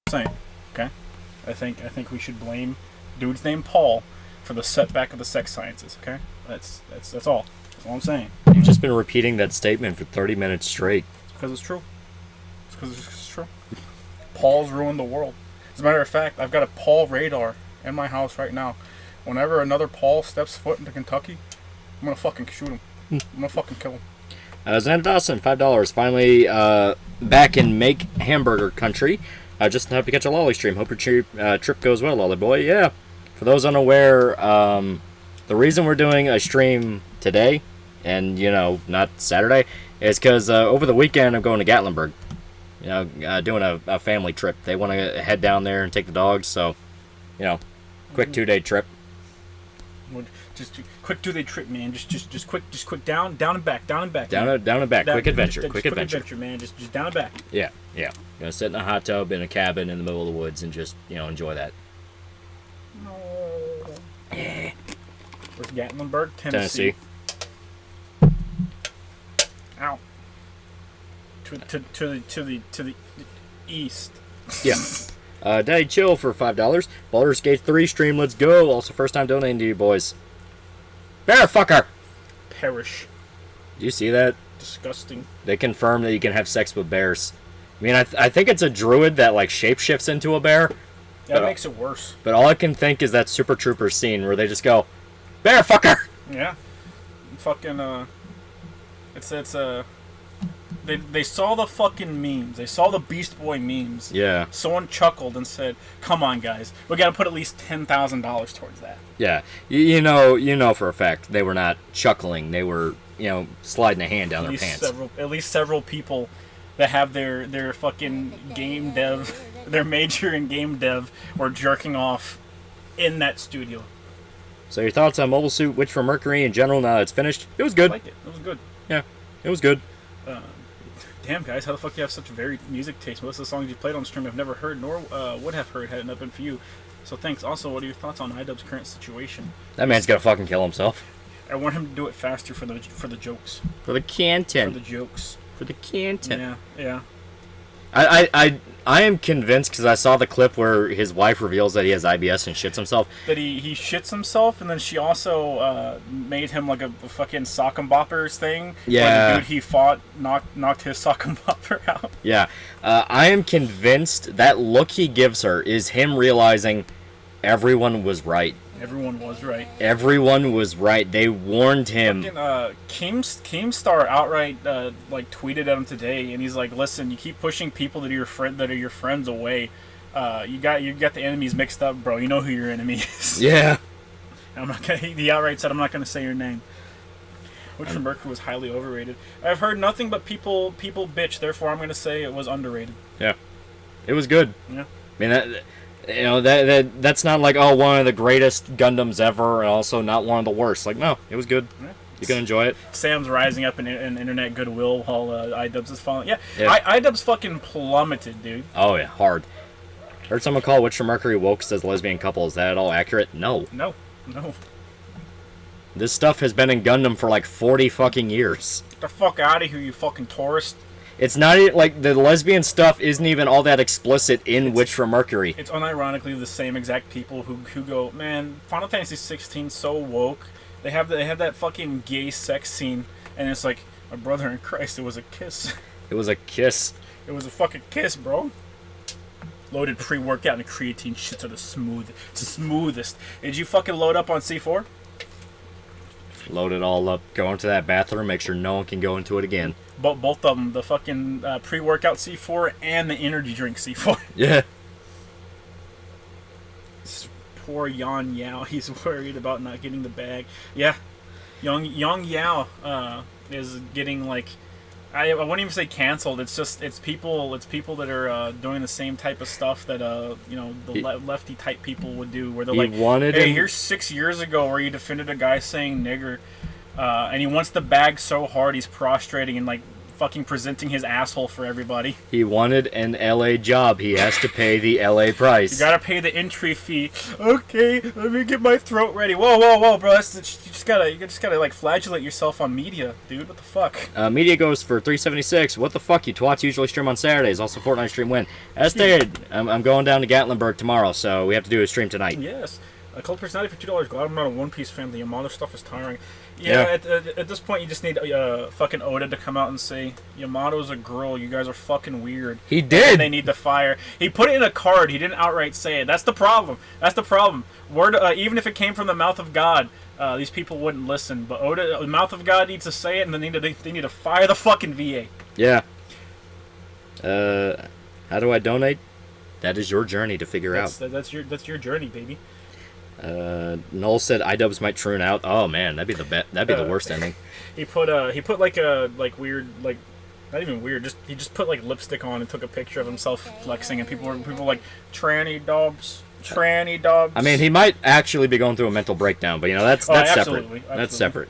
saying. Okay, I think we should blame dude's named Paul for the setback of the sex sciences. Okay, that's all. That's all I'm saying. You've just been repeating that statement for 30 minutes straight. It's because it's true. It's because it's true. Paul's ruined the world. As a matter of fact, I've got a Paul radar in my house right now. Whenever another Paul steps foot into Kentucky, I'm gonna fucking shoot him. I'm gonna fucking kill him. Xander Dawson, $5. Finally back in Make Hamburger country. Just in time to catch a Lolly stream. Hope your trip goes well, Lolly boy. Yeah. For those unaware, the reason we're doing a stream today and, not Saturday is because over the weekend I'm going to Gatlinburg. Doing a family trip. They want to head down there and take the dogs, so, quick 2-day trip. Just quick 2-day trip, man. Just quick down and back. Down and back. Quick adventure, man. Just down and back. Yeah. Gonna sit in a hot tub in a cabin in the middle of the woods and just, enjoy that. No. Where's Gatlinburg? Tennessee. Ow. To the east. Yeah. Daddy Chill for $5. Baldur's Gate 3 stream, let's go. Also first time donating to you boys. Bear fucker! Perish. Do you see that? Disgusting. They confirm that you can have sex with bears. I mean, I think it's a druid that, shapeshifts into a bear. That makes it worse. But all I can think is that Super Troopers scene where they just go, Bear fucker! Yeah. Fucking, They saw the fucking memes. They saw the Beast Boy memes. Yeah. Someone chuckled and said, "Come on, guys, we got to put at least $10,000 towards that." Yeah, you know for a fact they were not chuckling. They were, sliding a hand down their pants. At least several people that have their fucking game dev, their major in game dev, were jerking off in that studio. So your thoughts on Mobile Suit Witch from Mercury in general? Now that it's finished, it was good. I liked it. It was good. Yeah, it was good. Damn, guys, how the fuck do you have such varied music taste? Most of the songs you played on stream I've never heard, nor would have heard had it not been for you. So thanks. Also, what are your thoughts on iDubbbz's current situation? That man's gonna fucking kill himself. I want him to do it faster for the jokes. For the content. For the jokes. For the content. Yeah. I am convinced because I saw the clip where his wife reveals that he has IBS and shits himself. That he shits himself, and then she also made him like a fucking sock and boppers thing. Yeah. Where the dude he fought knocked his sock and bopper out. Yeah. I am convinced that look he gives her is him realizing everyone was right. Everyone was right. Everyone was right. They warned him. Keemstar outright tweeted at him today, and he's like, "Listen, you keep pushing people that are your friends away. You got the enemies mixed up, bro. You know who your enemy is." Yeah. He outright said, "I'm not gonna say your name." Which from Mercury was highly overrated. I've heard nothing but people bitch. Therefore, I'm gonna say it was underrated. Yeah. It was good. Yeah. I mean that's not like one of the greatest Gundams ever, and also not one of the worst. Like, no, it was good. Yeah. You can enjoy it. Sam's rising up in internet goodwill while iDubbbz is falling. Yeah. iDubbbz fucking plummeted, dude. Oh yeah, hard. Heard someone call Witch from Mercury woke as lesbian couple. Is that at all accurate? No. No. This stuff has been in Gundam for like 40 fucking years. Get the fuck out of here, you fucking tourist. It's not like the lesbian stuff isn't even all that explicit in Witch from Mercury. It's unironically the same exact people who go, man, Final Fantasy 16 so woke. They have that fucking gay sex scene, and it's like, my brother in Christ, it was a kiss. It was a kiss. It was a fucking kiss, bro. Loaded pre-workout and creatine shits are the smoothest. Did you fucking load up on C4? Load it all up. Go into that bathroom. Make sure no one can go into it again. Both of them, the fucking pre-workout C4 and the energy drink C4. Yeah. Poor Yang Yao, he's worried about not getting the bag. Yeah, Yang Yao is getting I wouldn't even say canceled. It's people that are doing the same type of stuff that lefty type people would do, where they're like, "Hey, here's 6 years ago where you defended a guy saying nigger." And he wants the bag so hard he's prostrating and fucking presenting his asshole for everybody. He wanted an LA job. He has to pay the LA price. You gotta pay the entry fee. Okay, let me get my throat ready. Whoa, bro. You just gotta like flagellate yourself on media, dude. What the fuck? Media goes for $3.76. What the fuck? You twats usually stream on Saturdays. Also, Fortnite stream win. As stated, I'm going down to Gatlinburg tomorrow, so we have to do a stream tonight. Yes. A Cult Personality for $2. Glad I'm not a One Piece fan. The Yamato stuff is tiring. Yeah. At this point, you just need fucking Oda to come out and say, Yamato's a girl. You guys are fucking weird. He did. And they need to fire. He put it in a card. He didn't outright say it. That's the problem. Word. Even if it came from the mouth of God, these people wouldn't listen. But Oda, the mouth of God, needs to say it, and then they need to fire the fucking VA. Yeah. How do I donate? That is your journey to figure out. That's your journey, baby. Noel said iDubbbz might troon out. Oh man, that'd be the worst ending. He put like a weird, like, not even weird, he just put like lipstick on and took a picture of himself flexing, and people were like, tranny dobs. I mean, he might actually be going through a mental breakdown, but you know that's separate. Absolutely. That's separate.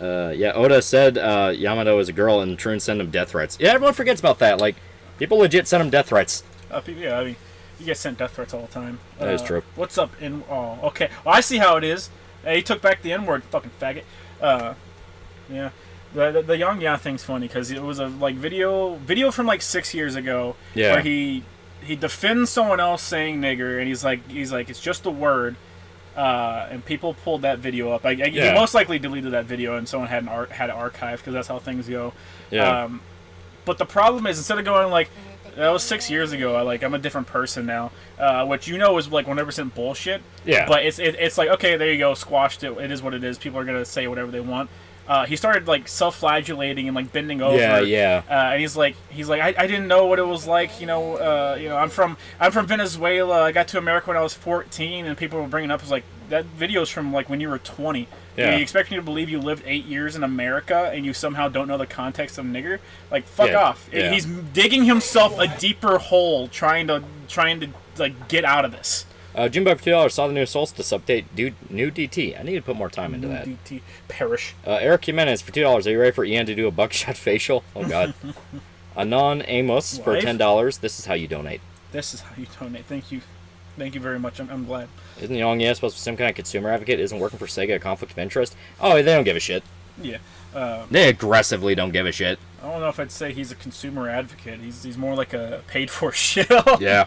Yeah, Oda said Yamato is a girl, and Troon sent him death threats. Yeah, everyone forgets about that. Like, people legit send him death threats. Yeah, I mean, you get sent death threats all the time. That is true. What's up? Okay. Well, I see how it is. He took back the N-word, fucking faggot. Yeah. The Yang Ya thing's funny because it was a like video from like 6 years ago. Yeah. Where he defends someone else saying nigger, and he's like it's just a word. And people pulled that video up. He most likely deleted that video, and someone had it archived because that's how things go. Yeah. But the problem is, instead of going like, that was 6 years ago, I'm a different person now, which is like 100% bullshit. Yeah. But it's like, okay, there you go, squashed it. It is what it is. People are gonna say whatever they want. He started like self-flagellating and like bending over. Yeah. And he's like, I didn't know what it was like. I'm from Venezuela. I got to America when I was 14, and people were bringing up, like, that video's from like when you were 20. Yeah. You expect me to believe you lived 8 years in America and you somehow don't know the context of nigger? Like, fuck off. Yeah. He's digging himself a deeper hole, trying to like get out of this. Jimbo for $2 saw the new Solstice update. New DT. I need to put more time into that. DT perish. Eric Jimenez for $2. Are you ready for Ian to do a buckshot facial? Oh God. Anon Amos for $10. This is how you donate. Thank you very much. I'm glad. Isn't Young Yes supposed to be some kind of consumer advocate? Isn't working for Sega a conflict of interest? Oh, they don't give a shit. Yeah. They aggressively don't give a shit. I don't know if I'd say he's a consumer advocate. He's more like a paid-for shill. Yeah.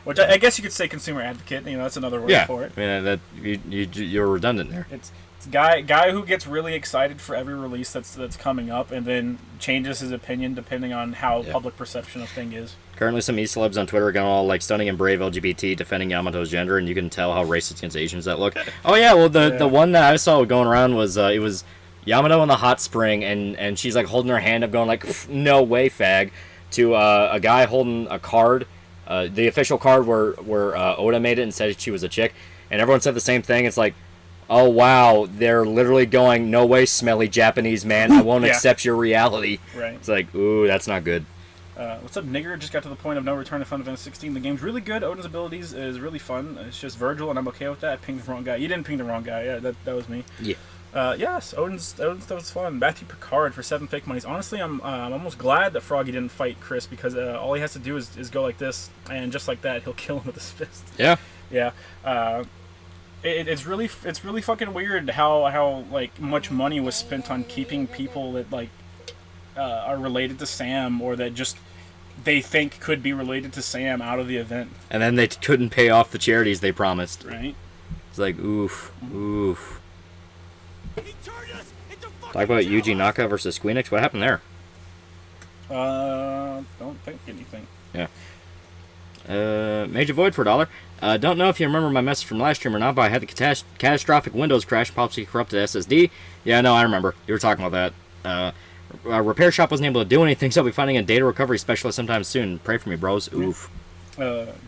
Which I guess you could say consumer advocate. That's another word for it. I mean, you're redundant there. It's guy who gets really excited for every release that's coming up, and then changes his opinion depending on how public perception of thing is. Currently, some e-celebs on Twitter are going all like stunning and brave LGBT defending Yamato's gender, and you can tell how racist against Asians that look. Oh yeah, well the one that I saw going around was it was Yamato in the hot spring, and she's like holding her hand up, going like, "No way, fag," to a guy holding a card. The official card where Oda made it and said she was a chick, and everyone said the same thing. It's like, oh wow, they're literally going, no way, smelly Japanese man, I won't accept your reality. Right. It's like, ooh, that's not good. What's up, nigger? Just got to the point of no return to Final Fantasy 16. The game's really good. Odin's abilities is really fun. It's just Virgil, and I'm okay with that. I pinged the wrong guy. You didn't ping the wrong guy. Yeah, that was me. Yeah. Yes, Odin's stuff is fun. Matthew Picard for 7 fake monies. Honestly, I'm almost glad that Froggy didn't fight Chris, because all he has to do is go like this, and just like that, he'll kill him with his fist. Yeah. Yeah. It's really fucking weird how like much money was spent on keeping people that like are related to Sam, or that just they think could be related to Sam, out of the event. And then they couldn't pay off the charities they promised. Right. It's like, oof. Talk about Yuji Naka versus Squeenix. What happened there? Don't think anything. Yeah. Major Void for $1. Don't know if you remember my message from last stream or not, but I had the catastrophic Windows crash, possibly corrupted SSD. Yeah, no, I remember. You were talking about that. Repair shop wasn't able to do anything, so I'll be finding a data recovery specialist sometime soon. Pray for me, bros. Oof.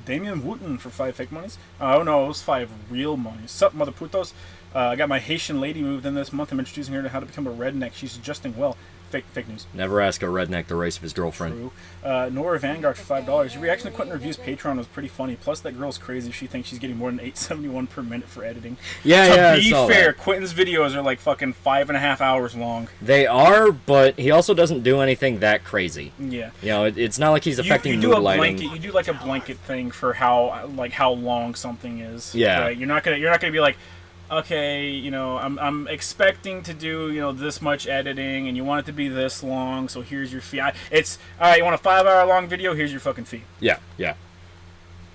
Damian Wooten for 5 fake monies. Oh no, it was 5 real monies. Sup, mother putos. I got my Haitian lady moved in this month. I'm introducing her to how to become a redneck. She's adjusting well. Fake news. Never ask a redneck the race of his girlfriend. True. Nora Vanguard for $5. Your reaction to Quentin Review's Patreon was pretty funny. Plus, that girl's crazy if she thinks she's getting more than $8.71 per minute for editing. Yeah, To be I saw fair, that. Quentin's videos are like fucking 5.5 hours long. They are, but he also doesn't do anything that crazy. Yeah. You know, it's not like he's affecting you do mood a lighting. blanket. You do like a blanket thing for how long something is. Yeah. Right? You're not gonna be like, okay, I'm expecting to do this much editing, and you want it to be this long, so here's your fee. It's all right. You want a 5-hour long video? Here's your fucking fee. Yeah. I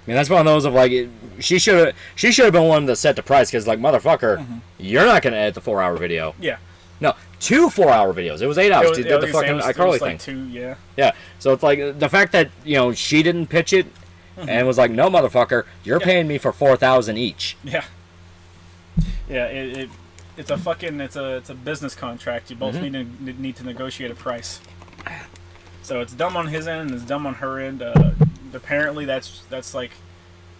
mean, that's one of those of like, she should have been one that set the price, because like, motherfucker, you're not gonna edit the 4-hour video. Yeah. No, 2 4-hour videos. It was 8 hours. She did the fucking iCarly thing. Like 2, yeah. Yeah. So it's like the fact that she didn't pitch it and was like, no, motherfucker, you're paying me for 4,000 each. Yeah. Yeah. It's a business contract. You both need to negotiate a price. So it's dumb on his end and it's dumb on her end. Apparently that's like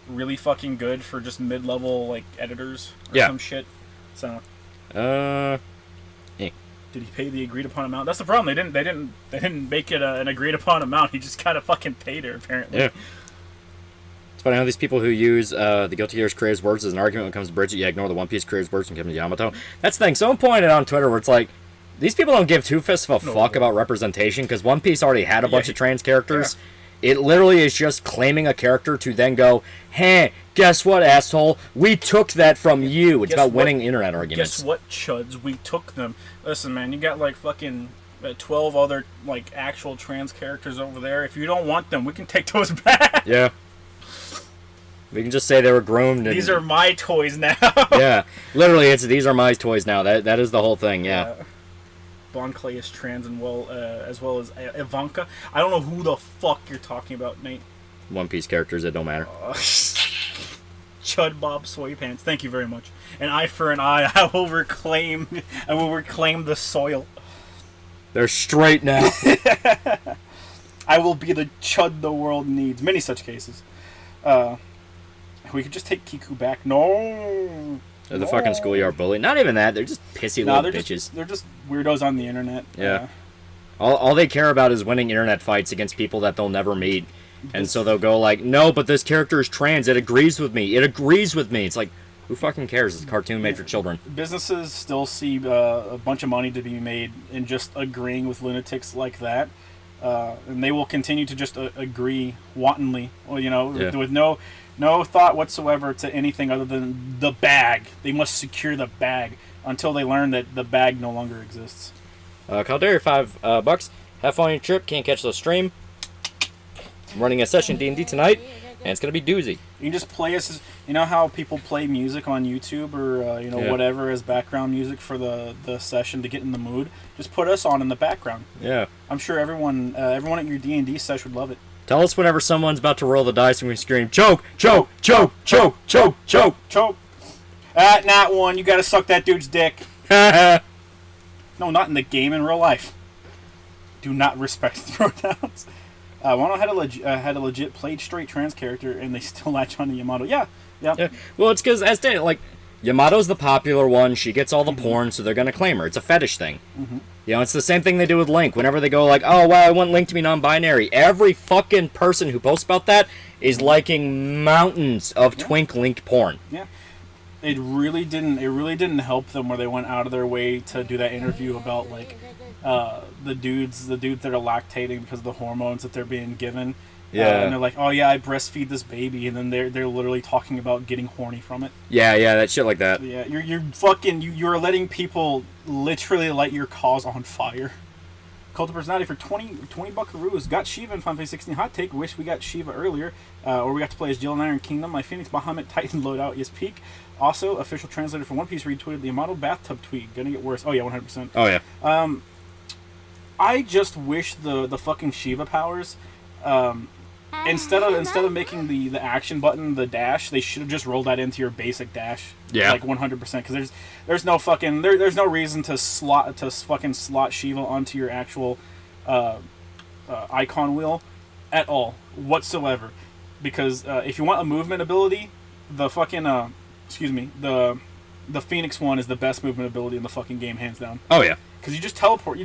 really fucking good for just mid-level like editors or some shit. So did he pay the agreed upon amount? That's the problem. They didn't make it an agreed upon amount. He just kind of fucking paid her apparently. Yeah. It's funny how these people who use the Guilty Gear's creators' words as an argument when it comes to Bridget, you ignore the One Piece creators' words when it comes to Yamato. That's the thing. Someone pointed out on Twitter where it's like, these people don't give two fists of a fuck about representation, because One Piece already had a bunch of trans characters. Yeah. It literally is just claiming a character to then go, hey, guess what, asshole? We took that from you. It's about winning internet arguments. Guess what, chuds? We took them. Listen, man, you got like fucking 12 other like actual trans characters over there. If you don't want them, we can take those back. Yeah. We can just say they were groomed. These are my toys now. Yeah. Literally, it's these are my toys now. That is the whole thing, yeah. Bon Clay is trans and as well as Ivanka. I don't know who the fuck you're talking about, Nate. One Piece characters that don't matter. Chud Bob Soy Pants. Thank you very much. An eye for an eye. I will reclaim the soil. They're straight now. I will be the chud the world needs. Many such cases. We could just take Kiku back. No. They're the fucking schoolyard bully. Not even that. They're just pissy little bitches. They're just weirdos on the internet. Yeah. All they care about is winning internet fights against people that they'll never meet. And so they'll go like, no, but this character is trans. It agrees with me. It agrees with me. It's like, who fucking cares? It's a cartoon made for children. Businesses still see a bunch of money to be made in just agreeing with lunatics like that. And they will continue to just agree wantonly, with no thought whatsoever to anything other than the bag. They must secure the bag until they learn that the bag no longer exists. Caldera, $5. Have fun on your trip. Can't catch the stream. I'm running a session D&D tonight, and it's going to be doozy. You can just play us. You know how people play music on YouTube or whatever as background music for the session to get in the mood? Just put us on in the background. Yeah. I'm sure everyone at your D&D session would love it. Tell us whenever someone's about to roll the dice and we scream, choke, choke, choke, choke, choke, choke, choke. Not one. You gotta suck that dude's dick. No, not in the game, in real life. Do not respect throwdowns. Wano had a legit played straight trans character, and they still latch on to Yamato. Yeah. Well, it's because, as Dan, like, Yamato's the popular one. She gets all the porn, so they're going to claim her. It's a fetish thing. Mm-hmm. It's the same thing they do with Link. Whenever they go like, oh, wow, I want Link to be non-binary. Every fucking person who posts about that is liking mountains of twink Link porn. Yeah. It really didn't help them where they went out of their way to do that interview about, like, the dudes that are lactating because of the hormones that they're being given. Yeah. And they're like, oh yeah, I breastfeed this baby, and then they're literally talking about getting horny from it. Yeah, that shit like that. Yeah, you're letting people literally light your cause on fire. Cult of Personality for 20 buckaroos. Got Shiva in Final Fantasy 16. Hot take, wish we got Shiva earlier. Or we got to play as Jill in Iron Kingdom. My Phoenix Bahamut Titan loadout is peak. Also, official translator for One Piece retweeted the Yamato bathtub tweet. Gonna get worse. Oh yeah, 100%. Oh yeah. I just wish the fucking Shiva powers, instead of making the action button the dash, they should have just rolled that into your basic dash. Yeah. Like 100%, because there's no fucking there's no reason to fucking slot Shiva onto your actual icon wheel at all whatsoever, because if you want a movement ability, the fucking the Phoenix one is the best movement ability in the fucking game, hands down. Oh yeah. Because you just teleport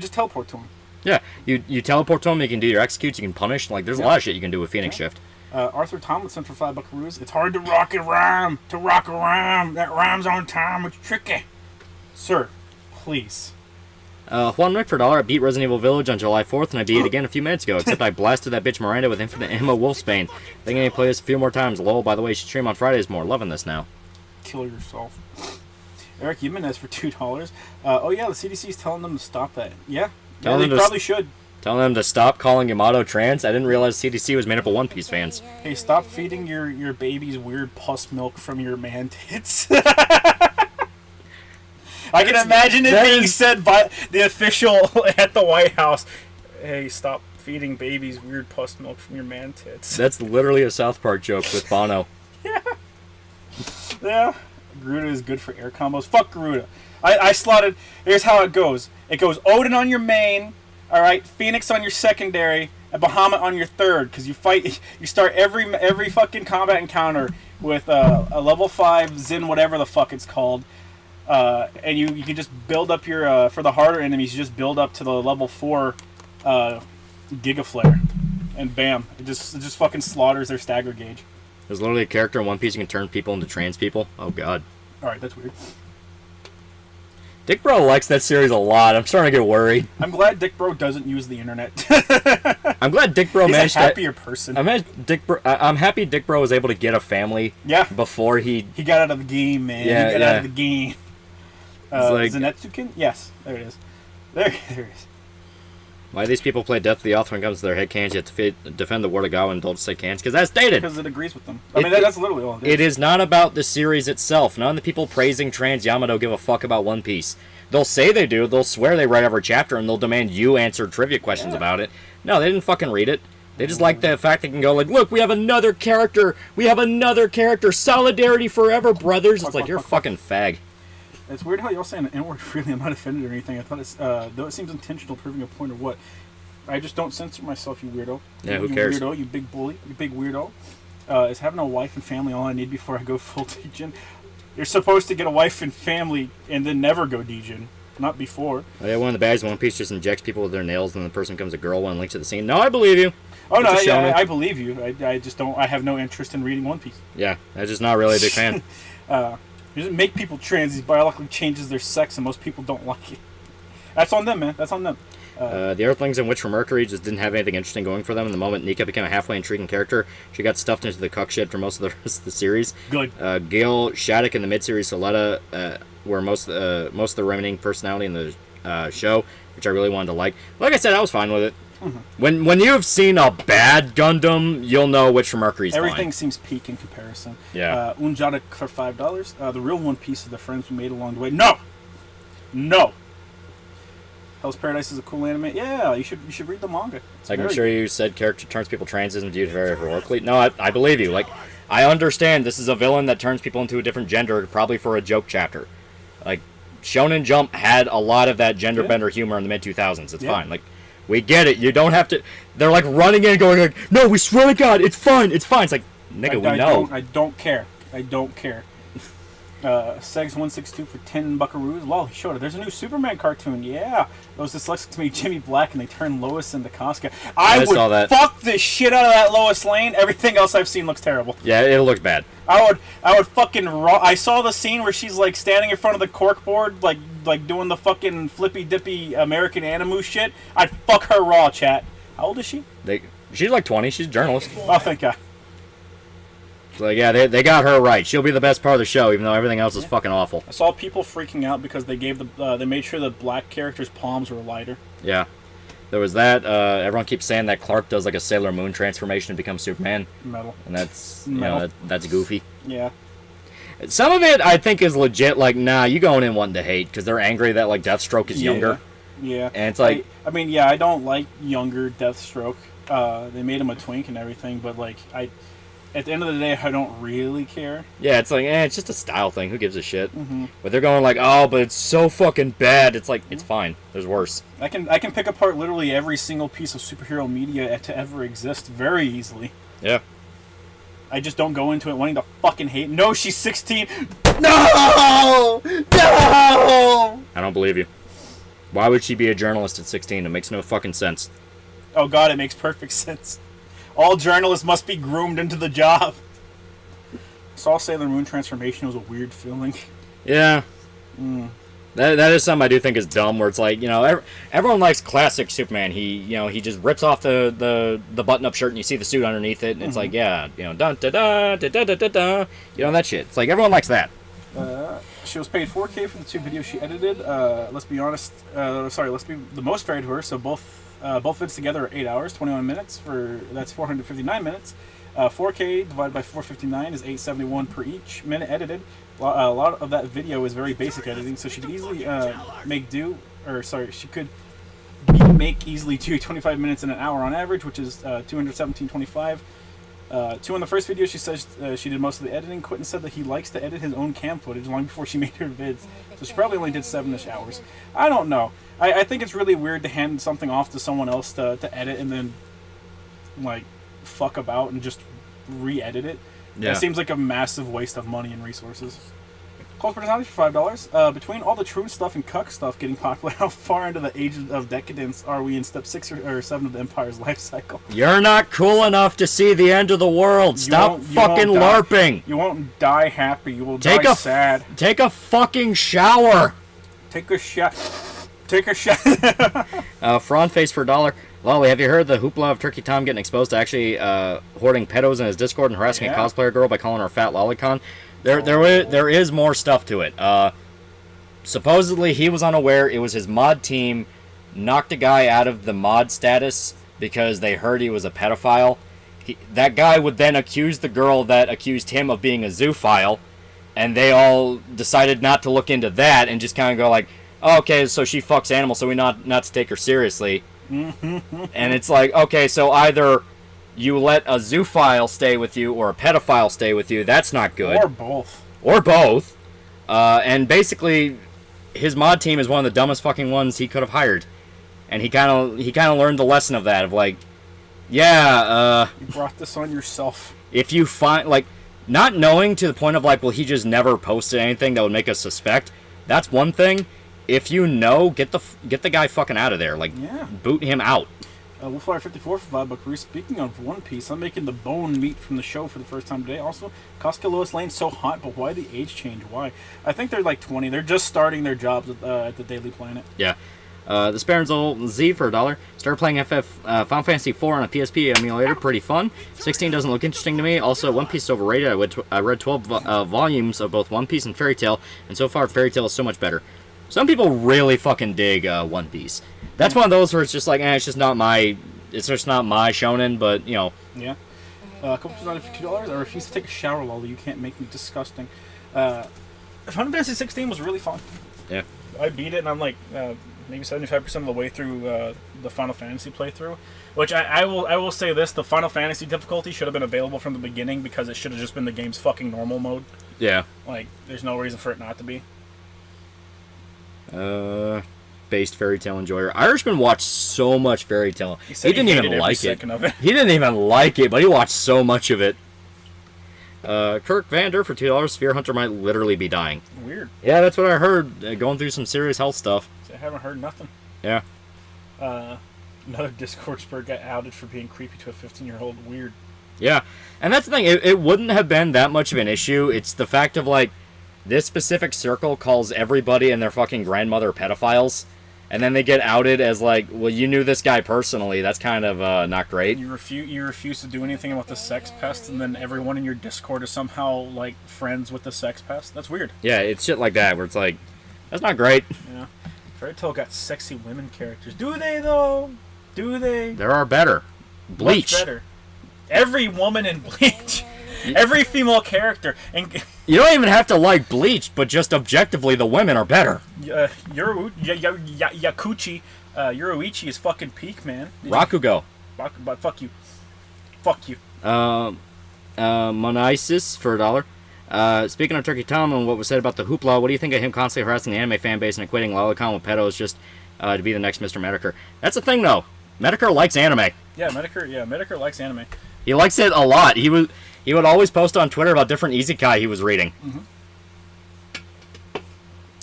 to him. Yeah, you teleport to him, you can do your executes, you can punish. Like, there's a lot of shit you can do with Phoenix Shift. Arthur Tomlinson for 5 buckaroos. It's hard to rock a rhyme. That rhymes on time. It's tricky. Sir, please. Juan Rick for $1. I beat Resident Evil Village on July 4th, and I beat it again a few minutes ago, except I blasted that bitch Miranda with infinite ammo Wolfsbane. I think I need to play this a few more times. Lol, by the way, you should stream on Fridays more. Loving this now. Kill yourself. Eric Jimenez for $2. Oh yeah, the CDC's telling them to stop that. Yeah, they probably should. Telling them to stop calling Yamato trans. I didn't realize CDC was made up of One Piece fans. Hey, stop feeding your babies weird pus milk from your man tits. I can imagine it being said by the official at the White House. Hey, stop feeding babies weird pus milk from your man tits. That's literally a South Park joke with Bono. Yeah. Garuda is good for air combos. Fuck Garuda. I slotted. Here's how it goes. It goes Odin on your main, all right, Phoenix on your secondary, and Bahamut on your third. Because you fight. You start every fucking combat encounter with a level 5 Zin, whatever the fuck it's called. And you can just build up your for the harder enemies. You just build up to the level 4 Giga Flare, and bam, it just fucking slaughters their stagger gauge. There's literally a character in One Piece who can turn people into trans people. Oh god. All right, that's weird. Dick Bro likes that series a lot. I'm starting to get worried. I'm glad Dick Bro doesn't use the internet. I'm glad Dick Bro managed He's a happier person. I'm happy Dick Bro was able to get a family. Yeah. Before he got out of the game, man. Yeah, he got out of the game. Like, Zenetsuken? Yes, there it is. There it is. Why do these people play Death to the Author when it comes to their head cans, yet to defend the word of God and don't say cans? Because that's dated. Because it agrees with them. That's literally all it is. It is not about the series itself. None of the people praising trans Yamato give a fuck about One Piece. They'll say they do. They'll swear they read every chapter, and they'll demand you answer trivia questions about it. No, they didn't fucking read it. They just like the fact they can go like, look, we have another character. We have another character. Solidarity forever, brothers. It's like, you're a fucking fag. It's weird how y'all saying an N-word freely. I'm not offended or anything. I thought it's, though it seems intentional, proving a point or what. I just don't censor myself, you weirdo. Yeah, who cares? You weirdo, you big bully, you big weirdo. Is having a wife and family all I need before I go full Degen? You're supposed to get a wife and family and then never go Degen. Not before. Oh yeah, one of the bags of One Piece just injects people with their nails, and the person becomes a girl when links to the scene. No, I believe you. Oh no, I believe you. I just don't. I have no interest in reading One Piece. Yeah, I'm just not really a big fan. You just make people trans. These biologically changes their sex, and most people don't like it. That's on them, man. That's on them. The Earthlings and Witch from Mercury just didn't have anything interesting going for them. And the moment Nika became a halfway intriguing character, she got stuffed into the cuck shit for most of the rest of the series. Good. Gil, Shattuck, and the mid-series Soletta were most of the remaining personality in the show, which I really wanted to like. Like I said, I was fine with it. Mm-hmm. When you have seen a bad Gundam, you'll know Witch from Mercury's Everything fine. seems peak in comparison. Yeah. Unjada for $5. The real One Piece of the friends we made along the way. No. Hell's Paradise is a cool anime. Yeah, you should read the manga. I'm sure you said character turns people trans isn't viewed very heroically. No, I believe you. Like, I understand this is a villain that turns people into a different gender, probably for a joke chapter. Like, Shonen Jump had a lot of that gender bender humor in the mid-2000s. It's fine. Like, we get it. You don't have to... They're, like, running in and going, like, no, we swear to God, it's fine. It's fine. It's like, nigga, we know. I don't care. Segs162 for 10 buckaroos. Lol, he showed it. There's a new Superman cartoon. Yeah. Those dyslexics make Jimmy Black and they turn Lois into Casca. I saw that. Fuck the shit out of that Lois Lane. Everything else I've seen looks terrible. Yeah, it looks bad. I would fucking I saw the scene where she's like standing in front of the corkboard, like doing the fucking flippy dippy American Animu shit. I'd fuck her raw, chat. How old is she? She's like 20. She's a journalist. Oh, thank God. Like, yeah, they got her right. She'll be the best part of the show, even though everything else is fucking awful. I saw people freaking out because they they made sure the black character's palms were lighter. Yeah. There was that. Everyone keeps saying that Clark does like a Sailor Moon transformation and becomes Superman. Metal. And that's, you know, that's goofy. Yeah. Some of it, I think, is legit. Like, nah, you going in wanting to hate because they're angry that, like, Deathstroke is younger. Yeah. And it's like... I don't like younger Deathstroke. They made him a twink and everything, but, like, at the end of the day, I don't really care. Yeah, it's like, it's just a style thing. Who gives a shit? Mm-hmm. But they're going like, oh, but it's so fucking bad. It's like, it's fine. There's worse. I can pick apart literally every single piece of superhero media to ever exist very easily. Yeah. I just don't go into it wanting to fucking hate. No, she's 16. No! I don't believe you. Why would she be a journalist at 16? It makes no fucking sense. Oh god, it makes perfect sense. All journalists must be groomed into the job. Saw Sailor Moon transformation was a weird feeling. Yeah. That is something I do think is dumb, where it's like, everyone likes classic Superman. He just rips off the button-up shirt and you see the suit underneath it, and it's like, yeah, dun da da da da da da, that shit. It's like, everyone likes that. She was paid $4K for the 2 videos she edited. Let's be honest. Let's be the most fair to her. So both vids together are 8 hours, 21 minutes. That's 459 minutes. 4K divided by 459 is 871 per each minute edited. A lot of that video is very basic editing, so she could easily make easily 25 minutes in an hour on average, which is 217.25. In the first video, she says she did most of the editing. Quentin said that he likes to edit his own cam footage long before she made her vids, so she probably only did 7-ish hours. I don't know. I think it's really weird to hand something off to someone else to edit and then, like, fuck about and just re-edit it. Yeah. It seems like a massive waste of money and resources. Close personality for $5. Between all the true stuff and cuck stuff getting popular, how far into the age of decadence are we in step 6 or 7 of the Empire's life cycle? You're not cool enough to see the end of the world. Stop fucking LARPing. You won't die happy. You will die sad. Take a fucking shower. Take a shot. Take a shot. Prawn face for $1. Lolly, have you heard the hoopla of Turkey Tom getting exposed to actually hoarding pedos in his Discord and harassing a cosplayer girl by calling her fat lolicon? There is more stuff to it. Supposedly, he was unaware. It was his mod team knocked a guy out of the mod status because they heard he was a pedophile. That guy would then accuse the girl that accused him of being a zoophile, and they all decided not to look into that and just kind of go like, oh, okay, so she fucks animals, so we not to take her seriously. And it's like, okay, so either you let a zoophile stay with you or a pedophile stay with you. That's not good. Or both. And basically, his mod team is one of the dumbest fucking ones he could have hired. And he kind of learned the lesson of that, of like, yeah, you brought this on yourself. If you find, like, not knowing to the point of like, well, he just never posted anything that would make us suspect, that's one thing. If you know, get the guy fucking out of there. Like, boot him out. Wolfire54 for $5. Speaking of One Piece, I'm making the bone meat from the show for the first time today. Also, Casca Lois Lane's so hot, but why the age change? Why? I think they're like 20. They're just starting their jobs at the Daily Planet. Yeah. The Sparenzel Z for $1. Started playing Final Fantasy IV on a PSP emulator. Pretty fun. 16 doesn't look interesting to me. Also, One Piece is overrated. I read 12 volumes of both One Piece and Fairy Tail, and so far Fairy Tail is so much better. Some people really fucking dig One Piece. That's one of those where it's just like, it's just not my shonen, but, Yeah. A couple $2. I refuse to take a shower, Lolly. You can't make me disgusting. Final Fantasy 16 was really fun. Yeah. I beat it, and I'm like maybe 75% of the way through the Final Fantasy playthrough. Which I will say this: the Final Fantasy difficulty should have been available from the beginning because it should have just been the game's fucking normal mode. Yeah. Like, there's no reason for it not to be. Based Fairy Tail enjoyer. Irishman watched so much Fairy Tail. He didn't even like it. He didn't even like it, but he watched so much of it. Kirk Vander for $2. Sphere Hunter might literally be dying. Weird. Yeah, that's what I heard. Going through some serious health stuff. I haven't heard nothing. Yeah. Another Discord expert got outed for being creepy to a 15-year-old. Weird. Yeah, and that's the thing. It wouldn't have been that much of an issue. It's the fact of, like, this specific circle calls everybody and their fucking grandmother pedophiles. And then they get outed as like, well, you knew this guy personally. That's kind of not great. You refuse to do anything about the sex pest, and then everyone in your Discord is somehow like friends with the sex pest. That's weird. Yeah, it's shit like that where it's like, that's not great. Yeah, Fairy Tail got sexy women characters. Do they though? Do they? There are better. Bleach. Much better. Every woman in Bleach. Every female character. And you don't even have to like Bleach, but just objectively, the women are better. Yakuchi, Yoruichi is fucking peak, man. Rakugo. But fuck you. Fuck you. Monisis for $1. Speaking of Turkey Tom and what was said about the hoopla, what do you think of him constantly harassing the anime fan base and equating Lolicon with pedos just to be the next Mr. Medicare? That's the thing, though. Medicare likes anime. Yeah, Medicare likes anime. He likes it a lot. He would always post on Twitter about different isekai he was reading.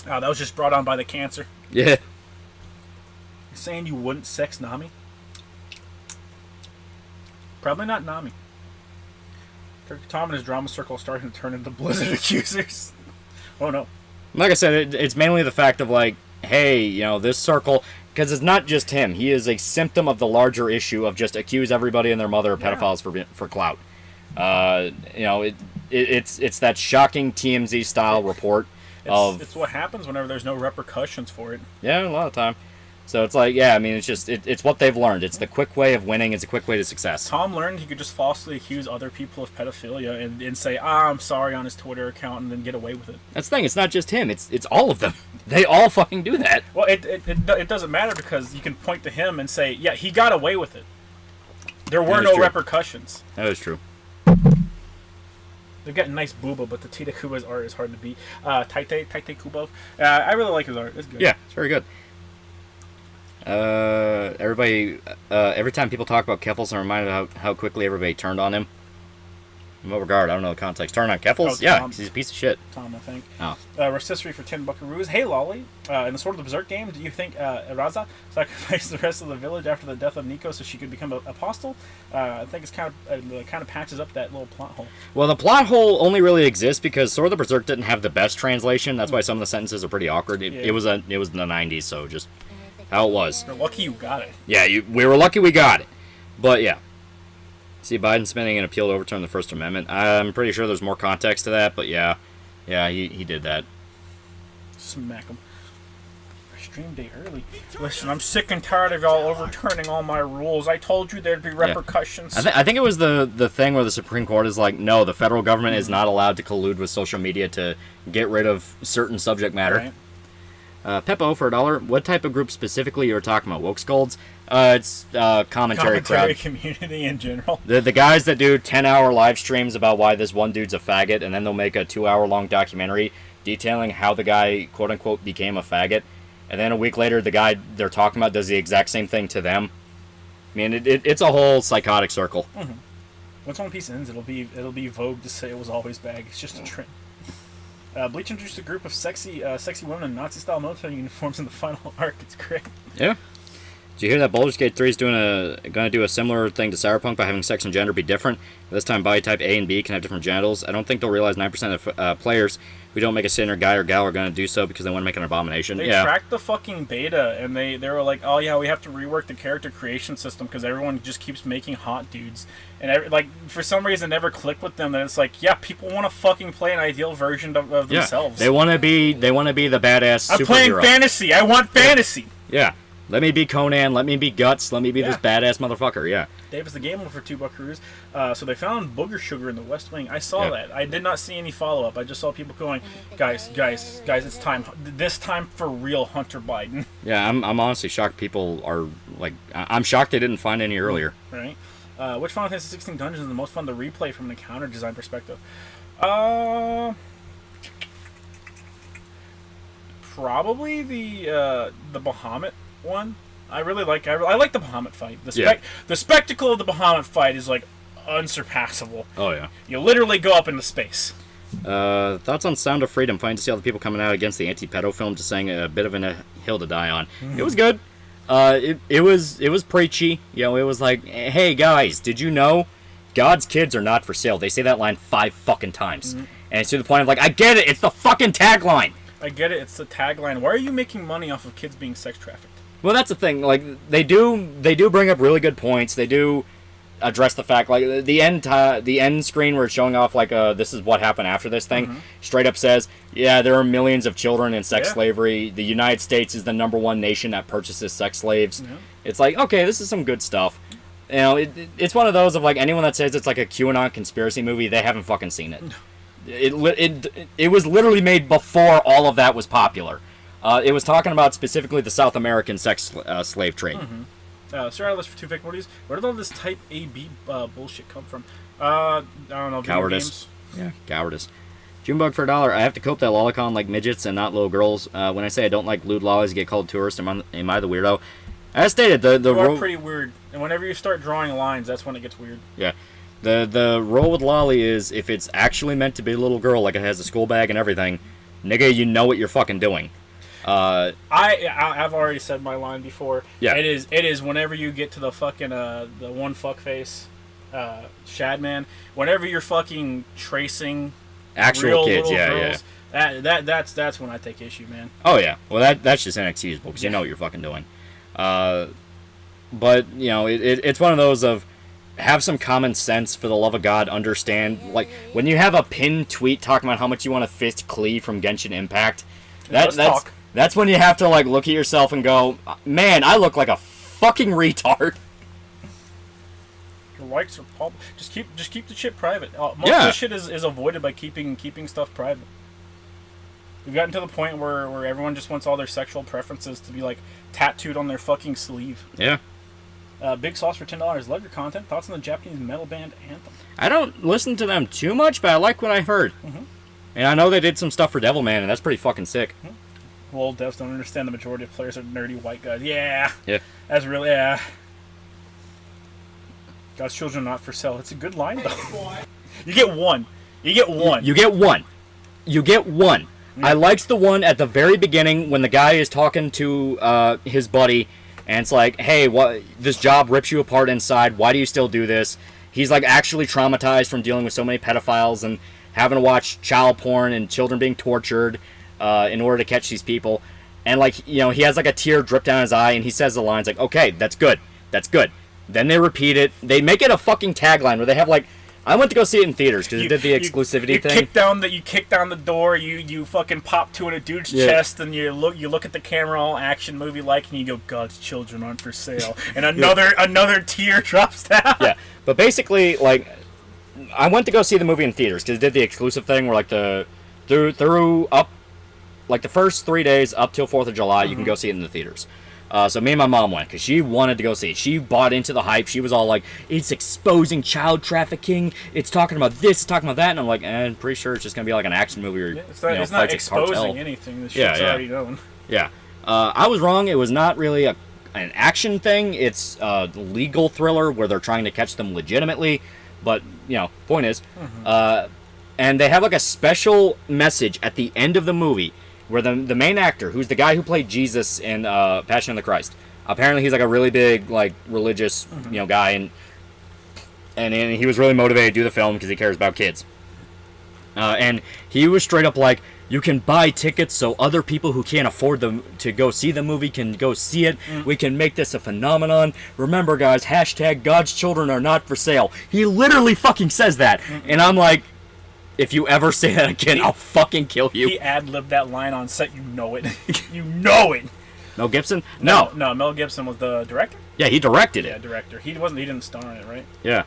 Oh, that was just brought on by the cancer. Yeah. You're saying you wouldn't sex Nami? Probably not Nami. Tom and his drama circle are starting to turn into Blizzard accusers. Oh no. Like I said, it's mainly the fact of like, hey, you know, this circle, because it's not just him. He is a symptom of the larger issue of just accuse everybody and their mother of pedophiles for clout. You know, it's that shocking TMZ style report it's what happens whenever there's no repercussions for it. Yeah, a lot of time. So it's like, yeah, I mean, it's just it's what they've learned. It's the quick way of winning. It's a quick way to success. Tom learned he could just falsely accuse other people of pedophilia and say, I'm sorry on his Twitter account and then get away with it. That's the thing. It's not just him. It's all of them. They all fucking do that. Well, it doesn't matter because you can point to him and say, yeah, he got away with it. There were no repercussions. That is true. They've got nice booba, but the Tita Kubo's art is hard to beat. Taite Kubo. I really like his art. It's good. Yeah, it's very good. Everybody, every time people talk about Keffels, I'm reminded of how quickly everybody turned on him. In what regard? I don't know the context. Turn on Keffels? Oh, yeah, he's a piece of shit. Tom, I think. Oh. Rotisserie for 10 buckaroos. Hey, Loli. In the Sword of the Berserk game, do you think Eraza sacrificed the rest of the village after the death of Nico so she could become an apostle? I think it's kind of patches up that little plot hole. Well, the plot hole only really exists because Sword of the Berserk didn't have the best translation. That's why some of the sentences are pretty awkward. It was in the 90s, so just how it was. You're lucky you got it. Yeah, we were lucky we got it. But yeah. See, Biden spending an appeal to overturn the First Amendment. I'm pretty sure there's more context to that, but yeah, he did that. Smack him. Stream day early. Listen, I'm sick and tired of y'all overturning all my rules. I told you there'd be repercussions. Yeah. I think it was the thing where the Supreme Court is like, no, the federal government is not allowed to collude with social media to get rid of certain subject matter. Right. Peppo for $1. What type of group specifically you were talking about? Woke Scolds? It's commentary crowd. Community in general. The guys that do 10-hour live streams about why this one dude's a faggot, and then they'll make a 2-hour-long documentary detailing how the guy, quote-unquote, became a faggot. And then a week later, the guy they're talking about does the exact same thing to them. I mean, it's a whole psychotic circle. Mm-hmm. Once One Piece ends, it'll be vogue to say it was always bag. It's just a trend. Bleach introduced a group of sexy women in Nazi-style military uniforms in the final arc. It's great. Yeah. Did you hear that Baldur's Gate 3 is going to do a similar thing to Cyberpunk by having sex and gender be different? This time, body type A and B can have different genitals. I don't think they'll realize 9% of players who don't make a sinner guy or gal are going to do so because they want to make an abomination. They tracked the fucking beta, and they were like, oh yeah, we have to rework the character creation system because everyone just keeps making hot dudes. And for some reason, it never clicked with them. And it's like, yeah, people want to fucking play an ideal version of themselves. They want to be the badass superhero. I'm playing fantasy. I want fantasy. Yeah. Let me be Conan. Let me be Guts. Let me be this badass motherfucker. Yeah. Davis the game for $2 buckaroos. So they found booger sugar in the West Wing. I saw that. I did not see any follow up. I just saw people going, guys, it's time. This time for real, Hunter Biden. Yeah, I'm honestly shocked. People are like, I'm shocked they didn't find any earlier. Right. Which Final Fantasy 16 dungeon is the most fun to replay from an encounter design perspective? Probably the Bahamut one. I like the Bahamut fight. The spectacle of the Bahamut fight is like unsurpassable. Oh yeah. You literally go up into space. Thoughts on Sound of Freedom? Fine to see all the people coming out against the anti-pedo film, just saying a bit of a hill to die on. It was good. It was preachy. You know, it was like, hey guys, did you know God's kids are not for sale? They say that line 5 fucking times, and it's to the point of like, I get it. It's the fucking tagline. I get it. It's the tagline. Why are you making money off of kids being sex trafficked? Well, that's the thing. Like they do bring up really good points. They do address the fact, like the end screen where it's showing off like this is what happened after this thing. Straight up says, yeah, there are millions of children in sex slavery. The United States is the #1 nation that purchases sex slaves. It's like, okay, this is some good stuff. You know, it's one of those of like anyone that says it's like a QAnon conspiracy movie, they haven't fucking seen it. It was literally made before all of that was popular. It was talking about specifically the South American sex slave trade. Sir Atlas for 2 fake morties. Where did all this type AB bullshit come from? I don't know. Cowardice. Yeah, cowardice. Junebug for $1. I have to cope that lolicon like midgets and not little girls. When I say I don't like lewd lollies get called tourist, am I the weirdo? As stated, the are pretty weird. And whenever you start drawing lines, that's when it gets weird. Yeah. The role with lolly is if it's actually meant to be a little girl, like it has a school bag and everything, nigga, you know what you're fucking doing. I've already said my line before. Yeah. It is whenever you get to the fucking the one fuckface Shadman. Whenever you're fucking tracing Actual real kids, little yeah, girls, that's when I take issue, man. Oh yeah, well that's just inexcusable because you know what you're fucking doing. But you know it's one of those of have some common sense for the love of God. Understand like when you have a pinned tweet talking about how much you want to fist Klee from Genshin Impact. That's when you have to like look at yourself and go, man, I look like a fucking retard. Your likes are pop. Just keep the shit private. Most of the shit is avoided by keeping stuff private. We've gotten to the point where everyone just wants all their sexual preferences to be like tattooed on their fucking sleeve. Yeah. Big Sauce for $10. Love your content. Thoughts on the Japanese metal band Anthem? I don't listen to them too much, but I like what I heard. Mm-hmm. And I know they did some stuff for Devilman, and that's pretty fucking sick. Mm-hmm. Well, devs don't understand the majority of players are nerdy white guys. Yeah. Yeah. That's really, yeah. God's children are not for sale. It's a good line, though. You get one. You get one. You get one. You get one. Mm-hmm. I liked the one at the very beginning when the guy is talking to his buddy, and it's like, hey, what? This job rips you apart inside. Why do you still do this? He's like actually traumatized from dealing with so many pedophiles and having to watch child porn and children being tortured in order to catch these people. And like, you know, he has like a tear drip down his eye and he says the lines like, okay, that's good. That's good. Then they repeat it. They make it a fucking tagline where they have like, I went to go see it in theaters because it did the exclusivity thing. You kick down the door. You fucking pop two in a dude's chest, and you look at the camera, all action movie like, and you go, "God's children aren't for sale." And another tear drops down. Yeah, but basically, like, I went to go see the movie in theaters because it did the exclusive thing where like through up, like the first 3 days up till 4th of July, you can go see it in the theaters. So me and my mom went because she wanted to go see it. She bought into the hype. She was all like, it's exposing child trafficking. It's talking about this. It's talking about that. And I'm like, I'm pretty sure it's just going to be like an action movie. Or, it's not exposing anything. The shit's already known. Yeah. I was wrong. It was not really an action thing. It's a legal thriller where they're trying to catch them legitimately. But, you know, point is, and they have like a special message at the end of the movie where the main actor, who's the guy who played Jesus in Passion of the Christ, apparently he's like a really big like religious guy, and he was really motivated to do the film because he cares about kids. And he was straight up like, you can buy tickets so other people who can't afford them to go see the movie can go see it. We can make this a phenomenon. Remember, guys, hashtag God's children are not for sale. He literally fucking says that, and I'm like, if you ever say that again, I'll fucking kill you. He ad-libbed that line on set. You know it. You know it. Mel Gibson? No. Mel Gibson was the director? Yeah, he directed it. Yeah, director. He didn't star in it, right? Yeah.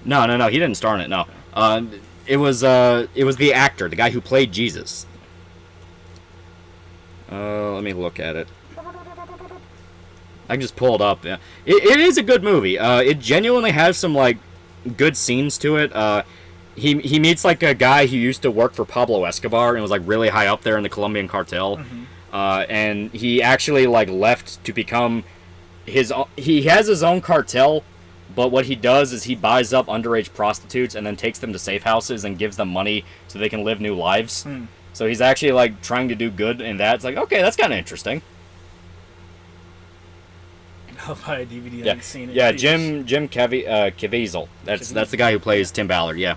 No, he didn't star in it, no. It was the actor, the guy who played Jesus. Let me look at it. I can just pull it up. Yeah. It is a good movie. It genuinely has some, like, good scenes to it. He meets like a guy who used to work for Pablo Escobar and was like really high up there in the Colombian cartel, and he actually like left to become he has his own cartel, but what he does is he buys up underage prostitutes and then takes them to safe houses and gives them money so they can live new lives. So he's actually like trying to do good in that. It's like, okay, that's kind of interesting. I'll buy a DVD. I haven't seen it. Yeah, Jim Caviezel. That's the guy who plays Tim Ballard. Yeah.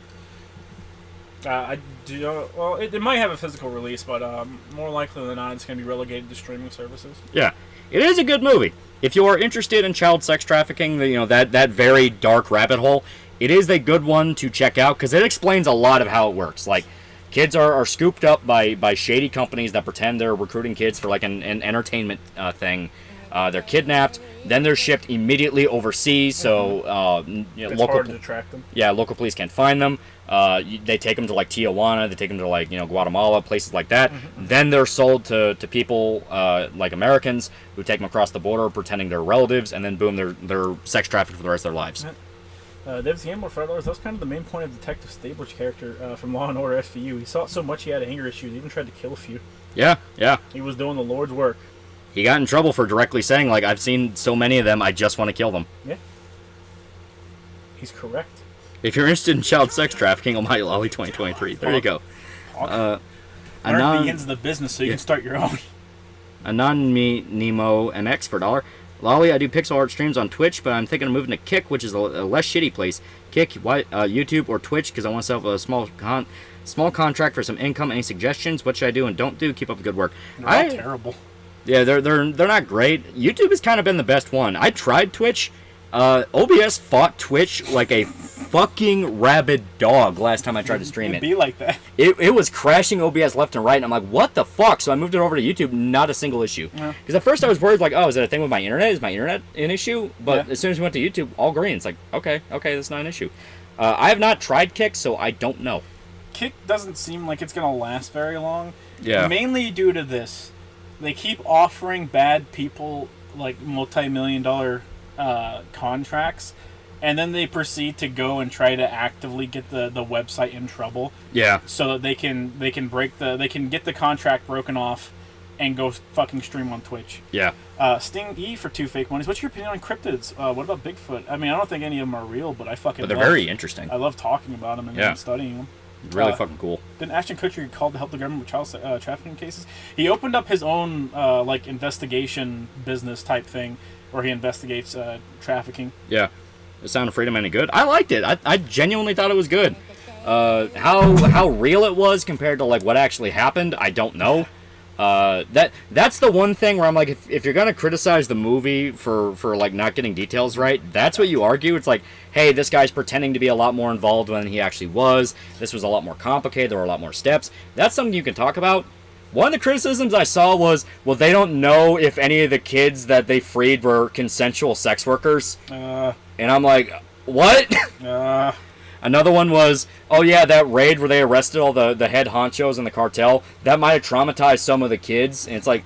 I do. Well, it might have a physical release, but more likely than not, it's going to be relegated to streaming services. Yeah, it is a good movie. If you are interested in child sex trafficking, that very dark rabbit hole, it is a good one to check out because it explains a lot of how it works. Like, kids are scooped up by shady companies that pretend they're recruiting kids for like an entertainment thing. They're kidnapped, then they're shipped immediately overseas. So it's hard to track them. Yeah, local police can't find them. They take them to like Tijuana, they take them to like Guatemala, places like that. Then they're sold to people like Americans who take them across the border, pretending they're relatives, and then boom, they're sex trafficked for the rest of their lives. Dev's Gambler $5. That's kind of the main point of Detective Stabler's character from Law and Order SVU. He saw it so much he had anger issues. He even tried to kill a few. Yeah. He was doing the Lord's work. He got in trouble for directly saying, like, I've seen so many of them, I just want to kill them. Yeah. He's correct. If you're interested in child sex trafficking, Almighty Loli 2023. There you go. Learn the ends of the business so you can start your own. Anonymous Nemo MX for $1. Lolly, I do pixel art streams on Twitch, but I'm thinking of moving to Kick, which is a less shitty place. Kick, YouTube, or Twitch, because I want to set up a small contract for some income. Any suggestions? What should I do and don't do? Keep up the good work. They're all terrible. Yeah, they're not great. YouTube has kind of been the best one. I tried Twitch. OBS fought Twitch like a fucking rabid dog last time I tried to stream it. It'd be like that. It was crashing OBS left and right, and I'm like, what the fuck? So I moved it over to YouTube, not a single issue. Because at first I was worried, like, oh, is it a thing with my internet? Is my internet an issue? But as soon as we went to YouTube, all green. It's like, okay, that's not an issue. I have not tried Kick, so I don't know. Kick doesn't seem like it's going to last very long. Yeah. Mainly due to this. They keep offering bad people, like, multi-million-dollar contracts, and then they proceed to go and try to actively get the website in trouble. Yeah. So that they can get the contract broken off and go fucking stream on Twitch. Yeah. Sting E for 2 fake monies. What's your opinion on cryptids? What about Bigfoot? I mean, I don't think any of them are real, but But they're very interesting. I love talking about them and studying them. Really fucking cool. Then Ashton Kutcher called to help the government with child trafficking cases. He opened up his own investigation business type thing where he investigates trafficking. Yeah. The Sound of Freedom any good? I liked it. I genuinely thought it was good. How real it was compared to like what actually happened, I don't know. That's the one thing where I'm like, if you're gonna criticize the movie for like not getting details right, that's what you argue. It's like, hey, this guy's pretending to be a lot more involved than he actually was. This was a lot more complicated. There were a lot more steps. That's something you can talk about. One of the criticisms I saw was, well, they don't know if any of the kids that they freed were consensual sex workers. And I'm like, what? Another one was, oh yeah, that raid where they arrested all the head honchos in the cartel, that might have traumatized some of the kids. And it's like,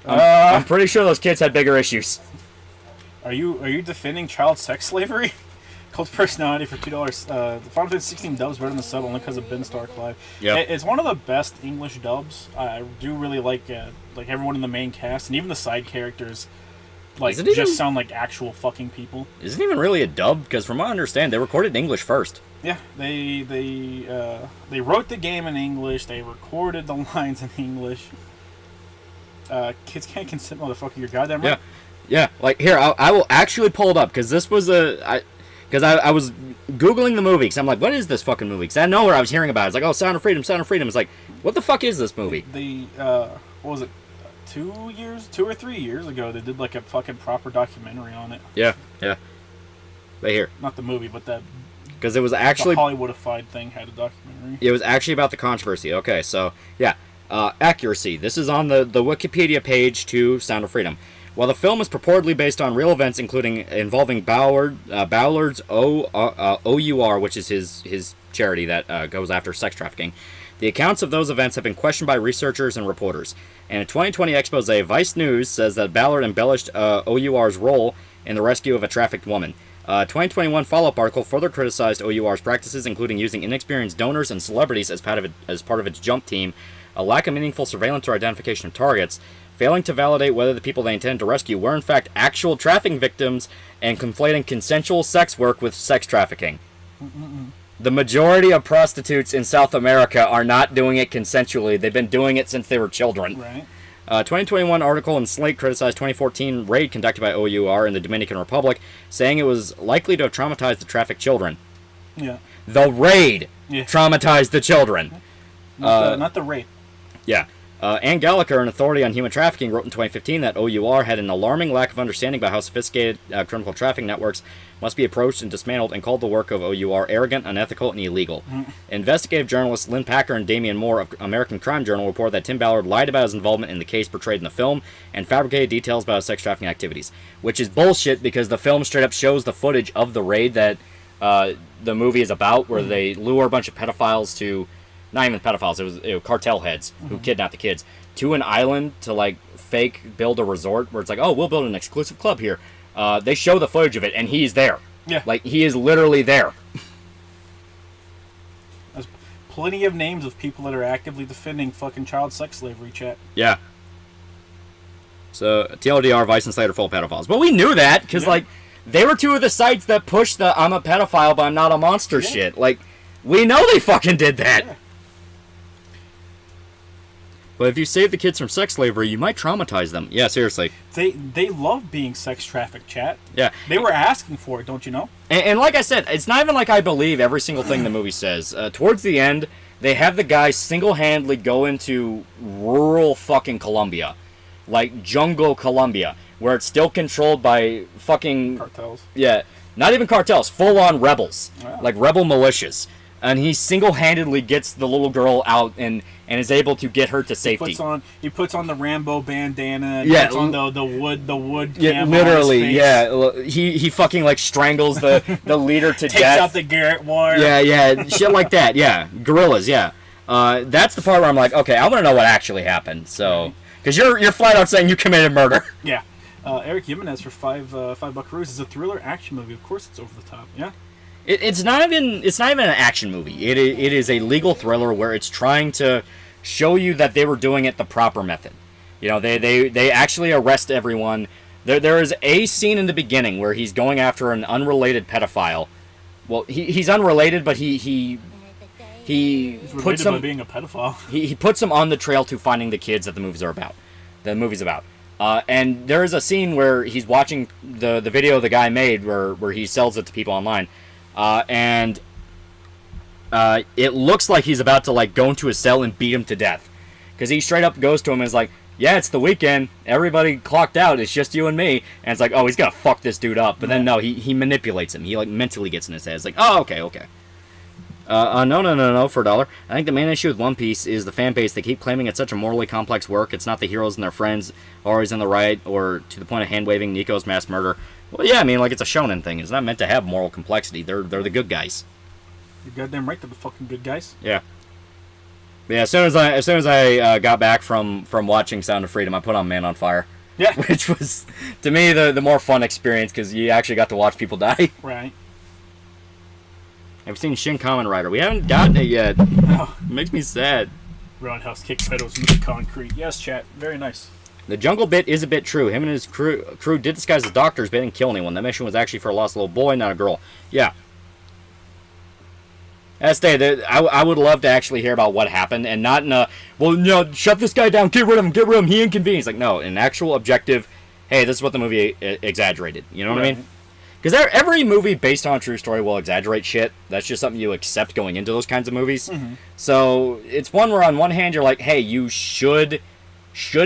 I'm pretty sure those kids had bigger issues. Are you defending child sex slavery? Cult personality for $2. The Final Fantasy 16 dubs better than the sub only because of Ben Stark Live. Yeah, it's one of the best English dubs. I do really like everyone in the main cast and even the side characters. Like just sound like actual fucking people. Isn't even really a dub because from what I understand, they recorded in English first. Yeah, they wrote the game in English. They recorded the lines in English. Kids can't consent, motherfucker. You're goddamn right. Yeah. Like here, I will actually pull it up because this was because I was Googling the movie because I'm like, what is this fucking movie? Because I know where I was hearing about it. It's like, oh, Sound of Freedom. It's like, what the fuck is this movie? What was it? 2 or 3 years ago, they did like a fucking proper documentary on it. Yeah. Right here. Not the movie, but that. Because it was actually the Hollywoodified thing had a documentary. It was actually about the controversy. Okay, so yeah, accuracy. This is on the Wikipedia page to Sound of Freedom. While the film is purportedly based on real events, involving Ballard's OUR, which is his charity that goes after sex trafficking, the accounts of those events have been questioned by researchers and reporters. In a 2020 expose, Vice News says that Ballard embellished OUR's role in the rescue of a trafficked woman. 2021 follow-up article further criticized OUR's practices, including using inexperienced donors and celebrities as part of its jump team, a lack of meaningful surveillance or identification of targets, failing to validate whether the people they intended to rescue were in fact actual trafficking victims, and conflating consensual sex work with sex trafficking. The majority of prostitutes in South America are not doing it consensually. They've been doing it since they were children. Right. 2021 article in Slate criticized 2014 raid conducted by OUR in the Dominican Republic, saying it was likely to have traumatized the trafficked children. Yeah. The raid traumatized the children. Not the rape. Yeah. Ann Gallagher, an authority on human trafficking, wrote in 2015 that OUR had an alarming lack of understanding about how sophisticated criminal trafficking networks must be approached and dismantled, and called the work of OUR arrogant, unethical, and illegal. Investigative journalists Lynn Packer and Damian Moore of American Crime Journal report that Tim Ballard lied about his involvement in the case portrayed in the film and fabricated details about his sex trafficking activities, which is bullshit because the film straight up shows the footage of the raid that the movie is about, where they lure a bunch of pedophiles to... Not even pedophiles, it was cartel heads who kidnapped the kids to an island to like fake build a resort where it's like, oh, we'll build an exclusive club here. They show the footage of it and he's there. Yeah. Like, he is literally there. There's plenty of names of people that are actively defending fucking child sex slavery, chat. Yeah. So, TLDR, Vice and Slate are full of pedophiles. But we knew that because, like, they were two of the sites that pushed the I'm a pedophile but I'm not a monster shit. Like, we know they fucking did that. Yeah. But if you save the kids from sex slavery, you might traumatize them. Yeah, seriously. They love being sex trafficked, chat. Yeah. They were asking for it, don't you know? And like I said, it's not even like I believe every single thing the movie says. Towards the end, they have the guy single-handedly go into rural fucking Colombia. Like jungle Colombia, where it's still controlled by fucking... Cartels. Yeah. Not even cartels, full-on rebels. Wow. Like rebel militias. And he single-handedly gets the little girl out and is able to get her to safety. He puts on the Rambo bandana. Yeah, puts on the wood. Yeah, cam literally. on his face. Yeah, he fucking like strangles the leader to Takes death. out the Garrett wire. Yeah, shit like that. Yeah, guerrillas. Yeah, that's the part where I'm like, okay, I want to know what actually happened. So, because you're flat out saying you committed murder. Yeah. Eric Jimenez for $5 buckaroos is a thriller action movie. Of course, it's over the top. Yeah. It's not even an action movie. It is a legal thriller where it's trying to show you that they were doing it the proper method. You know, they actually arrest everyone. There is a scene in the beginning where he's going after an unrelated pedophile. Well, he's unrelated, but he puts him by being a pedophile. He puts him on the trail to finding the kids that the movie's about. And there is a scene where he's watching the video the guy made where he sells it to people online. And it looks like he's about to like go into his cell and beat him to death, because he straight up goes to him and is like, "Yeah, it's the weekend. Everybody clocked out. It's just you and me." And it's like, "Oh, he's gonna fuck this dude up." But then no, he manipulates him. He like mentally gets in his head. It's like, "Oh, okay." No, for $1. I think the main issue with One Piece is the fan base. They keep claiming it's such a morally complex work. It's not the heroes and their friends always in the right, or to the point of hand-waving Nico's mass murder. Well, yeah, I mean, like, it's a shonen thing. It's not meant to have moral complexity. They're the good guys. You're goddamn right, they're the fucking good guys. Yeah. Yeah, as soon as I got back from watching Sound of Freedom, I put on Man on Fire. Yeah. Which was, to me, the more fun experience, because you actually got to watch people die. Right. I've seen Shin Kamen Rider. We haven't gotten it yet. Oh. It makes me sad. Roundhouse kick pedals into the concrete. Yes, chat. Very nice. The jungle bit is a bit true. Him and his crew did disguise as doctors, but they didn't kill anyone. That mission was actually for a lost little boy, not a girl. Yeah. I would love to actually hear about what happened, and not in a, well, no, shut this guy down, get rid of him, he inconvenienced. Like, no, an actual objective, hey, this is what the movie exaggerated. You know what I mean? Because every movie based on a true story will exaggerate shit. That's just something you accept going into those kinds of movies. Mm-hmm. So it's one where on one hand you're like, hey, you should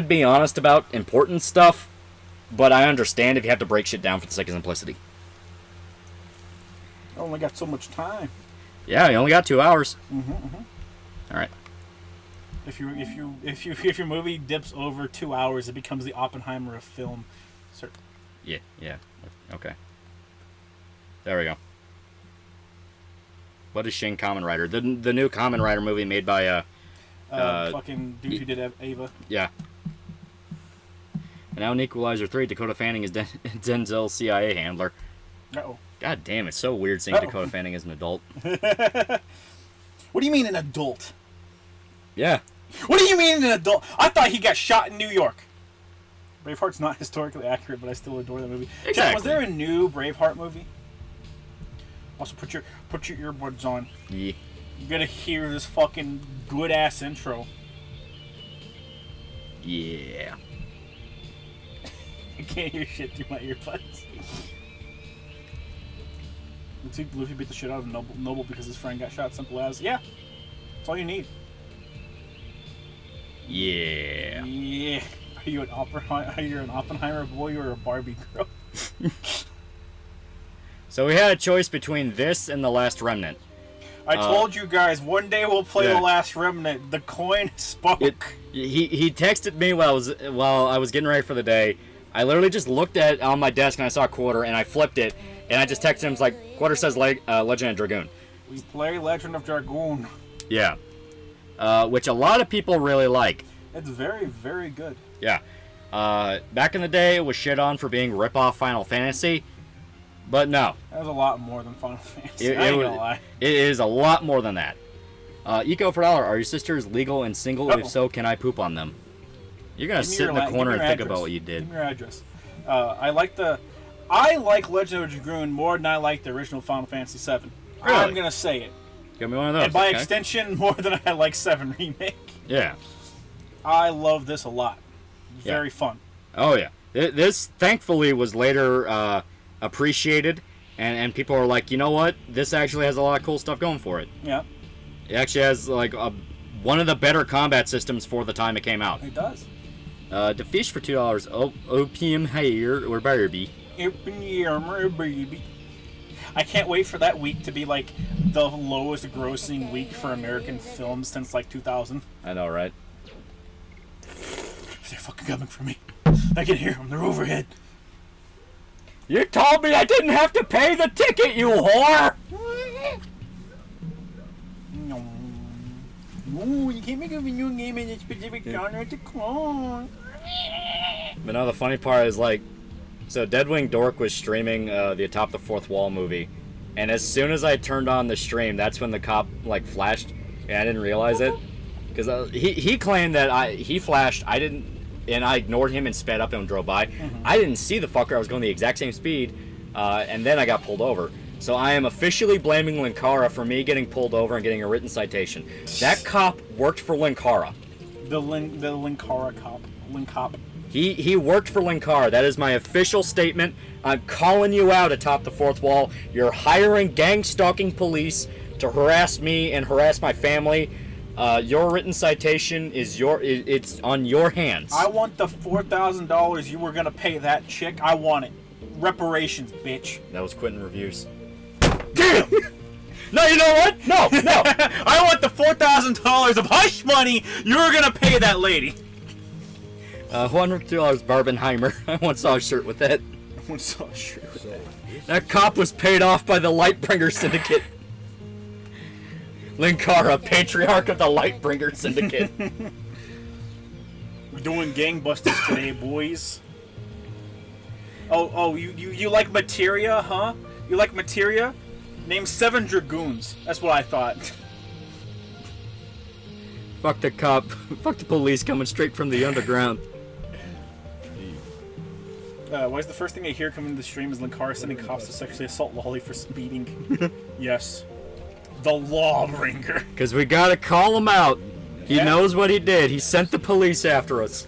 be honest about important stuff, but I understand if you have to break shit down for the sake of simplicity. I only got so much time. Yeah, you only got 2 hours. Mm-hmm, mm-hmm. All right. If your movie dips over 2 hours, it becomes the Oppenheimer of film. Sir. Yeah. Okay. There we go. What is Shin Kamen Rider? The new Kamen Rider movie made by fucking dude who did Ava. Yeah. And now in Equalizer 3, Dakota Fanning is Denzel's CIA handler. Uh-oh. God damn, it's so weird seeing Dakota Fanning as an adult. What do you mean an adult? Yeah. What do you mean an adult? I thought he got shot in New York. Braveheart's not historically accurate, but I still adore that movie. Exactly. Jack, was there a new Braveheart movie? Also, put your earbuds on. Yeah. You gotta hear this fucking good ass intro. Yeah. I can't hear shit through my earbuds. Luffy beat the shit out of Noble because his friend got shot. Simple as. Yeah. That's all you need. Yeah. Yeah. Are you an Oppenheimer boy or a Barbie girl? So we had a choice between this and The Last Remnant. I told you guys, one day we'll play The Last Remnant. The coin spoke. He texted me while I was getting ready for the day. I literally just looked at on my desk and I saw a quarter and I flipped it and I just texted him like, quarter says Legend of Dragoon. We play Legend of Dragoon. Yeah. Which a lot of people really like. It's very, very good. Yeah. Back in the day, it was shit on for being rip-off Final Fantasy. But no. That was a lot more than Final Fantasy. I ain't gonna lie. It is a lot more than that. Eco for $1. Are your sisters legal and single? If so, can I poop on them? You're gonna sit in the corner and think about what you did. Give me your address. I like Legend of Dragoon more than I like the original Final Fantasy VII. Really? I'm gonna say it. Give me one of those. And by extension, more than I like 7 Remake. Yeah. I love this a lot. It's Yeah. very fun. Oh yeah, this thankfully was later appreciated, and people are like, you know what? This actually has a lot of cool stuff going for it. Yeah, It actually has like one of the better combat systems for the time it came out. it does. The fish for $2. Opium hair or Barbie. Baby. I can't wait for that week to be like the lowest grossing week for American films since like 2000. I know, right? They're fucking coming for me. I can hear them. They're overhead. You told me I didn't have to pay the ticket, you whore! No. No, you can't make a video game in a specific genre to clone. But now the funny part is like, so Deadwing Dork was streaming the Atop the Fourth Wall movie, and as soon as I turned on the stream, that's when the cop like flashed, and I didn't realize it, because he claimed that he flashed, I didn't, and I ignored him and sped up and drove by. I didn't see the fucker. I was going the exact same speed, and then I got pulled over. So I am officially blaming Linkara for me getting pulled over and getting a written citation. That cop worked for Linkara. The Linkara cop. Link cop. He worked for Linkara. That is my official statement. I'm calling you out atop the fourth wall. You're hiring gang-stalking police to harass me and harass my family. Your written citation is it's on your hands. I want the $4,000 you were gonna pay that chick. I want it. Reparations, bitch. That was Quentin Reviews. Damn! No, you know what? No. I want the $4,000 of hush money you were gonna pay that lady. $102 Barbenheimer. I once saw a shirt with that. I once saw a shirt with that. That cop was paid off by the Lightbringer Syndicate. Linkara, patriarch of the Lightbringer Syndicate. We're doing gangbusters today, boys. Oh, you like materia, huh? You like materia? Name 7 dragoons. That's what I thought. Fuck the cop. Fuck the police coming straight from the underground. Why is the first thing I hear coming to the stream is Linkara sending cops to sexually assault Loli for speeding? Yes. The Lawbringer. Because we gotta call him out. He Yeah. knows what he did. He sent the police after us.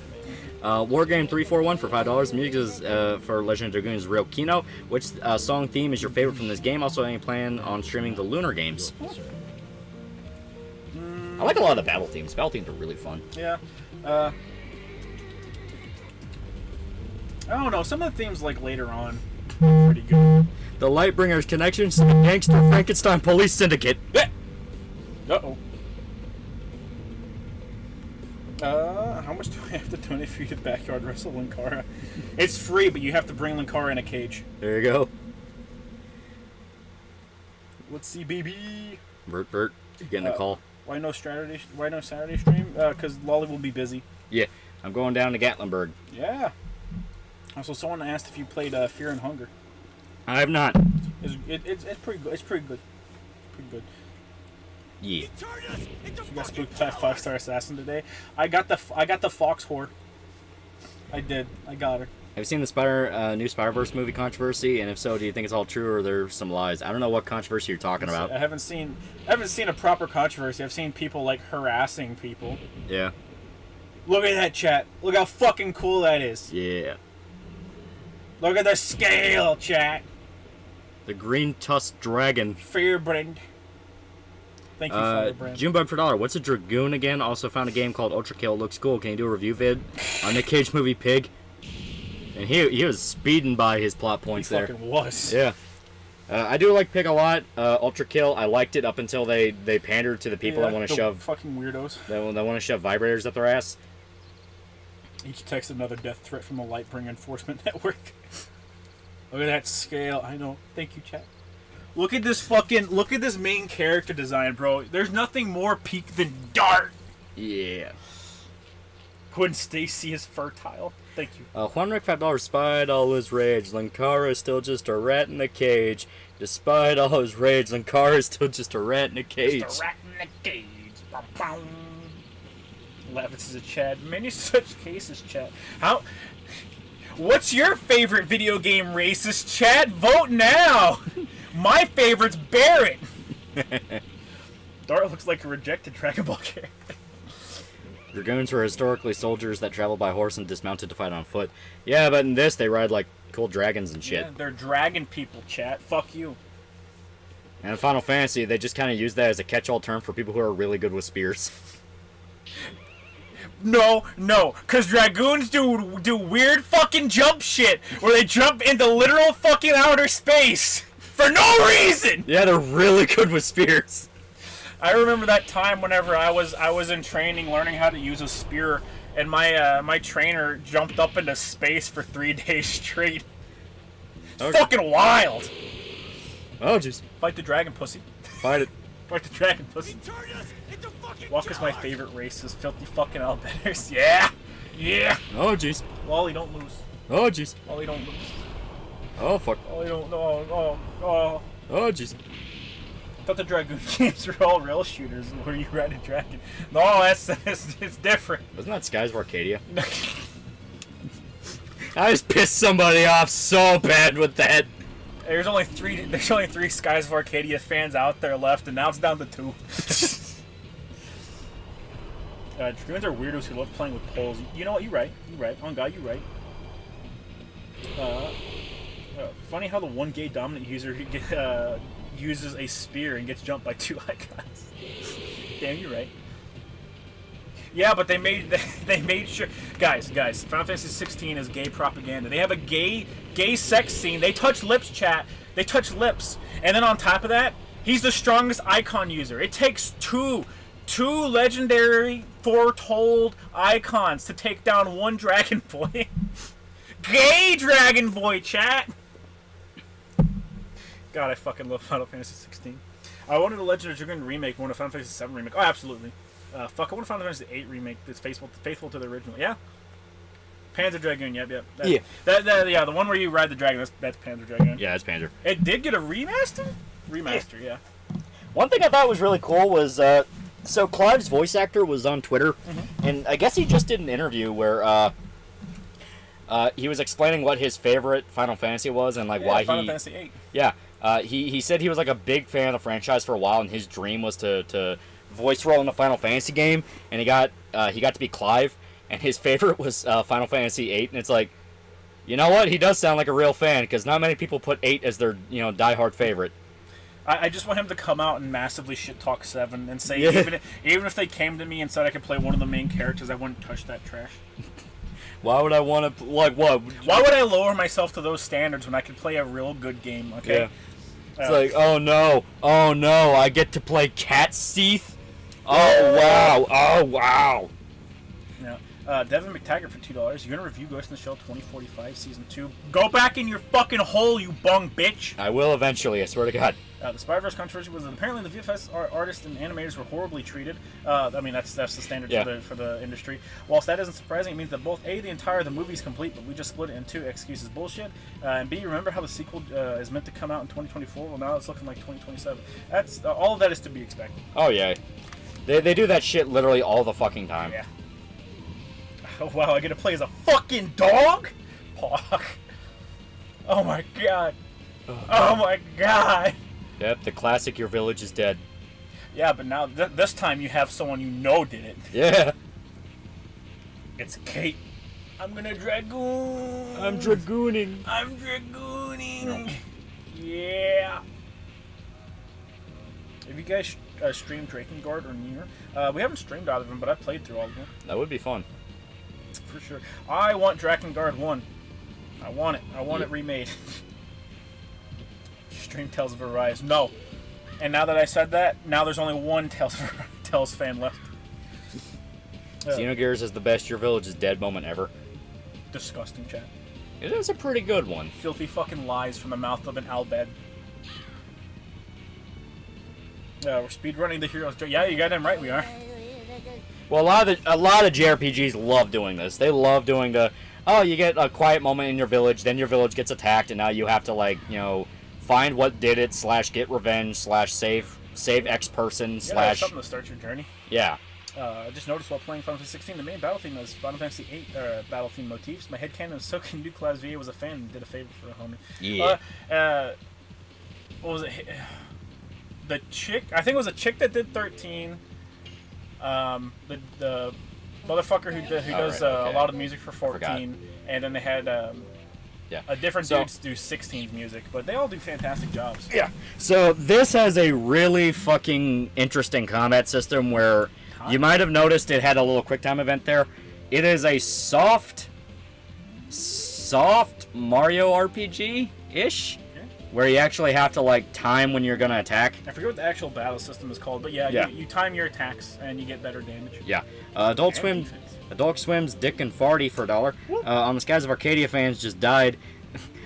Wargame341 for $5. Music is for Legend of Dragoon's Real Kino. Which song theme is your favorite from this game? Also, any plan on streaming the Lunar games? I like a lot of the battle themes. Battle themes are really fun. Yeah. I don't know. Some of the themes, like, later on, are pretty good. The Lightbringer's connections to the gangster Frankenstein police syndicate. Uh-oh. How much do I have to donate for you to backyard wrestle Linkara? It's free, but you have to bring Linkara in a cage. There you go. Let's see, baby. Bert, you're getting a call. Why no Saturday stream? Because Lolly will be busy. Yeah, I'm going down to Gatlinburg. Yeah. Also, someone asked if you played Fear and Hunger. I have not. It's pretty good. It's pretty good. Pretty good. Yeah. You got spooked by a 5-star assassin today. I got the fox whore. I did. I got her. Have you seen the new Spider-Verse movie controversy? And if so, do you think it's all true or there's some lies? I don't know what controversy you're talking about. I haven't seen a proper controversy. I've seen people like harassing people. Yeah. Look at that, chat. Look how fucking cool that is. Yeah. Look at the scale, chat. The green tusked dragon. Firebrand. Thank you, Firebrand. Junebug for $1. What's a dragoon again? Also found a game called Ultra Kill. Looks cool. Can you do a review vid on Nick Cage movie Pig? And he was speeding by his plot points there. He fucking was. Yeah. I do like Pig a lot. Ultra Kill, I liked it up until they pandered to the people that want to shove fucking weirdos. That want to shove vibrators up their ass. Each text another death threat from the Lightbringer Enforcement Network. Look at that scale. I know. Thank you, chat. Look at this main character design, bro. There's nothing more peak than Dart. Yeah. Gwen Stacy is fertile. Thank you. Juan Rick $5 despite all his rage. Linkara is still just a rat in a cage. Despite all his rage, Linkara is still just a rat in a cage. Just a rat in a cage. Bum, bum. Levitz is a Chad. Many such cases, Chad. What's your favorite video game racist, Chad? Vote now! My favorite's Barrett! Dart looks like a rejected Dragon Ball character. Dragoons were historically soldiers that traveled by horse and dismounted to fight on foot. Yeah, but in this, they ride like cool dragons and shit. Yeah, they're dragon people, chat. Fuck you. And in Final Fantasy, they just kind of use that as a catch-all term for people who are really good with spears. No, because dragoons do weird fucking jump shit where they jump into literal fucking outer space for no reason. Yeah, they're really good with spears. I remember that time whenever I was in training, learning how to use a spear, and my trainer jumped up into space for 3 days straight. Okay. Fucking wild. Oh, jeez. Fight the dragon, pussy. Fight it. Fight the dragon, pussy. Walk is my favorite race. Is filthy fucking albenders. Yeah. Oh, jeez. Loli, don't lose. Oh, jeez. Loli, don't lose. Oh, fuck. Loli, don't. Oh. Oh, jeez. I thought the Dragoon games were all rail shooters where you ride a dragon. No, it's different. Wasn't that Skies of Arcadia? I just pissed somebody off so bad with that. There's only three Skies of Arcadia fans out there left, and now it's down to 2. Dragoons are weirdos who love playing with poles. You know what? You're right. On God, you're right. Funny how the one gay dominant user uses a spear and gets jumped by 2 icons. Damn, you're right. Yeah, but they made sure, guys. Final Fantasy 16 is gay propaganda. They have a gay sex scene. They touch lips, chat. They touch lips, and then on top of that, he's the strongest icon user. It takes two legendary foretold icons to take down one Dragon Boy. Gay Dragon Boy, chat. God, I fucking love Final Fantasy 16. I wanted a Legend of Dragoon remake, I wanted a Final Fantasy 7 remake. Oh, absolutely. Fuck, I want a Final Fantasy 8 remake that's faithful to the original. Yeah. Panzer Dragoon, yep. Yeah, the one where you ride the dragon, that's Panzer Dragoon. Yeah, it's Panzer. It did get a remaster? Remaster, yeah. One thing I thought was really cool was, so Clive's voice actor was on Twitter, and I guess he just did an interview where, he was explaining what his favorite Final Fantasy was and, like, why Final Fantasy 8. Yeah. He said he was, like, a big fan of the franchise for a while, and his dream was to voice role in a Final Fantasy game, and he got to be Clive, and his favorite was Final Fantasy 8, and it's like, you know what? He does sound like a real fan, because not many people put 8 as their, diehard favorite. I just want him to come out and massively shit talk 7 and say, even if they came to me and said I could play one of the main characters, I wouldn't touch that trash. Why would I want to, like, what? Why would I lower myself to those standards when I could play a real good game, okay? Yeah. It's like, oh no, I get to play Cat Seath? Oh wow. Yeah. Devin McTaggart for $2. You're gonna review Ghost in the Shell 2045 Season 2. Go back in your fucking hole, you bung bitch! I will eventually, I swear to God. The Spyverse controversy was that apparently the VFX artists and animators were horribly treated. I mean, that's the standard for the industry. Whilst that isn't surprising, it means that both A, the movie's complete, but we just split it in 2. Excuses bullshit. And B, remember how the sequel is meant to come out in 2024? Well, now it's looking like 2027. That's all of that is to be expected. Oh yeah, they do that shit literally all the fucking time. Yeah. Oh wow, I get to play as a fucking dog? Fuck. Oh my god. Oh my god. Yep, the classic "Your village is dead." Yeah, but now this time you have someone you know did it. Yeah. It's Kate. I'm gonna dragoon. I'm dragooning. I'm dragooning. Yeah. Have you guys streamed Drakengard or Nier? We haven't streamed out of them, but I played through all of them. That would be fun. For sure. I want Drakengard 1. I want it. I want it remade. Stream Tales of Arise. No. And now that I said that, now there's only one Tales fan left. Xenogears is the best "Your village is dead" moment ever. Disgusting, chat. It is a pretty good one. Filthy fucking lies from the mouth of an Albed. We're speedrunning the heroes. Yeah, you got them right. We are. Well, a lot of JRPGs love doing this. They love doing you get a quiet moment in your village, then your village gets attacked, and now you have to find what did it / get revenge / save X person / something to start your journey. Yeah. I just noticed while playing Final Fantasy 16, the main battle theme is Final Fantasy 8 battle theme motifs. My headcanon is so can you Class VA was a fan and did a favor for a homie. Yeah. What was it? The chick, I think it was a chick that did 13. The Motherfucker who does okay. a lot of music for 14, Forgot. and then they had a different dudes do 16's music, but they all do fantastic jobs. Yeah. So this has a really fucking interesting combat system where you might have noticed it had a little QuickTime event there. It is a soft Mario RPG-ish, where you actually have to like time when you're gonna attack. I forget what the actual battle system is called, but yeah. You time your attacks and you get better damage. Yeah. Adult Swim's Dick and Farty for $1. On the Skies of Arcadia fans just died.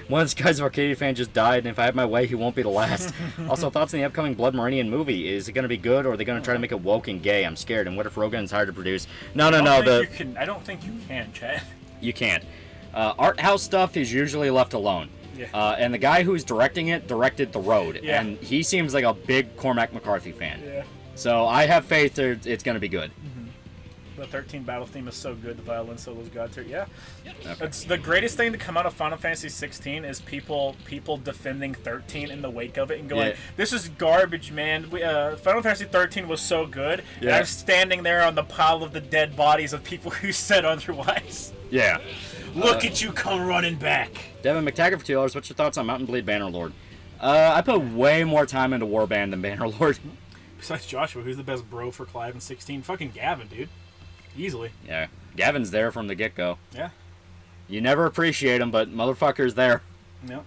One of the Skies of Arcadia fans just died, and if I have my way, he won't be the last. Also, thoughts on the upcoming Blood Meridian movie? Is it going to be good, or are they going to try to make it woke and gay? I'm scared. And what if Rogan's hired to produce? No. I don't think you can, Chad. You can't. Art house stuff is usually left alone. Yeah. And the guy who's directing it directed The Road, Yeah. and he seems like a big Cormac McCarthy fan. Yeah. So I have faith that it's going to be good. The 13 battle theme is so good. The violin solo's god tier. Yeah. Okay. It's the greatest thing to come out of Final Fantasy 16 is people defending 13 in the wake of it and going, "This is garbage, man. Final Fantasy 13 was so good." And I'm standing there on the pile of the dead bodies of people who said otherwise. Yeah. Look at you come running back. Devin McTaggart for $2. What's your thoughts on Mountain Blade Bannerlord? I put way more time into Warband than Bannerlord. Besides Joshua, who's the best bro for Clive in 16? Fucking Gavin, dude. Easily. Yeah. Gavin's there from the get-go. Yeah. You never appreciate him, but motherfucker's there. Yep.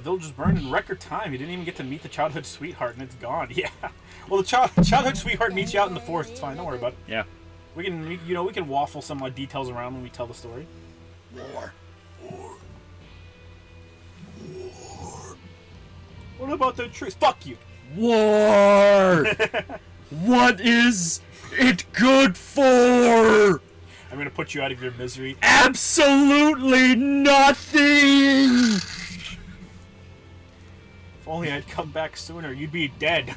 Village was burned in record time. You didn't even get to meet the childhood sweetheart, and it's gone. Yeah. Well, the childhood sweetheart meets you out in the forest. It's fine. Don't worry about it. Yeah. We can waffle some details around when we tell the story. War. What about the trees? Fuck you. War. What is it good for? I'm gonna put you out of your misery. Absolutely nothing. If only I'd come back sooner, you'd be dead.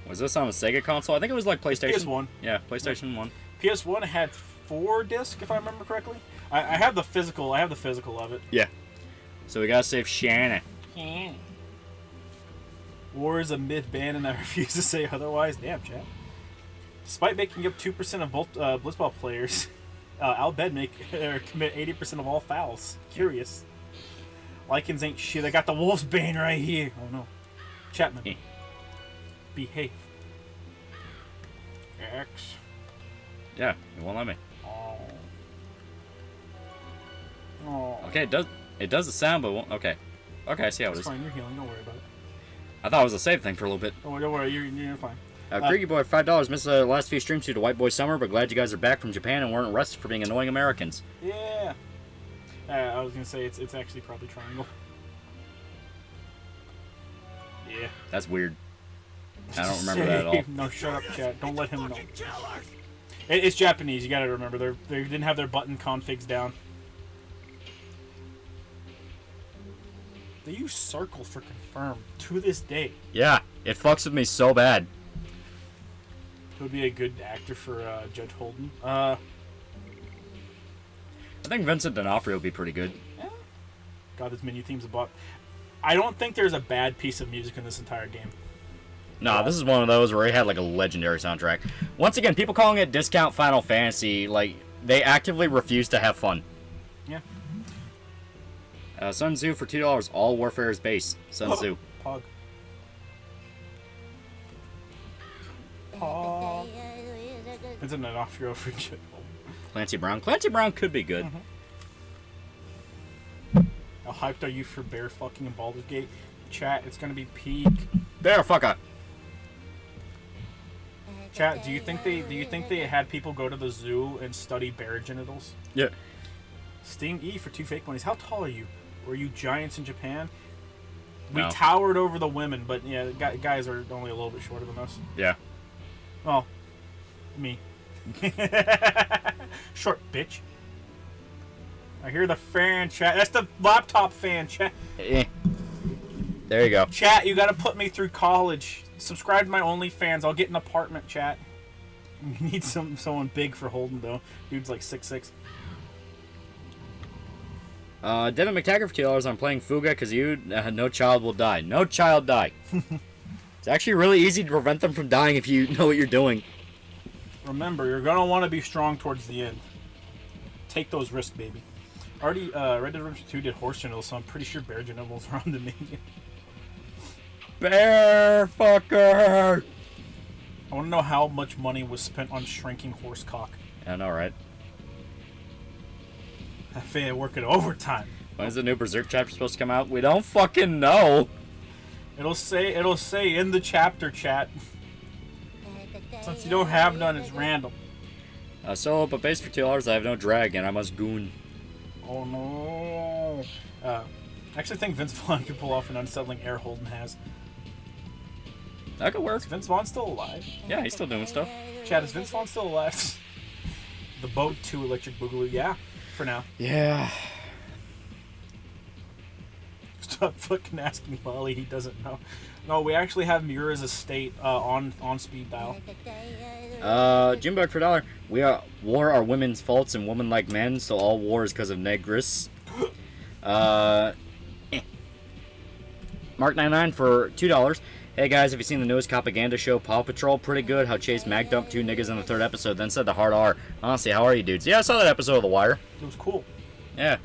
Was this on a Sega console? I think it was like PlayStation. PS1. Yeah, PlayStation 1. PS1 had 4 discs, if I remember correctly. I have the physical. I have the physical of it. Yeah. So we gotta save Shannon. War is a mid-band, and I refuse to say otherwise. Damn, Chad. Despite making up 2% of both Blitzball players, Al Bed commit 80% of all fouls. Curious. Lycans ain't shit. I got the Wolf's Bane right here. Oh no. Chapman. Behave. X. Yeah, it won't let me. Oh. Oh. Okay, it does the sound, but won't, okay. Okay, I see how it is. It's fine, you're healing, don't worry about it. I thought it was a save thing for a little bit. Don't worry, you're fine. Griggy Boy, $5. Missed the last few streams due to White Boy Summer, but glad you guys are back from Japan and weren't arrested for being annoying Americans. Yeah. I was gonna say it's actually probably triangle. Yeah. That's weird. I don't remember that at all. No, shut up, chat. Don't let him know. It's Japanese. You gotta remember they didn't have their button configs down. They use circle for confirm to this day. Yeah, it fucks with me so bad. He would be a good actor for Judge Holden. I think Vincent D'Onofrio would be pretty good. Yeah. God, this menu theme's a bot. I don't think there's a bad piece of music in this entire game. Nah, this is one of those where it had like a legendary soundtrack. Once again, people calling it discount Final Fantasy, like, they actively refuse to have fun. Yeah. Sun Tzu for $2. All Warfare is base. Sun Tzu. Pog. Pog. Vincent D'Onofrio for Judge Holden. Clancy Brown. Clancy Brown could be good. How hyped are you for bear fucking in Baldur's Gate? Chat, it's gonna be peak. Bear fucker. Chat, do you think they had people go to the zoo and study bear genitals? Yeah. Sting E for 2 fake monies. How tall are you? Were you giants in Japan? We No. towered over the women, but yeah, guys are only a little bit shorter than us. Yeah. Well, me. Short bitch. I hear the fan chat. That's the laptop fan chat. There you go. Chat, you gotta put me through college. Subscribe to my OnlyFans. I'll get an apartment, chat. You need someone big for Holden, though. Dude's like 6'6". Devin McTaggart for $2. I'm playing Fuga because no child will die. No child die. It's actually really easy to prevent them from dying if you know what you're doing. Remember, you're gonna want to be strong towards the end. Take those risks, baby. Already, Red Dead Redemption 2 did horse genitals, so I'm pretty sure bear genitals are on the menu. Bear fucker! I want to know how much money was spent on shrinking horse cock. I know, right? That fan working overtime. When is the new Berserk chapter supposed to come out? We don't fucking know. It'll say in the chapter chat. Since you don't have none, it's random. Solo, but base for $2, I have no dragon. I must goon. Oh no. I actually think Vince Vaughn could pull off an unsettling air Holden has. That could work. Is Vince Vaughn still alive? Yeah, he's still doing stuff. Chad, is Vince Vaughn still alive? The Boat 2 Electric Boogaloo, yeah, for now. Yeah. Stop fucking asking Lolly, he doesn't know. No, we actually have Mura's estate on speed dial. Jimbug for $1. War are women's faults and women like men, so all war is because of negris. Mark99 for $2. Hey guys, have you seen the newest propaganda show, Paw Patrol? Pretty good. How Chase mag dumped 2 niggas in the 3rd episode, then said the hard R. Honestly, how are you dudes? Yeah, I saw that episode of The Wire. It was cool. Yeah.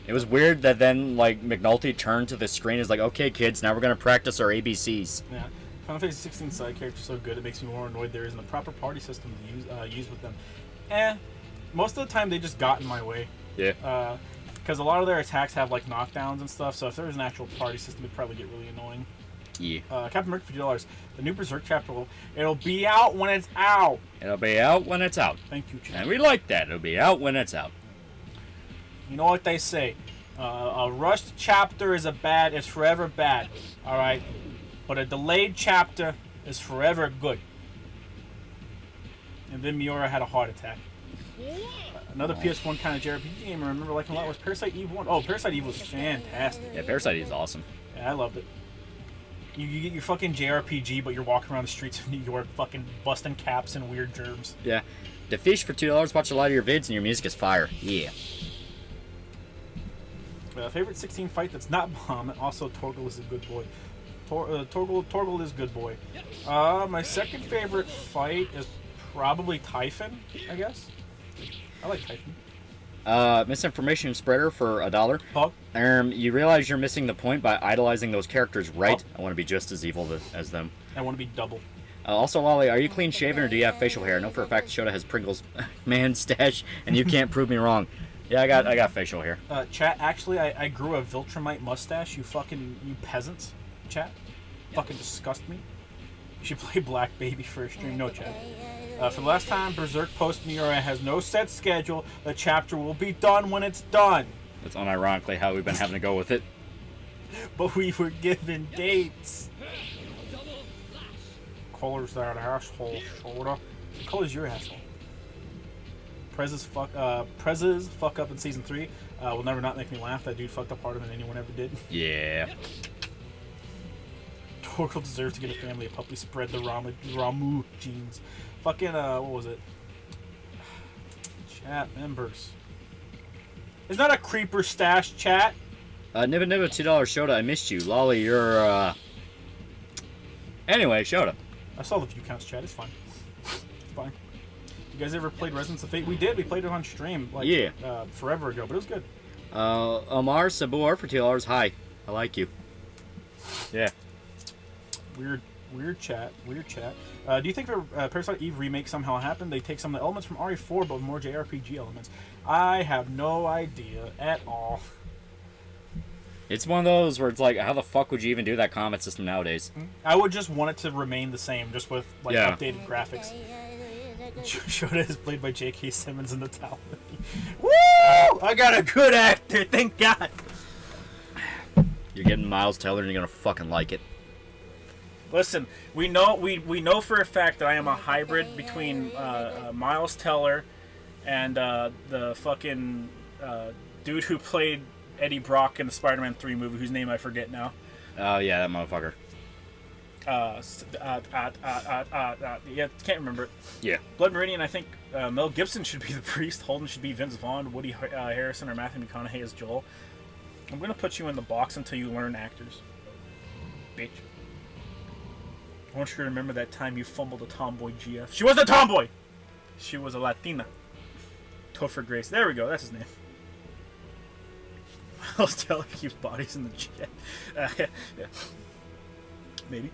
It was weird that then, like, McNulty turned to the screen and is like, okay, kids, now we're going to practice our ABCs. Yeah. Final Fantasy 16 side characters so good, it makes me more annoyed there isn't a proper party system to use with them. Most of the time they just got in my way. Yeah. Because a lot of their attacks have, like, knockdowns and stuff, so if there was an actual party system, it'd probably get really annoying. Yeah. Captain America for $2. The new Berserk chapter, it'll be out when it's out. It'll be out when it's out. Thank you, Chad. And we like that. It'll be out when it's out. You know what they say. A rushed chapter is it's forever bad. Alright? But a delayed chapter is forever good. And then Miura had a heart attack. Another PS1 kind of JRPG game I remember liking a lot was Parasite Eve 1. Oh, Parasite Eve was fantastic. Yeah, Parasite Eve is awesome. Yeah, I loved it. You get your fucking JRPG, but you're walking around the streets of New York fucking busting caps and weird germs. Yeah. The Fish for $2. Watch a lot of your vids and your music is fire. Yeah. Favorite 16 fight that's not Bomb. Also, Torgal is a good boy. Torgal is good boy. My second favorite fight is probably Typhon, I guess. I like Typhon. Misinformation spreader for $1. Pug? You realize you're missing the point by idolizing those characters, right? I want to be just as evil as them. I want to be double. Also, Lolly, are you clean shaven or do you have facial hair? I know for a fact Shota has Pringles man stash, and you can't prove me wrong. Yeah, I got facial hair. Chat, actually, I grew a Viltrumite mustache, you peasants. Chat, fucking disgust me. You should play Black Baby for a stream. No, chat. For the last time, Berserk Post Miura has no set schedule. The chapter will be done when it's done. That's unironically how we've been having to go with it. But we were given dates. Color's that asshole, Shota. What color's your asshole? Prez's fuck up in season 3 will never not make me laugh. That dude fucked up harder than anyone ever did. Yeah. Torgal deserves to get a family of puppies. Spread the Ramu genes. Fucking what was it? Chat members. Is that a creeper stash, chat? Nibba $2 Shota, I missed you. Lolly, you're Anyway, Shota. I saw the view counts, chat. It's fine. It's fine. You guys ever played Resonance of Fate? We did. We played it on stream forever ago, but it was good. Omar Sabor for $2. Hi. I like you. Yeah. Weird chat. Do you think if a Parasite Eve remake somehow happened, they take some of the elements from RE4 but with more JRPG elements? I have no idea at all. It's one of those where it's like, how the fuck would you even do that combat system nowadays? I would just want it to remain the same, just with updated graphics. Shota is played by J.K. Simmons in the tower. Woo! I got a good actor, thank God. You're getting Miles Teller and you're gonna fucking like it. Listen, we know for a fact that I am a hybrid between Miles Teller and the fucking dude who played Eddie Brock in the Spider-Man 3 movie, whose name I forget now. Oh yeah, that motherfucker. Yeah, can't remember it. Yeah. Blood Meridian, I think Mel Gibson should be the priest, Holden should be Vince Vaughn, Woody Harrelson or Matthew McConaughey as Joel. I'm gonna put you in the box until you learn actors. Bitch. I want you to remember that time you fumbled a tomboy GF. She was a tomboy! She was a Latina. Topher Grace. There we go. That's his name. I'll tell her keeps bodies in the chat. Yeah. Maybe.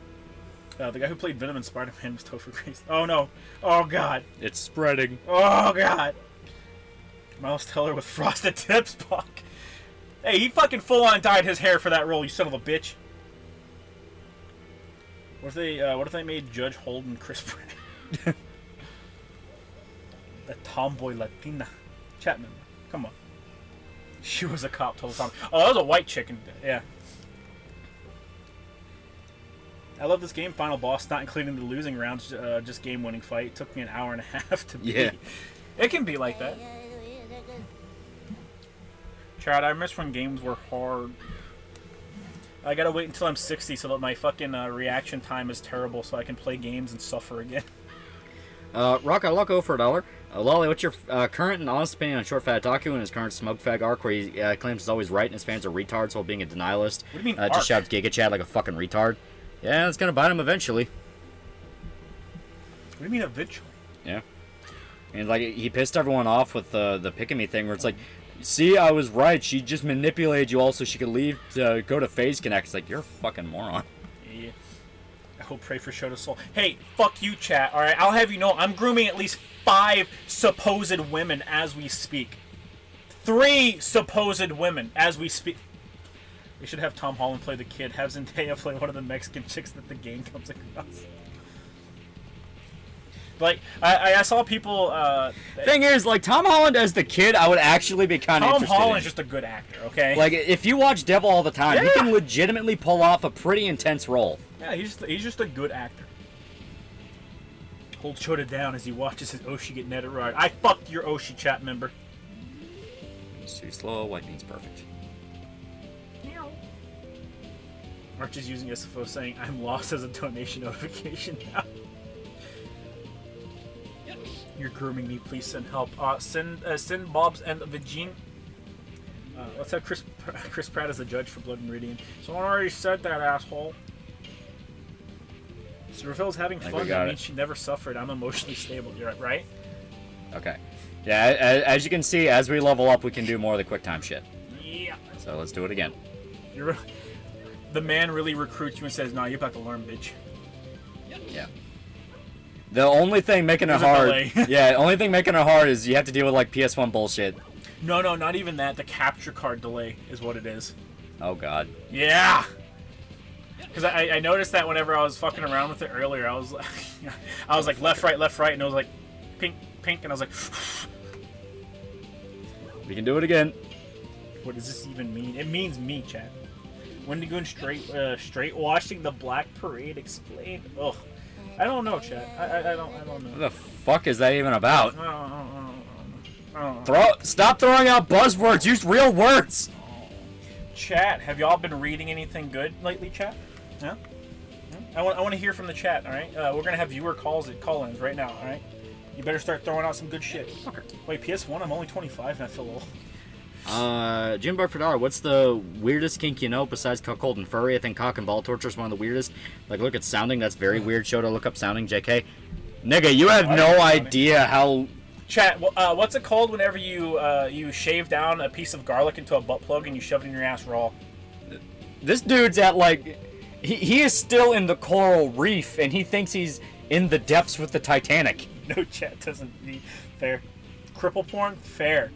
The guy who played Venom in Spider-Man was Topher Grace. Oh no. Oh god. It's spreading. Oh god. Miles Teller with frosted tips, Buck. Hey, he fucking full-on dyed his hair for that role, you son of a bitch. What if they made Judge Holden Chris Pratt? That tomboy Latina. Chapman, come on. She was a cop total time. Oh, that was a white chicken. Yeah. I love this game. Final boss, not including the losing rounds, just game-winning fight. It took me an hour and a half to beat. It can be like that. Chad, I miss when games were hard. I gotta wait until I'm 60 so that my fucking reaction time is terrible so I can play games and suffer again. Rock Loco for $1. Lolly, what's your current and honest opinion on Short Fat Otaku and his current smug fag arc where he claims he's always right and his fans are retards while being a denialist? What do you mean just shouts Giga Chad like a fucking retard. Yeah, it's gonna bite him eventually. What do you mean eventually? Yeah. And like he pissed everyone off with the pick me thing where it's like, see, I was right. She just manipulated you all so she could leave to go to Phase Connect. It's like, you're a fucking moron. Yeah. I hope pray for Shota Soul. Hey, fuck you, chat. Alright, I'll have you know I'm grooming at least 5 supposed women as we speak. 3 supposed women as we speak. They should have Tom Holland play the kid. Have Zendaya play one of the Mexican chicks that the game comes across. Like, I saw people... Thing is, like, Tom Holland as the kid, I would actually be kind of interested Tom Holland's just a good actor, okay? Like, if you watch Devil all the time, he can legitimately pull off a pretty intense role. Yeah, he's just a good actor. Hold Shota down as he watches his Oshi get netted right. I fucked your Oshi chat member. It's too slow, white means perfect. Arch is using SFO saying, I'm lost as a donation notification now. You're grooming me, please send help. Send Bob's and Vagine. Let's have Chris Pratt as the judge for Blood and Meridian. Someone already said that, asshole. So Rafel's having fun, that means she never suffered. I'm emotionally stable. You're right? Okay. Yeah, as you can see, as we level up, we can do more of the quick time shit. Yeah. So let's do it again. The man really recruits you and says, nah, you're about to learn, bitch. Yeah. The only thing making it hard... yeah, only thing making it hard is you have to deal with, like, PS1 bullshit. No, not even that. The capture card delay is what it is. Oh, God. Yeah! Because I noticed that whenever I was fucking around with it earlier, I was like left, right, and it was like pink, and I was like... We can do it again. What does this even mean? It means me, chat. Wendigoon straight washing the Black Parade explained. Ugh. I don't know, chat. I don't know. What the fuck is that even about? I don't know. Stop throwing out buzzwords. Use real words. Chat, have y'all been reading anything good lately, chat? Yeah? I want to hear from the chat, alright? We're gonna have viewer call-ins right now, alright? You better start throwing out some good shit. Wait, PS1, I'm only 25 and I feel old. Jim Bar for $1. What's the weirdest kink you know besides cuckold and furry? I think cock and ball torture is one of the weirdest. Like, look at sounding. That's very weird. Show to look up sounding. JK. Nigga, you have no idea how... Chat, what's it called whenever you shave down a piece of garlic into a butt plug and you shove it in your ass raw? This dude's at, like... He is still in the coral reef, and he thinks he's in the depths with the Titanic. No, chat doesn't need... Fair. Cripple porn? Fair.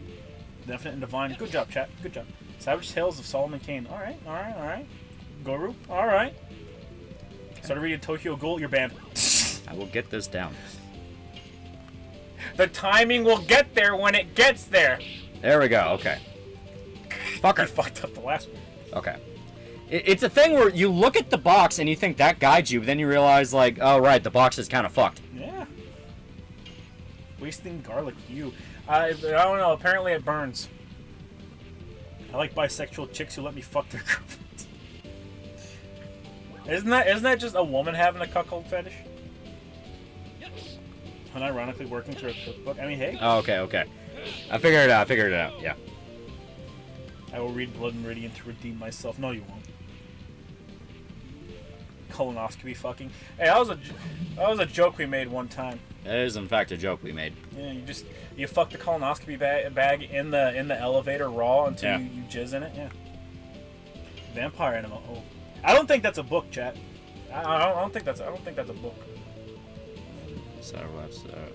Definite and divine. Good job, chat. Good job. Savage Tales of Solomon Kane. Alright. Goru. Alright. Started reading Tokyo Ghoul. You're banned. I will get this down. The timing will get there when it gets there. There we go. Okay. Fucker. You fucked up the last one. Okay. It's a thing where you look at the box and you think that guides you, but then you realize, like, oh, right, the box is kind of fucked. Yeah. Wasting garlic. You. I don't know. Apparently it burns. I like bisexual chicks who let me fuck their girlfriends. Isn't that just a woman having a cuckold fetish? Unironically working through a cookbook. I mean, hey. Oh, okay. I figured it out. Yeah. I will read Blood and Meridian to redeem myself. No, you won't. Colonoscopy fucking. Hey, that was a joke we made one time. That is, in fact, a joke we made. Yeah, you fuck the colonoscopy bag in the elevator raw until you jizz in it. Yeah. Vampire animal. Oh, I don't think that's a book, chat. I don't think that's a book. So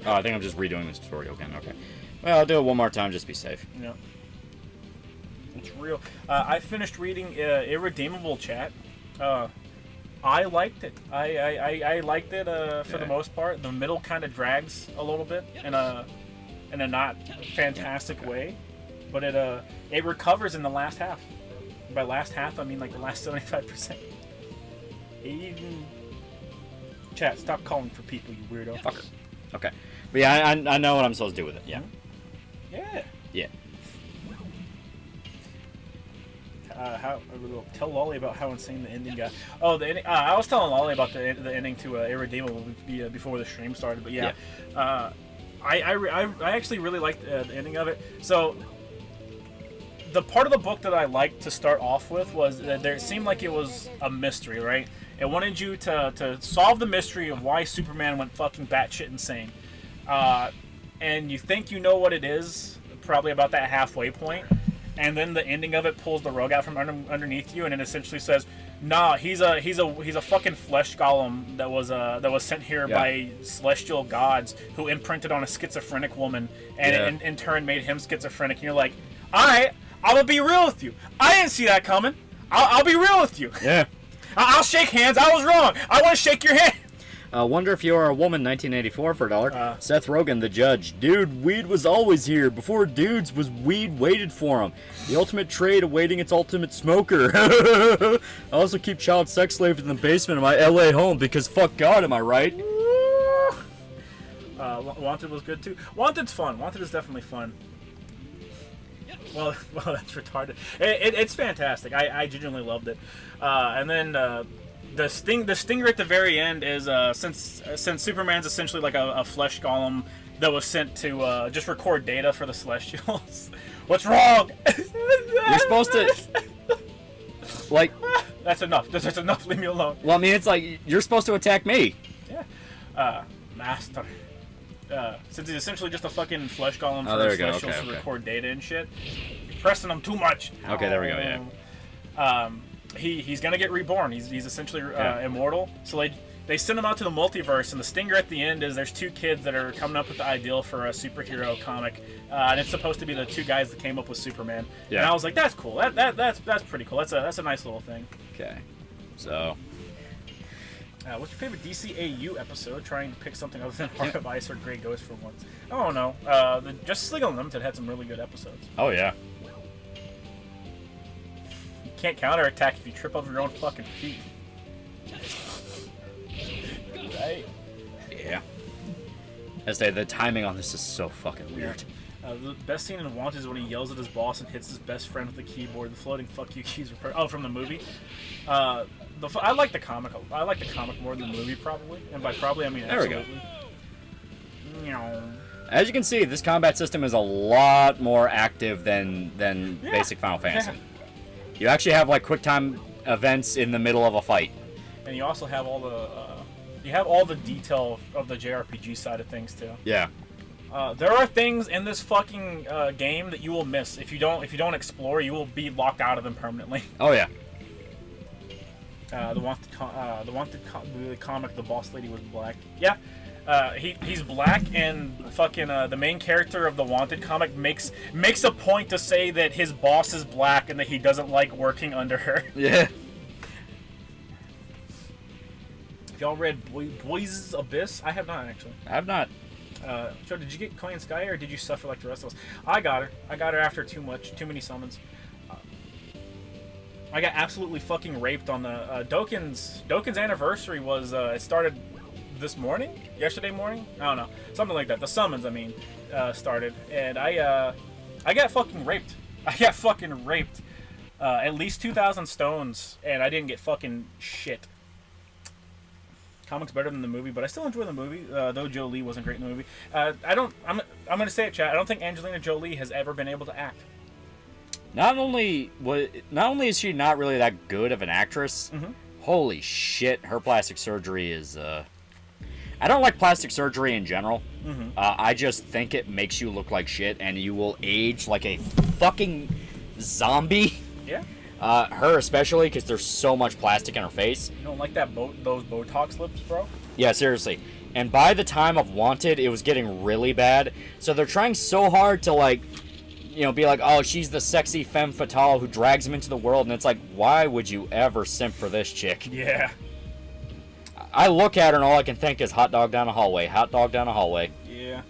I think I'm just redoing this tutorial again. Okay. Well, I'll do it one more time. Just be safe. Yeah. It's real. I finished reading Irredeemable, chat. I liked it. I liked it for the most part. The middle kind of drags a little bit in a not fantastic way, but it recovers in the last half. By last half, I mean like the last 75%. Even chat, stop calling for people, you weirdo. Fucker. Okay. But yeah, I know what I'm supposed to do with it. Yeah. Yeah. Yeah. Tell Lolly about how insane the ending got. Oh, the ending. I was telling Lolly about the ending to Irredeemable before the stream started, but yeah. I actually really liked the ending of it. So the part of the book that I liked to start off with was that it seemed like it was a mystery, right? It wanted you to solve the mystery of why Superman went fucking batshit insane, and you think you know what it is, probably about that halfway point. And then the ending of it pulls the rug out from underneath you, and it essentially says, "Nah, he's a fucking flesh golem that was sent here by celestial gods who imprinted on a schizophrenic woman, and in turn made him schizophrenic." And you're like, "All right, I'm gonna be real with you. I didn't see that coming. I'll be real with you. Yeah, I'll shake hands. I was wrong. I want to shake your hand." Wonder If You Are a Woman, 1984 for $1. Seth Rogen, the judge. Dude, weed was always here. Before dudes was weed waited for him. The ultimate trade awaiting its ultimate smoker. I also keep child sex slaves in the basement of my LA home because fuck God, am I right? Wanted was good too. Wanted's fun. Wanted is definitely fun. Well, that's retarded. It's fantastic. I genuinely loved it. And then the stinger at the very end is since Superman's essentially like a flesh golem that was sent to just record data for the Celestials. What's wrong? You're supposed to like. That's enough. That's enough. Leave me alone. Well, I mean, it's like you're supposed to attack me. Yeah. Master. Since he's essentially just a fucking flesh golem for the Celestials to record data and shit, you're pressing him too much. Okay, there we go. Yeah. He's gonna get reborn. He's essentially immortal. So they send him out to the multiverse, and the stinger at the end is there's two kids that are coming up with the ideal for a superhero comic, and it's supposed to be the two guys that came up with Superman. Yeah. And I was like, that's cool. That's pretty cool. That's a nice little thing. Okay. So. What's your favorite DCAU episode? Trying to pick something other than Heart of Ice or Grey Ghost for once. Oh no. The Justice League Unlimited had some really good episodes. Oh yeah. You can't counterattack if you trip over your own fucking feet. Right? Yeah. I say the timing on this is so fucking weird. The best scene in Wanted is when he yells at his boss and hits his best friend with the keyboard. The floating "fuck you" keys were from the movie. I like the comic. I like the comic more than the movie, probably. And by probably, I mean absolutely. There we go. As you can see, this combat system is a lot more active than basic Final Fantasy. Yeah. You actually have like quick time events in the middle of a fight. And you also have all the detail of the JRPG side of things too. Yeah. There are things in this fucking game that you will miss if you don't explore. You will be locked out of them permanently. Oh yeah. The comic, the boss lady was black. Yeah, he's black, and fucking the main character of the Wanted comic makes a point to say that his boss is black and that he doesn't like working under her. Yeah. If y'all read Boys Abyss, I have not actually. I have not. Joe, did you get Koyan Sky, or did you suffer like the rest of us? I got her after too many summons. I got absolutely fucking raped on the Dokken's anniversary was it started yesterday morning. I don't know, something like that. The summons, I mean, started, and I got fucking raped. At least 2,000 stones, and I didn't get fucking shit. Comic's better than the movie, but I still enjoy the movie, though Jolie wasn't great in the movie. I'm gonna say it, chat. I don't think Angelina Jolie has ever been able to act. Not only is she not really that good of an actress, holy shit, her plastic surgery is. I I don't like plastic surgery in general. Mm-hmm. I just think it makes you look like shit, and you will age like a fucking zombie. Yeah. Her especially, because there's so much plastic in her face. You don't like that those Botox lips, bro? Yeah, seriously. And by the time of Wanted, it was getting really bad. So they're trying so hard to, like, you know, be like, oh, she's the sexy femme fatale who drags him into the world. And it's like, why would you ever simp for this chick? Yeah. I look at her and all I can think is hot dog down a hallway, hot dog down a hallway. Yeah.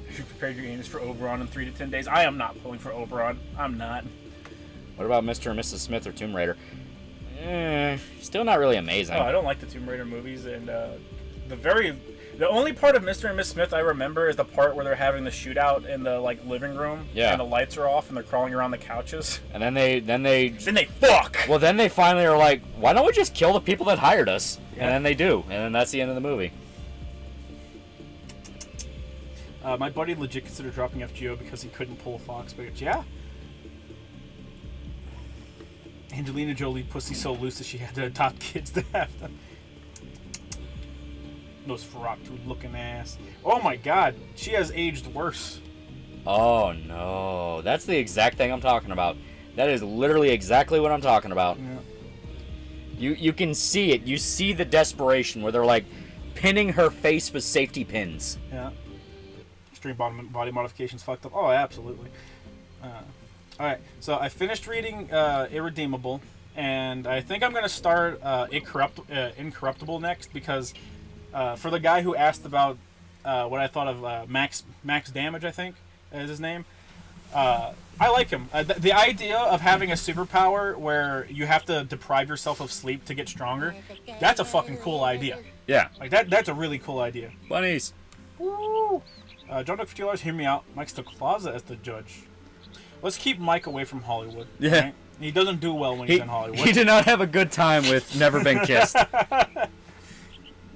You prepared your anus for Oberon in 3 to 10 days. I am not pulling for Oberon. I'm not. What about Mr. and Mrs. Smith or Tomb Raider? Still not really amazing. Oh, I don't like the Tomb Raider movies, and the only part of Mr. and Miss Smith I remember is the part where they're having the shootout in the like living room, yeah, and the lights are off and they're crawling around the couches. And then they fuck. Well, then they finally are like, why don't we just kill the people that hired us? Yeah. And then they do, and then that's the end of the movie. My buddy legit considered dropping FGO because he couldn't pull a Fox, but yeah. Angelina Jolie pussy so loose that she had to adopt kids to have them. Nosferatu looking ass. Oh my god, she has aged worse. Oh no, that's the exact thing I'm talking about. That is literally exactly what I'm talking about. Yeah. You can see it. You see the desperation where they're like pinning her face with safety pins. Yeah. Extreme body modifications fucked up. Oh, absolutely. Alright, so I finished reading Irredeemable, and I think I'm going to start Incorruptible next, because for the guy who asked about what I thought of Max Damage, I think is his name, I like him. The idea of having a superpower where you have to deprive yourself of sleep to get stronger, that's a fucking cool idea. Yeah. Like, that's a really cool idea. Bunnies. Woo! John Duck $50, hear me out. Mike's the closet as the judge. Let's keep Mike away from Hollywood. Yeah. Right? He doesn't do well when he's in Hollywood. He did not have a good time with Never Been Kissed.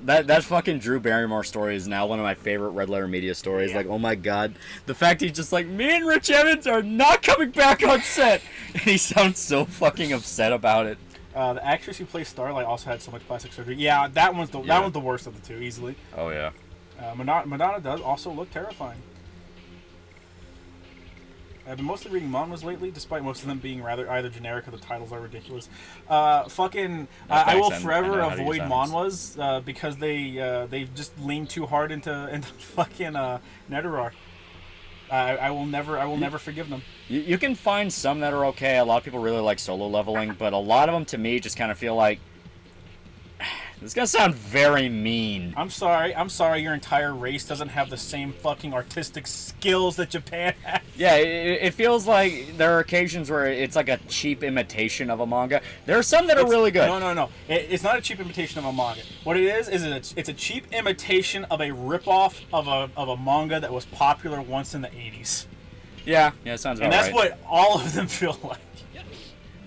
That fucking Drew Barrymore story is now one of my favorite Red Letter Media stories. Yeah. Like, oh my god. The fact he's just like, me and Rich Evans are not coming back on set. And he sounds so fucking upset about it. The actress who plays Starlight also had so much plastic surgery. Yeah, that one's the worst of the two, easily. Oh, yeah. Madonna does also look terrifying. I've been mostly reading mangas lately, despite most of them being rather either generic or the titles are ridiculous. I will forever avoid manhwas because they just lean too hard into fucking Netherark. I will never forgive them. You can find some that are okay. A lot of people really like solo leveling, but a lot of them to me just kind of feel like this is gonna sound very mean. I'm sorry. Your entire race doesn't have the same fucking artistic skills that Japan has. Yeah, it feels like there are occasions where it's like a cheap imitation of a manga. There are some that are really good. No. It's not a cheap imitation of a manga. What it is it's a cheap imitation of a ripoff of a manga that was popular once in the 80s. Yeah, it sounds about right. And that's what all of them feel like.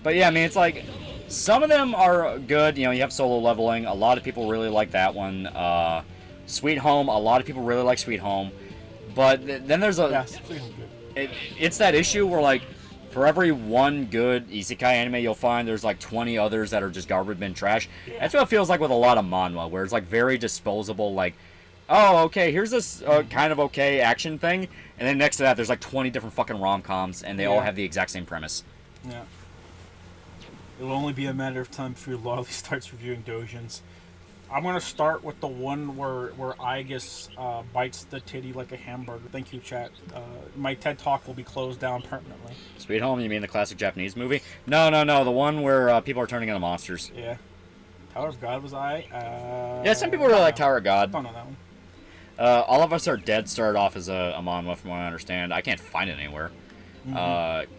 But yeah, I mean, it's like some of them are good. You know, you have solo leveling. A lot of people really like that one. Sweet Home. A lot of people really like Sweet Home. But then there's Sweet Home's good. It's that issue where, like, for every one good isekai anime you'll find, there's like 20 others that are just garbage bin trash. Yeah. That's what it feels like with a lot of manhwa, where it's like very disposable. Like, oh, okay, here's this kind of okay action thing, and then next to that, there's like 20 different fucking rom-coms, and they all have the exact same premise. Yeah. It will only be a matter of time before Lolly starts reviewing dojins. I'm going to start with the one where Aegis bites the titty like a hamburger. Thank you, chat. My TED Talk will be closed down permanently. Sweet Home, you mean the classic Japanese movie? No, the one where people are turning into monsters. Yeah. Tower of God was yeah, some people really like Tower of God. I don't know that one. All of Us Are Dead started off as a manhwa, from what I understand. I can't find it anywhere. Mm-hmm.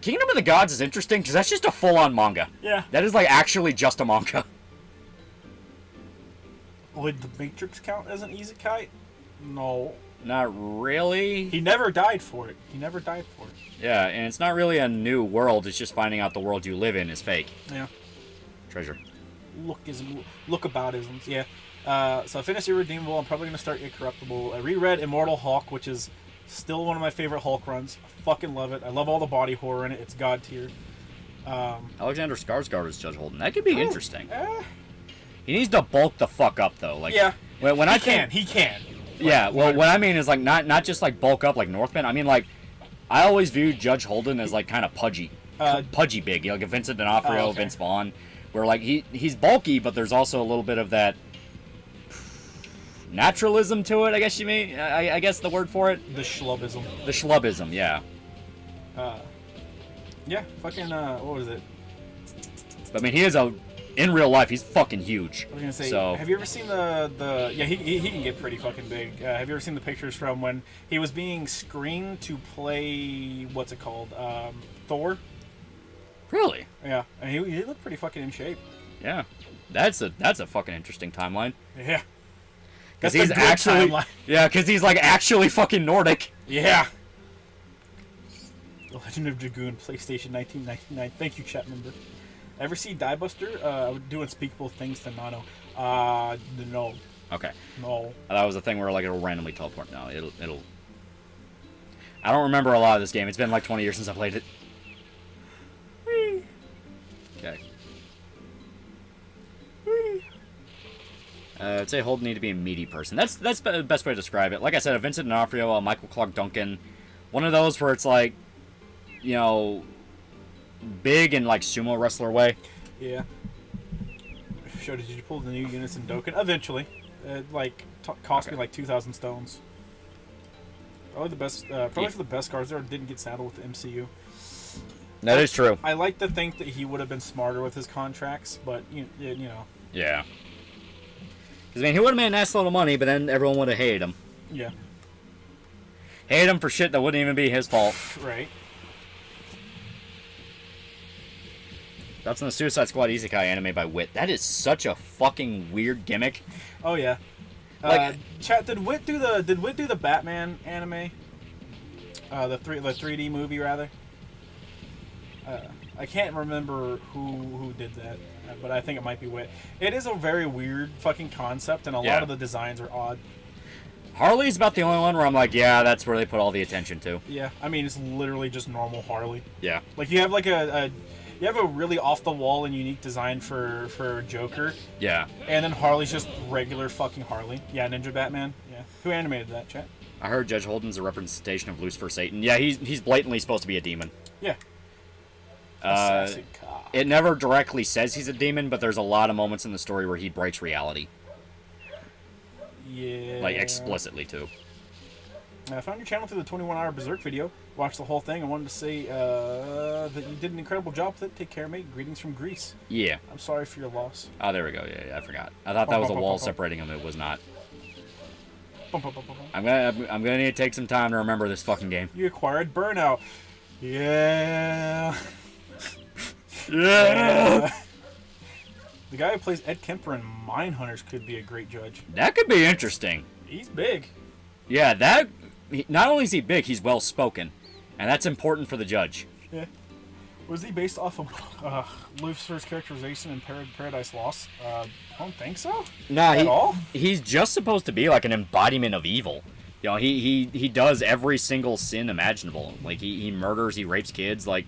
Kingdom of the Gods is interesting because that's just a full-on manga. Yeah. That is like actually just a manga. Would the Matrix count as an isekai? No. Not really. He never died for it. Yeah, and it's not really a new world. It's just finding out the world you live in is fake. Yeah. Treasure. Lookaboutisms. Yeah. So I finished Irredeemable. I'm probably going to start Incorruptible. I reread Immortal Hulk, which is still one of my favorite Hulk runs. I fucking love it. I love all the body horror in it. It's god tier. Alexander Skarsgård is Judge Holden. That could be interesting. He needs to bulk the fuck up though. Like yeah, when he can. Yeah, well, what I mean is like not just like bulk up like Northman. I mean like I always viewed Judge Holden as like kind of pudgy big, like Vincent D'Onofrio, Vince Vaughn, where like he's bulky, but there's also a little bit of that naturalism to it. I guess you mean. I guess the word for it. The schlubism. The schlubism, yeah. Yeah, fucking. What was it? But, I mean, he is in real life, he's fucking huge. I was gonna say, so. Have you ever seen the? Yeah, he can get pretty fucking big. Have you ever seen the pictures from when he was being screened to play what's it called? Thor. Really? Yeah, and he looked pretty fucking in shape. Yeah, that's a fucking interesting timeline. Yeah, because he's actually timeline. Yeah, because he's like actually fucking Nordic. Yeah. The Legend of Dragoon, PlayStation 1999. Thank you, chat member. Ever see Die Buster? Do unspeakable things to Nano. No. Okay. No. That was the thing where like it'll randomly teleport. No, it'll. I don't remember a lot of this game. It's been like 20 years since I played it. Whee. Okay. Whee. I'd say Holden need to be a meaty person. That's the best way to describe it. Like I said, a Vincent D'Onofrio, a Michael Clark Duncan, one of those where it's like, you know, big in like sumo wrestler way. Yeah. Did you pull the new units in Dokkan? Eventually. Cost me like 2,000 stones. Probably the best. Probably for the best cards there. Didn't get saddled with the MCU. That is true. I like to think that he would have been smarter with his contracts, but you know. Yeah. Because I mean, he would have made a nice little money, but then everyone would have hated him. Yeah. Hated him for shit that wouldn't even be his fault. Right. That's in the Suicide Squad Isekai anime by Wit. That is such a fucking weird gimmick. Oh yeah. Chat, did Wit do the Batman anime? The 3D movie rather. I can't remember who did that, but I think it might be Wit. It is a very weird fucking concept, and a lot of the designs are odd. Harley's about the only one where I'm like, yeah, that's where they put all the attention to. Yeah, I mean it's literally just normal Harley. Yeah. Like you have like a really off the wall and unique design for Joker. Yeah. And then Harley's just regular fucking Harley. Yeah, Ninja Batman. Yeah. Who animated that, chat? I heard Judge Holden's a representation of Lucifer Satan. Yeah, he's blatantly supposed to be a demon. Yeah. It never directly says he's a demon, but there's a lot of moments in the story where he breaks reality. Yeah. Like, explicitly, too. I found your channel through the 21-hour Berserk video. Watched the whole thing and wanted to say that you did an incredible job with it. Take care, mate. Greetings from Greece. Yeah. I'm sorry for your loss. Oh, there we go. Yeah, I forgot. I thought that was a wall separating them. It was not. I'm gonna need to take some time to remember this fucking game. You acquired Burnout. Yeah. Yeah. The guy who plays Ed Kemper in Mindhunters could be a great judge. That could be interesting. He's big. Yeah, not only is he big, he's well spoken, and that's important for the judge. Yeah. Was he based off of Lucifer's characterization in Paradise Lost? I don't think so. Nah, at all. He's just supposed to be like an embodiment of evil. You know, he does every single sin imaginable. Like he murders, he rapes kids, like.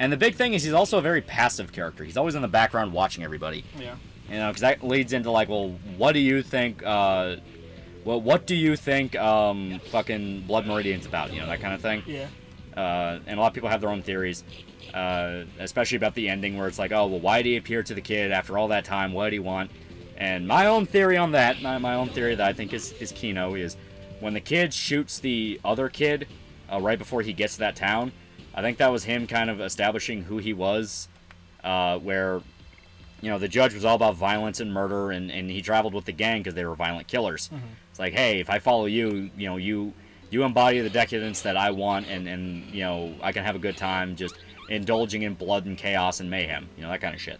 And the big thing is he's also a very passive character. He's always in the background watching everybody. Yeah. You know, because that leads into like, well, what do you think? What do you think? Fucking Blood Meridian's about? You know, that kind of thing. Yeah. And a lot of people have their own theories, especially about the ending, where it's like, oh, well, why did he appear to the kid after all that time? What did he want? And my own theory on that, my own theory that I think is Kino, is when the kid shoots the other kid right before he gets to that town. I think that was him kind of establishing who he was, where, you know, the judge was all about violence and murder, and he traveled with the gang because they were violent killers. Mm-hmm. It's like, hey, if I follow you, you know, you embody the decadence that I want, and you know, I can have a good time just indulging in blood and chaos and mayhem, you know, that kind of shit.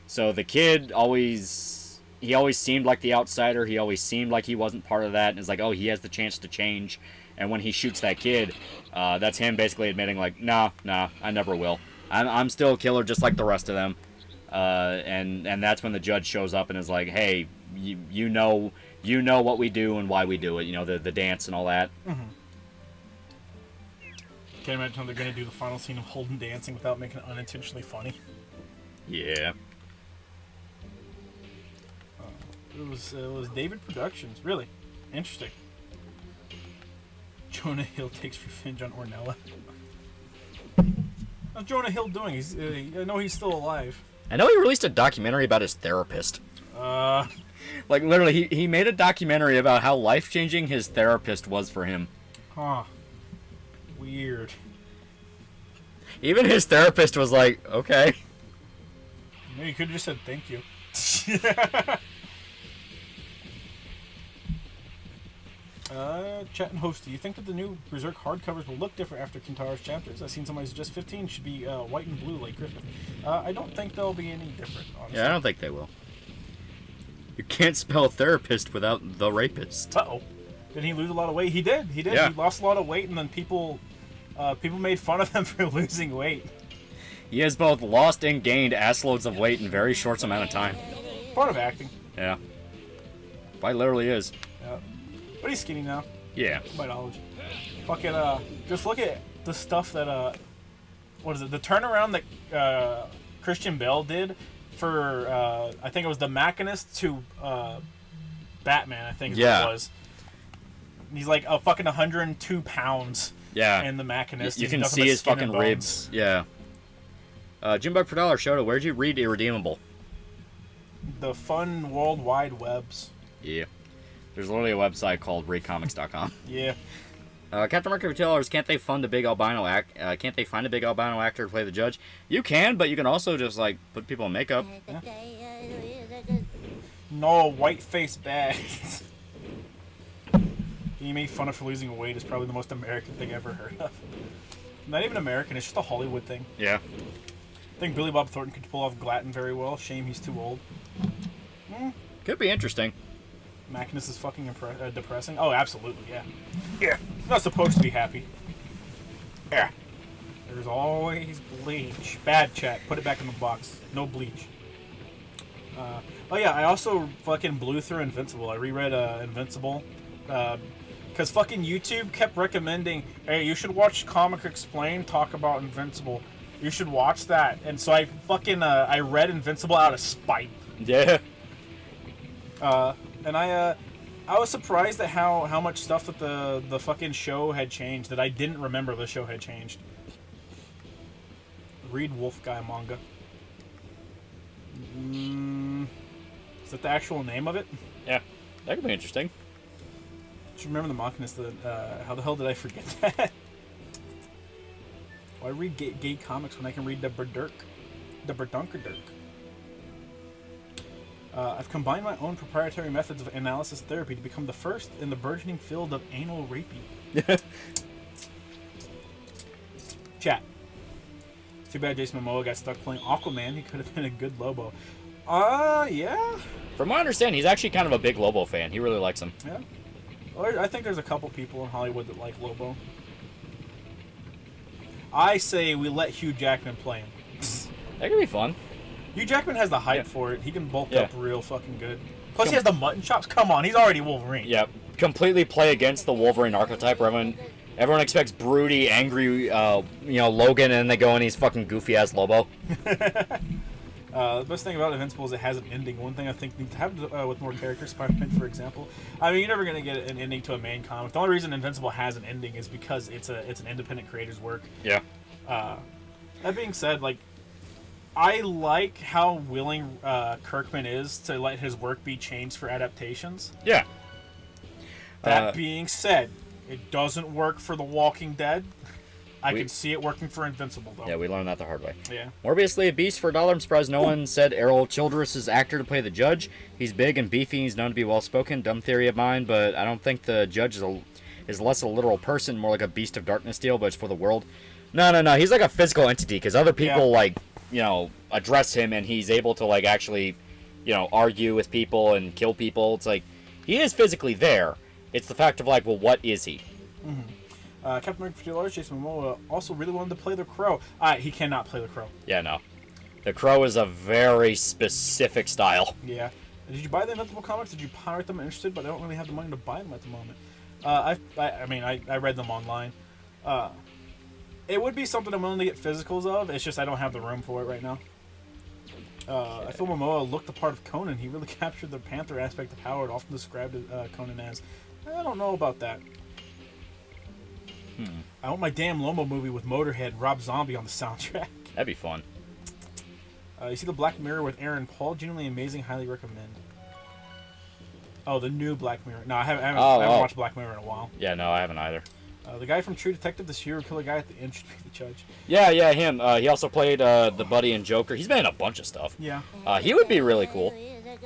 So the kid always seemed like the outsider. He always seemed like he wasn't part of that, and it's like, oh, he has the chance to change. And when he shoots that kid, that's him basically admitting, like, nah, I never will. I'm still a killer just like the rest of them. And that's when the judge shows up and is like, hey, you know what we do and why we do it. You know, the dance and all that. Mm-hmm. can't imagine how they're going to do the final scene of Holden dancing without making it unintentionally funny. Yeah. It was David Productions. Really interesting. Jonah Hill takes revenge on Ornella. How's Jonah Hill doing? I know he's still alive. I know he released a documentary about his therapist. Like, literally, he made a documentary about how life-changing his therapist was for him. Huh. Weird. Even his therapist was like, okay. Maybe you could have just said thank you. Chat and host, do you think that the new Berserk hardcovers will look different after Kintara's chapters? I've seen somebody suggest 15 should be white and blue like Griffith. I don't think they'll be any different, honestly. Yeah, I don't think they will. You can't spell therapist without the rapist. Uh-oh. Did he lose a lot of weight? He did. Yeah. He lost a lot of weight, and then people made fun of him for losing weight. He has both lost and gained assloads of weight in a very short amount of time. Part of acting. Yeah. Quite literally is. Yeah. But he's skinny now. Yeah. Biology. Fucking, just look at the stuff that, what is it? The turnaround that Christian Bale did for, I think it was the Machinist to Batman, I think is what it was. He's like a fucking 102 pounds. Yeah. And the Machinist. You can see his fucking ribs. Yeah. Jimbug for $1 Shoto, where'd you read Irredeemable? The fun World Wide Webs. Yeah. There's literally a website called RateComics.com. Yeah. Captain America retailers, can't they find a big albino actor to play the judge? You can, but you can also just like put people in makeup. Yeah. No, white face bags. He made fun of for losing weight is probably the most American thing I've ever heard of. Not even American, it's just a Hollywood thing. Yeah. I think Billy Bob Thornton could pull off Glatton very well. Shame he's too old. Could be interesting. Machinus is fucking depressing. Oh, absolutely, yeah. Yeah. Not supposed to be happy. Yeah. There's always bleach. Bad chat. Put it back in the box. No bleach. Oh yeah, I also fucking blew through Invincible. I reread Invincible. Because fucking YouTube kept recommending, hey, you should watch Comic Explain talk about Invincible. You should watch that. And so I fucking, I read Invincible out of spite. Yeah. And I was surprised at how much stuff that the fucking show had changed that I didn't remember the show had changed. Read Wolf Guy manga. Is that the actual name of it? Yeah. That could be interesting. Just remember the Machinist that, how the hell did I forget that? Why read gay comics when I can read the Berserk? The Berdunkerdurk. I've combined my own proprietary methods of analysis therapy to become the first in the burgeoning field of anal raping. Chat. It's too bad Jason Momoa got stuck playing Aquaman. He could have been a good Lobo. Yeah. From what I understand, he's actually kind of a big Lobo fan. He really likes him. Yeah. Well, I think there's a couple people in Hollywood that like Lobo. I say we let Hugh Jackman play him. That could be fun. Hugh Jackman has the hype for it. He can bulk up real fucking good. Plus, he has the mutton chops. Come on, he's already Wolverine. Yeah, completely play against the Wolverine archetype. Where everyone expects broody, angry, Logan, and then they go and he's fucking goofy ass Lobo. The best thing about Invincible is it has an ending. One thing I think needs to happen with more characters, Spider-Man, for example. I mean, you're never gonna get an ending to a main comic. The only reason Invincible has an ending is because it's an independent creator's work. Yeah. That being said, like, I like how willing Kirkman is to let his work be changed for adaptations. Yeah. That being said, it doesn't work for The Walking Dead. I can see it working for Invincible, though. Yeah, we learned that the hard way. Yeah. Morbiusly a beast for $1. I'm surprised no one said Errol Childress' actor to play the judge. He's big and beefy. He's known to be well-spoken. Dumb theory of mine, but I don't think the judge is less a literal person, more like a beast of darkness deal, but it's for the world. No. He's like a physical entity, because other people, address him, and he's able to, actually, argue with people and kill people. It's like, he is physically there. It's the fact of, well, what is he? Mm-hmm. Captain America for $2, Jason Momoa also really wanted to play the Crow. He cannot play the Crow. Yeah, no. The Crow is a very specific style. Yeah. Did you buy the Invincible comics? Did you pirate them? I'm interested, but I don't really have the money to buy them at the moment. I read them online. It would be something I'm willing to get physicals of. It's just I don't have the room for it right now. I feel Momoa looked the part of Conan. He really captured the panther aspect of Howard, often described Conan as. I don't know about that. I want my damn Lomo movie with Motorhead and Rob Zombie on the soundtrack. That'd be fun. You see the Black Mirror with Aaron Paul. Genuinely amazing. Highly recommend. Oh, the new Black Mirror. No, I haven't watched Black Mirror in a while. Yeah, no, I haven't either. The guy from True Detective, the serial killer guy at the end, should be the judge. Yeah, him. He also played the buddy in Joker. He's been in a bunch of stuff. Yeah. He would be really cool.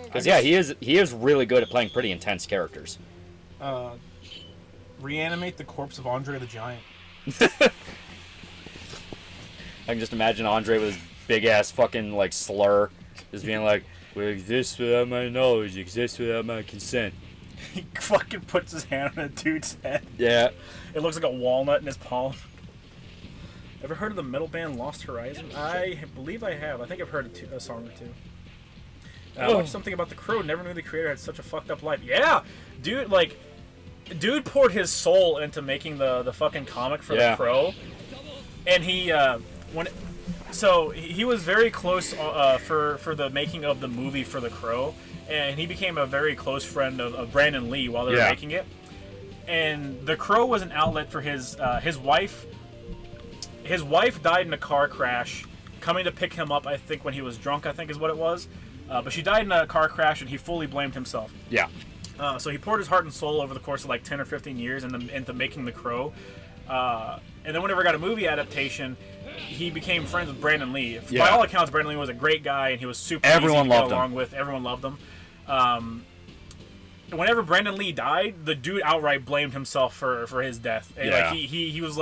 Because he is really good at playing pretty intense characters. Reanimate the corpse of Andre the Giant. I can just imagine Andre with his big ass fucking like slur, just being like, "We exist without my knowledge, exist without my consent." He fucking puts his hand on a dude's head. Yeah. It looks like a walnut in his palm. Ever heard of the metal band Lost Horizon? I believe I have. I think I've heard a song or two. I watched something about The Crow. Never knew the creator had such a fucked up life. Yeah! Dude poured his soul into making the fucking comic for The Crow. And he, he was very close for the making of the movie for The Crow. And he became a very close friend of Brandon Lee while they were making it. And The Crow was an outlet for his wife. His wife died in a car crash, coming to pick him up, I think, when he was drunk, I think is what it was. But she died in a car crash, and he fully blamed himself. Yeah. So he poured his heart and soul over the course of like 10 or 15 years into making The Crow. And then whenever I got a movie adaptation, he became friends with Brandon Lee. By all accounts, Brandon Lee was a great guy, and he was super easy to get along with. Everyone loved him. Whenever Brandon Lee died, the dude outright blamed himself for his death. And like he was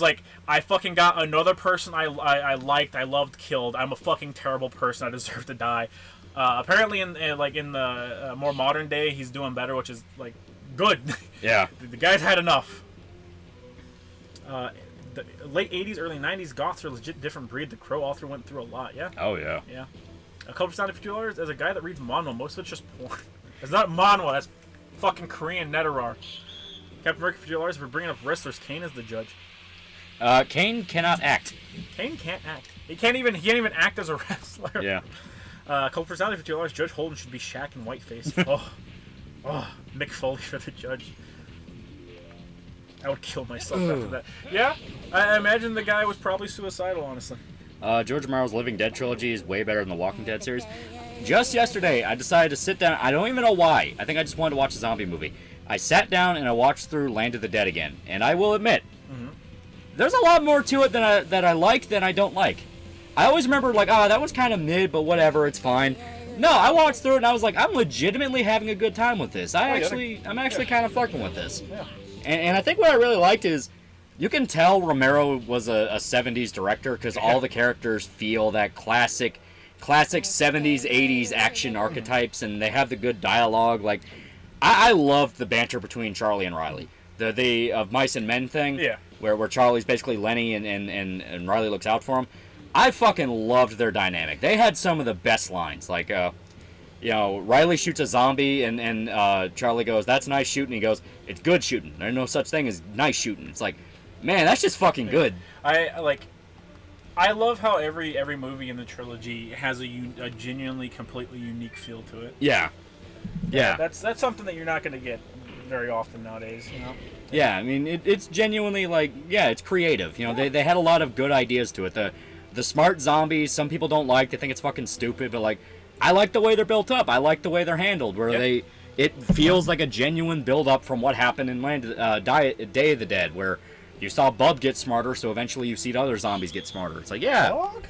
like, I fucking got another person I liked, I loved, killed. I'm a fucking terrible person. I deserve to die. Apparently, in the more modern day, he's doing better, which is like good. Yeah, the guy's had enough. The late 80s, early 90s, goths are a legit different breed. The Crow author went through a lot. Yeah. Oh yeah. Yeah. A couple percent of $50 as a guy that reads manhwa. Most of it's just porn. It's not manhwa. That's fucking Korean neterar. Captain America $50 for bringing up wrestlers. Kane is the judge. Kane cannot act. Kane can't act. He can't even act as a wrestler. Yeah. A couple percent of $50. Judge Holden should be Shaq in whiteface. Mick Foley for the judge. I would kill myself after that. Yeah, I imagine the guy was probably suicidal, honestly. George Romero's Living Dead trilogy is way better than the Walking Dead series. Just yesterday, I decided to sit down. I don't even know why. I think I just wanted to watch a zombie movie. I sat down and I watched through Land of the Dead again. And I will admit, there's a lot more to it that I like than I don't like. I always remember, like, that was kind of mid, but whatever, it's fine. No, I watched through it and I was like, I'm legitimately having a good time with this. I'm actually kind of fucking with this. Yeah. And I think what I really liked is, you can tell Romero was a 70s director because all the characters feel that classic 70s, 80s action archetypes, and they have the good dialogue. Like, I loved the banter between Charlie and Riley. The of Mice and Men thing, where Charlie's basically Lenny and Riley looks out for him. I fucking loved their dynamic. They had some of the best lines. Like, Riley shoots a zombie, and Charlie goes, "That's nice shooting." He goes, "It's good shooting. There's no such thing as nice shooting." It's like, man, that's just fucking good. I love how every movie in the trilogy has a genuinely, completely unique feel to it. Yeah. That's something that you're not going to get very often nowadays, you know? Yeah, I mean, it's genuinely, it's creative. You know, they had a lot of good ideas to it. The smart zombies, some people don't like. They think it's fucking stupid, but, I like the way they're built up. I like the way they're handled, where it feels like a genuine build-up from what happened in Day of the Dead, where you saw Bub get smarter, so eventually you see other zombies get smarter. It's like, yeah. Dog?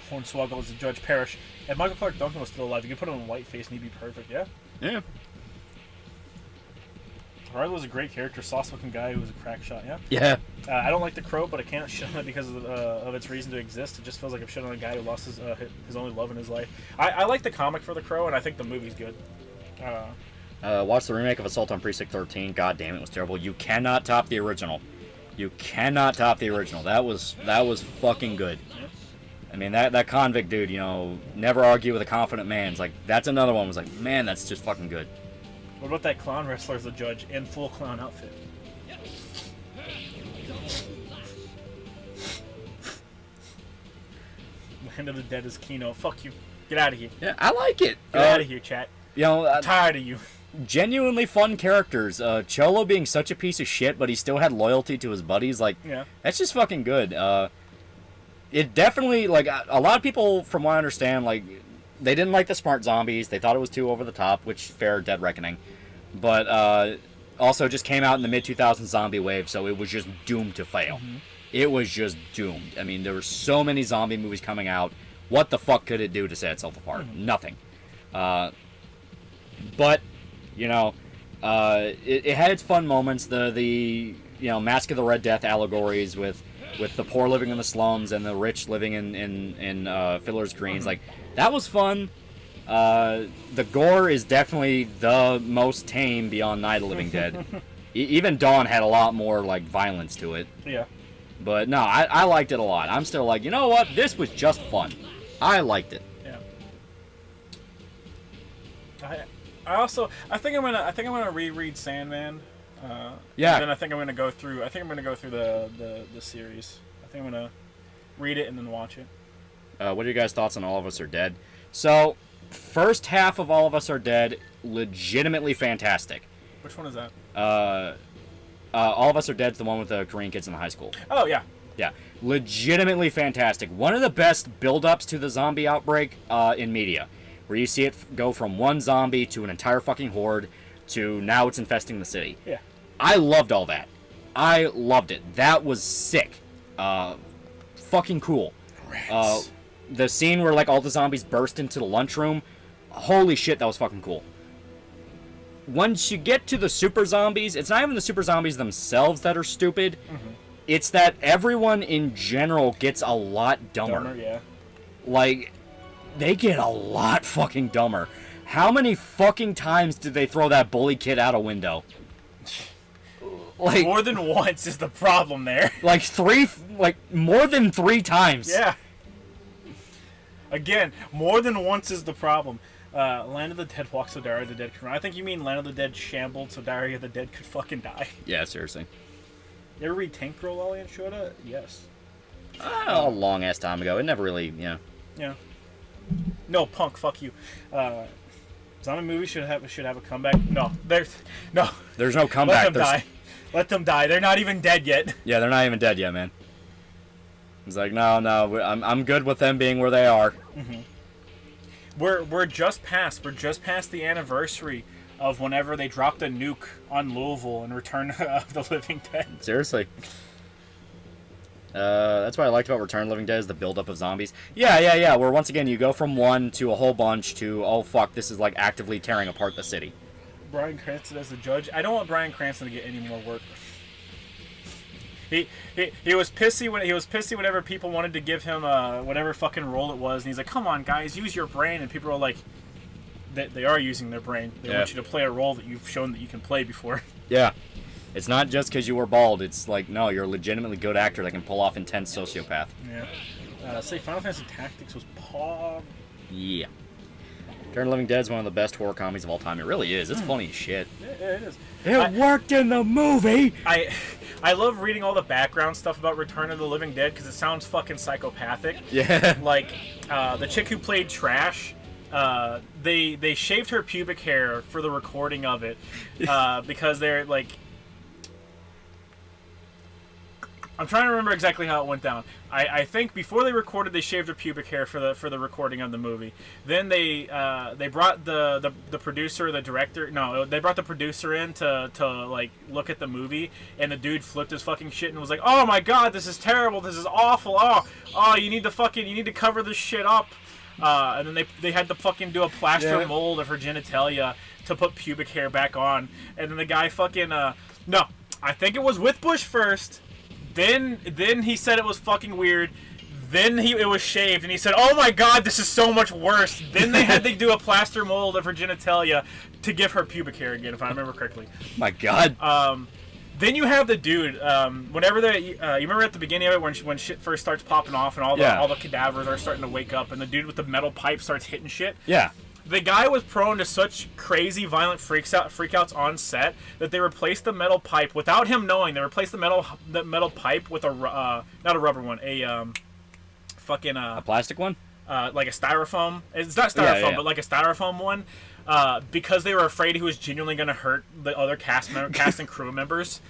Hornswoggle is the Judge Parrish. If Michael Clark Duncan was still alive, you could put him in whiteface and he'd be perfect, yeah? Yeah. Riley was a great character, sauce-looking guy who was a crack shot, yeah? Yeah. I don't like The Crow, but I can't shit on it because of its reason to exist. It just feels like I'm shitting on a guy who lost his only love in his life. I like the comic for The Crow, and I think the movie's good. Watch the remake of Assault on Precinct 13. God damn, it was terrible. You cannot top the original. You cannot top the original. That was fucking good. I mean, that convict dude, never argue with a confident man. It's like, that's another one. Was like, man, that's just fucking good. What about that clown wrestler as the judge in full clown outfit? Land of the Dead is Kino. Fuck you. Get out of here. Yeah, I like it. Get out of here, chat. You know, I'm tired of you. Genuinely fun characters. Cholo being such a piece of shit, but he still had loyalty to his buddies. Like, Yeah. that's just fucking good. It definitely, like, a lot of people, from what I understand, like, they didn't like the smart zombies. They thought it was too over the top, which, fair, dead reckoning. But, also just came out in the mid-2000s zombie wave, so it was just doomed to fail. Mm-hmm. It was just doomed. I mean, there were so many zombie movies coming out. What the fuck could it do to set itself apart? Mm-hmm. Nothing. But, you know, it had its fun moments. The you know, Mask of the Red Death allegories with the poor living in the slums and the rich living in Fiddler's Greens. Like, that was fun. The gore is definitely the most tame beyond Night of the Living Dead. Even Dawn had a lot more, like, violence to it. Yeah. But, no, I liked it a lot. I'm still like, you know what? This was just fun. I liked it. Yeah. I think I'm gonna reread Sandman. Yeah. And then I think I'm gonna go through the series. I think I'm gonna read it and then watch it. What are your guys' thoughts on All of Us Are Dead? So, first half of All of Us Are Dead, legitimately fantastic. Which one is that? All of Us Are Dead's the one with the Korean kids in the high school. Oh yeah. Yeah, legitimately fantastic. One of the best build-ups to the zombie outbreak in media, where you see it go from one zombie to an entire fucking horde to now it's infesting the city. Yeah. I loved all that. I loved it. That was sick. Fucking cool. The scene where, like, all the zombies burst into the lunchroom, holy shit, that was fucking cool. Once you get to the super zombies, it's not even the super zombies themselves that are stupid. Mm-hmm. It's that everyone in general gets a lot dumber. Yeah. Like, they get a lot fucking dumber. How many fucking times did they throw that bully kid out a window? Like, More than once is the problem there. like more than 3 times. Yeah. Again, more than once is the problem. Land of the Dead walks so Diary of the Dead can run. I think you mean Land of the Dead shambled so Diary of the Dead could fucking die. Yeah, seriously. You ever read Tank Girl, Lolly and Shoda? Yes. A long ass time ago. It never really, Yeah. No, punk, fuck you. Zombie movies should have a comeback. No. There's no comeback. Let them die. Let them die. They're not even dead yet. Yeah, they're not even dead yet, man. It's like, no, I'm good with them being where they are. Mm-hmm. We're just past the anniversary of whenever they dropped a nuke on Louisville in Return of the Living Dead. Seriously. That's what I liked about Return of the Living Dead is the buildup of zombies. Yeah. Where once again you go from one to a whole bunch to, oh fuck, this is like actively tearing apart the city. Bryan Cranston as the judge. I don't want Bryan Cranston to get any more work. He was pissy whenever people wanted to give him whatever fucking role it was, and he's like, "Come on, guys, use your brain." And people are like, "They are using their brain. They want you to play a role that you've shown that you can play before." Yeah, it's not just because you were bald. It's like, no, you're a legitimately good actor that can pull off intense sociopath. Yeah. Say Final Fantasy Tactics was pog. Yeah. Return of the Living Dead is one of the best horror comedies of all time. It really is. It's funny as shit. Yeah, it is. It worked in the movie. I love reading all the background stuff about Return of the Living Dead because it sounds fucking psychopathic. Yeah. Like, the chick who played Trash, they shaved her pubic hair for the recording of it because they're like... I'm trying to remember exactly how it went down. I think before they recorded, they shaved her pubic hair for the recording of the movie. Then they brought the producer, the director. No, they brought the producer in to like look at the movie, and the dude flipped his fucking shit and was like, "Oh my god, this is terrible. This is awful. Oh, you need to cover this shit up." And then they had to fucking do a plaster mold of her genitalia to put pubic hair back on. And then the guy fucking no, I think it was with Bush first. Then he said it was fucking weird. Then it was shaved, and he said, "Oh my god, this is so much worse." Then they had to do a plaster mold of her genitalia to give her pubic hair again, if I remember correctly. My god. Then you have the dude. Whenever you remember at the beginning of it when shit first starts popping off and all the cadavers are starting to wake up, and the dude with the metal pipe starts hitting shit. Yeah. The guy was prone to such crazy, violent freakouts on set that they replaced the metal pipe without him knowing. They replaced the metal pipe with a not a rubber one, fucking A plastic one? like a styrofoam. It's not styrofoam, yeah. but like a styrofoam one, because they were afraid he was genuinely gonna hurt the other cast and crew members.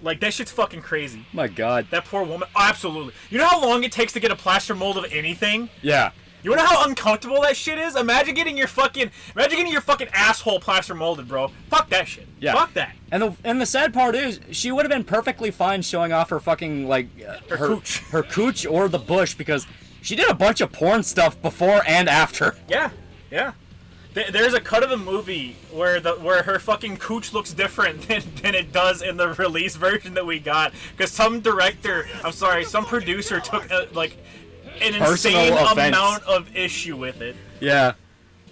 Like, that shit's fucking crazy. My God. That poor woman. Oh, absolutely. You know how long it takes to get a plaster mold of anything? Yeah. You know how uncomfortable that shit is? Imagine getting your fucking asshole plaster molded, bro. Fuck that shit. Yeah. Fuck that. And the sad part is, she would have been perfectly fine showing off her fucking, like, Her cooch. her cooch or the bush, because she did a bunch of porn stuff before and after. Yeah. Yeah. There's a cut of the movie where her fucking cooch looks different than it does in the release version that we got, because some producer took like an insane amount of issue with it. Yeah.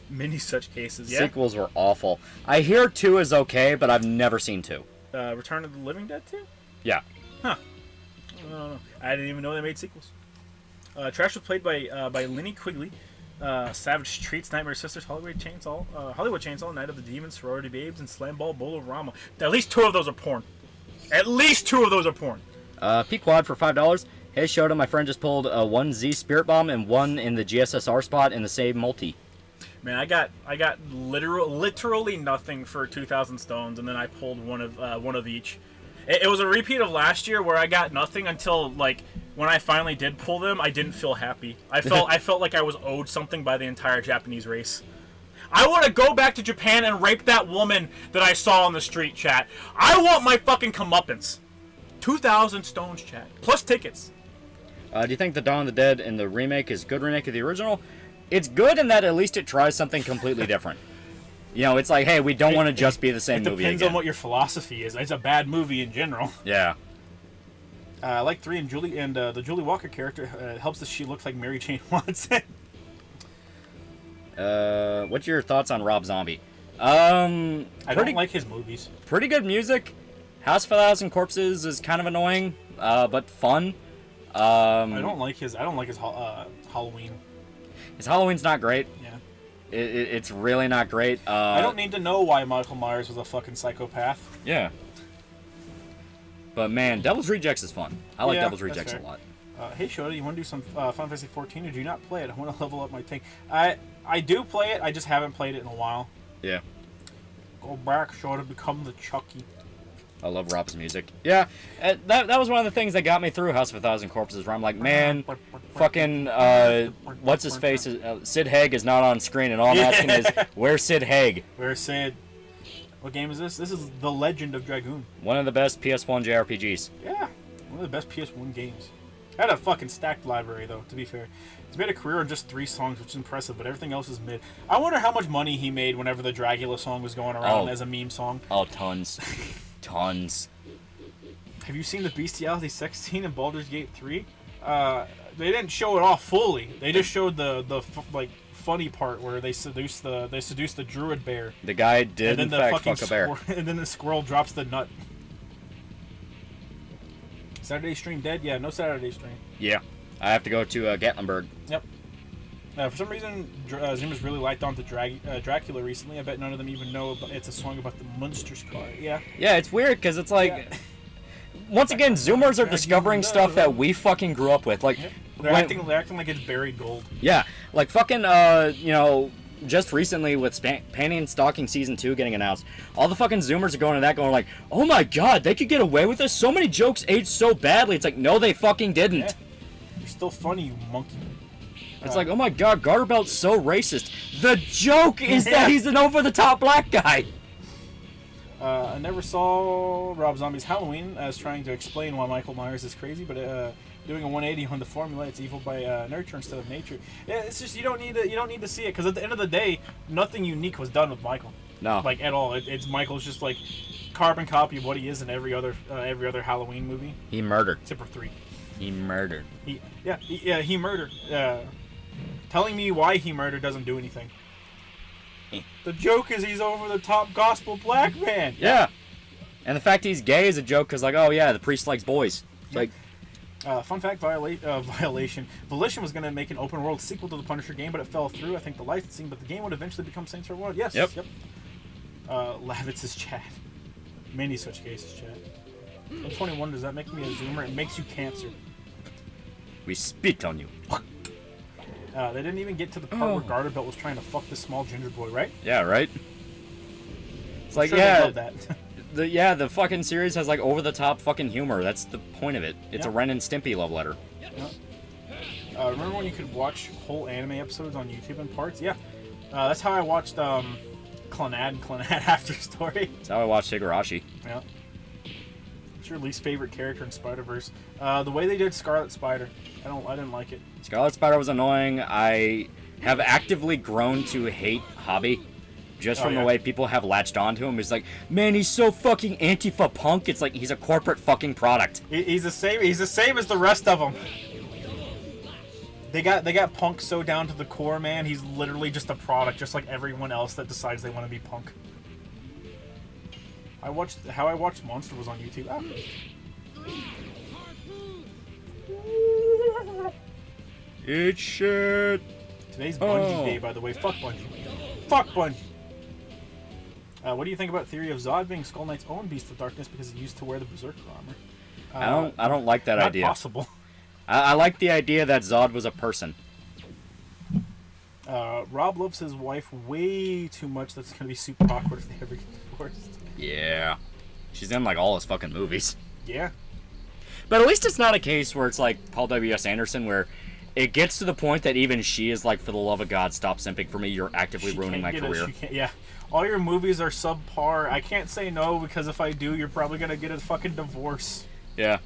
Many such cases. Yeah. Sequels were awful. I hear 2 is okay, but I've never seen 2. Return of the Living Dead 2? Yeah. Huh. I don't know. I didn't even know they made sequels. Trash was played by Lenny Quigley. Savage Treats, Nightmare Sisters, Hollywood Chainsaw, Night of the Demons, Sorority Babes, and Slamball Bolorama. At least 2 of those are porn. At least 2 of those are porn. Pequod for $5. Hey, Shota, my friend just pulled a 1Z Spirit Bomb and 1 in the GSSR spot in the same multi. Man, I got literally nothing for 2,000 stones, and then I pulled one of each. It was a repeat of last year where I got nothing until, like, when I finally did pull them, I didn't feel happy. I felt like I was owed something by the entire Japanese race. I want to go back to Japan and rape that woman that I saw on the street, chat. I want my fucking comeuppance. 2,000 stones, chat. Plus tickets. Do you think the Dawn of the Dead in the remake is a good remake of the original? It's good in that at least it tries something completely different. You know, it's like, hey, we don't want to just be the same movie again. It depends on what your philosophy is. It's a bad movie in general. Yeah. I like 3 and the Julie Walker character helps that she looks like Mary Jane Watson. What's your thoughts on Rob Zombie? I don't like his movies. Pretty good music. House of a Thousand Corpses is kind of annoying, but fun. I don't like his Halloween. His Halloween's not great. Yeah. It's really not great. I don't need to know why Michael Myers was a fucking psychopath. Yeah. But man, Devil's Rejects is fun. I like Devil's Rejects a lot. Hey Shota, you want to do some Final Fantasy 14 or do you not play it? I want to level up my tank. I do play it, I just haven't played it in a while. Yeah. Go back, Shota, become the Chucky. I love Rob's music. Yeah, that was one of the things that got me through House of a Thousand Corpses, where I'm like, man, fucking, what's his face? Sid Haig is not on screen, and all I'm asking is, where's Sid Haig? Where's Sid? What game is this? This is The Legend of Dragoon. One of the best PS1 JRPGs. Yeah, one of the best PS1 games. Had a fucking stacked library, though, to be fair. He's made a career on just 3 songs, which is impressive, but everything else is mid. I wonder how much money he made whenever the Dracula song was going around as a meme song. Oh, tons. Tons. Have you seen the bestiality sex scene in Baldur's Gate 3? They didn't show it off fully. They just showed the funny part where they seduce the druid bear. The guy did in fact fuck a bear. And then the squirrel drops the nut. Saturday stream dead? Yeah, no Saturday stream. Yeah. I have to go to Gatlinburg. Yep. For some reason, Zoomers really liked on to Dracula recently. I bet none of them even know it's a song about the Munsters car. Yeah. Yeah, it's weird because it's like, once again, Zoomers are discovering stuff that we fucking grew up with. Like, they're acting like it's buried gold. Yeah, like fucking, just recently with Panty and Stalking Season 2 getting announced, all the fucking Zoomers are going to that going like, oh my god, they could get away with this? So many jokes aged so badly. It's like, no, they fucking didn't. Yeah. You're still funny, you monkey. It's like, oh my god, Garterbelt's so racist. The joke is that he's an over-the-top black guy. I never saw Rob Zombie's Halloween as trying to explain why Michael Myers is crazy, but doing a 180 on the formula, it's evil by nurture instead of nature. Yeah, it's just you don't need to see it because at the end of the day, nothing unique was done with Michael. No, like at all. It's Michael's just like carbon copy of what he is in every other Halloween movie. He murdered. Except for 3. He murdered. He murdered. Telling me why he murdered doesn't do anything. The joke is he's over the top gospel black man. Yeah. And the fact he's gay is a joke because, like, oh yeah, the priest likes boys. It's like, fun fact, Violation. Volition was going to make an open world sequel to the Punisher game, but it fell through. I think the licensing, but the game would eventually become Saints Row 1. Yes. Yep. Lavitz' chat. Many such cases, chat. I'm 21. Does that make me a Zoomer? It makes you Cancer. We spit on you. They didn't even get to the part where Garterbelt was trying to fuck this small ginger boy, right? Yeah, right? It's like, Sure, yeah, they love that. the fucking series has, like, over-the-top fucking humor. That's the point of it. It's a Ren and Stimpy love letter. Yeah. Remember when you could watch whole anime episodes on YouTube in parts? Yeah. That's how I watched Clannad After Story. That's how I watched Higurashi. Yeah. What's your least favorite character in Spider-Verse? The way they did Scarlet Spider. I didn't like it. Scarlet Spider was annoying. I have actively grown to hate Hobby. Just from the way people have latched onto him. It's like, man, he's so fucking Antifa punk. It's like he's a corporate fucking product. He's the same. He's the same as the rest of them. They got Punk so down to the core, man. He's literally just a product, just like everyone else that decides they want to be Punk. How I watched Monster was on YouTube. It's shit. Today's Bungie Day, by the way. Fuck Bungie. Fuck Bungie. What do you think about theory of Zod being Skull Knight's own Beast of Darkness because he used to wear the Berserk armor? I don't like that idea. Not possible. I like the idea that Zod was a person. Rob loves his wife way too much. That's gonna be super awkward if they ever get divorced. Yeah. She's in, like, all his fucking movies. Yeah. But at least it's not a case where it's like Paul W.S. Anderson, where it gets to the point that even she is like, for the love of God, stop simping for me. You're actively ruining my career. Yeah. All your movies are subpar. I can't say no, because if I do, you're probably gonna get a fucking divorce. Yeah.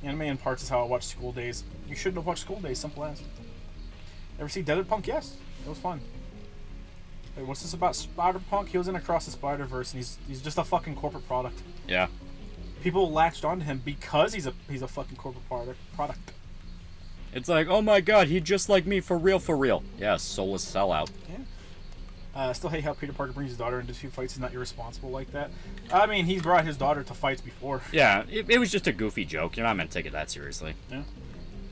Anime in parts is how I watch School Days. You shouldn't have watched School Days, simple as. Ever see Desert Punk? Yes. It was fun. Wait, what's this about Spider-Punk? He was in Across the Spider-Verse, and he's just a fucking corporate product. Yeah. People latched onto him because he's a fucking corporate product. It's like, oh my god, he's just like me, for real, for real. Yeah, soulless sellout. Yeah. Still hate how Peter Parker brings his daughter into 2 fights. He's not irresponsible like that. I mean, he's brought his daughter to fights before. Yeah, it was just a goofy joke. You're not meant to take it that seriously. Yeah.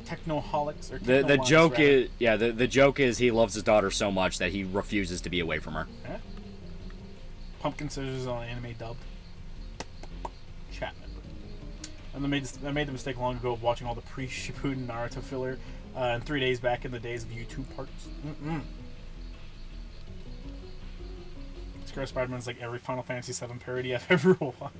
Technoholics or the joke is the joke is he loves his daughter so much that he refuses to be away from her. Yeah. Pumpkin Scissors on anime dubbed. Chat member. And I made the mistake long ago of watching all the pre-Shippuden Naruto filler and 3 days back in the days of YouTube parts. Scar Spider-Man's like every Final Fantasy VII parody I've ever watched.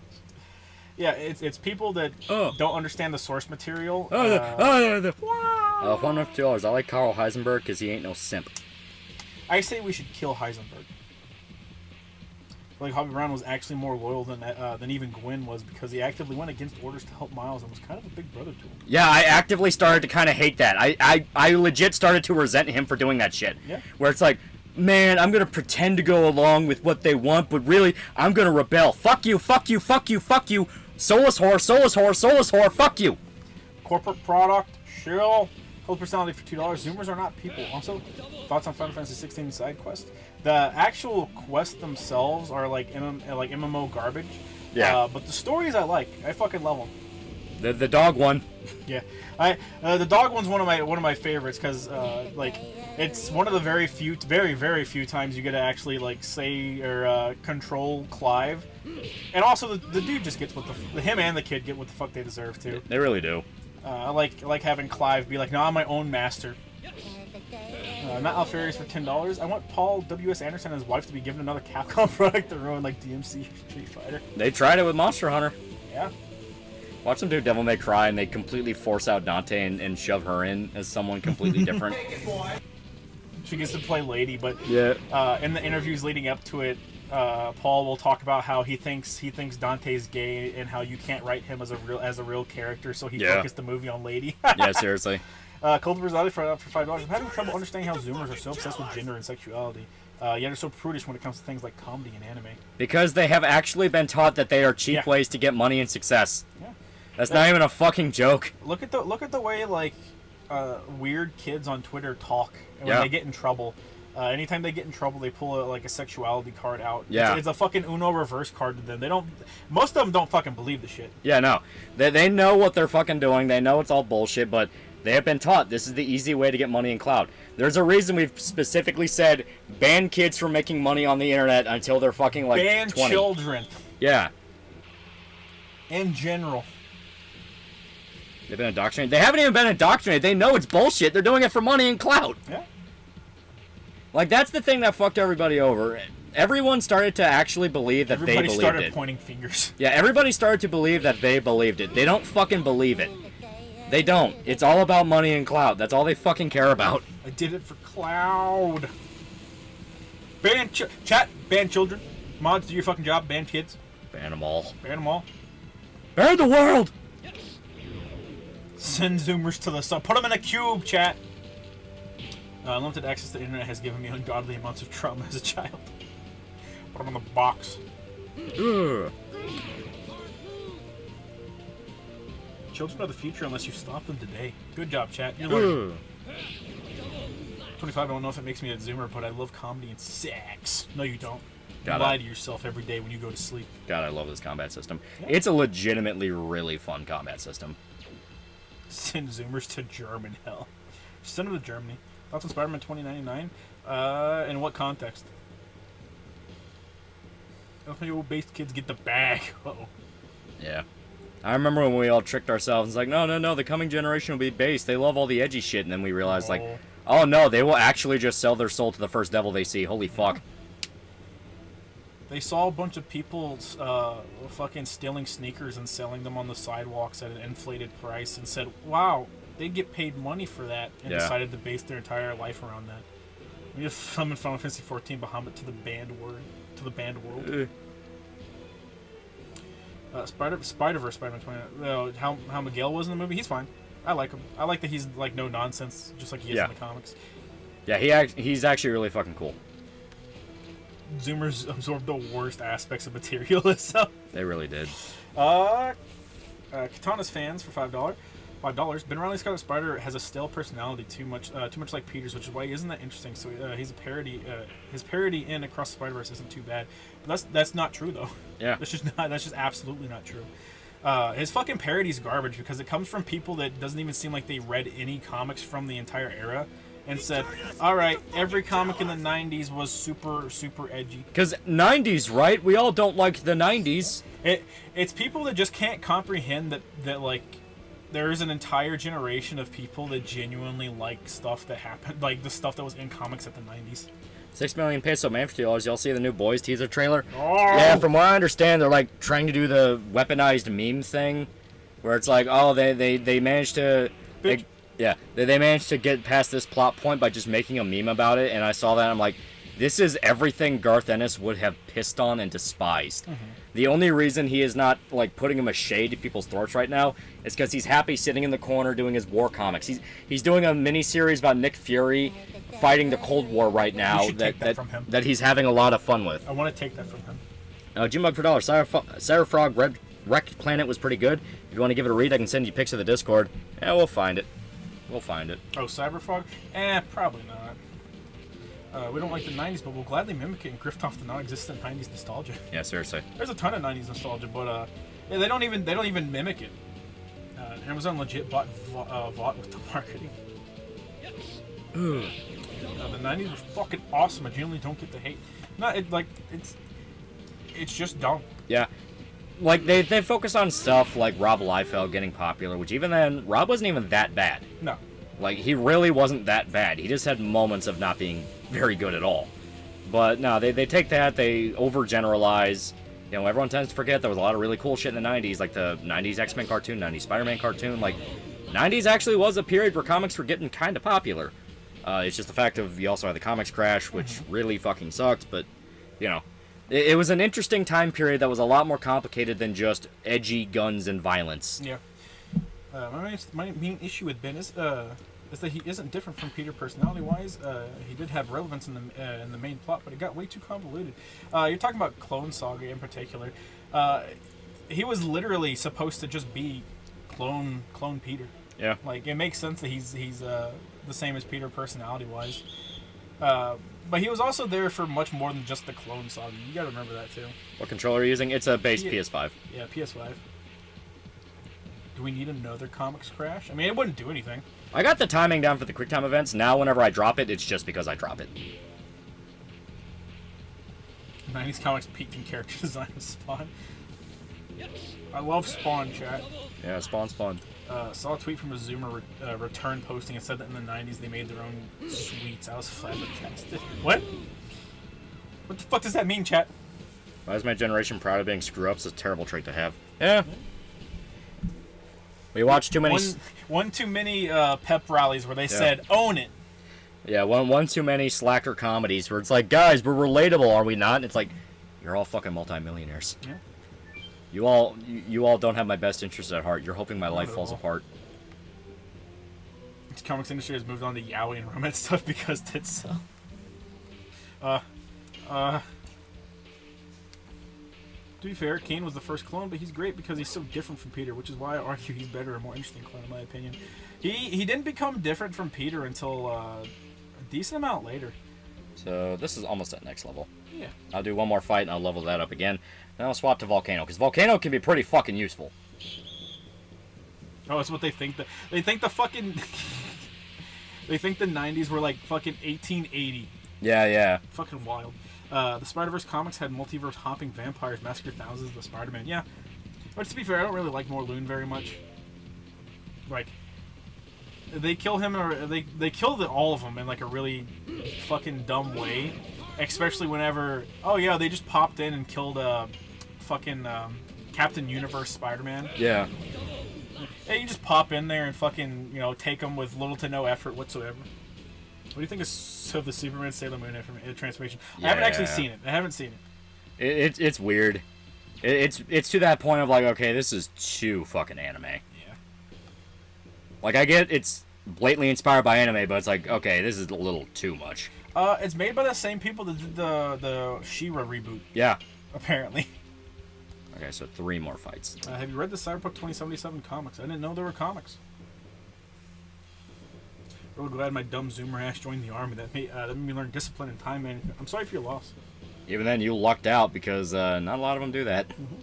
Yeah, it's people that don't understand the source material. $1 of $2. I like Carl Heisenberg because he ain't no simp. I say we should kill Heisenberg. Like, Hobby Brown was actually more loyal than even Gwen was, because he actively went against orders to help Miles and was kind of a big brother to him. Yeah, I actively started to kind of hate that. I legit started to resent him for doing that shit. Yeah. Where it's like, man, I'm gonna pretend to go along with what they want, but really, I'm gonna rebel. Fuck you, fuck you, fuck you, fuck you. Soulless whore, soulless whore, soulless whore, fuck you. Corporate product, shill. Hold personality for $2. Zoomers are not people. Also, thoughts on Final Fantasy 16 side quest? The actual quests themselves are like MMO garbage. Yeah. But the stories I like. I fucking love them. The dog one. Yeah. The dog one's one of my favorites because like it's one of the very few times you get to actually like say or control Clive, and also the dude just gets him and the kid get what the fuck they deserve too. They really do. I like having Clive be like, no, I'm my own master. Not Alfarius for $10. I want Paul W.S. Anderson and his wife to be given another Capcom product to ruin like DMC Street Fighter. They tried it with Monster Hunter. Yeah. Watch them do Devil May Cry and they completely force out Dante and shove her in as someone completely different. She gets to play Lady, but yeah. In the interviews leading up to it, Paul will talk about how he thinks Dante's gay and how you can't write him as a real character, so he focused the movie on Lady. Yeah, seriously. Cult of Personality for $5. I'm having trouble understanding how Zoomers are so obsessed with gender and sexuality, yet are so prudish when it comes to things like comedy and anime. Because they have actually been taught that they are cheap ways to get money and success. Yeah. That's not even a fucking joke. Look at the way like weird kids on Twitter talk when they get in trouble. Anytime they get in trouble, they pull a sexuality card out. Yeah. It's a fucking Uno reverse card to them. Most of them don't fucking believe the shit. Yeah, no. They know what they're fucking doing. They know it's all bullshit, but they have been taught this is the easy way to get money and clout. There's a reason we've specifically said ban kids from making money on the internet until they're fucking like 20. Ban children. Yeah. In general. They've been indoctrinated. They haven't even been indoctrinated. They know it's bullshit. They're doing it for money and clout. Yeah. Like, that's the thing that fucked everybody over. Everyone started to actually believe that they believed it. Everybody started pointing fingers. Yeah, everybody started to believe that they believed it. They don't fucking believe it. They don't. It's all about money and clout. That's all they fucking care about. I did it for cloud. Chat, ban children. Mods, do your fucking job. Ban kids. Ban them all. Ban them all. Ban the world! Send Zoomers to the sun. Put them in a cube, chat. Unlimited access to the internet has given me ungodly amounts of trauma as a child. Put them in the box. Ugh. Children are the future unless you stop them today. Good job, chat. You're learning. 25, I don't know if it makes me a Zoomer, but I love comedy and sex. No, you don't. You lie to yourself every day when you go to sleep. God, I love this combat system. Yeah. It's a legitimately really fun combat system. Send Zoomers to German hell. Send them to Germany. Thoughts on Spider-Man 2099? In what context? LPO-based kids get the bag. Uh-oh. Yeah. I remember when we all tricked ourselves. It's like, no, the coming generation will be based. They love all the edgy shit. And then we realized, like, oh no, they will actually just sell their soul to the first devil they see. Holy fuck. They saw a bunch of people fucking stealing sneakers and selling them on the sidewalks at an inflated price and said, wow, they get paid money for that, and decided to base their entire life around that. We just summoned Final Fantasy XIV Bahamut to the banned world. Spider-Verse Spider-Man 20. How Miguel was in the movie, he's fine. I like him. I like that he's like no nonsense, just like he is in the comics. Yeah, he's actually really fucking cool. Zoomers absorbed the worst aspects of materialism. They really did. Katana's fans for $5. Ben Reilly Scarlet Spider has a stale personality, too much like Peter's, which is why he isn't that interesting. So he's a parody. His parody in Across the Spider-Verse isn't too bad. But that's not true though. Yeah. That's just absolutely not true. His fucking parody's garbage because it comes from people that doesn't even seem like they read any comics from the entire era. And said, all right, every comic in the 90s was super, super edgy. Because 90s, right? We all don't like the 90s. It's people that just can't comprehend that like, there is an entire generation of people that genuinely like stuff that happened, like the stuff that was in comics at the 90s. 6 million peso man for $2. Y'all see the new Boys teaser trailer? Oh! Yeah, from what I understand, they're like trying to do the weaponized meme thing, where it's like, oh, they managed to... They managed to get past this plot point by just making a meme about it, and I saw that and I'm like, this is everything Garth Ennis would have pissed on and despised. Mm-hmm. The only reason he is not like putting him a shade to people's throats right now is because he's happy sitting in the corner doing his war comics. He's doing a mini series about Nick Fury fighting the Cold War right now that he's having a lot of fun with. I want to take that from him. Jimug for $1. Cyrafrog Red Wrecked Planet was pretty good. If you want to give it a read, I can send you pics of the Discord. Yeah, we'll find it. Oh, Cyberfrog? Probably not. We don't like the 90s, but we'll gladly mimic it and grift off the non-existent 90s nostalgia. Yeah, seriously. There's a ton of 90s nostalgia, but they don't even mimic it. Amazon legit bought Vought with the marketing. The 90s were fucking awesome. I genuinely don't get the hate. It's just dumb. Yeah. Like, they focus on stuff like Rob Liefeld getting popular, which even then, Rob wasn't even that bad. No. Like, he really wasn't that bad. He just had moments of not being very good at all. But, no, they take that, they overgeneralize. You know, everyone tends to forget there was a lot of really cool shit in the 90s, like the 90s X-Men cartoon, 90s Spider-Man cartoon. Like, 90s actually was a period where comics were getting kind of popular. It's just the fact of, you also had the comics crash, which really fucking sucked, but, you know. It was an interesting time period that was a lot more complicated than just edgy guns and violence. Yeah. My main issue with Ben is that he isn't different from Peter personality-wise. He did have relevance in the main plot, but it got way too convoluted. You're talking about Clone Saga in particular. He was literally supposed to just be clone Peter. Yeah. Like, it makes sense that he's the same as Peter personality-wise. But he was also there for much more than just the Clone Saga. You gotta remember that, too. What controller are you using? It's a base PS5. Yeah, PS5. Do we need another comics crash? I mean, it wouldn't do anything. I got the timing down for the QuickTime events. Now, whenever I drop it, it's just because I drop it. 90s comics peaked in character design with Spawn. I love Spawn, chat. Yeah, Spawn's fun. Saw a tweet from a Zoomer return posting and said that in the 90s they made their own sweets. I was flabbergasted. What? What the fuck does that mean, chat? Why is my generation proud of being screw-ups? It's a terrible trait to have. Yeah. We watched too many... One too many pep rallies where they said, own it. Yeah, one too many slacker comedies where it's like, guys, we're relatable, are we not? And it's like, you're all fucking multimillionaires. Yeah. You all don't have my best interests at heart. You're hoping my life falls apart. The comics industry has moved on to yaoi and romance stuff because tits sell. To be fair, Kane was the first clone, but he's great because he's so different from Peter, which is why I argue he's better and more interesting clone in my opinion. He didn't become different from Peter until a decent amount later. So this is almost at next level. Yeah. I'll do one more fight and I'll level that up again. Then I'll swap to Volcano, because Volcano can be pretty fucking useful. Oh, that's what they think. They think the fucking... they think the 90s were like fucking 1880. Yeah. Fucking wild. The Spider-Verse comics had multiverse hopping vampires massacre thousands of the Spider-Man. Yeah. But to be fair, I don't really like Morlun very much. Like, they kill him, or they kill all of them in like a really fucking dumb way. Especially whenever, oh yeah, they just popped in and killed fucking Captain Universe Spider-Man. Yeah. Yeah, you just pop in there and fucking, take them with little to no effort whatsoever. What do you think of the Superman Sailor Moon transformation? Yeah. I haven't actually seen it. It's weird. It's to that point of like, okay, this is too fucking anime. Yeah. Like, I get it's blatantly inspired by anime, but it's like, okay, this is a little too much. It's made by the same people that did the She-Ra reboot. Yeah. Apparently. Okay, so 3 more fights. Have you read the Cyberpunk 2077 comics? I didn't know there were comics. Really glad my dumb Zoomer ass joined the army. That made me learn discipline and time management. I'm sorry for your loss. Even then, you lucked out because not a lot of them do that. Mm-hmm.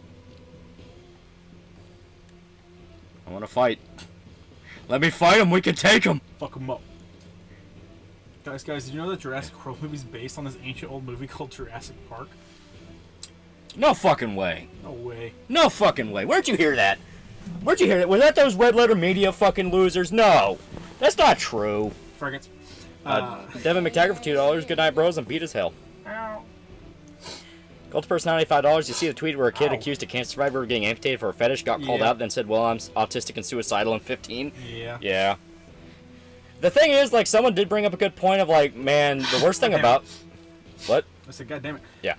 I want to fight. Let me fight him. We can take him. Fuck him up. Guys, did you know that Jurassic World movie is based on this ancient old movie called Jurassic Park? No fucking way. No way. No fucking way. Where'd you hear that? Where'd you hear that? Was that those Red Letter Media fucking losers? No. That's not true. Frigates. Devin McTaggart for $2. Good night, bros. I'm beat as hell. Ow. Gold to personality $5. You see the tweet where a kid accused a cancer survivor of getting amputated for a fetish got called out, then said, well, I'm autistic and suicidal in 15. Yeah. The thing is, like, someone did bring up a good point of, like, man, the worst thing about... What? I said, God damn it. Yeah.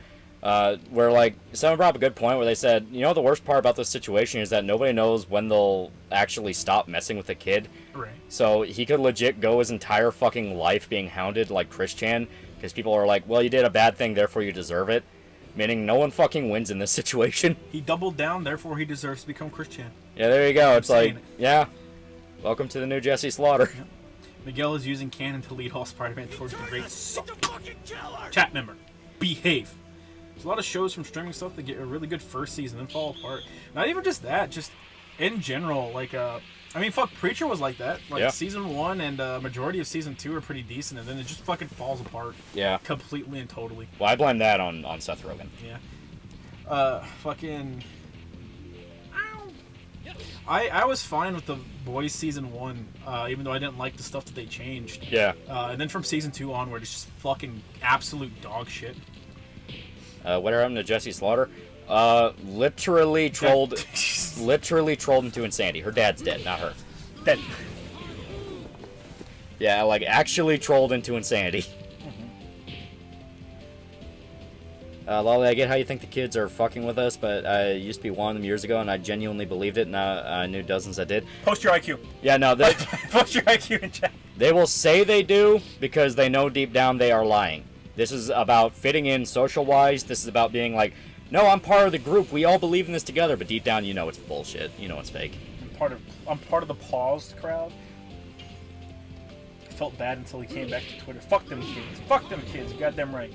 Where, like, someone brought up a good point where they said, the worst part about this situation is that nobody knows when they'll actually stop messing with the kid. Right. So he could legit go his entire fucking life being hounded like Christian, because people are like, well, you did a bad thing, therefore you deserve it. Meaning no one fucking wins in this situation. He doubled down, therefore he deserves to become Christian. Yeah, there you go. It's like, yeah. Welcome to the new Jesse Slaughter. Yep. Miguel is using canon to lead all Spider-Man towards the great chat member. Behave. There's a lot of shows from streaming stuff that get a really good first season then fall apart. Not even just that, just in general, like, fuck, Preacher was like that. Like, season 1 and majority of season 2 are pretty decent, and then it just fucking falls apart. Yeah. Completely and totally. Well, I blame that on Seth Rogen. Yeah. Fucking... I was fine with The Boys season 1, even though I didn't like the stuff that they changed. Yeah. And then from season 2 onward, it's just fucking absolute dog shit. Whatever happened to Jesse Slaughter? Literally trolled into insanity. Her dad's dead, not her. Dead. Yeah, like, actually trolled into insanity. Lolly, I get how you think the kids are fucking with us, but I used to be one of them years ago, and I genuinely believed it, and I knew dozens that did. Post your IQ. Yeah, no, they... Post your IQ in chat. They will say they do, because they know deep down they are lying. This is about fitting in social-wise. This is about being like, no, I'm part of the group. We all believe in this together, but deep down, you know it's bullshit. You know it's fake. I'm part of the paused crowd. I felt bad until he came back to Twitter. Fuck them kids. Fuck them kids. You got them right.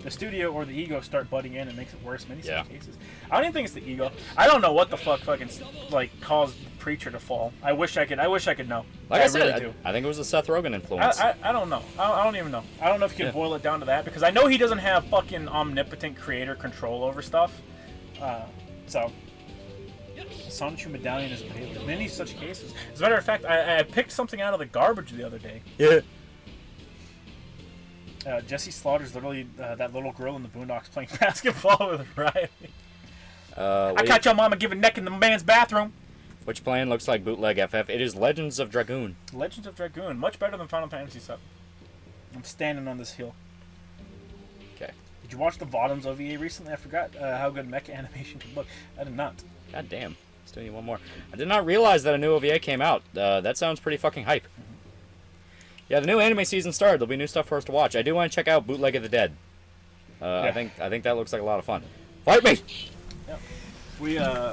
the studio or the ego start butting in and makes it worse in many Yeah. cases. I don't even think it's the ego. I don't know what the fuck fucking like caused Preacher to fall. I wish I could know. Like I said, really do. I think it was a Seth Rogen influence. I don't know. I don't even know. I don't know if you can boil it down to that, because I know he doesn't have fucking omnipotent creator control over stuff. So, Sonichu Medallion is available in many such cases. As a matter of fact, I picked something out of the garbage the other day. Yeah. Jesse Slaughter's literally that little girl in the Boondocks playing basketball with Riley. I caught your mama giving neck in the man's bathroom. Which plan looks like bootleg FF? It is Legends of Dragoon. Legends of Dragoon, much better than Final Fantasy VII. I'm standing on this hill. Okay. Did you watch the Bottoms OVA recently? I forgot how good mecha animation could look. I did not. God damn. Still need one more. I did not realize that a new OVA came out. That sounds pretty fucking hype. Mm-hmm. Yeah, the new anime season started. There'll be new stuff for us to watch. I do want to check out Bootleg of the Dead. Yeah. I think that looks like a lot of fun. Fight me! Yeah.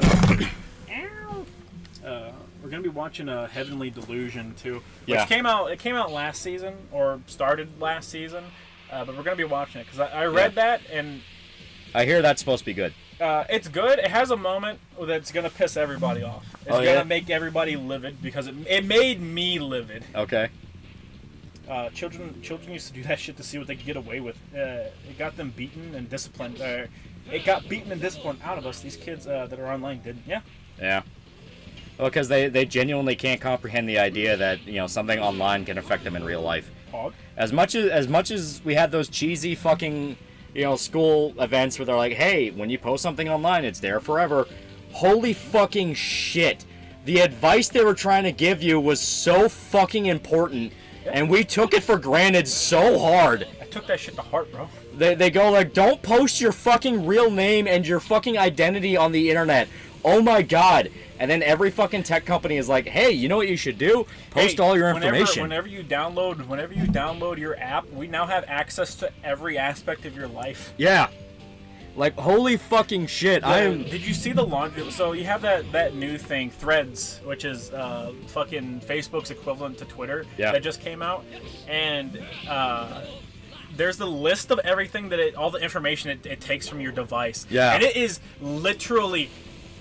We're gonna be watching Heavenly Delusion too, which came out last season, or started last season, but we're gonna be watching it because I read that, and I hear that's supposed to be good. It's good. It has a moment that's gonna piss everybody off. It's gonna make everybody livid, because it made me livid. Okay. Children used to do that shit to see what they could get away with. It got them beaten and disciplined. It got beaten and disciplined out of us. These kids that are online didn't. Yeah. Yeah. Well, because they genuinely can't comprehend the idea that something online can affect them in real life. Hog. As much as we had those cheesy fucking school events where they're like, hey, when you post something online, it's there forever. Holy fucking shit! The advice they were trying to give you was so fucking important, and we took it for granted so hard. I took that shit to heart, bro. They go like, don't post your fucking real name and your fucking identity on the internet. Oh my god. And then every fucking tech company is like, hey, you know what you should do? Post all your information. Whenever you download your app, we now have access to every aspect of your life. Yeah. Like, holy fucking shit. Did you see the launch? So you have that new thing, Threads, which is fucking Facebook's equivalent to Twitter, that just came out. And there's the list of everything all the information it takes from your device. Yeah. And it is literally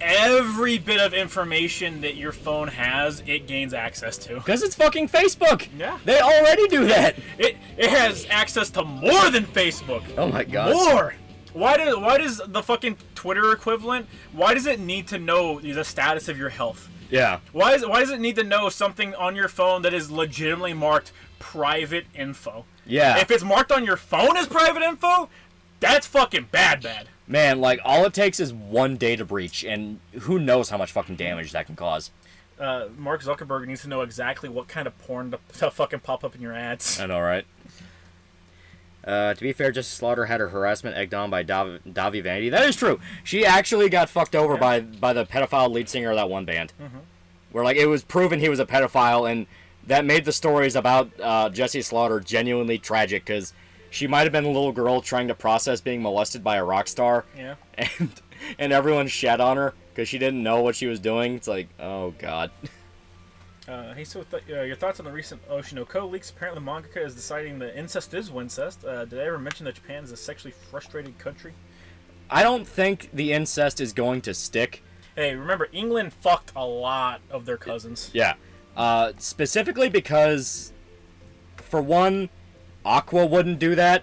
every bit of information that your phone has, it gains access to. Because it's fucking Facebook. Yeah. They already do that. It has access to more than Facebook. Oh my god. More. Why does the fucking Twitter equivalent? Why does it need to know the status of your health? Yeah. Why does it need to know something on your phone that is legitimately marked private info? Yeah. If it's marked on your phone as private info, that's fucking bad. Man, like, all it takes is one data breach, and who knows how much fucking damage that can cause. Mark Zuckerberg needs to know exactly what kind of porn to fucking pop up in your ads. I know, right? To be fair, Justice Slaughter had her harassment egged on by Davi Vanity. That is true. She actually got fucked over by the pedophile lead singer of that one band. Mm-hmm. Where, like, it was proven he was a pedophile, and that made the stories about Jessie Slaughter genuinely tragic, because she might have been a little girl trying to process being molested by a rock star. Yeah. And everyone shat on her because she didn't know what she was doing. It's like, oh, God. Hey, so your thoughts on the recent Oshinoko leaks? Apparently, mangaka is deciding that incest is wincest. Did I ever mention that Japan is a sexually frustrated country? I don't think the incest is going to stick. Hey, remember, England fucked a lot of their cousins. Yeah. Specifically because, for one, Aqua wouldn't do that.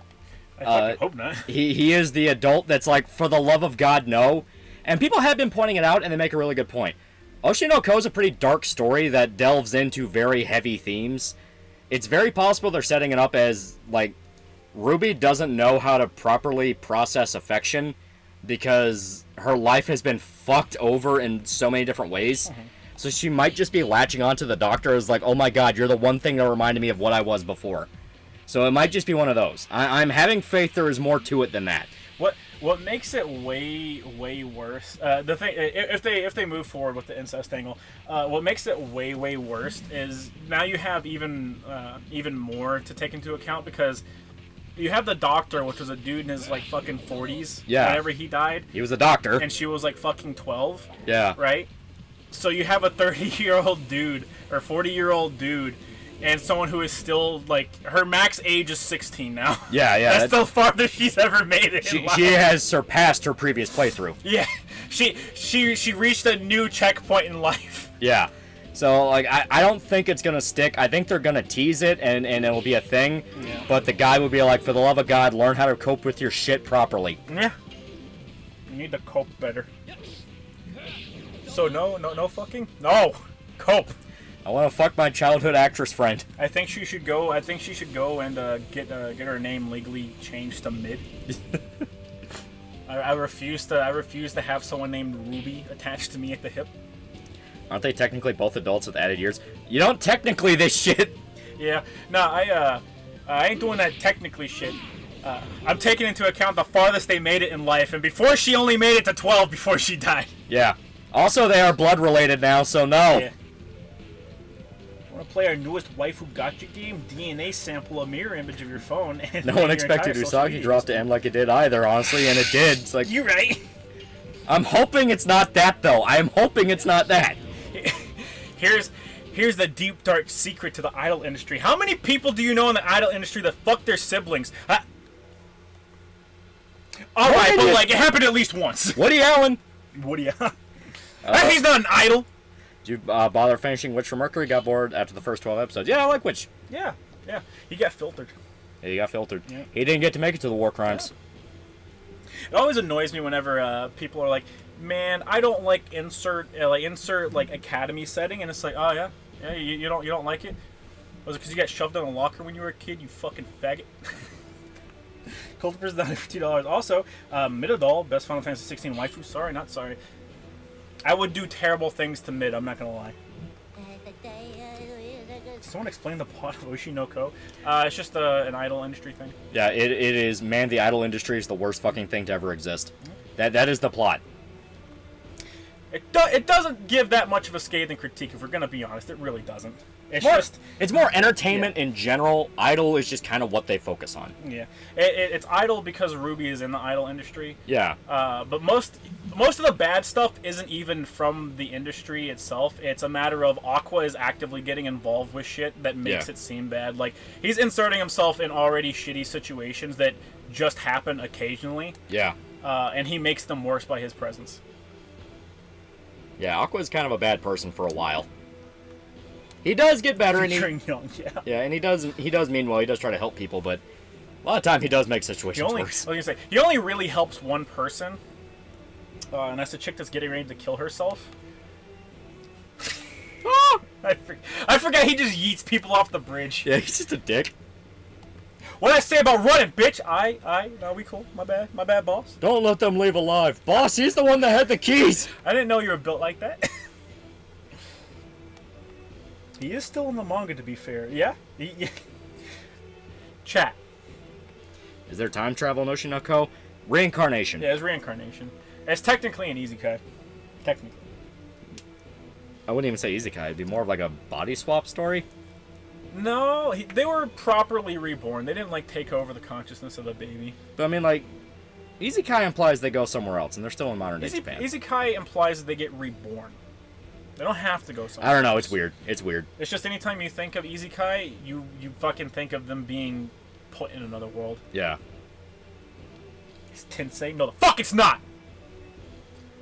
I fucking hope not. He is the adult that's like, for the love of God, no. And people have been pointing it out, and they make a really good point. Oshinoko is a pretty dark story that delves into very heavy themes. It's very possible they're setting it up as, like, Ruby doesn't know how to properly process affection because her life has been fucked over in so many different ways. Mm-hmm. So she might just be latching onto the doctor as like, oh my god, you're the one thing that reminded me of what I was before. So it might just be one of those. I'm having faith there is more to it than that. What makes it way worse? The thing, if they move forward with the incest angle, what makes it way worse is now you have even more to take into account, because you have the doctor, which was a dude in his like fucking 40s. Yeah. Whenever he died. He was a doctor. And she was like fucking 12. Yeah. Right. So you have a 30-year-old dude or 40-year-old dude and someone who is still like her max age is 16 now. Yeah. That's the farthest she's ever made it. She has surpassed her previous playthrough. Yeah, she reached a new checkpoint in life. Yeah. So, like, I don't think it's going to stick. I think they're going to tease it, and it'll be a thing. Yeah. But the guy would be like, for the love of God, learn how to cope with your shit properly. Yeah. You need to cope better. So, no fucking? No! Cope! I want to fuck my childhood actress friend. I think she should go and get her name legally changed to Mid. I refuse to have someone named Ruby attached to me at the hip. Aren't they technically both adults with added years? You don't technically this shit. Yeah, no, I ain't doing that technically shit. I'm taking into account the farthest they made it in life, and before she only made it to 12 before she died. Yeah. Also, they are blood related now, so no. Yeah. Want to play our newest waifu gacha game? DNA sample a mirror image of your phone. And No one expected Usagi Drop to end like it did either, honestly, and it did. It's like, you're right. I'm hoping it's not that, though. I'm hoping it's not that. Here's the deep dark secret to the idol industry. How many people do you know in the idol industry that fuck their siblings? Alright, but like it happened at least once. Woody Allen. Woody Allen. He's not an idol. Did you bother finishing Witch from Mercury? Got bored after the first 12 episodes. Yeah, I like Witch. Yeah. He got filtered. Yeah, he got filtered. Yeah. He didn't get to make it to the war crimes. Yeah. It always annoys me whenever people are like, "Man, I don't like insert academy setting," and it's like, "Oh yeah, you don't like it? Was it because you got shoved in a locker when you were a kid? You fucking faggot." Cultiver's down to $50. Also, Midodol, best Final Fantasy 16 waifu. Sorry, not sorry. I would do terrible things to Mid. I'm not gonna lie. Someone explain the plot of Oshinoko. It's just an idol industry thing. Yeah, it is. Man, the idol industry is the worst fucking thing to ever exist. That is the plot. It doesn't give that much of a scathing critique, if we're gonna be honest. It really doesn't. It's more entertainment in general. Idol is just kind of what they focus on. Yeah, it's idol because Ruby is in the idol industry. Yeah. But most of the bad stuff isn't even from the industry itself. It's a matter of Aqua is actively getting involved with shit that makes it seem bad. Like, he's inserting himself in already shitty situations that just happen occasionally. Yeah. And he makes them worse by his presence. Yeah, Aqua's kind of a bad person for a while. He does get better, and Young, yeah. Yeah, and he does mean well. He does try to help people, but a lot of time he does make situations worse. I was gonna say, he only really helps one person, and that's the chick that's getting ready to kill herself. I forgot he just yeets people off the bridge. Yeah, he's just a dick. What did I say about running, bitch? No, we cool. My bad, boss. Don't let them leave alive. Boss, he's the one that had the keys. I didn't know you were built like that. He is still in the manga, to be fair. Yeah? Chat. Is there time travel in Oshinoko? Reincarnation. Yeah, it's reincarnation. It's technically an isekai. Technically. I wouldn't even say isekai. It'd be more of like a body swap story. No, they were properly reborn. They didn't, like, take over the consciousness of the baby. But, I mean, like, isekai implies they go somewhere else, and they're still in modern-day Japan. Isekai implies that they get reborn. They don't have to go somewhere I don't know, else. it's weird. It's weird. It's just anytime you think of isekai, you fucking think of them being put in another world. Yeah. It's Tensei? No, the fuck it's not!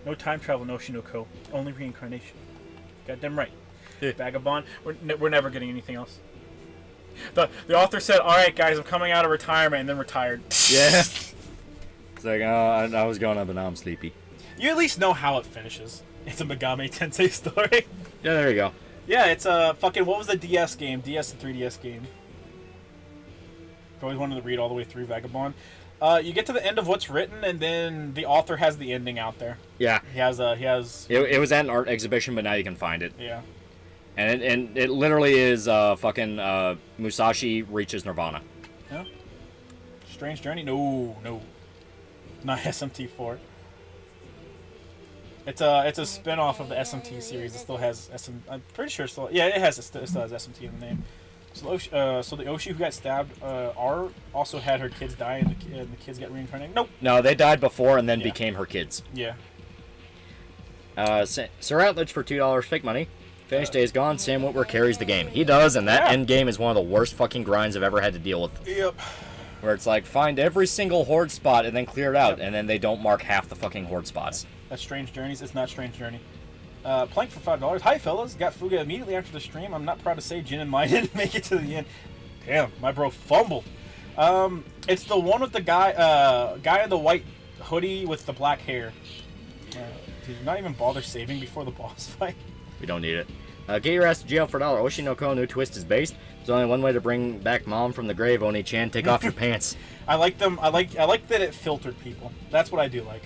No time travel, no Shinoko. Only reincarnation. Goddamn right. Vagabond. We're never getting anything else. The author said, "Alright guys, I'm coming out of retirement," and then retired. Yeah. It's like, oh, I was going up, but now I'm sleepy. You at least know how it finishes. It's a Megami Tensei story. Yeah, there you go. Yeah, it's a fucking, what was the DS game? DS and 3DS game. I've always wanted to read all the way through Vagabond. You get to the end of what's written, and then the author has the ending out there. Yeah. He has. It was at an art exhibition, but now you can find it. Yeah. And it literally is fucking Musashi reaches Nirvana. Yeah. Strange Journey? No. Not SMT4. It's a spin-off of the SMT series. It still has I'm pretty sure it still has SMT in the name. So the Oshi who got stabbed also had her kids die, and the kids got reincarnated. Nope. No, they died before and then became her kids. Yeah. Sir Outledge for $2 fake money. Finish Days Gone, Sam Witwer carries the game. He does, and that end game is one of the worst fucking grinds I've ever had to deal with. Yep. Where it's like, find every single horde spot and then clear it out, and then they don't mark half the fucking horde spots. That's Strange Journeys. It's not Strange Journey. Plank for $5. Hi, fellas. Got Fuga immediately after the stream. I'm not proud to say Jin and Mai didn't make it to the end. Damn, my bro fumbled. It's the one with the guy in the white hoodie with the black hair. Did you not even bother saving before the boss fight? We don't need it. Get your ass to jail for $1. Oshinoko new twist is based. There's only one way to bring back mom from the grave, Oni-chan. Take off your pants. I like them. I like that it filtered people. That's what I do like.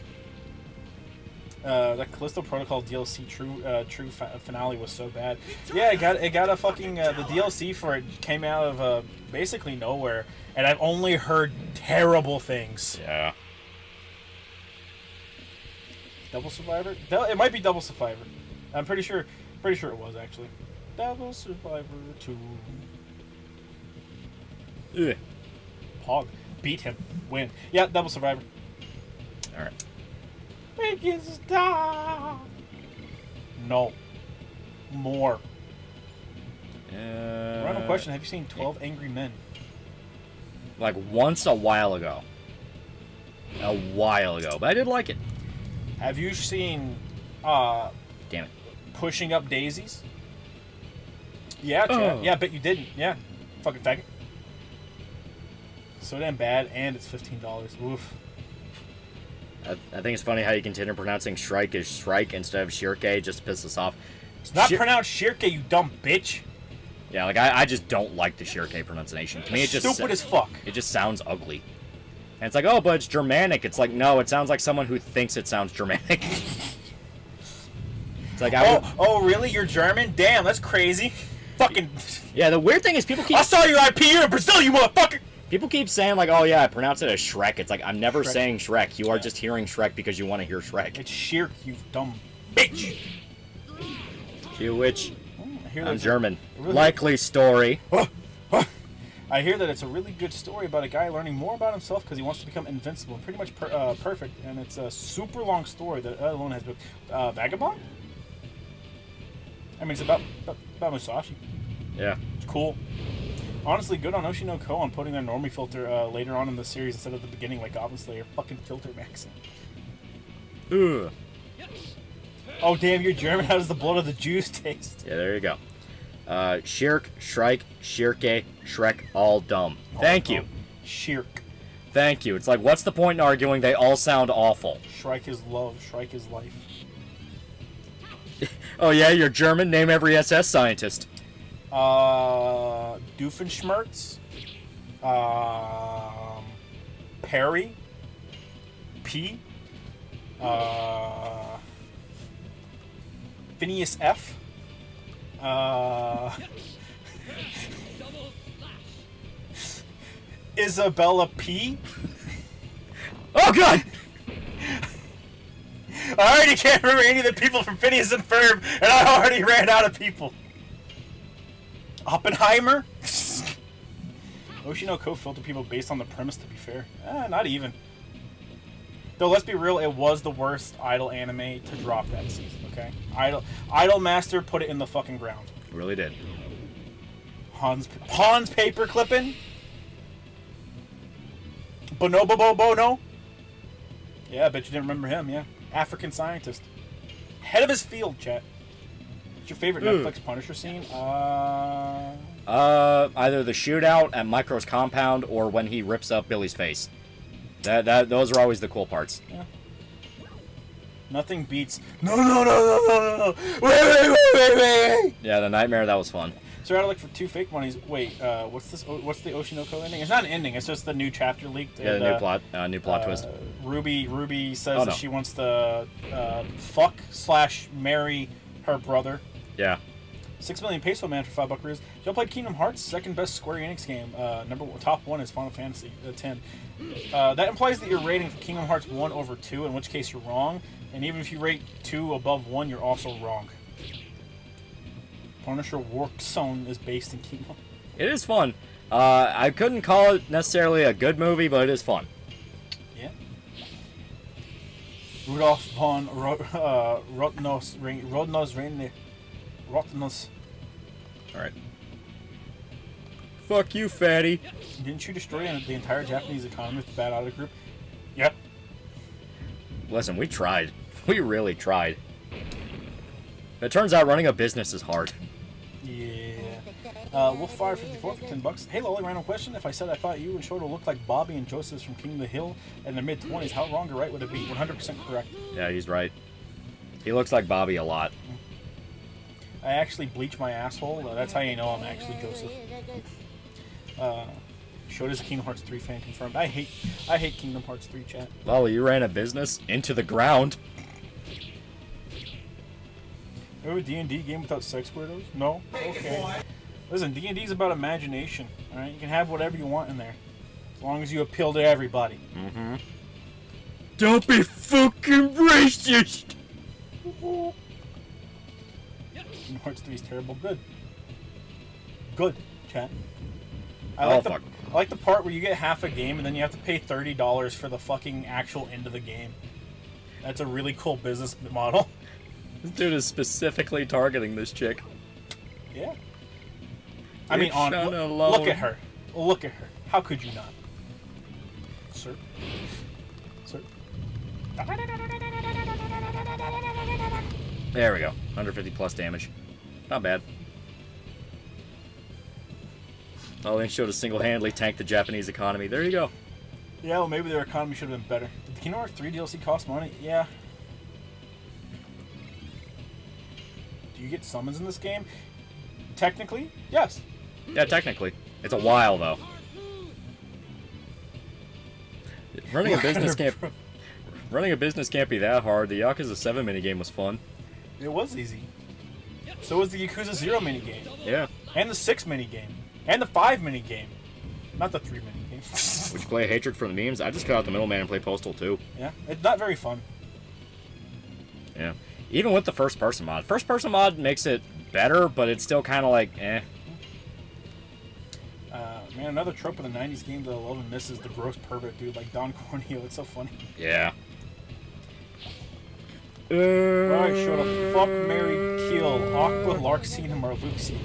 That Callisto Protocol DLC true finale was so bad. Yeah, it got a fucking the DLC for it came out of basically nowhere, and I've only heard terrible things. Yeah. Double Survivor? It might be Double Survivor. I'm pretty sure it was actually. Double Survivor 2. Ugh. Pog. Beat him. Win. Yeah, Double Survivor. Alright. Make it stop. No. More. Random question. Have you seen 12 Angry Men? Like once a while ago. But I did like it. Have you seen Damn it. Pushing Up Daisies? Yeah, Chad. Yeah, I bet you didn't. Yeah. Fucking faggot. So damn bad, and it's $15. Oof. I think it's funny how you continue pronouncing Shrike as Shrike instead of Shirke just to piss us off. It's not pronounced Shirke, you dumb bitch. Yeah, like I just don't like the Shirke pronunciation. To me, it just stupid as fuck. It just sounds ugly. And it's like, oh, but it's Germanic. It's like, no, it sounds like someone who thinks it sounds Germanic. It's like, oh, really? You're German? Damn, that's crazy. Fucking. Yeah, the weird thing is people keep. I saw your IP. You're in Brazil, you motherfucker. People keep saying like, oh yeah, I pronounce it as Shrek. It's like I'm never Shrek. saying Shrek. You are just hearing Shrek because you want to hear Shrek. It's Shirk, you dumb bitch. To which I'm German. Really Likely story. I hear that it's a really good story about a guy learning more about himself because he wants to become invincible, pretty much perfect, and it's a super long story that alone has been Vagabond. I mean, it's about Musashi. Yeah. It's cool. Honestly, good on Oshinoko on putting their normie filter later on in the series instead of the beginning like Goblin Slayer. Fucking filter maxing. Ugh. Oh damn, you're German. How does the blood of the Jews taste? Yeah, there you go. Shirk, Shrike, Shirke, Shrek, all dumb. Thank you. Shirk. Thank you. It's like, what's the point in arguing? They all sound awful. Shrike is love. Shrike is life. Oh yeah, you're German? Name every SS scientist. Doofenshmirtz. Perry. P. Phineas F. Isabella P. Oh god! I already can't remember any of the people from Phineas and Ferb, and I already ran out of people. Oppenheimer? Oshinoko filter people based on the premise, to be fair. Not even. Though, let's be real, it was the worst Idol anime to drop that season, okay? Idol Master put it in the fucking ground. Really did. Hans paper clipping? Bono? Yeah, I bet you didn't remember him, yeah. African scientist. Head of his field, chat. What's your favorite Netflix Punisher scene? Either the shootout at Micro's compound or when he rips up Billy's face. Those are always the cool parts. Yeah. Nothing beats. No. Wait. Yeah, the nightmare, that was fun. So I had to look for 2 fake monies. Wait, what's this? What's the Oshinoko ending? It's not an ending. It's just the new chapter leaked. Yeah, and, the new plot twist. Ruby says that she wants to fuck/marry her brother. Yeah. 6 million peso man for $5. Y'all played Kingdom Hearts, second best Square Enix game. Top 1 is Final Fantasy X. That implies that you're rating Kingdom Hearts 1 over 2, in which case you're wrong. And even if you rate 2 above 1, you're also wrong. Punisher Workzone is based in Kingdom. It is fun. I couldn't call it necessarily a good movie, but it is fun. Yeah. Rudolph von Rodnos rottenness. Alright. Fuck you, fatty. Didn't you destroy the entire Japanese economy with the bad audit group? Yep. Listen, we tried. We really tried. It turns out running a business is hard. Yeah. Wolfire54 for $10. Hey, Loli, random question. If I said I thought you and Shorto looked like Bobby and Joseph from King of the Hill in their mid-20s, how wrong or right would it be? 100% correct. Yeah, he's right. He looks like Bobby a lot. I actually bleach my asshole. That's how you know I'm actually Joseph. Shota's a Kingdom Hearts 3 fan confirmed. I hate Kingdom Hearts 3 chat. Lolly, you ran a business into the ground. Remember a D&D game without sex weirdos? No? Okay. Listen, D&D is about imagination. Alright? You can have whatever you want in there. As long as you appeal to everybody. Mm-hmm. Don't be fucking racist! Kingdom Hearts 3 is terrible. Good. Good, chat. I like the part where you get half a game and then you have to pay $30 for the fucking actual end of the game. That's a really cool business model. This dude is specifically targeting this chick. Yeah. I mean, look at her. Look at her. How could you not? Sir. Sir. There we go. 150 plus damage. Not bad. Oh, they showed us single-handedly tanked the Japanese economy. There you go. Yeah, well, maybe their economy should have been better. Did the Kingdom Hearts 3 DLC cost money? Yeah. Do you get summons in this game? Technically, yes. Yeah, technically. It's a while, though. Running a business can't be that hard. The Yakuza 7 minigame was fun. It was easy. So was the Yakuza 0 minigame. Yeah. And the 6 minigame. And the 5 minigame. Not the 3 minigame. Would you play Hatred for the memes? I just cut out the middleman and play Postal 2. Yeah, it's not very fun. Yeah. Even with the first-person mod. First-person mod makes it better, but it's still kind of like, eh. Man, another trope of the 90s game that I love and miss is the gross pervert dude, like Don Corneo. It's so funny. Yeah. Alright, shut up. Fuck, marry, kill. Aqua, Larxene, and Marluxia.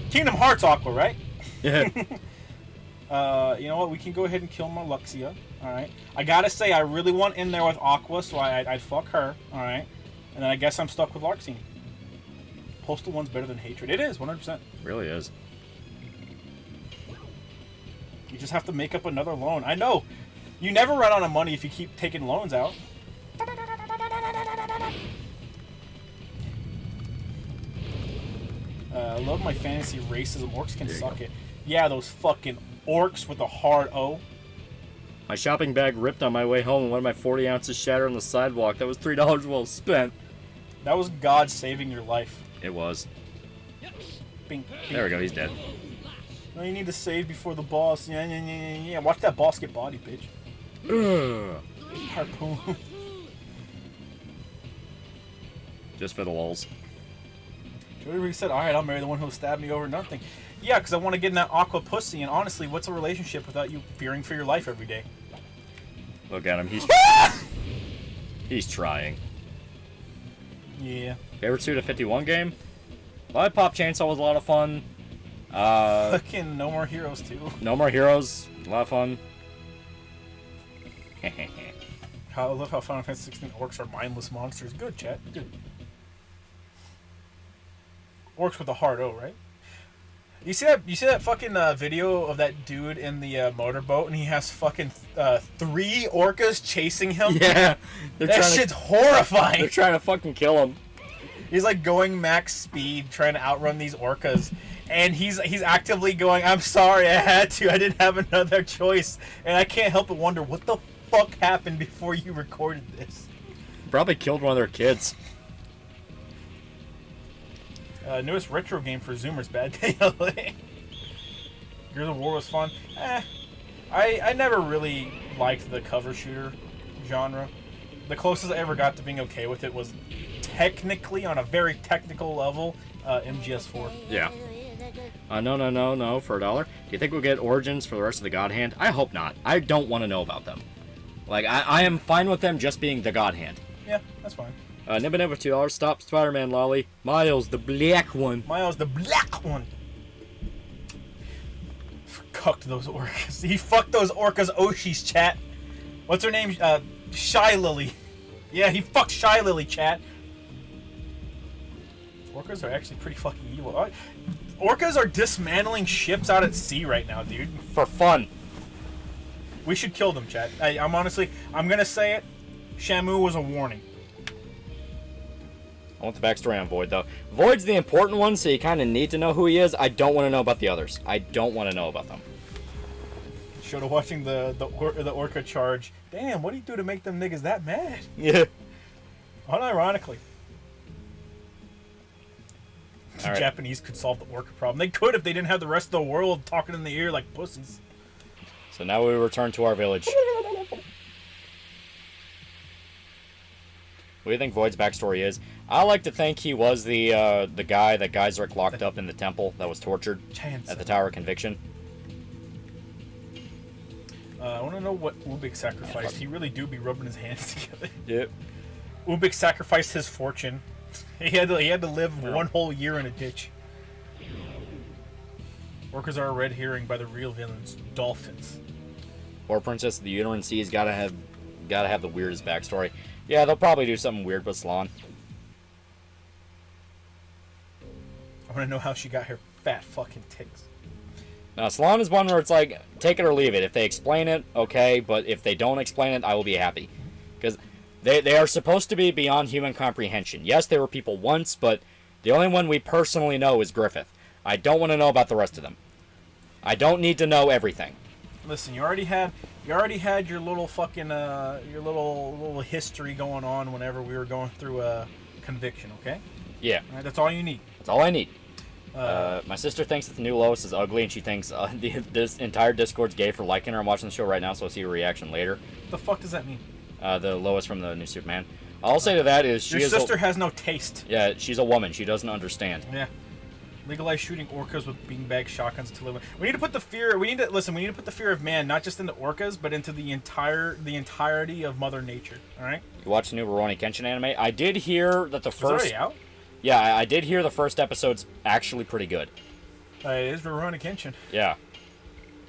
Kingdom Hearts Aqua, right? Yeah. You know what? We can go ahead and kill Marluxia. Alright. I gotta say, I really want in there with Aqua, so I'd fuck her. Alright. And then I guess I'm stuck with Larxene. Postal 1's better than Hatred. It is, 100%. Really is. You just have to make up another loan. I know! You never run out of money if you keep taking loans out. I love my fantasy racism. Orcs can suck it. Yeah, those fucking orcs with a hard O. My shopping bag ripped on my way home and one of my 40 ounces shattered on the sidewalk. That was $3 well spent. That was God saving your life. It was. Bing, bing. There we go, he's dead. No, you need to save before the boss. Yeah. Watch that boss get body, bitch. Harpoon. Just for the lulz. Jody said, alright, I'll marry the one who'll stab me over nothing. Yeah, because I want to get in that aqua pussy, and honestly, what's a relationship without you fearing for your life every day? Look at him, he's trying. Yeah. Favorite Suda 51 game? Lollipop Chainsaw was a lot of fun. Fucking No More Heroes too. No More Heroes, a lot of fun. I love how Final Fantasy 16 orcs are mindless monsters. Good, chat. Good. Orcs with a hard O, right? You see that fucking video of that dude in the motorboat, and he has fucking 3 orcas chasing him? Yeah. That shit's horrifying. They're trying to fucking kill him. He's like going max speed, trying to outrun these orcas, and he's actively going, I'm sorry, I had to, I didn't have another choice, and I can't help but wonder what the fuck happened before you recorded this. Probably killed one of their kids. Newest retro game for Zoomers, Bad Day LA. Gears of War was fun. I never really liked the cover shooter genre. The closest I ever got to being okay with it was technically, on a very technical level, MGS4. Yeah. No, for $1. Do you think we'll get Origins for the rest of the God Hand? I hope not. I don't want to know about them. Like, I am fine with them just being the God Hand. Yeah, that's fine. Nibba Nibba $2. Stop Spider-Man Lolly. Miles, the black one. Miles, the black one. Fucked those orcas. He fucked those orcas Oshis, chat. What's her name? Shy Lily. Yeah, he fucked Shy Lily, chat. Orcas are actually pretty fucking evil. Orcas are dismantling ships out at sea right now, dude. For fun. We should kill them, chat. I'm honestly, I'm gonna say it. Shamu was a warning. I want the backstory on Void, though. Void's the important one, so you kind of need to know who he is. I don't want to know about the others. I don't want to know about them. Shoulda watching the orca charge. Damn, what do you do to make them niggas that mad? Yeah. Unironically. The Right. Japanese could solve the orca problem. They could if they didn't have the rest of the world talking in the ear like pussies. So now we return to our village. What do you think Void's backstory is? I like to think he was the guy that Geiseric locked up in the temple that was tortured at the Tower of Conviction. I want to know what Ubik sacrificed. He really do be rubbing his hands together. Yep. Ubik sacrificed his fortune. He had to live one whole year in a ditch. Orcas are a red herring by the real villains, dolphins. Or Princess of the Uterine Sea's gotta have the weirdest backstory. Yeah, they'll probably do something weird with Slan. I want to know how she got her fat fucking tits. Now, Slan is one where it's like, take it or leave it. If they explain it, okay, but if they don't explain it, I will be happy. Because they are supposed to be beyond human comprehension. Yes, they were people once, but the only one we personally know is Griffith. I don't want to know about the rest of them. I don't need to know everything. Listen, you already had your little fucking your little history going on whenever we were going through a conviction, okay? Yeah. All right, that's all you need. That's all I need. My sister thinks that the new Lois is ugly, and she thinks this entire Discord's gay for liking her. I'm watching the show right now, so I'll see her reaction later. What the fuck does that mean? The Lois from the new Superman. I'll say to that is your sister has no taste. Yeah, she's a woman. She doesn't understand. Yeah. Legalize shooting orcas with beanbag shotguns to live. We need to put the fear. We need to put the fear of man not just into orcas, but into the entirety of Mother Nature. All right. You watched the new Rurouni Kenshin anime? I did hear that the first. Is it already out? Yeah, I did hear the first episode's actually pretty good. It is Rurouni Kenshin. Yeah,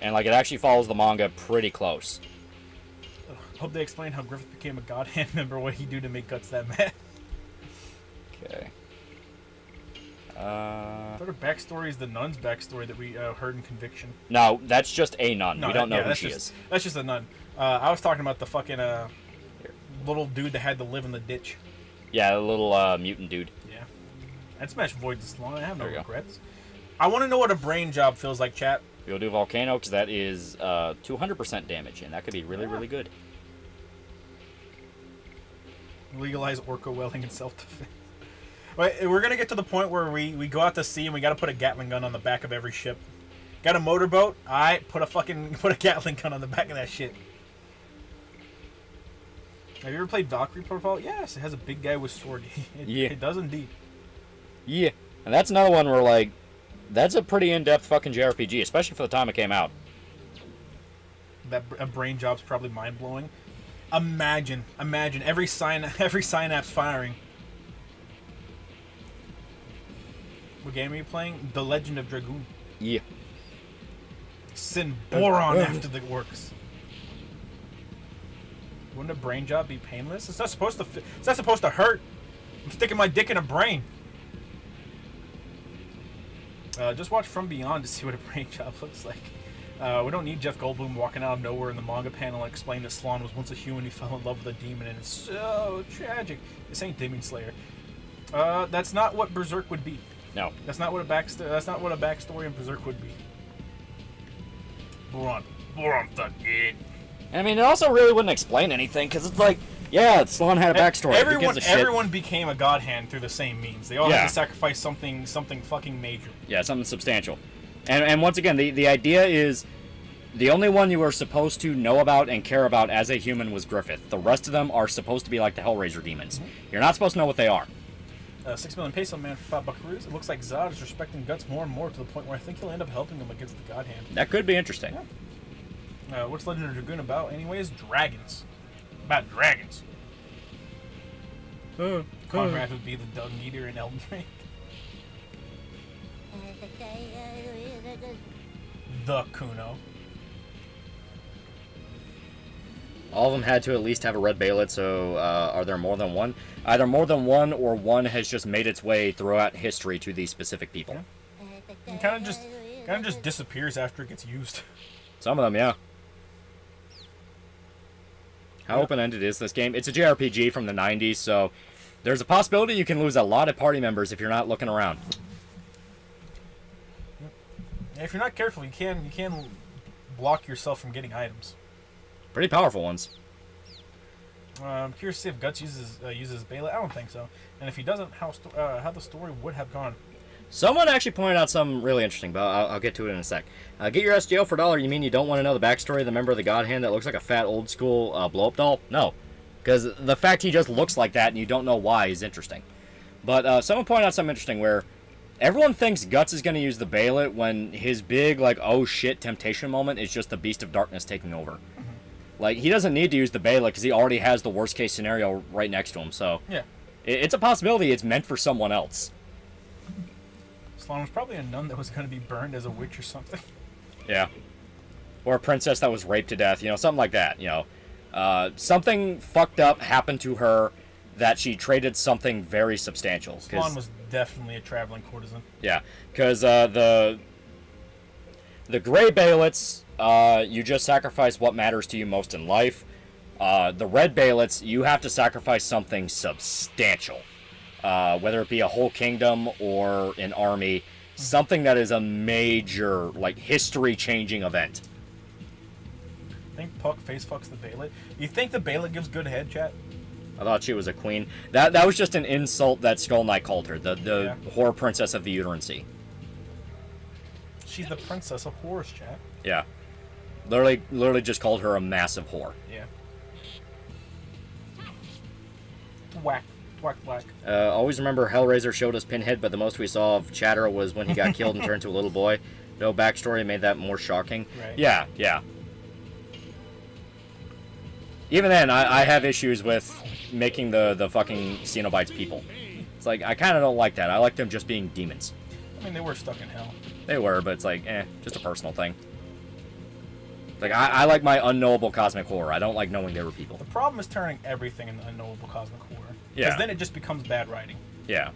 and like it actually follows the manga pretty close. Hope they explain how Griffith became a God Hand member. What he do to make Guts that mad? Okay. I thought her backstory is the nun's backstory that we heard in Conviction. No, that's just a nun. We don't know who she is. That's just a nun. I was talking about the fucking little dude that had to live in the ditch. Yeah, the little mutant dude. Yeah. I'd smash Void this long. I have no There you go. regrets. I want to know what a brain job feels like, chat. We'll do Volcano, because that is 200% damage, and that could be really, really good. Legalize orca welling in self-defense. Wait, we're going to get to the point where we go out to sea and we got to put a Gatling gun on the back of every ship. Got a motorboat? Alright, put a Gatling gun on the back of that shit. Have you ever played Valkyrie Profile? Yes, it has a big guy with sword. Yeah. It does indeed. Yeah, and that's another one where, like, that's a pretty in-depth fucking JRPG, especially for the time it came out. That a brain job's probably mind-blowing. Imagine every synapse firing. What game are you playing? The Legend of Dragoon. Yeah. Send boron after the works. Wouldn't a brain job be painless? It's not supposed to hurt. I'm sticking my dick in a brain. Just watch From Beyond to see what a brain job looks like. We don't need Jeff Goldblum walking out of nowhere in the manga panel and explain that Slan was once a human who fell in love with a demon, and it's so tragic. This ain't Demon Slayer. That's not what Berserk would be. No. That's not what a backstory in Berserk would be. Boron the dead. I mean, it also really wouldn't explain anything, because it's like, yeah, Slan had a backstory. Who gives a shit? Everyone became a god hand through the same means. They all had to sacrifice something fucking major. Yeah, something substantial. And once again, the idea is the only one you were supposed to know about and care about as a human was Griffith. The rest of them are supposed to be like the Hellraiser demons. Mm-hmm. You're not supposed to know what they are. 6 million peso man for 5 buckaroos. It looks like Zod is respecting Guts more and more to the point where I think he'll end up helping him against the God Hand. That could be interesting. Yeah. What's Legend of Dragoon about? Anyways, dragons. About dragons. Conrad would be the Dung Eater in Elden Ring. The Kuno. All of them had to at least have a red Baylet, so are there more than one? Either more than one, or one has just made its way throughout history to these specific people. Yeah. It kind of just disappears after it gets used. Some of them, yeah. How open-ended is this game? It's a JRPG from the 90s, so there's a possibility you can lose a lot of party members if you're not looking around. Yeah, if you're not careful, you can block yourself from getting items. Pretty powerful ones. I'm curious to see if Guts uses Baylet. I don't think so. And if he doesn't, how the story would have gone. Someone actually pointed out something really interesting, but I'll get to it in a sec. Get your SGL for $1. You mean you don't want to know the backstory of the member of the God Hand that looks like a fat old school blow-up doll? No. Because the fact he just looks like that and you don't know why is interesting. But someone pointed out something interesting where everyone thinks Guts is going to use the Baylet when his big, like, oh shit temptation moment is just the Beast of Darkness taking over. Mm-hmm. Like, he doesn't need to use the Baylet because he already has the worst case scenario right next to him, so yeah, it's a possibility it's meant for someone else. Sloan was probably a nun that was going to be burned as a witch or something. Yeah. Or a princess that was raped to death, you know, something like that, you know. Something fucked up happened to her that she traded something very substantial. Sloan was definitely a traveling courtesan. Yeah, because the gray Baylets, you just sacrifice what matters to you most in life. The red Baylets, you have to sacrifice something substantial. Whether it be a whole kingdom or an army, something that is a major, like, history-changing event. I think Puck face fucks the Baylet. You think the Baylet gives good head, chat? I thought she was a queen. That was just an insult that Skull Knight called her, the whore princess of the Uterine Sea. She's the princess of whores, chat. Yeah. Literally just called her a massive whore. Yeah. Whack. Whack, whack. Always remember Hellraiser showed us Pinhead, but the most we saw of Chatter was when he got killed and turned into a little boy. No backstory made that more shocking. Right. Yeah. Even then, I have issues with making the fucking Cenobites people. It's like, I kind of don't like that. I like them just being demons. I mean, they were stuck in hell. They were, but it's like, just a personal thing. Like, I like my unknowable cosmic horror. I don't like knowing they were people. The problem is turning everything into unknowable cosmic horror. Yeah. Because then it just becomes bad writing. Yeah.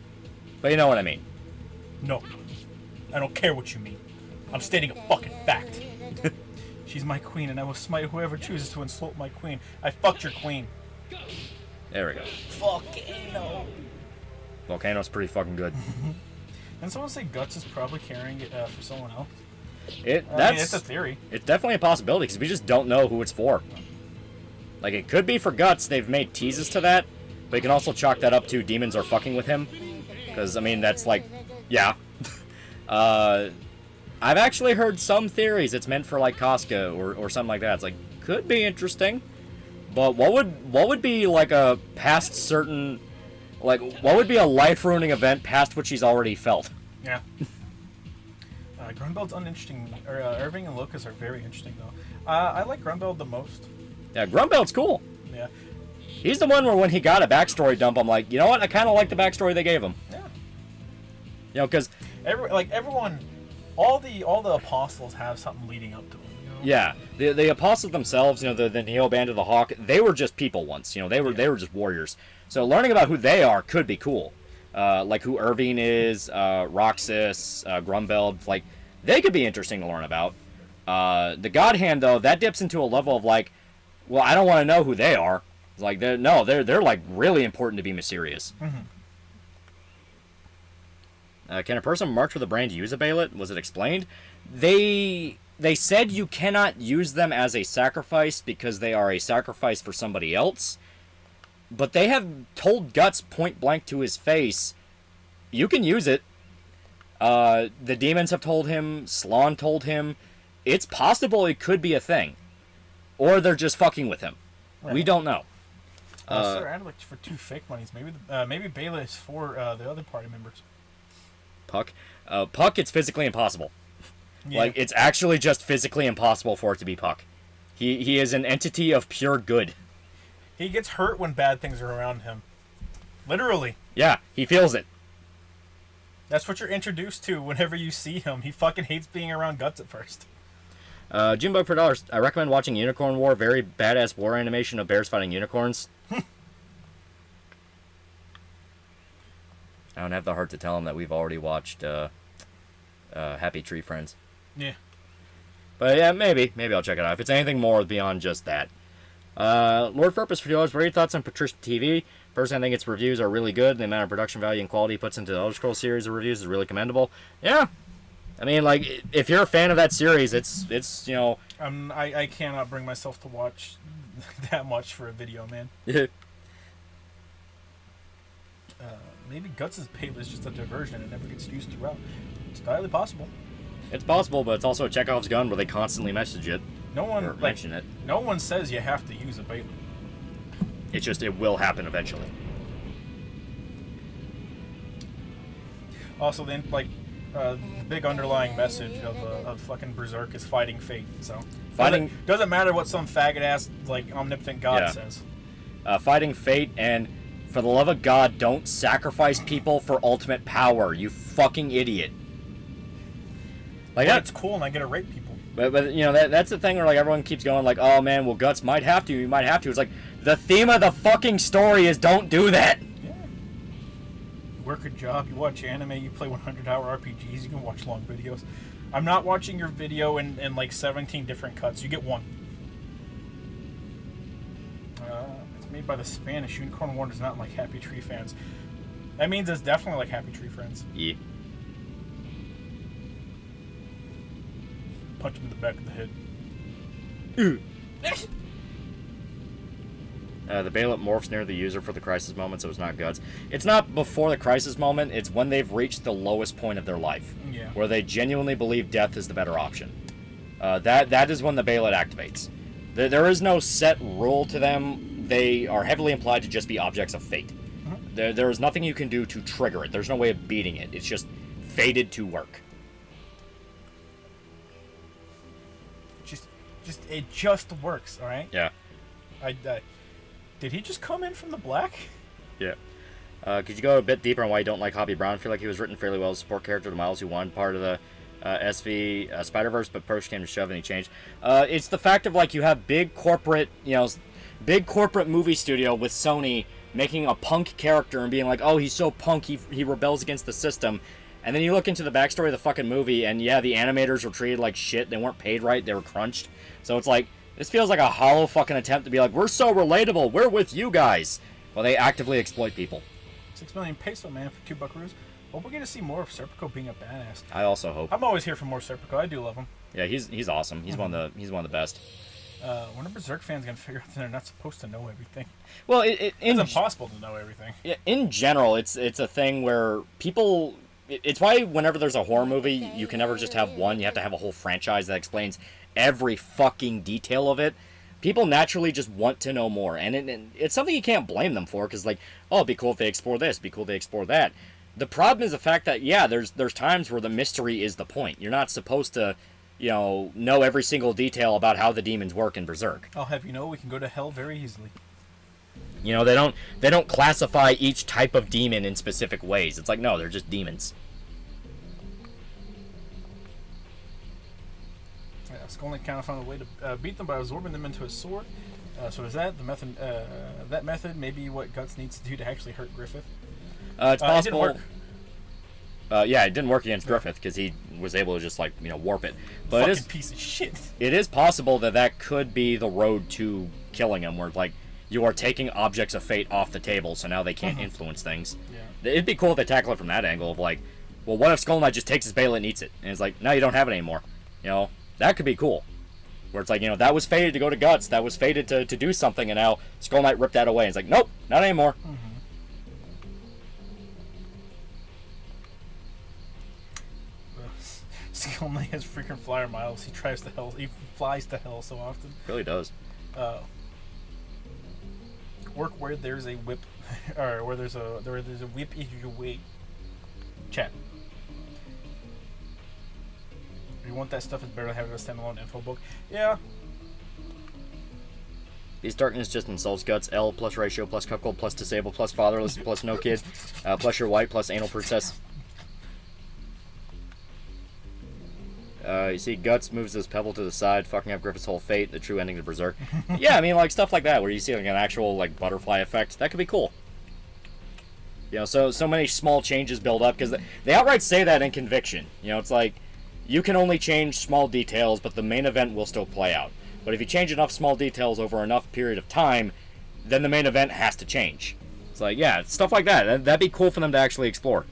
But you know what I mean. No. I don't care what you mean. I'm stating a fucking fact. She's my queen, and I will smite whoever chooses to insult my queen. I fucked your queen. There we go. Volcano. Volcano's pretty fucking good. And someone say Guts is probably carrying it for someone else. It's a theory. It's definitely a possibility, because we just don't know who it's for. Like, it could be for Guts. They've made teases to that. But you can also chalk that up to demons are fucking with him. Because, I mean, that's like... Yeah. I've actually heard some theories it's meant for, like, Casca or something like that. It's like, could be interesting. But what would be, like, a past certain... Like, what would be a life-ruining event past what she's already felt? Yeah. Grunbeld's uninteresting. Irving and Lucas are very interesting, though. I like Grunbeld the most. Yeah, Grunbeld's cool. Yeah. He's the one where when he got a backstory dump, I'm like, you know what? I kind of like the backstory they gave him. Yeah. You know, because... everyone... All the apostles have something leading up to them. You know? Yeah. The apostles themselves, you know, the Neo Band of the Hawk, they were just people once. You know, they were just warriors. So learning about who they are could be cool. Like who Irving is, Roxas, Grunbeld, like, they could be interesting to learn about. The God Hand, though, that dips into a level of, like, well, I don't want to know who they are. It's like, they're like, really important to be mysterious. Mm-hmm. Can a person marked with a brand use a Baylet? Was it explained? They said you cannot use them as a sacrifice because they are a sacrifice for somebody else. But they have told Guts point blank to his face, you can use it. The demons have told him, Slán told him, it's possible it could be a thing. Or they're just fucking with him. Right. We don't know. Sir Adelic for 2 fake monies. Maybe Baylet is for the other party members. Puck? Puck, it's physically impossible. Yeah. Like, it's actually just physically impossible for it to be Puck. He is an entity of pure good. He gets hurt when bad things are around him. Literally. Yeah, he feels it. That's what you're introduced to whenever you see him. He fucking hates being around Guts at first. Junebug for dollars. I recommend watching Unicorn War. Very badass war animation of bears fighting unicorns. I don't have the heart to tell him that we've already watched Happy Tree Friends. Yeah. But yeah, maybe I'll check it out if it's anything more beyond just that. Lord Purpose for $2. What are your thoughts on Patricia TV? Personally, I think its reviews are really good. The amount of production value and quality it puts into the Elder Scrolls series of reviews is really commendable. Yeah, I mean, like, if you're a fan of that series, it's you know. I cannot bring myself to watch that much for a video, man. Maybe Guts' payment is just a diversion and never gets used throughout. It's entirely possible. It's possible, but it's also a Chekhov's gun where they constantly message it. No one or mention it. No one says you have to use a bait. It's just it will happen eventually. Also, then the big underlying message of fucking Berserk is fighting fate. So doesn't matter what some faggot ass like omnipotent god says. Fighting fate, and for the love of God, don't sacrifice people for ultimate power. You fucking idiot. Like that's cool, and I get to rape people. But you know that's the thing where like everyone keeps going like, oh man, well Guts might have to, he might have to. It's like the theme of the fucking story is don't do that. Yeah. You work a job, you watch anime, you play 100-hour RPGs, you can watch long videos. I'm not watching your video in like 17 different cuts. You get one. It's made by the Spanish. Unicorn War does not like Happy Tree fans. That means it's definitely like Happy Tree Friends. Yeah. Punch him in the back of the head. The Bailet morphs near the user for the crisis moment, so it's not Guts. It's not before the crisis moment, it's when they've reached the lowest point of their life. Yeah. Where they genuinely believe death is the better option. That is when the Bailet activates. There is no set rule to them. They are heavily implied to just be objects of fate. Mm-hmm. There is nothing you can do to trigger it. There's no way of beating it. It's just fated to work. It just works, all right? Yeah. Did he just come in from the black? Yeah. Could you go a bit deeper on why you don't like Hobby Brown? I feel like he was written fairly well as a support character to Miles, who wanted part of the SV Spider-Verse, but push came to shove and he changed. It's the fact of like you have big corporate movie studio with Sony making a punk character and being like, oh, he's so punk, he rebels against the system. And then you look into the backstory of the fucking movie, and yeah, the animators were treated like shit. They weren't paid right. They were crunched. So it's like, this feels like a hollow fucking attempt to be like, we're so relatable. We're with you guys. Well, they actively exploit people. 6 million peso, man, for 2 buckaroos. Hope we get to see more of Serpico being a badass. I also hope. I'm always here for more Serpico. I do love him. Yeah, he's awesome. He's one of the best. When are Berserk fans gonna figure out that they're not supposed to know everything? Well, it's impossible to know everything. In general, it's a thing where people. It's why whenever there's a horror movie, you can never just have one. You have to have a whole franchise that explains every fucking detail of it. People naturally just want to know more, and it's something you can't blame them for, because like, oh, it'd be cool if they explore this, it'd be cool if they explore that. The problem is the fact that, yeah, there's times where the mystery is the point. You're not supposed to, know every single detail about how the demons work in Berserk. I'll have you know, we can go to hell very easily. They don't classify each type of demon in specific ways. It's like, no, they're just demons. Yeah, Skull Knight kind of found a way to beat them by absorbing them into his sword. So is that the method? That method may be what Guts needs to do to actually hurt Griffith. It's possible. It didn't work. Yeah, it didn't work against Griffith because he was able to just warp it. But fucking piece of shit. It is possible that could be the road to killing him, where like you are taking objects of fate off the table, so now they can't influence things. Yeah. It'd be cool if they tackle it from that angle of like, well, what if Skull Knight just takes his Bailet and eats it, and it's like, now you don't have it anymore. That could be cool. Where it's like, that was fated to go to Guts, that was fated to do something, and now Skull Knight ripped that away. And it's like, nope, not anymore. Skull Knight has freaking flyer miles. He flies to hell so often. Really does. Work where there's a whip, or where there's a whip is your way. Chat. If you want that stuff, it's better to have it as a standalone info book. Yeah. These darkness just insults guts. L plus ratio plus cuckold plus disabled plus fatherless plus no kid plus your white plus anal princess. You see, Guts moves this pebble to the side, fucking up Griffith's whole fate, the true ending to Berserk. Yeah, I mean, like, stuff like that, where you see, like, an actual, like, butterfly effect. That could be cool. You know, so many small changes build up, because they outright say that in Conviction. You know, it's like, you can only change small details, but the main event will still play out. But if you change enough small details over enough period of time, then the main event has to change. It's like, yeah, stuff like that. That'd be cool for them to actually explore.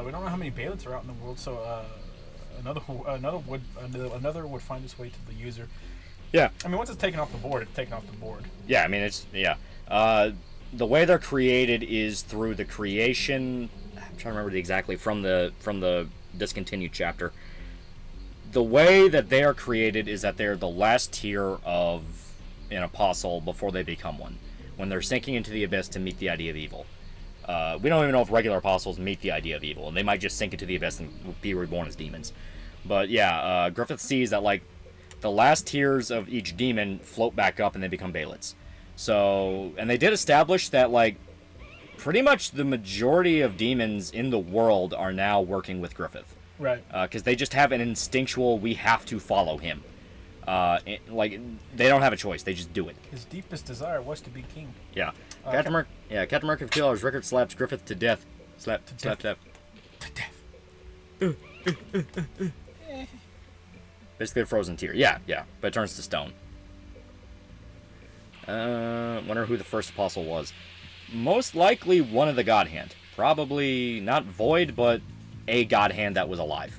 We don't know how many Balets are out in the world, so another would find its way to the user. Yeah. I mean, once it's taken off the board, it's taken off the board. Yeah, I mean, it's, yeah. The way they're created is through the creation, I'm trying to remember exactly, from the discontinued chapter. The way that they are created is that they're the last tier of an apostle before they become one. When they're sinking into the abyss to meet the idea of evil. We don't even know if regular apostles meet the idea of evil, and they might just sink into the abyss and be reborn as demons. But yeah, Griffith sees that, like, the last tiers of each demon float back up and they become Balets. So, and they did establish that, like, pretty much the majority of demons in the world are now working with Griffith. Right. Because they just have an instinctual, we have to follow him. Like, they don't have a choice, they just do it. His deepest desire was to be king. Yeah. Captain Mark of Killer's record slaps Griffith to death. Slap. To death. Basically a frozen tear. Yeah, but it turns to stone. Wonder who the first apostle was. Most likely one of the God Hand. Probably not Void, but a God Hand that was alive.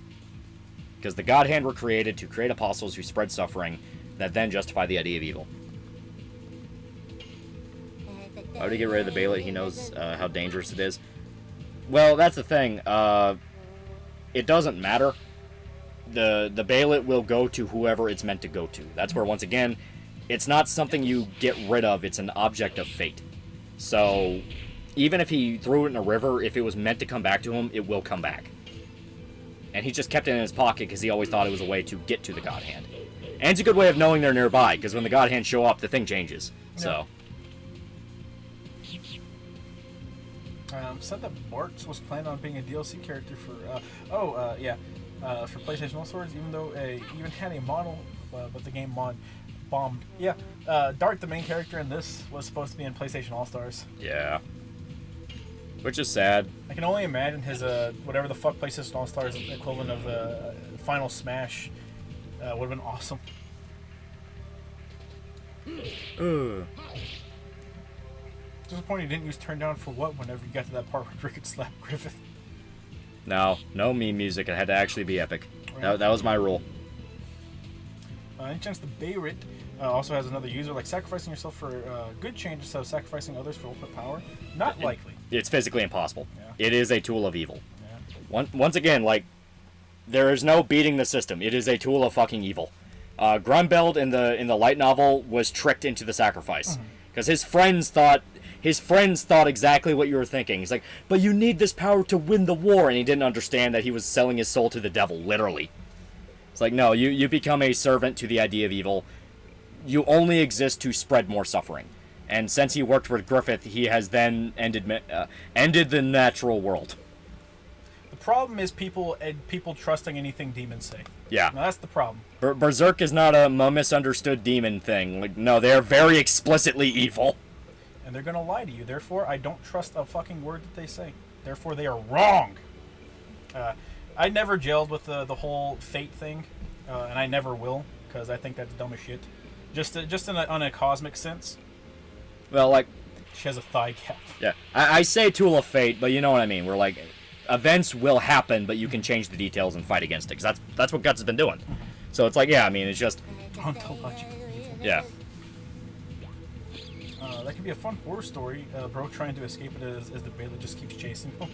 Because the God Hand were created to create apostles who spread suffering that then justify the idea of evil. Why would he get rid of the Balet? He knows how dangerous it is. Well, that's the thing. It doesn't matter. The Balet will go to whoever it's meant to go to. That's where, once again, it's not something you get rid of. It's an object of fate. So, even if he threw it in a river, if it was meant to come back to him, it will come back. And he just kept it in his pocket because he always thought it was a way to get to the God Hand. And it's a good way of knowing they're nearby, because when the God Hand show up, the thing changes. Yeah. So... said that Bart was planned on being a DLC character for for PlayStation All-Stars, even though even had a model, but the game bombed. Yeah, Dart, the main character in this, was supposed to be in PlayStation All-Stars. Yeah. Which is sad. I can only imagine his whatever the fuck PlayStation All-Stars equivalent of Final Smash would have been awesome. Disappointing he didn't use Turn Down for What whenever you got to that part where Rick could slap Griffith. No meme music. It had to actually be epic. Right. That was my rule. Any chance the Bayrit also has another user, like sacrificing yourself for good change instead of sacrificing others for ultimate power? Not likely. It's physically impossible. Yeah. It is a tool of evil. Yeah. Once again, like, there is no beating the system. It is a tool of fucking evil. Grunbeld in the light novel was tricked into the sacrifice because his friends thought exactly what you were thinking. He's like, but you need this power to win the war, and he didn't understand that he was selling his soul to the devil, literally. It's like, no, you become a servant to the idea of evil. You only exist to spread more suffering. And since he worked with Griffith, he has then ended the natural world. The problem is people trusting anything demons say. Yeah. Now, that's the problem. Berserk is not a misunderstood demon thing. Like, no, they are very explicitly evil. And they're going to lie to you. Therefore, I don't trust a fucking word that they say. Therefore, they are wrong. I never gelled with the whole fate thing, and I never will, because I think that's dumb as shit. Just on a cosmic sense. Well, like... She has a thigh cap. Yeah. I say tool of fate, but you know what I mean. We're like, events will happen, but you can change the details and fight against it, because that's what Guts has been doing. So it's like, yeah, I mean, it's just... Ontological evil. Yeah. That could be a fun horror story, bro trying to escape it as the Bailey just keeps chasing him.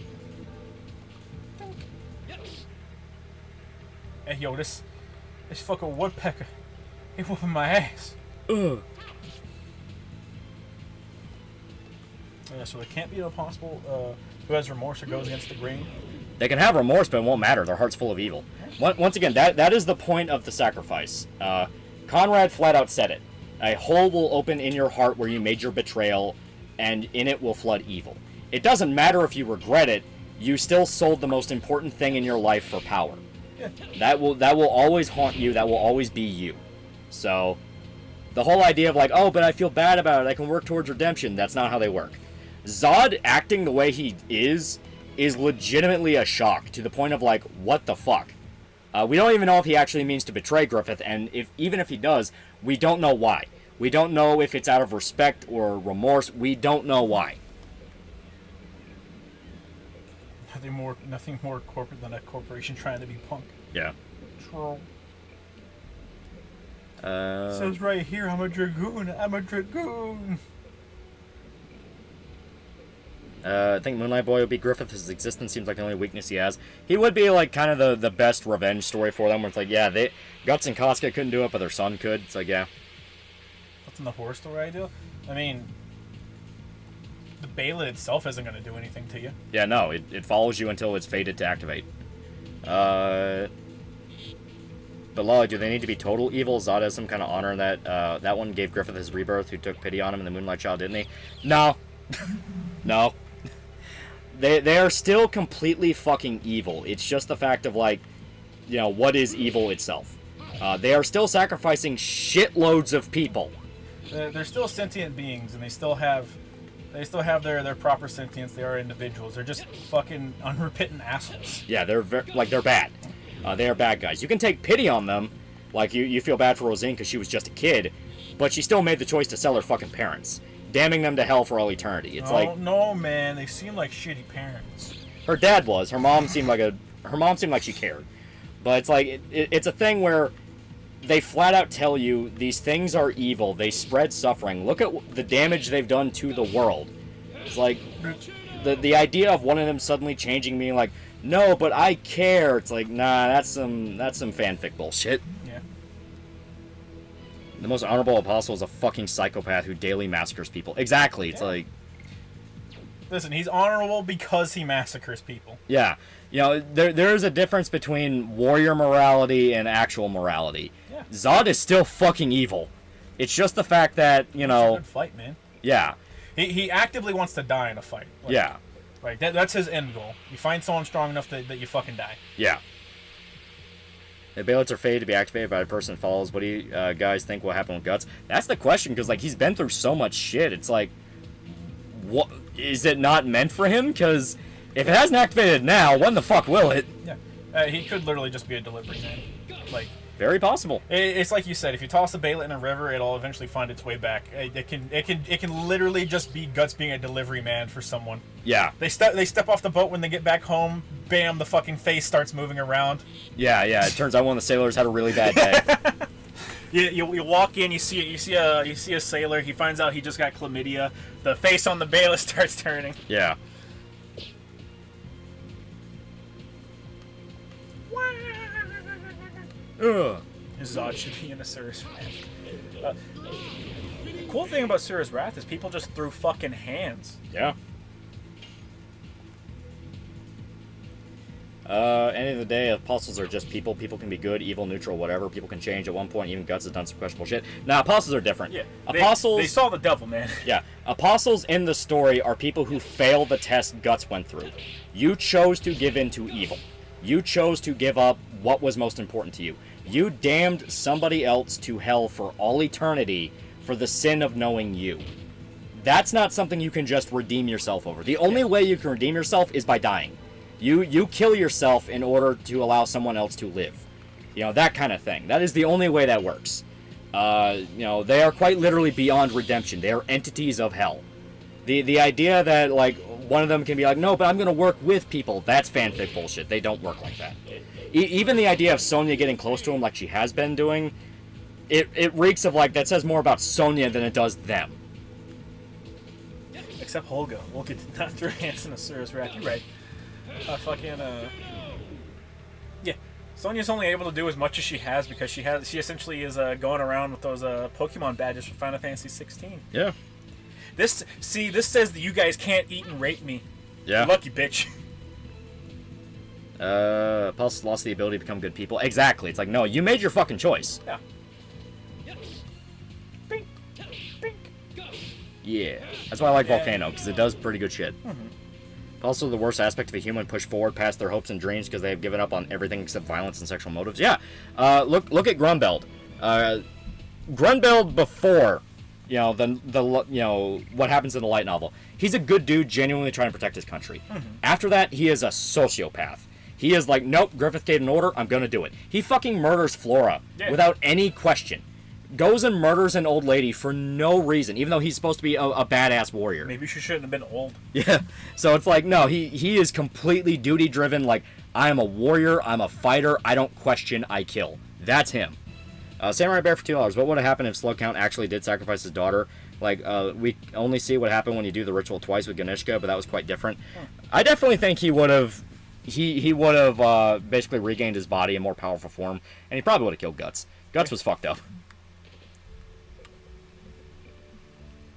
Hey, yo, this fucking woodpecker, he whooping my ass. Ugh. Yeah, so it can't be impossible who has remorse or goes against the grain. They can have remorse, but it won't matter. Their heart's full of evil. Once again, that is the point of the sacrifice. Conrad flat out said it. A hole will open in your heart where you made your betrayal, and in it will flood evil. It doesn't matter if you regret it. You still sold the most important thing in your life for power. Yeah. That will always haunt you. That will always be you. So, the whole idea of like, oh, but I feel bad about it. I can work towards redemption. That's not how they work. Zod acting the way he is legitimately a shock to the point of like, what the fuck? We don't even know if he actually means to betray Griffith, and even if he does, we don't know why. We don't know if it's out of respect or remorse. We don't know why. Nothing more corporate than a corporation trying to be punk. Yeah. Troll. Says right here, I'm a dragoon. I'm a dragoon. I think Moonlight Boy would be Griffith. His existence seems like the only weakness he has. He would be like kind of the best revenge story for them, where it's like, yeah, Guts and Casca couldn't do it, but their son could. It's like, yeah. What's in the horror story ideal? I mean, the Balin itself isn't going to do anything to you. Yeah, no, it follows you until it's fated to activate. But Lolly, do they need to be total evil? Zod has some kind of honor in that. That one gave Griffith his rebirth, who took pity on him in the Moonlight Child, didn't he? No. No. They are still completely fucking evil. It's just the fact of, like, you know, what is evil itself. They are still sacrificing shitloads of people. They're still sentient beings, and they still have their proper sentience. They are individuals. They're just fucking unrepentant assholes. Yeah, they're bad. They are bad guys. You can take pity on them, like you feel bad for Rosine because she was just a kid, but she still made the choice to sell her fucking parents, damning them to hell for all eternity. It's no, man, they seem like shitty parents. Her dad was. Her mom seemed like she cared, but it's like it's a thing where they flat out tell you these things are evil. They spread suffering. Look at the damage they've done to the world. It's like the idea of one of them suddenly changing, being like, no, but I care. It's like, nah, that's some fanfic bullshit. Yeah. The most honorable apostle is a fucking psychopath who daily massacres people. Exactly. It's like, listen, he's honorable because he massacres people. yeah, you know, there is a difference between warrior morality and actual morality. Yeah. Zod is still fucking evil. It's just the fact that, you know, it's a good fight, man. Yeah. He actively wants to die in a fight. Like, Yeah. Like that's his end goal. You find someone strong enough that you fucking die. Yeah. If Balins are fated to be activated by a person that follows, what do you guys think will happen with Guts? That's the question, because like he's been through so much shit. It's like, what is it not meant for him? Because if it hasn't activated now, when the fuck will it? Yeah, he could literally just be a delivery man. Like, very possible. It's like you said, if you toss a Balin in a river, it'll eventually find its way back. It can literally just be Guts being a delivery man for someone. Yeah. They step off the boat when they get back home. Bam, the fucking face starts moving around. Yeah. It turns out one of the sailors had a really bad day. You walk in, you see a sailor. He finds out he just got chlamydia. The face on the Balin starts turning. Yeah. Ugh. Zod should be in Asura's Wrath. The cool thing about Asura's Wrath is people just threw fucking hands. Yeah. End of the day, apostles are just people. People can be good, evil, neutral, whatever. People can change. At one point, even Guts has done some questionable shit. Now, apostles are different. Yeah. Apostles. They saw the devil, man. Yeah. Apostles in the story are people who fail the test Guts went through. You chose to give in to evil. You chose to give up what was most important to you. You damned somebody else to hell for all eternity for the sin of knowing you. That's not something you can just redeem yourself over. The only way you can redeem yourself is by dying. You kill yourself in order to allow someone else to live. You know, that kind of thing. That is the only way that works. You know, they are quite literally beyond redemption. They are entities of hell. The idea that, like, one of them can be like, no, but I'm going to work with people, that's fanfic bullshit. They don't work like that. Even the idea of Sonya getting close to him like she has been doing, it reeks of, like, that says more about Sonya than it does them. Except Holga. We'll get to not throw hands in Asura's Wrath. You're right. Yeah. Sonya's only able to do as much as she has because she essentially is going around with those Pokemon badges from Final Fantasy 16. Yeah. This says that you guys can't eat and rape me. Yeah. Lucky bitch. Pulse lost the ability to become good people. Exactly. It's like, no, you made your fucking choice. Yeah. Bink. Bink. Yeah. That's why I like Volcano, because it does pretty good shit. Mm-hmm. Also, the worst aspect of a human pushed forward past their hopes and dreams because they have given up on everything except violence and sexual motives. Yeah. Look at Grunbeld. Grunbeld before, what happens in the light novel. He's a good dude, genuinely trying to protect his country. Mm-hmm. After that, he is a sociopath. He is like, nope, Griffith gave an order, I'm gonna do it. He fucking murders Flora without any question. Goes and murders an old lady for no reason, even though he's supposed to be a badass warrior. Maybe she shouldn't have been old. Yeah. So it's like, no, he is completely duty-driven, like, I am a warrior, I'm a fighter, I don't question, I kill. That's him. Samurai Bear for $2. What would have happened if Slowcount actually did sacrifice his daughter? Like, we only see what happened when you do the ritual twice with Ganishka, but that was quite different. I definitely think he would have... He would have basically regained his body in more powerful form, and he probably would have killed Guts. Guts was fucked up.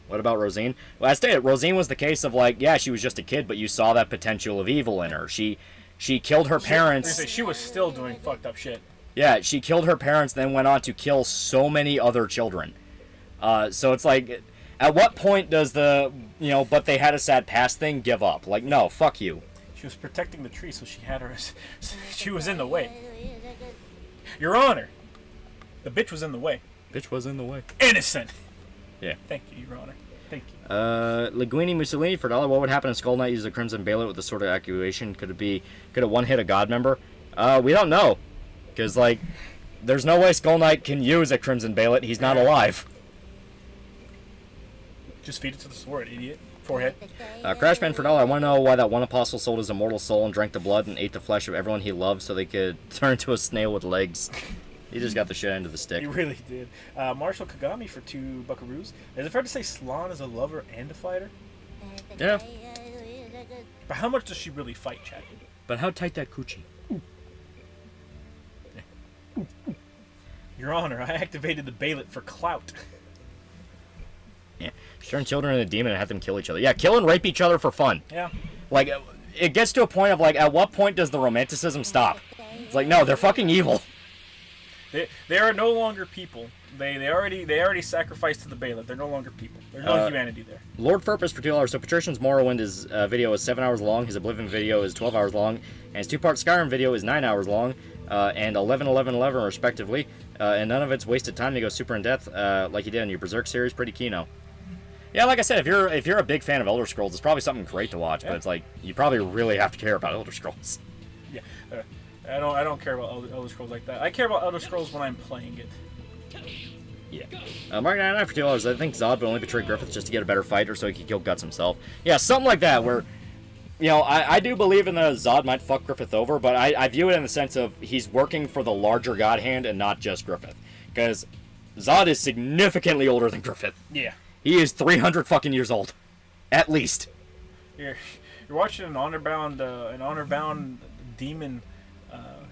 What about Rosine? Well, I stated, Rosine was the case of, like, yeah, she was just a kid, but you saw that potential of evil in her. She killed her parents. She was still doing fucked up shit. Yeah, she killed her parents, then went on to kill so many other children. So it's like, at what point does the, but they had a sad past thing give up? Like, no, fuck you. She was protecting the tree, so she had her... She was in the way. Your Honor! The bitch was in the way. Bitch was in the way. Innocent! Yeah. Thank you, Your Honor. Thank you. Linguini Mussolini for $1. What would happen if Skull Knight uses a Crimson Bayonet with the sword of activation? Could it one-hit a God member? We don't know. Because, like, there's no way Skull Knight can use a Crimson Bayonet. He's not alive. Just feed it to the sword, idiot. Forehead. Crashman for $1. I want to know why that one apostle sold his immortal soul and drank the blood and ate the flesh of everyone he loved so they could turn into a snail with legs. He just got the shit end of the stick. He really did. Marshall Kagami for 2 buckaroos. Is it fair to say Slan is a lover and a fighter? Yeah. But how much does she really fight, Chad? But how tight that coochie? Your Honor, I activated the Bayonet for clout. Yeah. She turned children into a demon and had them kill each other. Yeah, kill and rape each other for fun. Yeah. Like, it gets to a point of, like, at what point does the romanticism stop? It's like, no, they're fucking evil. They are no longer people. They already sacrificed to the Bayonet. They're no longer people. There's no humanity there. Lord Purpose for $2. So Patrician's Morrowind video is 7 hours long. His Oblivion video is 12 hours long, and his 2-part Skyrim video is 9 hours long, and 11, 11, 11 respectively. And none of it's wasted time to go super in depth like you did in your Berserk series. Pretty keyno. Yeah, like I said, if you're a big fan of Elder Scrolls, it's probably something great to watch. Yeah. But it's like you probably really have to care about Elder Scrolls. Yeah, I don't care about Elder Scrolls like that. I care about Elder Scrolls when I'm playing it. Yeah. Mark 99 for $2. I think Zod would only betray Griffith just to get a better fighter so he could kill Guts himself. Yeah, something like that where, I do believe in the Zod might fuck Griffith over, but I view it in the sense of he's working for the larger God Hand and not just Griffith. Because Zod is significantly older than Griffith. Yeah. He is 300 fucking years old. At least. You're watching an honor-bound demon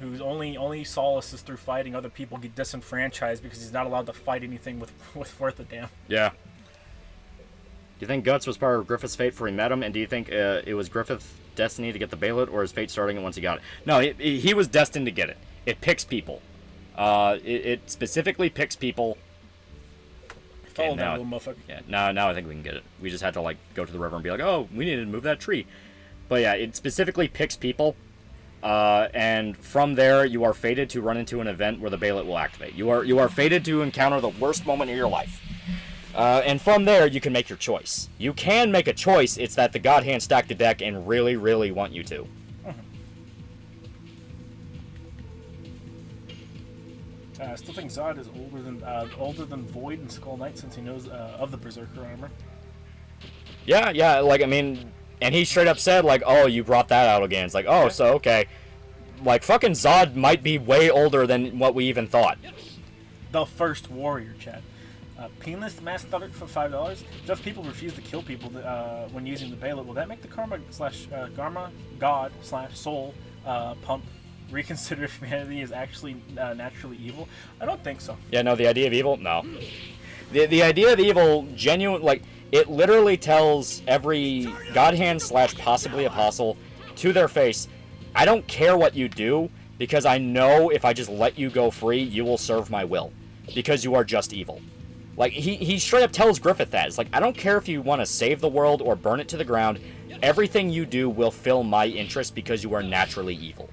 whose only solace is through fighting other people get disenfranchised because he's not allowed to fight anything with worth a damn. Yeah. Do you think Guts was part of Griffith's fate before he met him, and do you think it was Griffith's destiny to get the Bayonet, or his fate starting it once he got it? No, he was destined to get it. It picks people. It specifically picks people. Follow that little motherfucker. Yeah, now I think we can get it. We just had to, like, go to the river and be like, oh, we need to move that tree. But yeah, it specifically picks people. And from there, you are fated to run into an event where the Bayonet will activate. You are fated to encounter the worst moment of your life. And from there, you can make your choice. You can make a choice. It's that the God Hand stacked the deck and really, really want you to. I still think Zod is older than Void and Skull Knight since he knows of the Berserker armor. Yeah, like, I mean, and he straight up said, like, oh, you brought that out again. It's like, oh, so, okay. Like, fucking Zod might be way older than what we even thought. The first warrior, Chad. Penis Mass Thunder for $5. Just people refuse to kill people when using the Bayonet. Will that make the Karma God / Soul pump reconsider if humanity is actually naturally evil? I don't think so. Yeah, no, the idea of evil? No. The idea of evil, genuine, like, it literally tells every God Hand / possibly Apostle to their face, I don't care what you do, because I know if I just let you go free, you will serve my will. Because you are just evil. Like, he straight up tells Griffith that. It's like, I don't care if you want to save the world or burn it to the ground. Everything you do will fill my interest because you are naturally evil.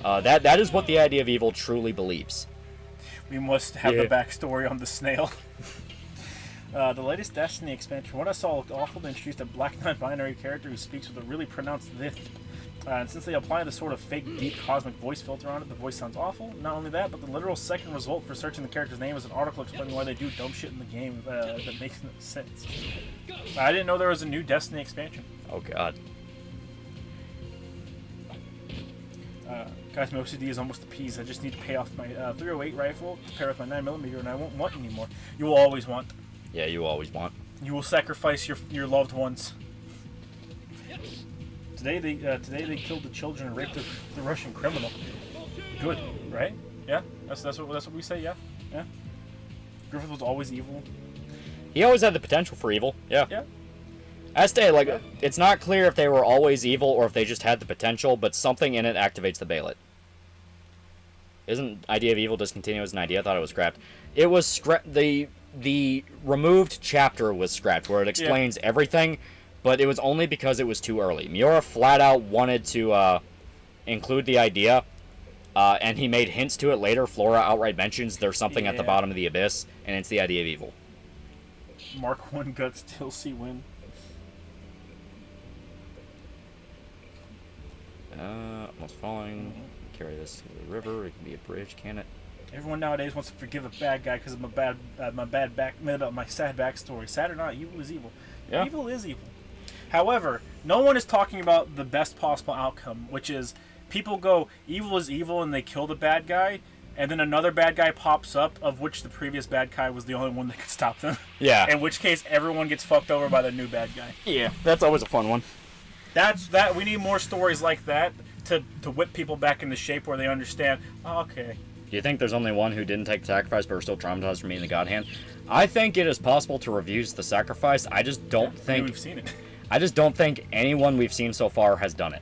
That is what the idea of evil truly believes. We must have the backstory on the snail. The latest Destiny expansion. What I saw looked awful. They introduced a black non-binary character who speaks with a really pronounced lisp. And since they apply the sort of fake, deep, cosmic voice filter on it, the voice sounds awful. Not only that, but the literal second result for searching the character's name is an article explaining why they do dumb shit in the game that makes no sense. I didn't know there was a new Destiny expansion. Oh, God. Guys, my OCD is almost appeased. I just need to pay off my 308 rifle to pair with my 9mm, and I won't want anymore. You will always want. Yeah, you always want. You will sacrifice your loved ones. Today they killed the children and raped the Russian criminal. Good, right? Yeah, that's what we say. Yeah. Griffith was always evil. He always had the potential for evil. Yeah. Yeah. It's not clear if they were always evil or if they just had the potential, but something in it activates the Bailet. Isn't idea of evil discontinued as an idea? I thought it was scrapped. It was the removed chapter was scrapped where it explains everything. But it was only because it was too early. Miura flat out wanted to include the idea, and he made hints to it later. Flora outright mentions there's something at the bottom of the abyss, and it's the idea of evil. Mark 1 Guts TLC win. Almost falling. Carry this to the river. It can be a bridge, can it? Everyone nowadays wants to forgive a bad guy because of my sad backstory. Sad or not, evil is evil. Yeah. Evil is evil. However, no one is talking about the best possible outcome, which is people go, evil is evil, and they kill the bad guy, and then another bad guy pops up, of which the previous bad guy was the only one that could stop them. Yeah. In which case, everyone gets fucked over by the new bad guy. Yeah, that's always a fun one. We need more stories like that to whip people back into shape where they understand, oh, okay. Do you think there's only one who didn't take the sacrifice but are still traumatized from meeting the God Hand? I think it is possible to refuse the sacrifice. I just don't think... We've seen it. I just don't think anyone we've seen so far has done it.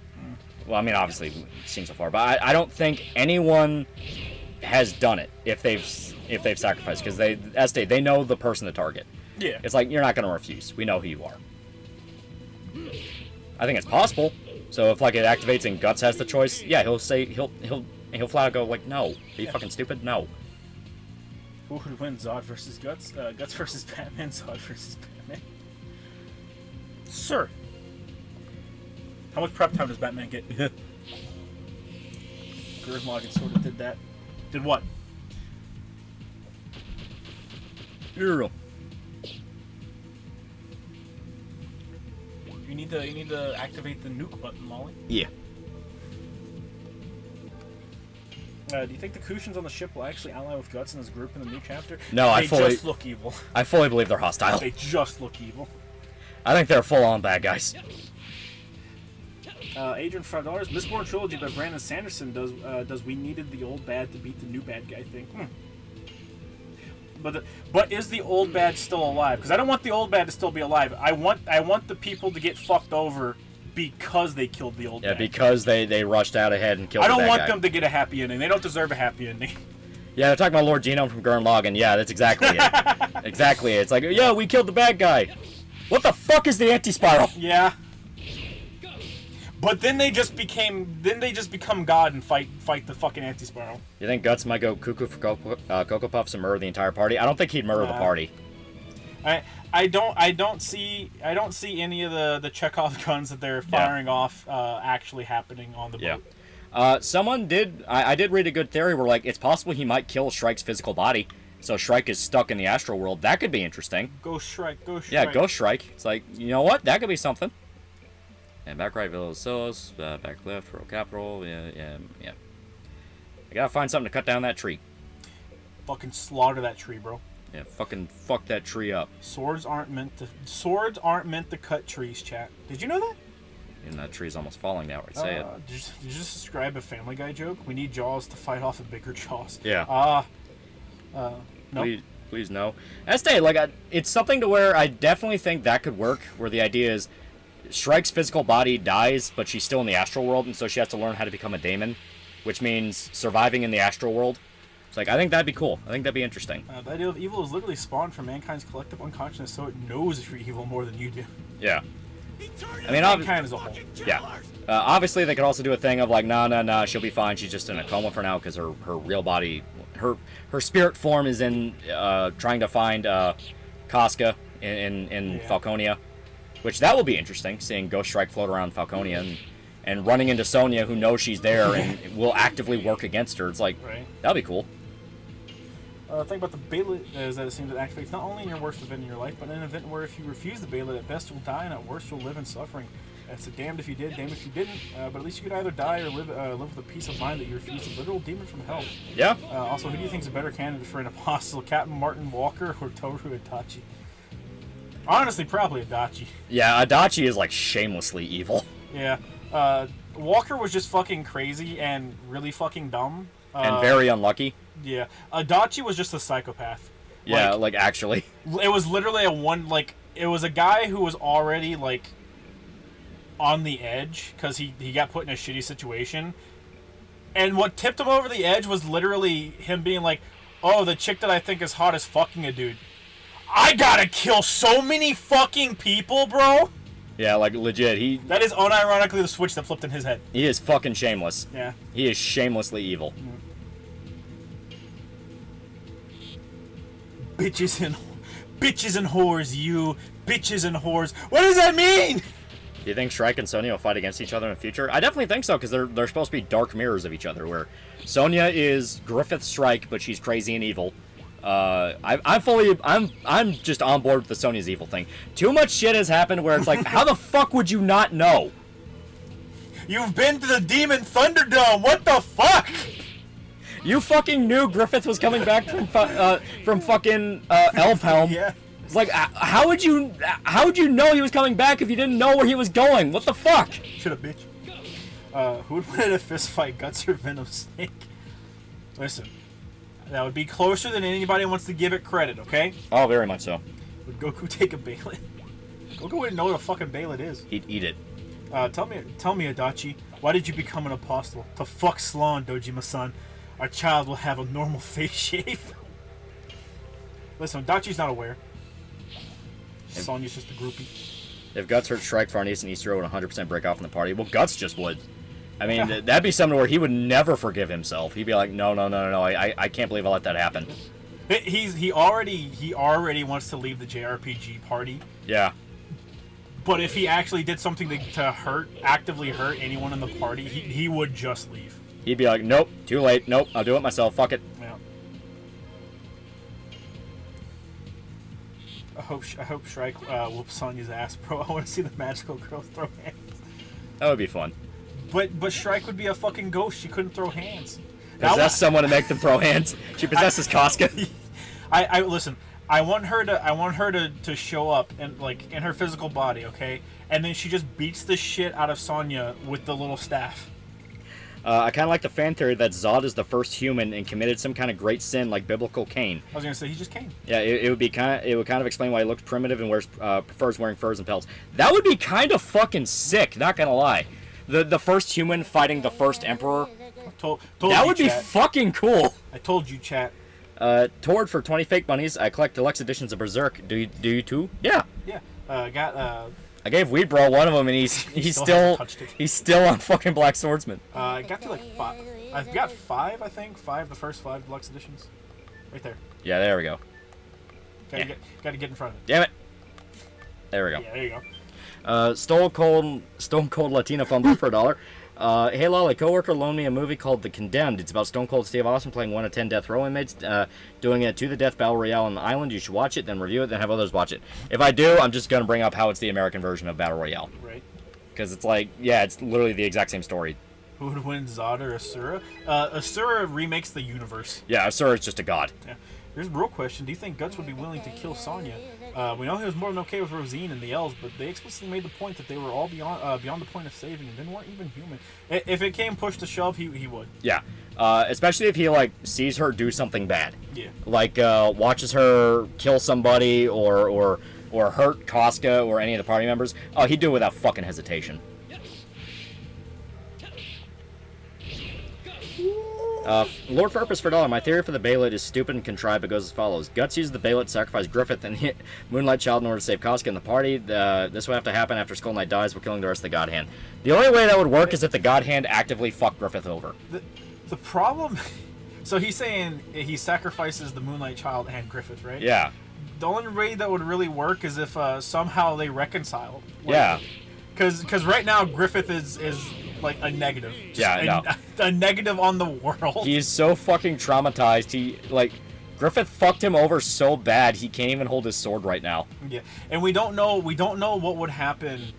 Well, I mean, obviously we've seen so far, but I don't think anyone has done it if they've sacrificed, because they know the person to target. Yeah. It's like, you're not going to refuse. We know who you are. I think it's possible. So if like it activates and Guts has the choice, yeah, he'll say he'll flat out go like, no. Are you fucking stupid? No. Who would win, Zod versus Guts? Guts versus Batman, Zod versus Batman. Sir. How much prep time does Batman get? Gurmog sort of did that. Did what? Euro. You need to activate the nuke button, Molly. Yeah. Do you think the Kushins on the ship will actually ally with Guts and his group in the new chapter? No, They just look evil. I fully believe they're hostile. They just look evil. I think they're full-on bad guys. Adrian $5. Mistborn Trilogy by Brandon Sanderson does we needed the old bad to beat the new bad guy thing. But is the old bad still alive? Because I don't want the old bad to still be alive. I want the people to get fucked over because they killed the old bad. Yeah, because they rushed out ahead and killed the bad guy. I don't want them to get a happy ending. They don't deserve a happy ending. Yeah, they're talking about Lord Genome from Gurren Lagann. Yeah, that's exactly it. Exactly it. It's like, yeah, we killed the bad guy. What the fuck is the anti-spiral? Yeah. But then they just become God and fight the fucking anti-spiral. You think Guts might go cuckoo for Cocoa Puffs and murder the entire party? I don't think he'd murder the party. I don't see any of the Chekhov guns that they're firing off actually happening on the boat. Yeah. Someone did. I did read a good theory where like it's possible he might kill Shrike's physical body, so Shrike is stuck in the astral world. That could be interesting. Go Shrike. Yeah, go Shrike. It's like, you know what? That could be something. And back right, Villa Silas. Back left, Royal Capital. Yeah. I gotta find something to cut down that tree. Fucking slaughter that tree, bro. Yeah, fucking fuck that tree up. Swords aren't meant to cut trees, chat. Did you know that? And that tree's almost falling now. Right, say it. Did you just describe a Family Guy joke? We need Jaws to fight off a bigger Jaws. Yeah. No. Please no. It's something to where I definitely think that could work. Where the idea is, Shrike's physical body dies, but she's still in the astral world, and so she has to learn how to become a daemon, which means surviving in the astral world. It's like, I think that'd be cool. I think that'd be interesting. The idea of evil is literally spawned from mankind's collective unconsciousness, so it knows if you're evil more than you do. Yeah. I mean, mankind as a whole. Yeah. Obviously, they could also do a thing of like, nah, she'll be fine. She's just in a coma for now because her real body, her spirit form is in trying to find Casca in Falconia, which that will be interesting. Seeing Ghost Strike float around Falconia and running into Sonya, who knows she's there and will actively work against her. It's like, that'll be cool. The thing about the Beyblade is that it seems it activates not only in your worst event in your life, but in an event where if you refuse the Beyblade, at best you'll die, and at worst you'll live in suffering. It's a damned if you did, damned if you didn't, but at least you could either die or live with the peace of mind that you refused a literal demon from hell. Yeah. Also, who do you think is a better candidate for an apostle, Captain Martin Walker or Toru Itachi? Honestly, probably Adachi. Yeah, Adachi is like shamelessly evil. Yeah. Walker was just fucking crazy and really fucking dumb. And very unlucky. Yeah. Adachi was just a psychopath. Yeah, like actually. It was literally it was a guy who was already, like, on the edge because he got put in a shitty situation. And what tipped him over the edge was literally him being like, oh, the chick that I think is hot is fucking a dude. I gotta kill so many fucking people, bro! Yeah, like, legit, that is unironically the switch that flipped in his head. He is fucking shameless. Yeah. He is shamelessly evil. Bitches and whores, you. Bitches and whores. What does that mean? Do you think Shrike and Sonya will fight against each other in the future? I definitely think so, because they're supposed to be dark mirrors of each other, where Sonya is Griffith Shrike, but she's crazy and evil. I'm just on board with the Sonya's evil thing. Too much shit has happened where it's like, how the fuck would you not know? You've been to the Demon Thunderdome. What the fuck? You fucking knew Griffith was coming back from fucking Elfhelm. Yeah. It's like, how would you know he was coming back if you didn't know where he was going? What the fuck? Shut up, bitch. Who would win in a fist fight, Guts or Venom Snake? Listen, that would be closer than anybody wants to give it credit, okay? Oh, very much so. Would Goku take a Beyblade? Goku wouldn't know what a fucking Beyblade is. He'd eat it. Tell me, Adachi, why did you become an apostle? To fuck Slawn, Dojima-san. Our child will have a normal face shave. Listen, Adachi's not aware. Sonya's just a groupie. If Guts hurt Shrike, Farnese, and Easter would 100% break off in the party. Well, Guts just would. I mean, that'd be something where he would never forgive himself. He'd be like, no, I can't believe I let that happen. He already wants to leave the JRPG party. Yeah. But if he actually did something to actively hurt anyone in the party, he would just leave. He'd be like, nope, too late, nope, I'll do it myself, fuck it. Yeah. I hope Shrike whoops Sonya's ass, bro. I want to see the magical girl throw hands. That would be fun. But Shrike would be a fucking ghost. She couldn't throw hands. Possess someone to make them throw hands. She possesses Casca. I listen. I want her to show up in her physical body, okay? And then she just beats the shit out of Sonya with the little staff. I kind of like the fan theory that Zod is the first human and committed some kind of great sin like biblical Cain. I was gonna say he's just Cain. Yeah, it would kind of explain why he looks primitive and prefers wearing furs and pelts. That would be kind of fucking sick. Not gonna lie, the first human fighting the first emperor. That would be fucking cool. I told you, chat. Toward for 20 fake bunnies. I collect deluxe editions of Berserk. Do you too? Yeah. Yeah. I gave Weed Bro one of them, and he's still on fucking Black Swordsman. I got to like 5. I've got 5, I think. 5, the first 5 deluxe editions, right there. Yeah, there we go. Got to get in front of it. Damn it. There we go. Yeah, there you go. Stone Cold Latina fumble for $1. Hey Lolly, coworker loaned me a movie called The Condemned. It's about Stone Cold Steve Austin playing 1 of 10 death row inmates, doing a to-the-death battle royale on the island. You should watch it, then review it, then have others watch it. If I do, I'm just going to bring up how it's the American version of battle royale. Right. Because it's like, yeah, it's literally the exact same story. Who would win, Zod or Asura? Asura remakes the universe. Yeah, Asura is just a god. Yeah. Here's a real question. Do you think Guts would be willing to kill Sonya? We know he was more than okay with Rosine and the elves, but they explicitly made the point that they were all beyond the point of saving and then weren't even human. If it came push to shove, he would. Yeah. Especially if he, sees her do something bad. Yeah. Watches her kill somebody or or hurt Casca or any of the party members, oh, he'd do it without fucking hesitation. Lord Purpose for $1. My theory for the Baylet is stupid and contrived, but goes as follows. Guts used the Baylet to sacrifice Griffith and hit Moonlight Child in order to save Casca and the party. This will have to happen after Skull Knight dies while killing the rest of the God Hand. The only way that would work is if the God Hand actively fucked Griffith over. The problem... So he's saying he sacrifices the Moonlight Child and Griffith, right? Yeah. The only way that would really work is if somehow they reconcile. Like, yeah. Because right now Griffith is like a negative. A negative on the world. He is so fucking traumatized. Griffith fucked him over so bad he can't even hold his sword right now. Yeah, and we don't know what would happen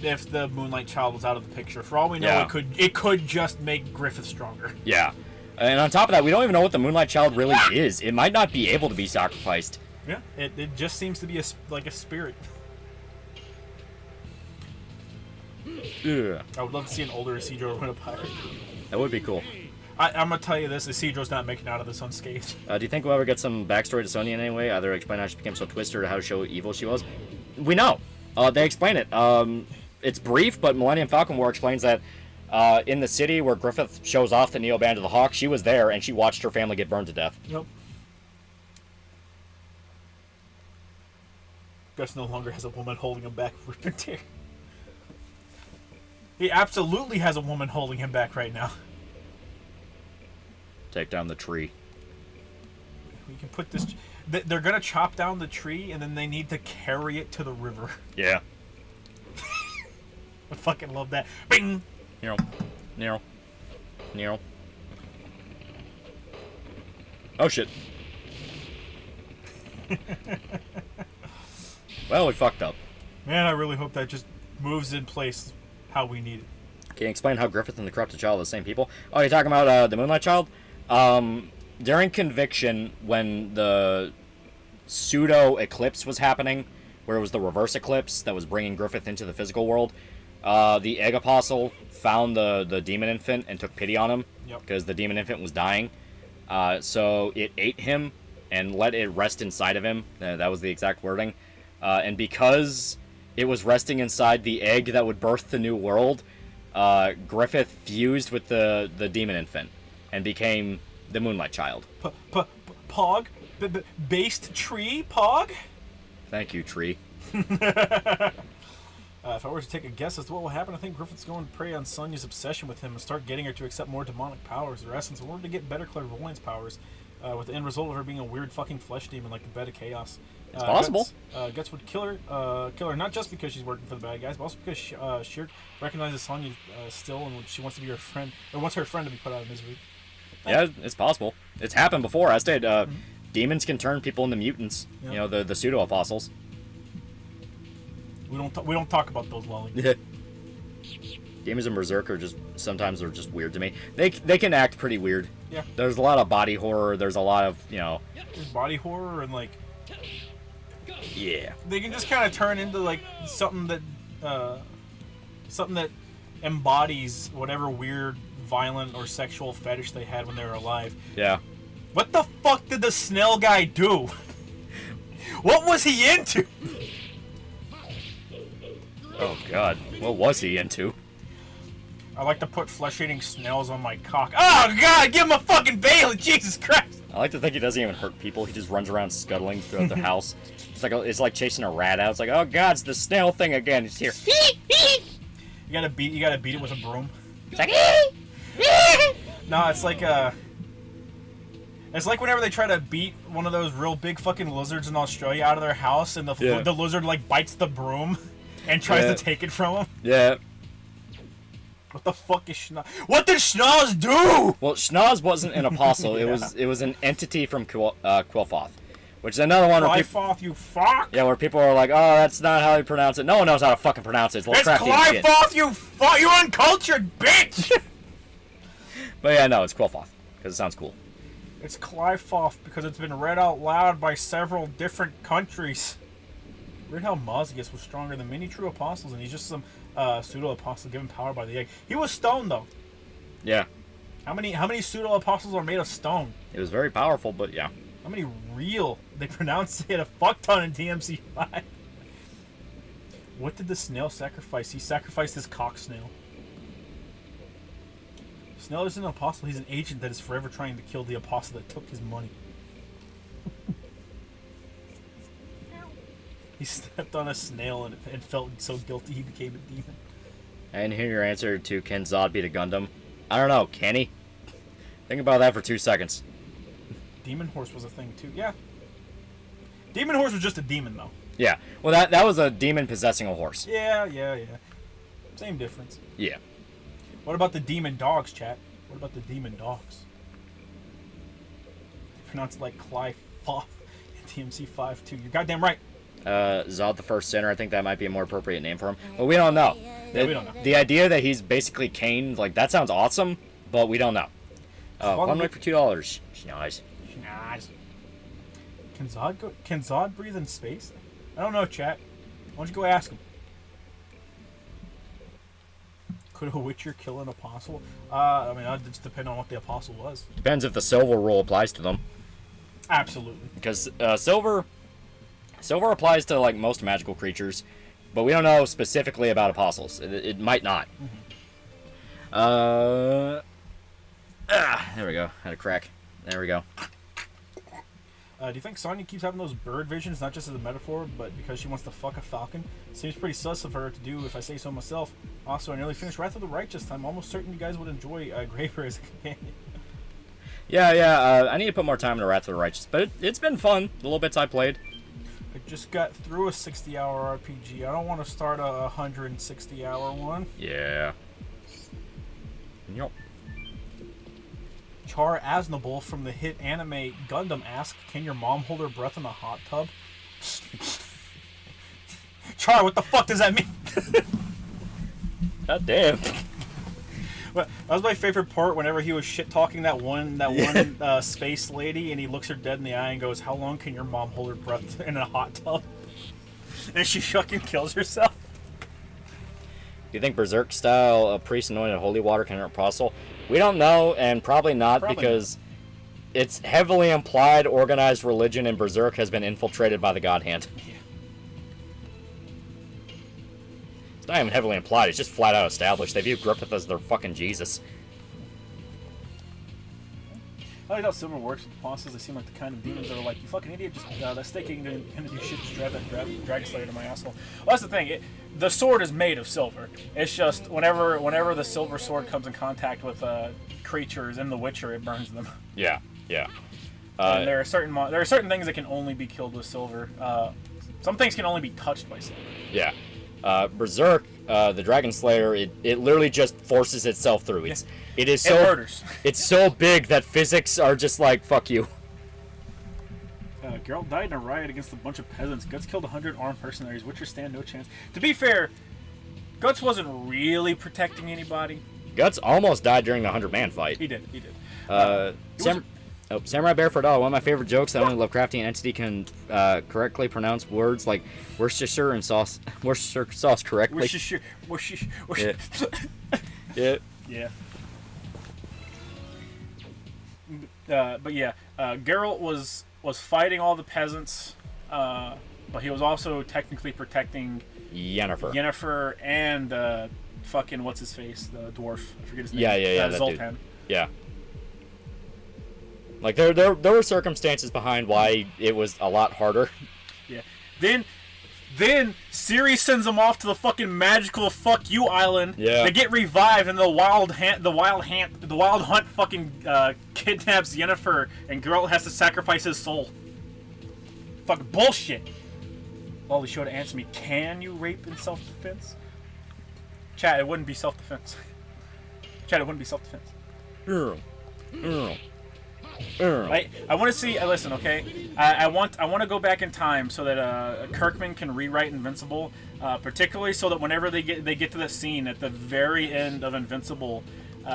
if the Moonlight Child was out of the picture. For all we know, it could just make Griffith stronger. Yeah. And on top of that, we don't even know what the Moonlight Child really is. It might not be able to be sacrificed. Yeah, it just seems to be like a spirit. Ugh. I would love to see an older Isidro win a pirate. That would be cool. I'm going to tell you this, Isidro's not making out of this unscathed. Do you think we'll ever get some backstory to Sonya in any way? Either explain how she became so twisted or how to show evil she was? We know. They explain it. It's brief, but Millennium Falcon War explains that in the city where Griffith shows off the Neo Band of the Hawk, she was there and she watched her family get burned to death. Yep. Gus no longer has a woman holding him back. Rip and tear. He absolutely has a woman holding him back right now. Take down the tree. We can put this... They're going to chop down the tree, and then they need to carry it to the river. Yeah. I fucking love that. Bing! Nero. Oh, shit. Well, we fucked up. Man, I really hope that just moves in place how we need it. Can you explain how Griffith and the Corrupted Child are the same people? Oh, you're talking about the Moonlight Child? During Conviction, when the pseudo-eclipse was happening, where it was the reverse eclipse that was bringing Griffith into the physical world, the Egg Apostle found the Demon Infant and took pity on him, because the Demon Infant was dying. So it ate him and let it rest inside of him. That was the exact wording. And because it was resting inside the egg that would birth the new world, Griffith fused with the Demon Infant and became the Moonlight Child. Pog? Based tree, Pog? Thank you, tree. If I were to take a guess as to what will happen, I think Griffith's going to prey on Sonya's obsession with him and start getting her to accept more demonic powers or essence in order to get better clairvoyance powers, with the end result of her being a weird fucking flesh demon like the Bed of Chaos. It's possible. Guts would kill her not just because she's working for the bad guys, but also because she recognizes Sonya still and she wants to be her friend, or wants her friend to be put out of misery. Yeah, it's possible. It's happened before. I stated, demons can turn people into mutants. Yep. You know, the pseudo-apostles. We don't talk about those, Lolly. Demons and Berserk are sometimes just weird to me. They can act pretty weird. Yeah. There's a lot of body horror. There's a lot of, There's body horror and, like... Yeah. They can just kind of turn into, like, something that embodies whatever weird, violent, or sexual fetish they had when they were alive. Yeah. What the fuck did the snail guy do? What was he into? Oh, God. What was he into? I like to put flesh-eating snails on my cock. Oh, God! Give him a fucking bail! Jesus Christ! I like to think he doesn't even hurt people. He just runs around scuttling throughout the house. It's like chasing a rat out. It's like, oh, God, it's the snail thing again. It's here. You gotta beat it with a broom. It's like... No, it's like, it's like whenever they try to beat one of those real big fucking lizards in Australia out of their house, and the lizard, like, bites the broom and tries to take it from him. Yeah. What the fuck is Schnoz? What did Schnoz do? Well, Schnoz wasn't an apostle. It was an entity from Quilfoth, which is another one where Quilfoth, you fuck! Yeah, where people are like, oh, that's not how you pronounce it. No one knows how to fucking pronounce it. It's Quilfoth, you fuck! You uncultured bitch! But yeah, no, it's Quilfoth because it sounds cool. It's Quilfoth because it's been read out loud by several different countries. Read how Mausius was stronger than many true apostles, and he's just some pseudo-apostle given power by the egg. He was stone, though. Yeah. How many pseudo-apostles are made of stone? It was very powerful, but yeah. How many real? They pronounced it a fuck ton in DMC5. What did the snail sacrifice? He sacrificed his cock snail. Snail isn't an apostle. He's an agent that is forever trying to kill the apostle that took his money. He stepped on a snail and felt so guilty he became a demon. I didn't hear your answer to can Zod beat a Gundam. I don't know. Can he? Think about that for 2 seconds. Demon horse was a thing too. Yeah. Demon horse was just a demon though. Yeah. Well, that was a demon possessing a horse. Yeah. Same difference. Yeah. What about the demon dogs, chat? What about the demon dogs? They pronounce it like Clive Foth in TMC5 too. You're goddamn right. Zod the First Sinner, I think that might be a more appropriate name for him. But we don't know. Yeah, we don't know. The idea that he's basically Cain, like, that sounds awesome, but we don't know. One week for $2. Nice. Can Zod breathe in space? I don't know, chat. Why don't you go ask him? Could a Witcher kill an apostle? I mean, that just depends on what the apostle was. Depends if the silver rule applies to them. Absolutely. Because silver applies to, like, most magical creatures, but we don't know specifically about apostles. It might not. Mm-hmm. There we go. Had a crack. There we go. Do you think Sonya keeps having those bird visions, not just as a metaphor, but because she wants to fuck a falcon? Seems pretty sus of her to do, if I say so myself. Also, I nearly finished Wrath of the Righteous. I'm almost certain you guys would enjoy Graver as a companion. Yeah. I need to put more time into Wrath of the Righteous, but it's been fun. The little bits I played. I just got through a 60-hour RPG. I don't want to start a 160-hour one. Yeah. Yup. Char Aznable from the hit anime Gundam asks, "Can your mom hold her breath in a hot tub?" Char, what the fuck does that mean? God damn. But that was my favorite part. Whenever he was shit talking that one space lady, and he looks her dead in the eye and goes, "How long can your mom hold her breath in a hot tub?" And she fucking kills herself. Do you think Berserk style priest anointed holy water can hurt apostle? We don't know, and probably not because it's heavily implied organized religion in Berserk has been infiltrated by the God Hand. Yeah. It's not even heavily implied, it's just flat out established. They view Griffith as their fucking Jesus. I like how Silver works with bosses. They seem like the kind of demons that are like, "You fucking idiot, just that stick ain't gonna do shit, just drive that Dragon Slayer to my asshole." Well, that's the thing. The sword is made of silver. It's just whenever the silver sword comes in contact with creatures in The Witcher, it burns them. Yeah. And there are certain things that can only be killed with silver. Some things can only be touched by silver. Yeah. Berserk, the Dragon Slayer, it literally just forces itself through. It murders. It's so big that physics are just like, fuck you. Geralt died in a riot against a bunch of peasants. Guts killed 100 armed mercenaries. Witcher stand no chance. To be fair, Guts wasn't really protecting anybody. Guts almost died during the 100-man fight. He did. Samurai Bear for a dollar. One of my favorite jokes that only Lovecraftian entity can correctly pronounce words like Worcestershire sauce correctly. Worcestershire. Yeah. But yeah, Geralt was fighting all the peasants, but he was also technically protecting Yennefer and fucking what's his face, the dwarf. I forget his name. Yeah. Zoltan. Yeah. Like there were circumstances behind why it was a lot harder. Yeah. Then Ciri sends them off to the fucking magical fuck you island. Yeah. They get revived, and the wild hunt fucking kidnaps Yennefer, and Geralt has to sacrifice his soul. Fucking bullshit. Loli showed to answer me. Can you rape in self-defense? Chat, it wouldn't be self-defense. Chat, it wouldn't be self-defense. I want to see. Listen, okay. I want to go back in time so that Kirkman can rewrite Invincible, particularly so that whenever they get to the scene at the very end of Invincible,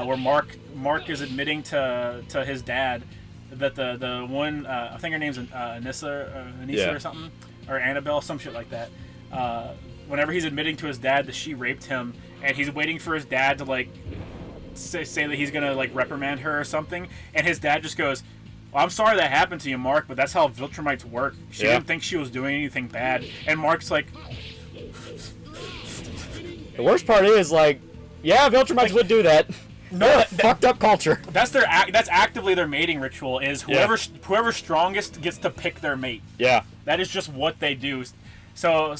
where Mark is admitting to his dad that the one I think her name's Anissa or something, or Annabelle, some shit like that. Whenever he's admitting to his dad that she raped him, and he's waiting for his dad to like say that he's gonna like reprimand her or something, and his dad just goes, Well, I'm sorry that happened to you, Mark, but that's how Viltrumites work. She Yeah. didn't think she was doing anything bad, and Mark's like, The worst part is, like, yeah, Viltrumites would do that. no, Fucked up culture. that's that's actively their mating ritual. Is whoever's strongest gets to pick their mate. Yeah. That is just what they do. So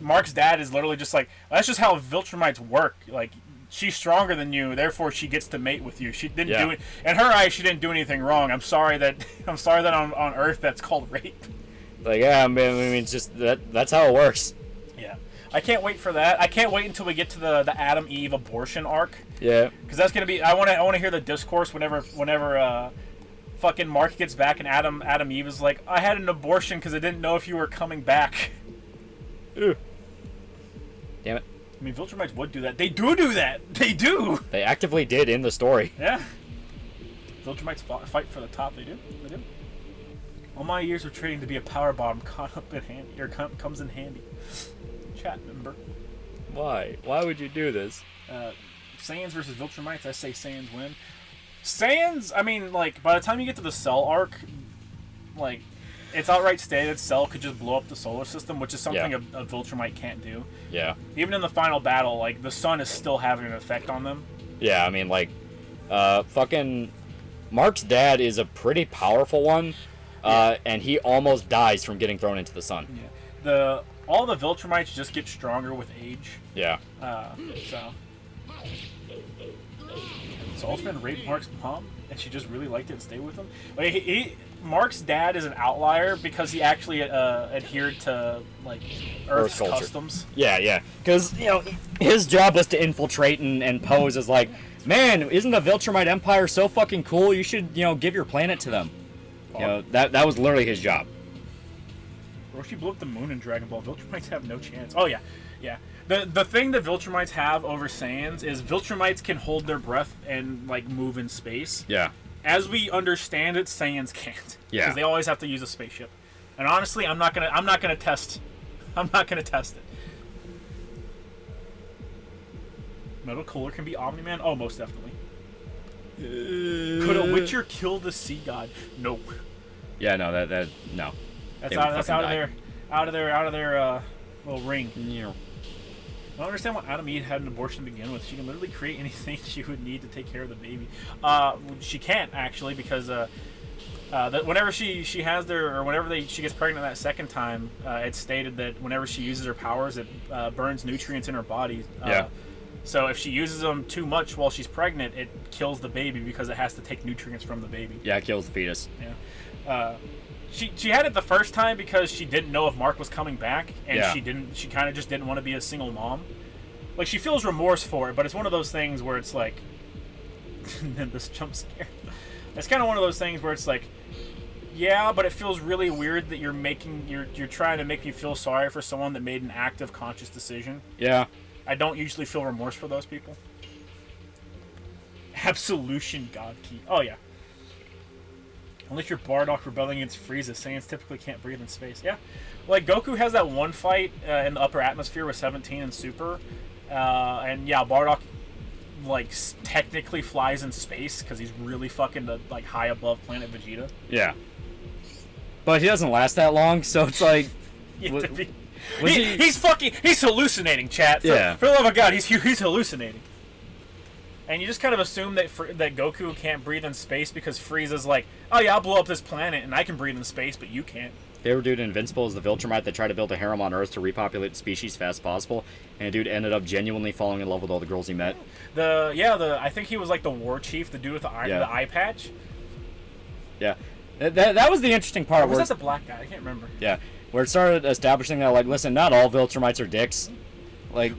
Mark's dad is literally just like, that's just how Viltrumites work. Like, she's stronger than you, therefore she gets to mate with you. She didn't do it in her eyes. She didn't do anything wrong. I'm sorry that on Earth that's called rape. Like, yeah, I mean, it's just that's how it works. Yeah, I can't wait for that. I can't wait until we get to the Adam Eve abortion arc. Yeah. Because that's gonna be. I want to hear the discourse whenever fucking Mark gets back and Adam Eve is like, I had an abortion because I didn't know if you were coming back. Ugh. Damn it. I mean, Viltrumites would do that. They do that. They do. They actively did in the story. Yeah. Viltrumites fight for the top. They do. They do. All my years of training to be a power bomb caught up in handy, or comes in handy. Chat member. Why? Why would you do this? Saiyans versus Viltrumites. I say Saiyans win. Saiyans. I mean, like, by the time you get to the Cell arc, like, it's outright stated Cell could just blow up the solar system, which is something a Viltrumite can't do. Yeah. Even in the final battle, like, the sun is still having an effect on them. Yeah, I mean, like, fucking Mark's dad is a pretty powerful one, and he almost dies from getting thrown into the sun. Yeah. All the Viltrumites just get stronger with age. Yeah. So Ultraman raped Mark's mom, and she just really liked it and stayed with him. Like, Mark's dad is an outlier because he actually adhered to, like, Earth's culture. customs. Yeah. Because, you know, his job was to infiltrate and pose as like, man, isn't the Viltrumite Empire so fucking cool? You should, you know, give your planet to them. You know, that was literally his job. Roshi blew up the moon in Dragon Ball. Viltrumites have no chance. Oh, yeah. The thing that Viltrumites have over Saiyans is Viltrumites can hold their breath and, like, move in space. Yeah. As we understand it, Saiyans can't. Yeah. Because they always have to use a spaceship. And honestly, I'm not gonna test it. Metal Cooler can be Omni-Man? Oh, most definitely. Could a Witcher kill the Sea God? Nope. Yeah, no, no. That's out of their little ring. Yeah. I don't understand why Adam Eve had an abortion to begin with. She can literally create anything she would need to take care of the baby. She can't, actually, because whenever she has she gets pregnant that second time, it's stated that whenever she uses her powers, it burns nutrients in her body. So if she uses them too much while she's pregnant, it kills the baby because it has to take nutrients from the baby. Yeah, it kills the fetus. Yeah. She had it the first time because she didn't know if Mark was coming back, and she kind of just didn't want to be a single mom. Like, she feels remorse for it, but it's one of those things where it's like, this jump scare. It's kind of one of those things where it's like, yeah, but it feels really weird that you're trying to make me feel sorry for someone that made an active, conscious decision. Yeah. I don't usually feel remorse for those people. Absolution God Key. Oh, yeah. Unless you're Bardock rebelling against Frieza, Saiyans typically can't breathe in space. Yeah. Like, Goku has that one fight in the upper atmosphere with 17 and Super. And, yeah, Bardock, like, technically flies in space because he's really fucking, like, high above planet Vegeta. Yeah. But he doesn't last that long, so it's like... He's hallucinating, chat. For the love of God, he's hallucinating. And you just kind of assume that Goku can't breathe in space because Frieza's like, oh yeah, I'll blow up this planet and I can breathe in space, but you can't. Favorite dude in Invincible is the Viltrumite that tried to build a harem on Earth to repopulate the species as fast as possible, and the dude ended up genuinely falling in love with all the girls he met. I think he was like the war chief, the dude with the eye patch. Yeah. That was the interesting part. Or was that the black guy? I can't remember. Yeah. Where it started establishing that, like, listen, not all Viltrumites are dicks. Like,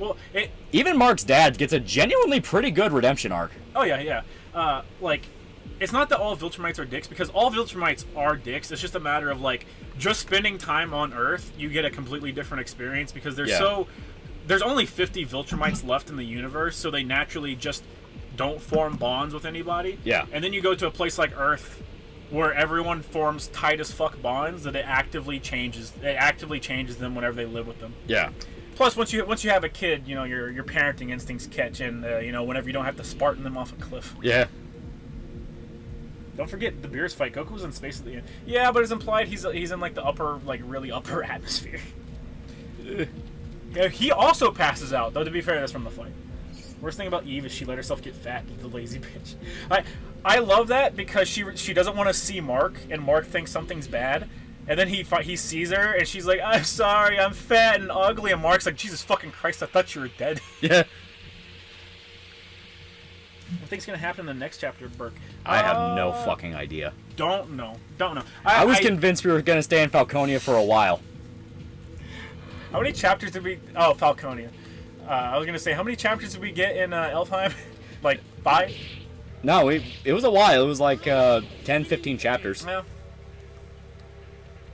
even Mark's dad gets a genuinely pretty good redemption arc. Oh, yeah. Like, it's not that all Viltrumites are dicks, because all Viltrumites are dicks. It's just a matter of, like, just spending time on Earth, you get a completely different experience, because there's only 50 Viltrumites left in the universe, so they naturally just don't form bonds with anybody. Yeah. And then you go to a place like Earth, where everyone forms tight as fuck bonds, that it actively changes them whenever they live with them. Yeah. Plus, once you have a kid, you know, your parenting instincts catch in, you know, whenever you don't have to Spartan them off a cliff. Yeah. Don't forget the Beerus fight. Goku was in space at the end. Yeah, but it's implied he's in like the upper, like really upper atmosphere. Yeah, he also passes out. Though to be fair, that's from the fight. Worst thing about Eve is she let herself get fat, the lazy bitch. I love that because she doesn't want to see Mark, and Mark thinks something's bad, and then he sees her, and she's like, "I'm sorry, I'm fat and ugly," and Mark's like, "Jesus fucking Christ, I thought you were dead." Yeah. What think's gonna happen in the next chapter, Burke? I have no fucking idea. Don't know. I was convinced we were gonna stay in Falconia for a while. How many chapters did we? Oh, Falconia. I was gonna say, how many chapters did we get in Elfheim? Like 5? No, it was a while. It was like 10, 15 chapters. Yeah.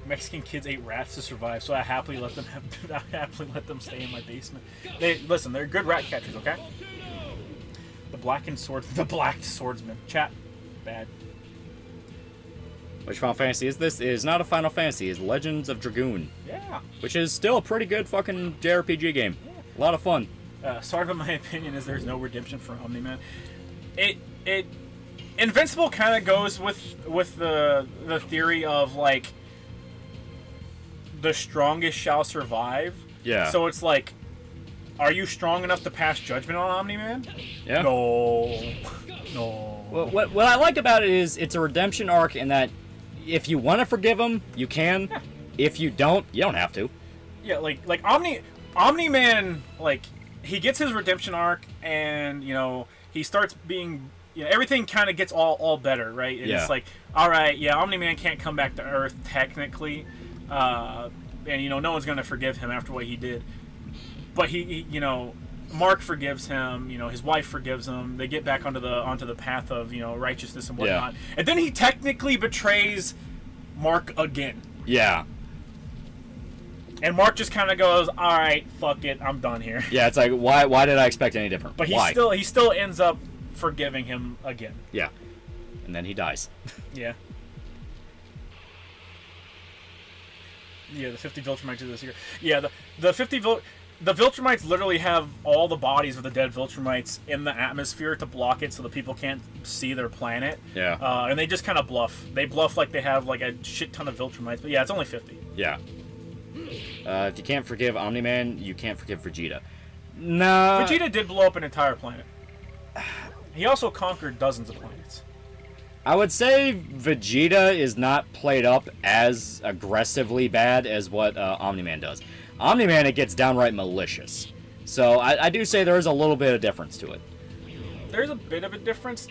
Mexican kids ate rats to survive, so I happily let them stay in my basement. Listen, they're good rat catchers, okay? The black swordsman. Chat. Bad. Which Final Fantasy is this? It is not a Final Fantasy. It's Legends of Dragoon. Yeah. Which is still a pretty good fucking JRPG game. Yeah. A lot of fun. Sort of my opinion is there's no redemption for Omni-Man. Invincible kind of goes with the theory of like the strongest shall survive. Yeah. So it's like, are you strong enough to pass judgment on Omni-Man? Yeah. No. Well, what I like about it is it's a redemption arc in that if you want to forgive him, you can. Yeah. If you don't, you don't have to. Yeah, like Omni-Man, like, he gets his redemption arc, and, you know, he starts being, you know, everything kind of gets all better, right? And it's like, all right, yeah, Omni-Man can't come back to Earth, technically, and, you know, no one's going to forgive him after what he did. But he, you know, Mark forgives him, you know, his wife forgives him, they get back onto the path of, you know, righteousness and whatnot. Yeah. And then he technically betrays Mark again. Yeah. And Mark just kind of goes, all right, fuck it, I'm done here. Yeah, it's like, why did I expect any different? But he still ends up forgiving him again. Yeah. And then he dies. Yeah. Yeah, the 50 Viltrumites do this here. Yeah, the Viltrumites literally have all the bodies of the dead Viltrumites in the atmosphere to block it so the people can't see their planet. Yeah. And they just kind of bluff. They bluff like they have like a shit ton of Viltrumites. But yeah, it's only 50. Yeah. If you can't forgive Omni-Man, you can't forgive Vegeta. No. Vegeta did blow up an entire planet. He also conquered dozens of planets. I would say Vegeta is not played up as aggressively bad as what Omni-Man does. Omni-Man, it gets downright malicious. So I do say there is a little bit of difference to it. There's a bit of a difference.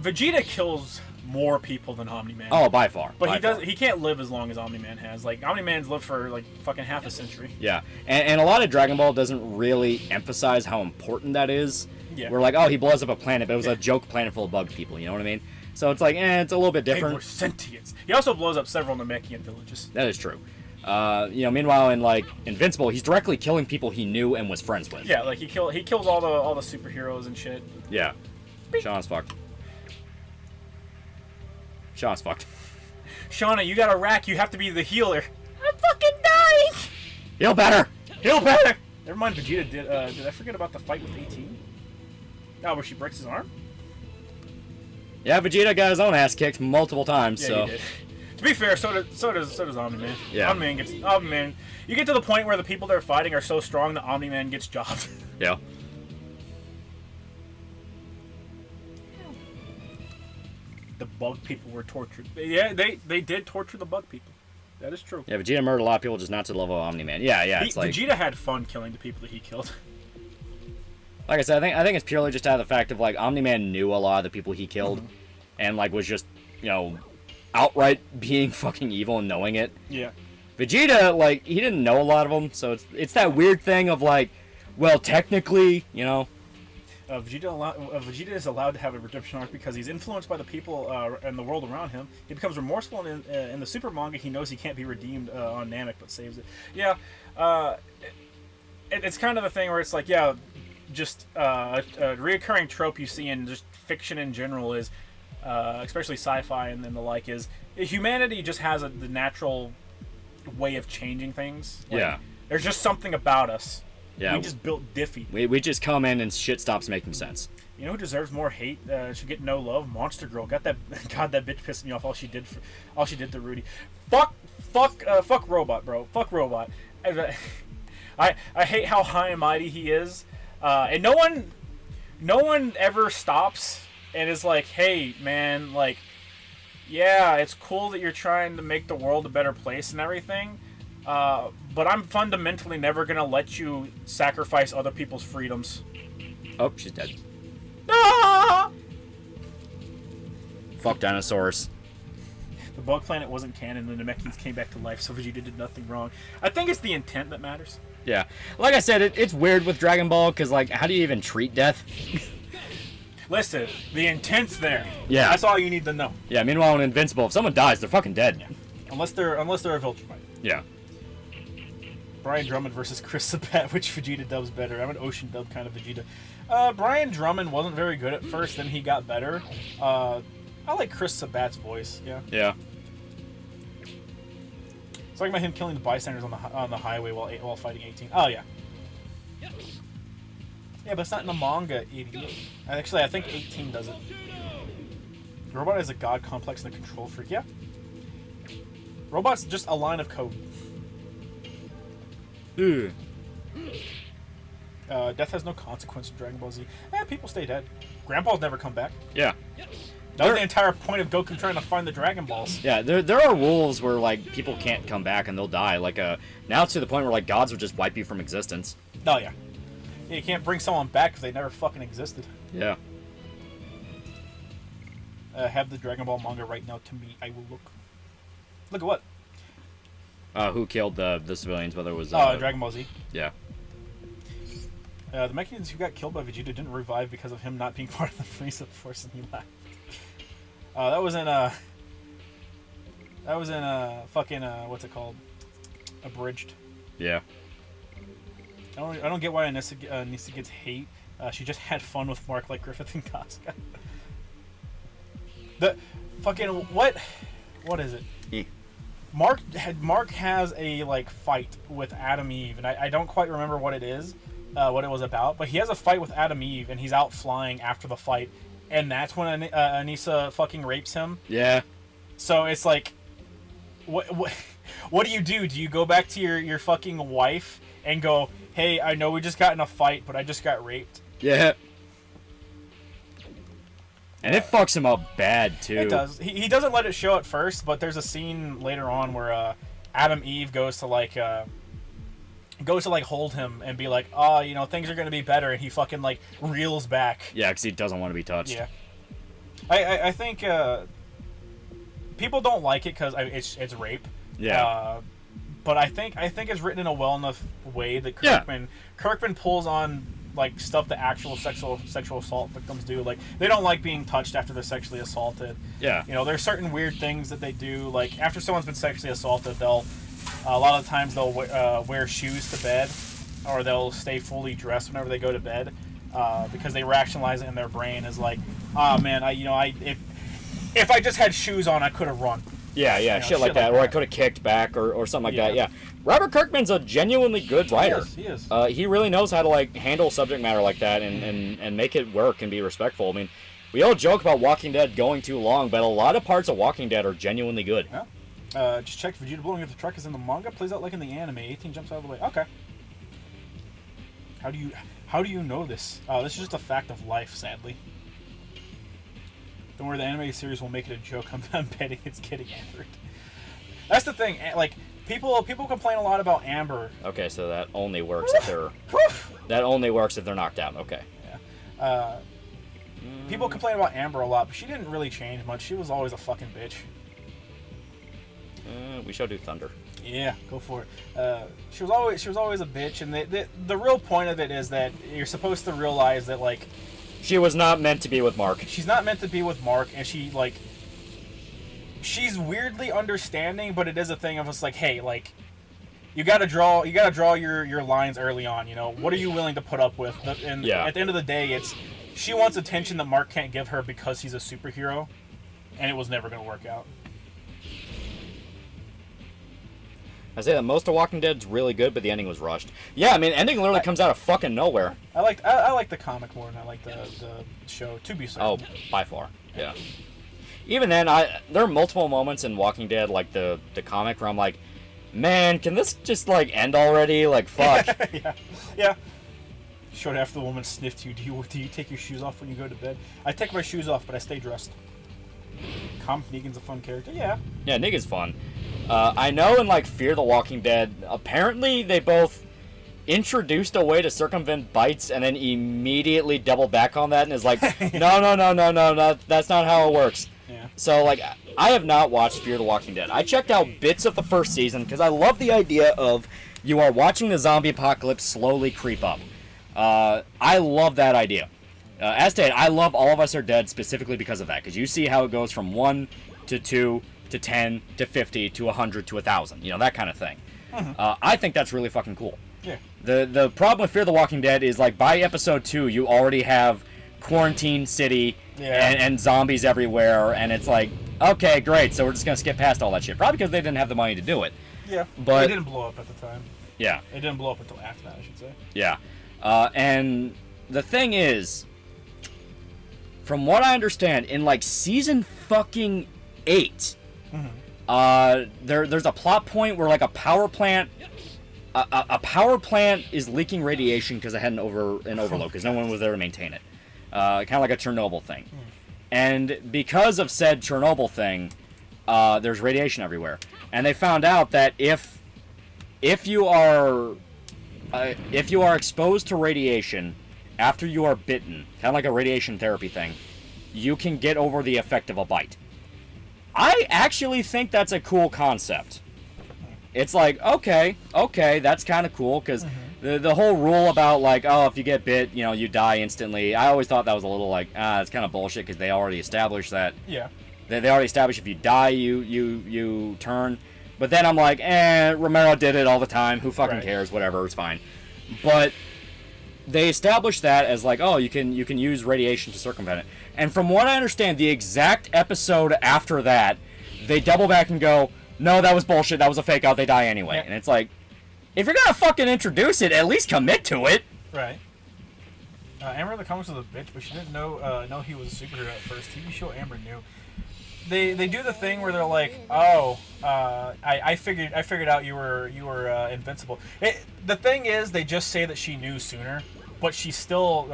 Vegeta kills more people than Omni-Man. Oh, by far. But he can't live as long as Omni-Man has. Like, Omni-Man's lived for, like, fucking half a century. Yeah. And a lot of Dragon Ball doesn't really emphasize how important that is. Yeah. We're like, oh, he blows up a planet, but it was a joke planet full of bug people, you know what I mean? So it's like, it's a little bit different. They were sentients. He also blows up several Namekian villages. That is true. You know, meanwhile, in, like, Invincible, he's directly killing people he knew and was friends with. Yeah, like, he kills all the superheroes and shit. Yeah. Sean's fucked. Sean's fucked. Shauna, you got a rack. You have to be the healer. I'm fucking dying. Heal better. Heal better. Never mind. Vegeta did. Did I forget about the fight with 18? Oh, where she breaks his arm. Yeah, Vegeta got his own ass kicked multiple times. Yeah, so. He did. To be fair, so does Omni-Man. Yeah. Omni-Man. You get to the point where the people they're fighting are so strong that Omni-Man gets jobbed. Yeah. The bug people were tortured. Yeah, they did torture the bug people. That is true. Yeah, Vegeta murdered a lot of people, just not to the level of Omni-Man. Yeah, it's like Vegeta had fun killing the people that he killed. Like I said, I think it's purely just out of the fact of like Omni-Man knew a lot of the people he killed, and like was just, you know, outright being fucking evil and knowing it. Yeah. Vegeta, like, he didn't know a lot of them, so it's that weird thing of like, well, technically, you know. Vegeta is allowed to have a redemption arc because he's influenced by the people and the world around him. He becomes remorseful in the Super manga. He knows he can't be redeemed on Namek, but saves it. Yeah, it's kind of the thing where it's like, yeah, just a reoccurring trope you see in just fiction in general is, especially sci-fi and then the like, is humanity just has the natural way of changing things. Like, yeah. There's just something about us Yeah. We just built Diffie. We just come in and shit stops making sense. You know who deserves more hate? Should get no love. Monster Girl. Got that? God, that bitch pissed me off. All she did to Rudy. Fuck Robot, bro. Fuck Robot. I hate how high and mighty he is, and no one ever stops and is like, hey man, like, yeah, it's cool that you're trying to make the world a better place and everything, but I'm fundamentally never gonna let you sacrifice other people's freedoms. Oh, she's dead. Ah! Fuck dinosaurs. The Bug Planet wasn't canon, and the Namekians came back to life, so Vegeta did nothing wrong. I think it's the intent that matters. Yeah. Like I said, it's weird with Dragon Ball, because, like, how do you even treat death? Listen, the intent's there. Yeah. That's all you need to know. Yeah, meanwhile in Invincible, if someone dies, they're fucking dead. Yeah. Unless they're a Viltrumite. Yeah. Brian Drummond versus Chris Sabat, which Vegeta dubs better? I'm an Ocean dub kind of Vegeta. Brian Drummond wasn't very good at first, then he got better. I like Chris Sabat's voice, yeah. Yeah. It's like about him killing the bystanders on the highway while fighting 18. Oh, yeah. Yeah, but it's not in the manga, idiot. Actually, I think 18 does it. Robot is a god complex and a control freak, yeah. Robot's just a line of code. Ugh. Death has no consequence in Dragon Ball Z. People stay dead. Grandpa's never come back. Yeah. That was the entire point of Goku trying to find the Dragon Balls. Yeah, there are rules where, like, people can't come back and they'll die. Like, now it's to the point where, like, gods will just wipe you from existence. Oh, yeah. You can't bring someone back if they never fucking existed. Yeah. Have the Dragon Ball manga right now to me. I will look. Look at what? Who killed the civilians, whether it was... Dragon Ball Z. Yeah. The Mechanians who got killed by Vegeta didn't revive because of him not being part of the Frieza Force, and he left. That was in fucking what's it called? Abridged. Yeah. I don't get why Anissa gets hate. She just had fun with Mark like Griffith and Casca. The fucking what is it? Yeah. Mark has a like fight with Adam Eve, and I don't quite remember what it is, what it was about, but he has a fight with Adam Eve, and he's out flying after the fight, and that's when Anissa fucking rapes him. Yeah. So it's like, what do you do? Do you go back to your fucking wife and go, hey, I know we just got in a fight, but I just got raped? Yeah. And it fucks him up bad, too. It does. He doesn't let it show at first, but there's a scene later on where Adam Eve goes to hold him and be like, oh, you know, things are going to be better, and he fucking, like, reels back. Yeah, because he doesn't want to be touched. Yeah. I think people don't like it because it's rape. Yeah. But I think it's written in a well enough way that Kirkman pulls on like stuff that actual sexual assault victims do. Like, they don't like being touched after they're sexually assaulted. Yeah. You know, there's certain weird things that they do. Like, after someone's been sexually assaulted, a lot of times they'll wear shoes to bed, or they'll stay fully dressed whenever they go to bed, because they rationalize it in their brain as like, oh man, if I just had shoes on, I could have run. Yeah, You know, shit like that. Or I could have kicked back or something like that, yeah. Robert Kirkman's a genuinely good writer. He is. He really knows how to, like, handle subject matter like that and make it work and be respectful. I mean, we all joke about Walking Dead going too long, but a lot of parts of Walking Dead are genuinely good. Yeah. Just checked Vegeta blowing up the truck is in the manga. Plays out like in the anime. 18 jumps out of the way. Okay. How do you know this? This is just a fact of life, sadly. Don't worry, the anime series will make it a joke. I'm betting it's getting Ambered. That's the thing. Like, people complain a lot about Amber. Okay, so that only works if they're knocked out. Okay. Yeah. People complain about Amber a lot, but she didn't really change much. She was always a fucking bitch. We shall do Thunder. Yeah, go for it. She was always a bitch, and the real point of it is that you're supposed to realize that, like, she was not meant to be with Mark. She's not meant to be with Mark, and she's weirdly understanding, but it is a thing of us like, hey, like, you gotta draw your lines early on. You know, what are you willing to put up with? And at the end of the day, she wants attention that Mark can't give her because he's a superhero, and it was never gonna work out. I say that most of Walking Dead's really good, but the ending was rushed. Yeah, I mean, ending literally comes out of fucking nowhere. I like the comic more than I like the show, to be certain. Oh, by far, yeah. Even then, there are multiple moments in Walking Dead, like the comic, where I'm like, man, can this just, like, end already? Like, fuck. Yeah. Short after the woman sniffed you, do you take your shoes off when you go to bed? I take my shoes off, but I stay dressed. Negan's a fun character, yeah. Yeah, Negan's fun. I know in, like, Fear the Walking Dead, apparently they both introduced a way to circumvent bites and then immediately double back on that and is like, no, that's not how it works. Yeah. So, like, I have not watched Fear the Walking Dead. I checked out bits of the first season because I love the idea of you are watching the zombie apocalypse slowly creep up. I love that idea. As stated, I love All of Us Are Dead specifically because of that, because you see how it goes from 1 to 2 to 10 to 50 to 100 to 1,000, you know, that kind of thing. I think that's really fucking cool. Yeah. The problem with Fear the Walking Dead is, like, by episode 2, you already have Quarantine City and zombies everywhere, and it's like, okay, great, so we're just going to skip past all that shit. Probably because they didn't have the money to do it. Yeah, but it didn't blow up at the time. Yeah. It didn't blow up until after that, I should say. Yeah. And the thing is, from what I understand, in, like, season fucking 8, there's a plot point where, like, a power plant is leaking radiation because it had an overload because no one was there to maintain it. Kind of like a Chernobyl thing. And because of said Chernobyl thing, there's radiation everywhere. And they found out that if you are exposed to radiation after you are bitten, kind of like a radiation therapy thing, you can get over the effect of a bite. I actually think that's a cool concept. It's like, okay, that's kind of cool, because the whole rule about, like, oh, if you get bit, you know, you die instantly, I always thought that was a little, like, it's kind of bullshit, because they already established that. Yeah. They already established if you die, you turn. But then I'm like, Romero did it all the time, who fucking cares, whatever, it's fine. But they established that as, like, oh, you can use radiation to circumvent it. And from what I understand, the exact episode after that, they double back and go, no, that was bullshit, that was a fake out, they die anyway. And it's like, if you're gonna fucking introduce it, at least commit to it. Right. Amber in the comics was a bitch, but she didn't know he was a superhero at first. TV show Amber knew. They do the thing where they're like, oh, I figured out you were invincible. The thing is, they just say that she knew sooner, but she still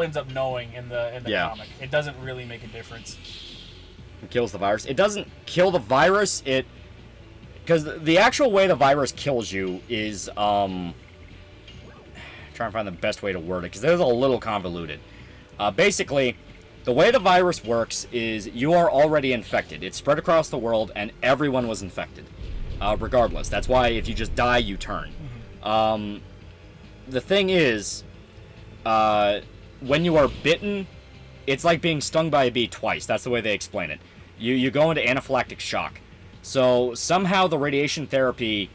ends up knowing in the comic. It doesn't really make a difference. It kills the virus. It doesn't kill the virus. Because the actual way the virus kills you is trying to find the best way to word it, because it is a little convoluted. Basically, the way the virus works is you are already infected. It's spread across the world, and everyone was infected, regardless. That's why if you just die, you turn. The thing is, when you are bitten, it's like being stung by a bee twice. That's the way they explain it. You go into anaphylactic shock. So somehow the radiation therapy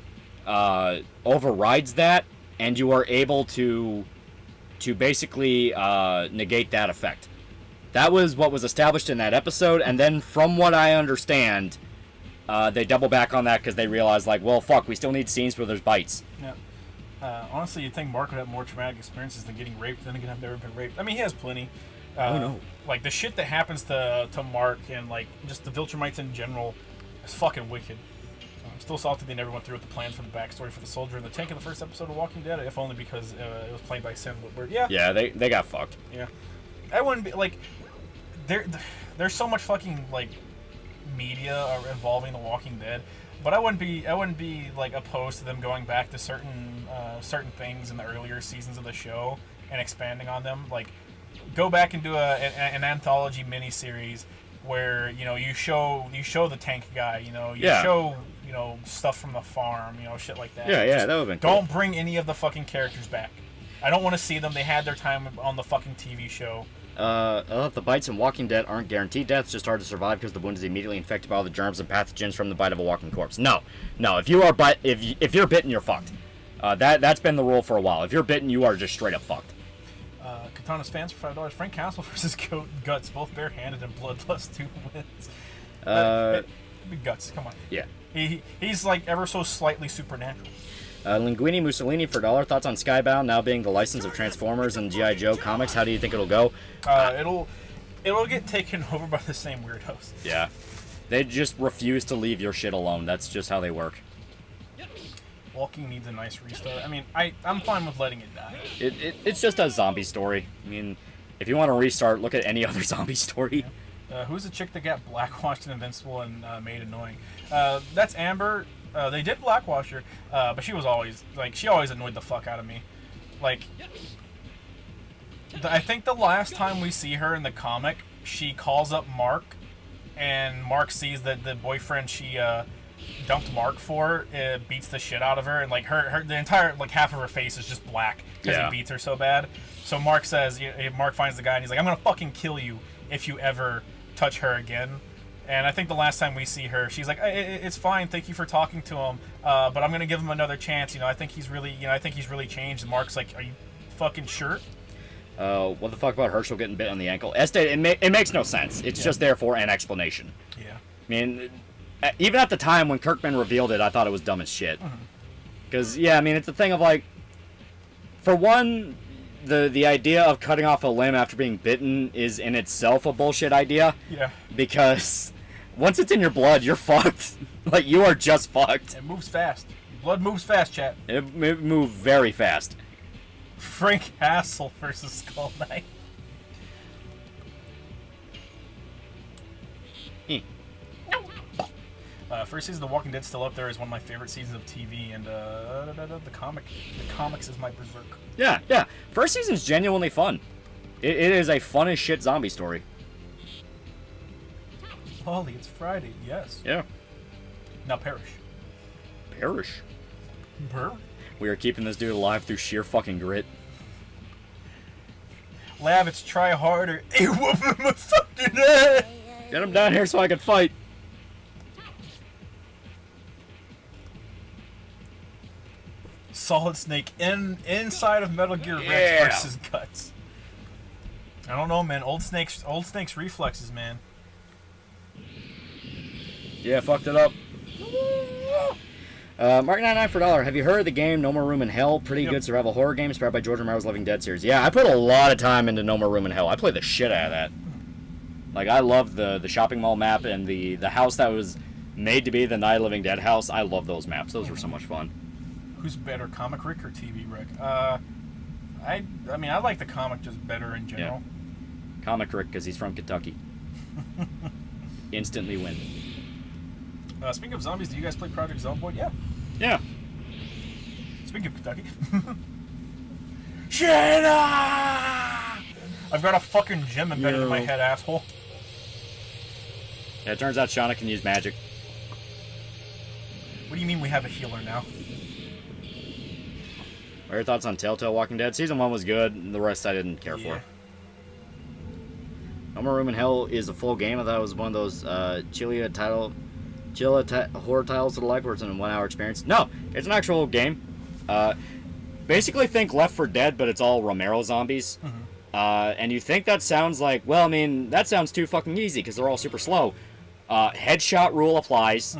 overrides that, and you are able to basically negate that effect. That was what was established in that episode, and then from what I understand, they double back on that because they realize, like, well, fuck, we still need scenes where there's bites. Yeah. Honestly, you'd think Mark would have more traumatic experiences than getting raped. Then again, I've never been raped. I mean, he has plenty. Oh, no. Like, the shit that happens to Mark and, like, just the Viltrumites in general is fucking wicked. I'm still salty they never went through with the plans for the backstory for the soldier in the tank in the first episode of Walking Dead, if only because it was played by Sam Witwer. Yeah, they got fucked. Yeah. I wouldn't be, like... There's so much fucking, like, media involving The Walking Dead, but I wouldn't be like opposed to them going back to certain things in the earlier seasons of the show and expanding on them. Like, go back and do an anthology miniseries where, you know, you show the tank guy, you know, show, you know, stuff from the farm, you know, shit like that. Yeah, that would've been cool. Don't bring any of the fucking characters back. I don't want to see them. They had their time on the fucking TV show. The bites in Walking Dead aren't guaranteed deaths, just hard to survive because the wound is immediately infected by all the germs and pathogens from the bite of a walking corpse. No. If you're bitten, you're fucked. That's been the rule for a while. If you're bitten, you are just straight up fucked. Katana's fans for $5. Frank Castle versus Guts, both barehanded and bloodlust, 2 wins. Big guts. Come on. Yeah. He's like ever so slightly supernatural. Linguini Mussolini for $1. Thoughts on Skybound now being the license of Transformers and G.I. Joe comics? How do you think it'll go? It'll get taken over by the same weirdos. Yeah. They just refuse to leave your shit alone. That's just how they work. Walking needs a nice restart. I mean, I'm fine with letting it die. It's just a zombie story. I mean, if you want to restart, look at any other zombie story. Who's the chick that got blackwashed in Invincible and made annoying? That's Amber. They did blackwash her, but she was always she always annoyed the fuck out of me. Like, I think the last time we see her in the comic, she calls up Mark, and Mark sees that the boyfriend she dumped Mark for beats the shit out of her, and like the entire half of her face is just black because he beats her so bad. So Mark says, Mark finds the guy and he's like, "I'm gonna fucking kill you if you ever touch her again." And I think the last time we see her, she's like, "It's fine, thank you for talking to him, but I'm gonna give him another chance. I think he's really, changed." And Mark's like, "Are you fucking sure?" What the fuck about Herschel getting bit on the ankle? It makes no sense. It's just there for an explanation. Yeah. I mean, even at the time when Kirkman revealed it, I thought it was dumb as shit. Because, it's the thing of, for one, the idea of cutting off a limb after being bitten is in itself a bullshit idea. Yeah. Because once it's in your blood, you're fucked. You are just fucked. It moves fast. Blood moves fast, chat. It moved very fast. Frank Castle versus Skull Knight. First season of The Walking Dead still up there is one of my favorite seasons of TV, and the comics is my Berserk. Yeah. First season's genuinely fun. It is a fun as shit zombie story. Lolly, it's Friday. Yes. Yeah. Now perish. Perish. Burr. We are keeping this dude alive through sheer fucking grit. Lavitz, try harder. Hey, whoop my fucking ass. Get him down here so I can fight. Solid Snake inside of Metal Gear Rex versus Guts. I don't know, man. Old Snake's reflexes, man. Yeah, fucked it up. Mark99 for $1. Have you heard of the game No More Room in Hell? Pretty good survival horror game inspired by George Romero's Living Dead series. Yeah, I put a lot of time into No More Room in Hell. I played the shit out of that. I love the shopping mall map and the house that was made to be the Night of Living Dead house. I love those maps. Those were so much fun. Who's better, Comic Rick or TV Rick? I like the comic just better in general. Yeah. Comic Rick, because he's from Kentucky. Instantly win. Speaking of zombies, do you guys play Project Zomboid? Yeah. Yeah. Speaking of Kentucky. Jenna! I've got a fucking gem embedded in my head, asshole. Yeah, it turns out Shauna can use magic. What do you mean we have a healer now? What are your thoughts on Telltale Walking Dead? Season 1 was good, and the rest I didn't care for. No More Room in Hell is a full game. I thought it was one of those Chilla horror titles to the like where it's in a 1 hour experience. No, it's an actual game. Basically think Left 4 Dead, but it's all Romero zombies. And you think that sounds like, that sounds too fucking easy because they're all super slow. Headshot rule applies.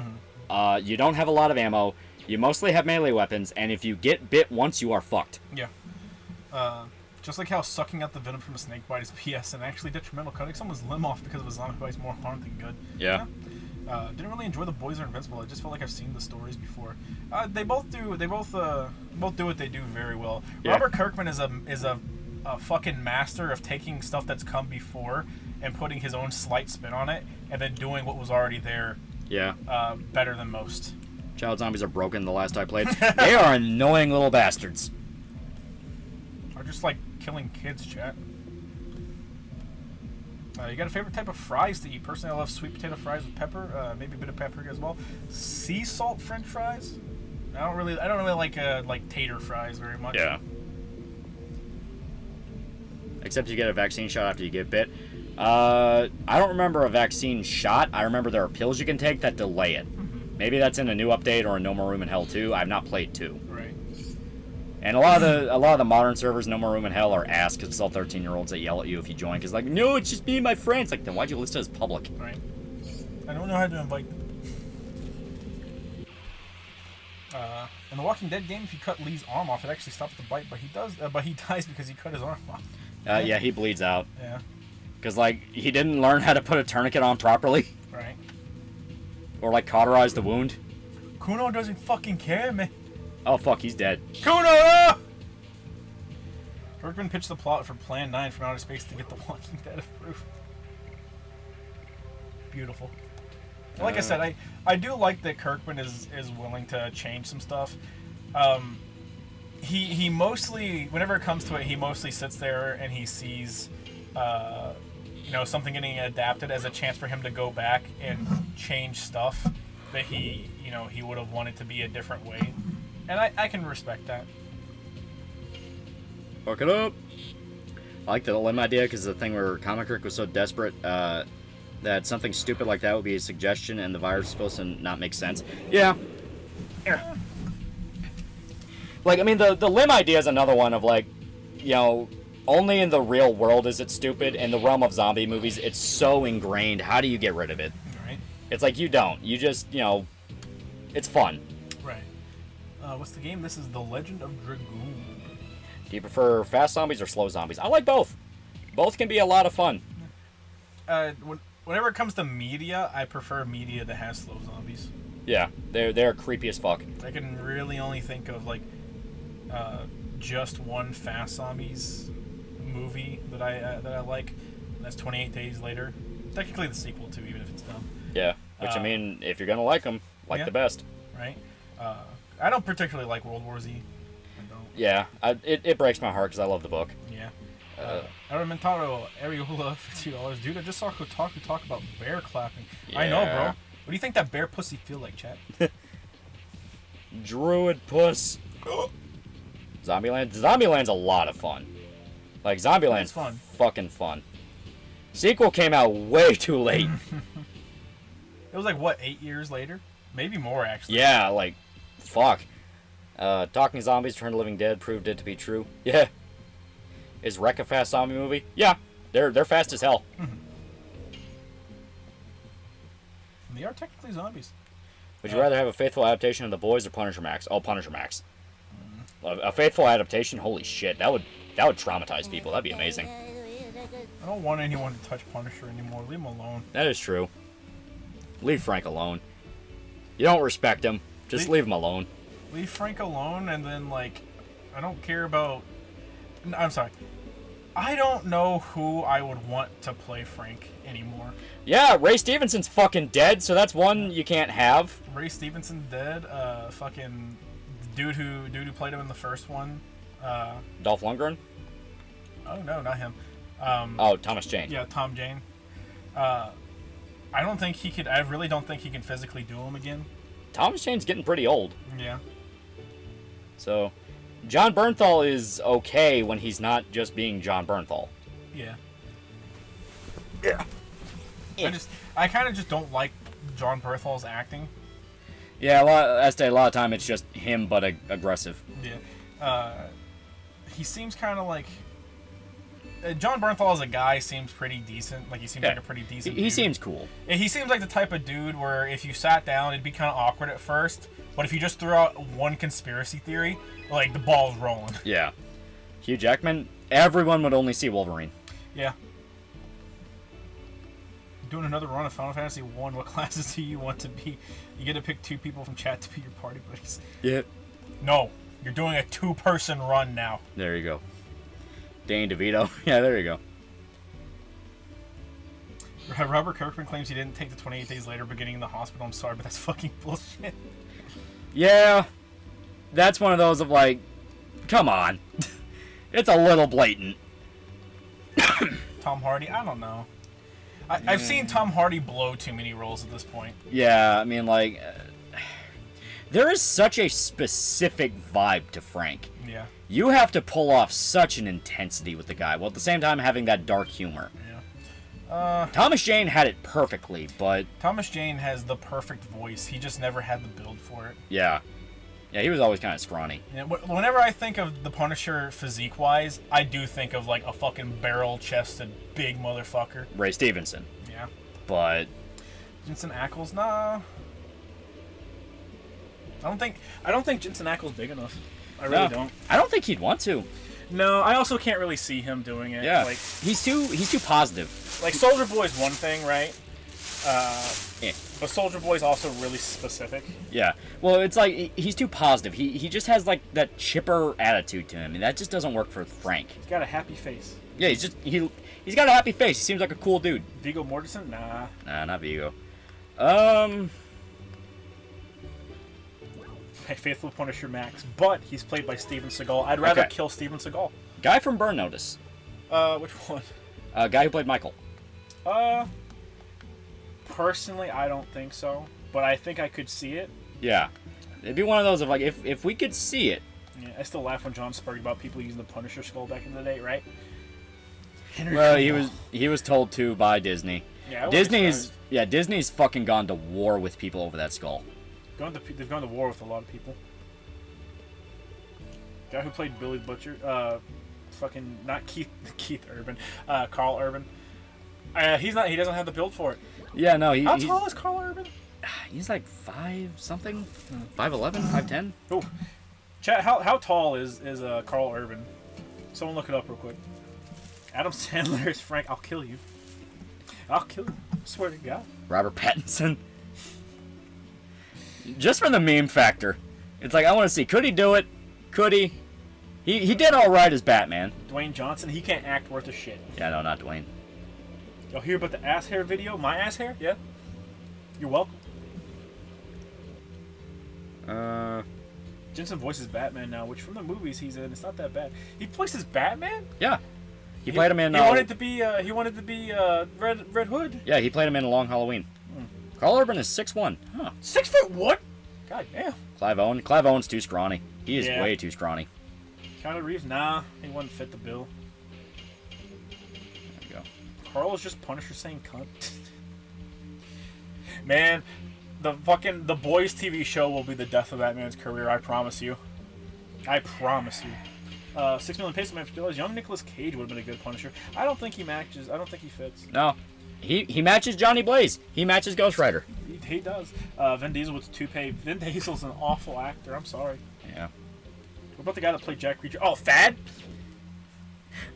You don't have a lot of ammo. You mostly have melee weapons, and if you get bit once, you are fucked. Yeah. Just like how sucking out the venom from a snake bite is PS and actually detrimental. Cutting someone's limb off because of a zombie bite is more harm than good. Yeah. Didn't really enjoy The Boys Are Invincible. I just felt like I've seen the stories before. They both do what they do very well. Yeah. Robert Kirkman is a fucking master of taking stuff that's come before and putting his own slight spin on it, and then doing what was already there. Yeah. Better than most. Child zombies are broken. The last I played, they are annoying little bastards. Or just killing kids, chat. You got a favorite type of fries to eat? Personally, I love sweet potato fries with pepper, maybe a bit of paprika as well. Sea salt French fries. I don't really like tater fries very much. Yeah. Except you get a vaccine shot after you get bit. I don't remember a vaccine shot. I remember there are pills you can take that delay it. Maybe that's in a new update or a No More Room in Hell 2. I've not played 2. Right. And a lot of the modern servers, No More Room in Hell, are ass because it's all 13-year-olds that yell at you if you join. Because no, it's just me and my friends. Then why'd you list it as public? Right. I don't know how to invite them. In the Walking Dead game, if you cut Lee's arm off, it actually stops the bite, but he dies because he cut his arm off. Yeah, he bleeds out. Yeah. Because, like, he didn't learn how to put a tourniquet on properly. Right. Or, like, cauterize the wound. Kuno doesn't fucking care, man. Oh, fuck, he's dead. Kuno! Kirkman pitched the plot for Plan 9 from outer space to get the Walking Dead approved. Beautiful. Like I said, I do like that Kirkman is willing to change some stuff. He mostly, whenever it comes to it, he mostly sits there and he sees, something getting adapted as a chance for him to go back and change stuff that he would have wanted to be a different way. And I can respect that. Fuck it up. I like the limb idea because the thing where Comic Rick was so desperate that something stupid like that would be a suggestion and the virus is supposed to not make sense. Yeah. Like, I mean, the limb idea is another one of, like, only in the real world is it stupid. In the realm of zombie movies, it's so ingrained. How do you get rid of it? Right. It's like you don't. You just, it's fun. Right. What's the game? This is The Legend of Dragoon. Do you prefer fast zombies or slow zombies? I like both. Both can be a lot of fun. Whenever it comes to media, I prefer media that has slow zombies. Yeah, they're creepy as fuck. I can really only think of, like, just one fast zombies movie that I like. And that's 28 Days Later. Technically the sequel too, even if it's dumb. Yeah, which I mean, if you're gonna like them, the best. Right. I don't particularly like World War Z. I don't. Yeah, it breaks my heart because I love the book. Yeah. Aramentaro Areola for $2. Dude, I just saw Kotaku talk about bear clapping. Yeah. I know, bro. What do you think that bear pussy feel like, chat? Druid puss. Zombieland's a lot of fun. Like, Zombieland's fun. Fucking fun. Sequel came out way too late. It was like, what, 8 years later? Maybe more, actually. Yeah, like, fuck. Talking Zombies, Return of the Living Dead proved it to be true. Yeah. Is Wreck a fast zombie movie? Yeah. They're fast as hell. Mm-hmm. They are technically zombies. Would you rather have a faithful adaptation of The Boys or Punisher Max? Oh, Punisher Max. A faithful adaptation? Holy shit. That would traumatize people. That'd be amazing. I don't want anyone to touch Punisher anymore. Leave him alone. That is true. Leave Frank alone. You don't respect him. Just leave him alone. Leave Frank alone, and then, like, I don't care about... I'm sorry. I don't know who I would want to play Frank anymore. Yeah, Ray Stevenson's fucking dead, so that's one you can't have. Ray Stevenson dead. Fucking dude who played him in the first one. Dolph Lundgren? Oh no, not him. Thomas Jane. Yeah, Tom Jane. I don't think he could. I really don't think he can physically do him again. Thomas Jane's getting pretty old. Yeah. So, John Bernthal is okay when he's not just being John Bernthal. Yeah. Yeah. I kind of just don't like John Bernthal's acting. Yeah, a lot of time it's just him, but aggressive. Yeah. He seems kind of like... John Bernthal as a guy seems pretty decent. Like, he seems like a pretty decent dude. He seems cool. Yeah, he seems like the type of dude where if you sat down, it'd be kind of awkward at first. But if you just threw out one conspiracy theory, like, the ball's rolling. Yeah. Hugh Jackman, everyone would only see Wolverine. Yeah. Doing another run of Final Fantasy 1, what classes do you want to be? You get to pick 2 people from chat to be your party buddies. Yeah. No, you're doing a 2-person run now. There you go. Danny DeVito. Yeah, there you go. Robert Kirkman claims he didn't take the 28 Days Later beginning in the hospital. I'm sorry, but that's fucking bullshit. Yeah. That's one of those of, like, come on. It's a little blatant. Tom Hardy? I don't know. I've seen Tom Hardy blow too many roles at this point. Yeah, I mean, like, there is such a specific vibe to Frank. Yeah. You have to pull off such an intensity with the guy, while at the same time having that dark humor. Yeah. Thomas Jane had it perfectly, but... Thomas Jane has the perfect voice. He just never had the build for it. Yeah. Yeah, he was always kind of scrawny. Yeah, whenever I think of the Punisher physique-wise, I do think of, like, a fucking barrel-chested big motherfucker. Ray Stevenson. Yeah. But... Jensen Ackles? Nah. I don't think Jensen Ackles big enough. I really don't. I don't think he'd want to. No, I also can't really see him doing it. Yeah, like he's too positive. Like Soldier Boy's one thing, right? Yeah. But Soldier Boy's also really specific. Yeah. Well, it's like he's too positive. He just has like that chipper attitude to him, and that just doesn't work for Frank. He's got a happy face. Yeah, he's got a happy face. He seems like a cool dude. Viggo Mortensen? Nah. Nah, not Viggo. Faithful Punisher Max, but he's played by Steven Seagal. I'd rather kill Steven Seagal. Guy from Burn Notice. Which one? Guy who played Michael. Personally, I don't think so, but I think I could see it. Yeah, it'd be one of those of like if we could see it. Yeah, I still laugh when John spoke about people using the Punisher skull back in the day, right? Well, he was told to by Disney. Yeah, Disney's fucking gone to war with people over that skull. They've gone to war with a lot of people. Guy who played Billy Butcher, fucking not Keith Urban, Carl Urban. He doesn't have the build for it. Yeah, no. How tall is Carl Urban? He's like 5 something, 5'11", 5'10". Oh, chat. How tall is Carl Urban? Someone look it up real quick. Adam Sandler is Frank. I'll kill you. I'll kill you. I swear to God. Robert Pattinson. Just for the meme factor. It's like, I want to see, could he do it? Could he? He did all right as Batman. Dwayne Johnson, he can't act worth a shit. Yeah, no, not Dwayne. Y'all hear about the ass hair video? My ass hair? Yeah. You're welcome. Jensen voices Batman now, which from the movies he's in, it's not that bad. He voices Batman? Yeah. He played him in... He wanted to be Red Hood. Yeah, he played him in Long Halloween. Carl Urban is 6'1". Huh. 6'1"? God damn. Clive Owen's too scrawny. He is way too scrawny. Keanu Reeves? Nah, he wouldn't fit the bill. There you go. Carl is just Punisher saying cunt. Man, the Boys TV show will be the death of Batman's career, I promise you. I promise you. 6 million pesos, $50. Young Nicolas Cage would have been a good Punisher. I don't think he matches. I don't think he fits. No. He matches Johnny Blaze. He matches Ghost Rider. He does. Vin Diesel with toupee. Vin Diesel's an awful actor. I'm sorry. Yeah. What about the guy that played Jack Reacher? Oh, Thad?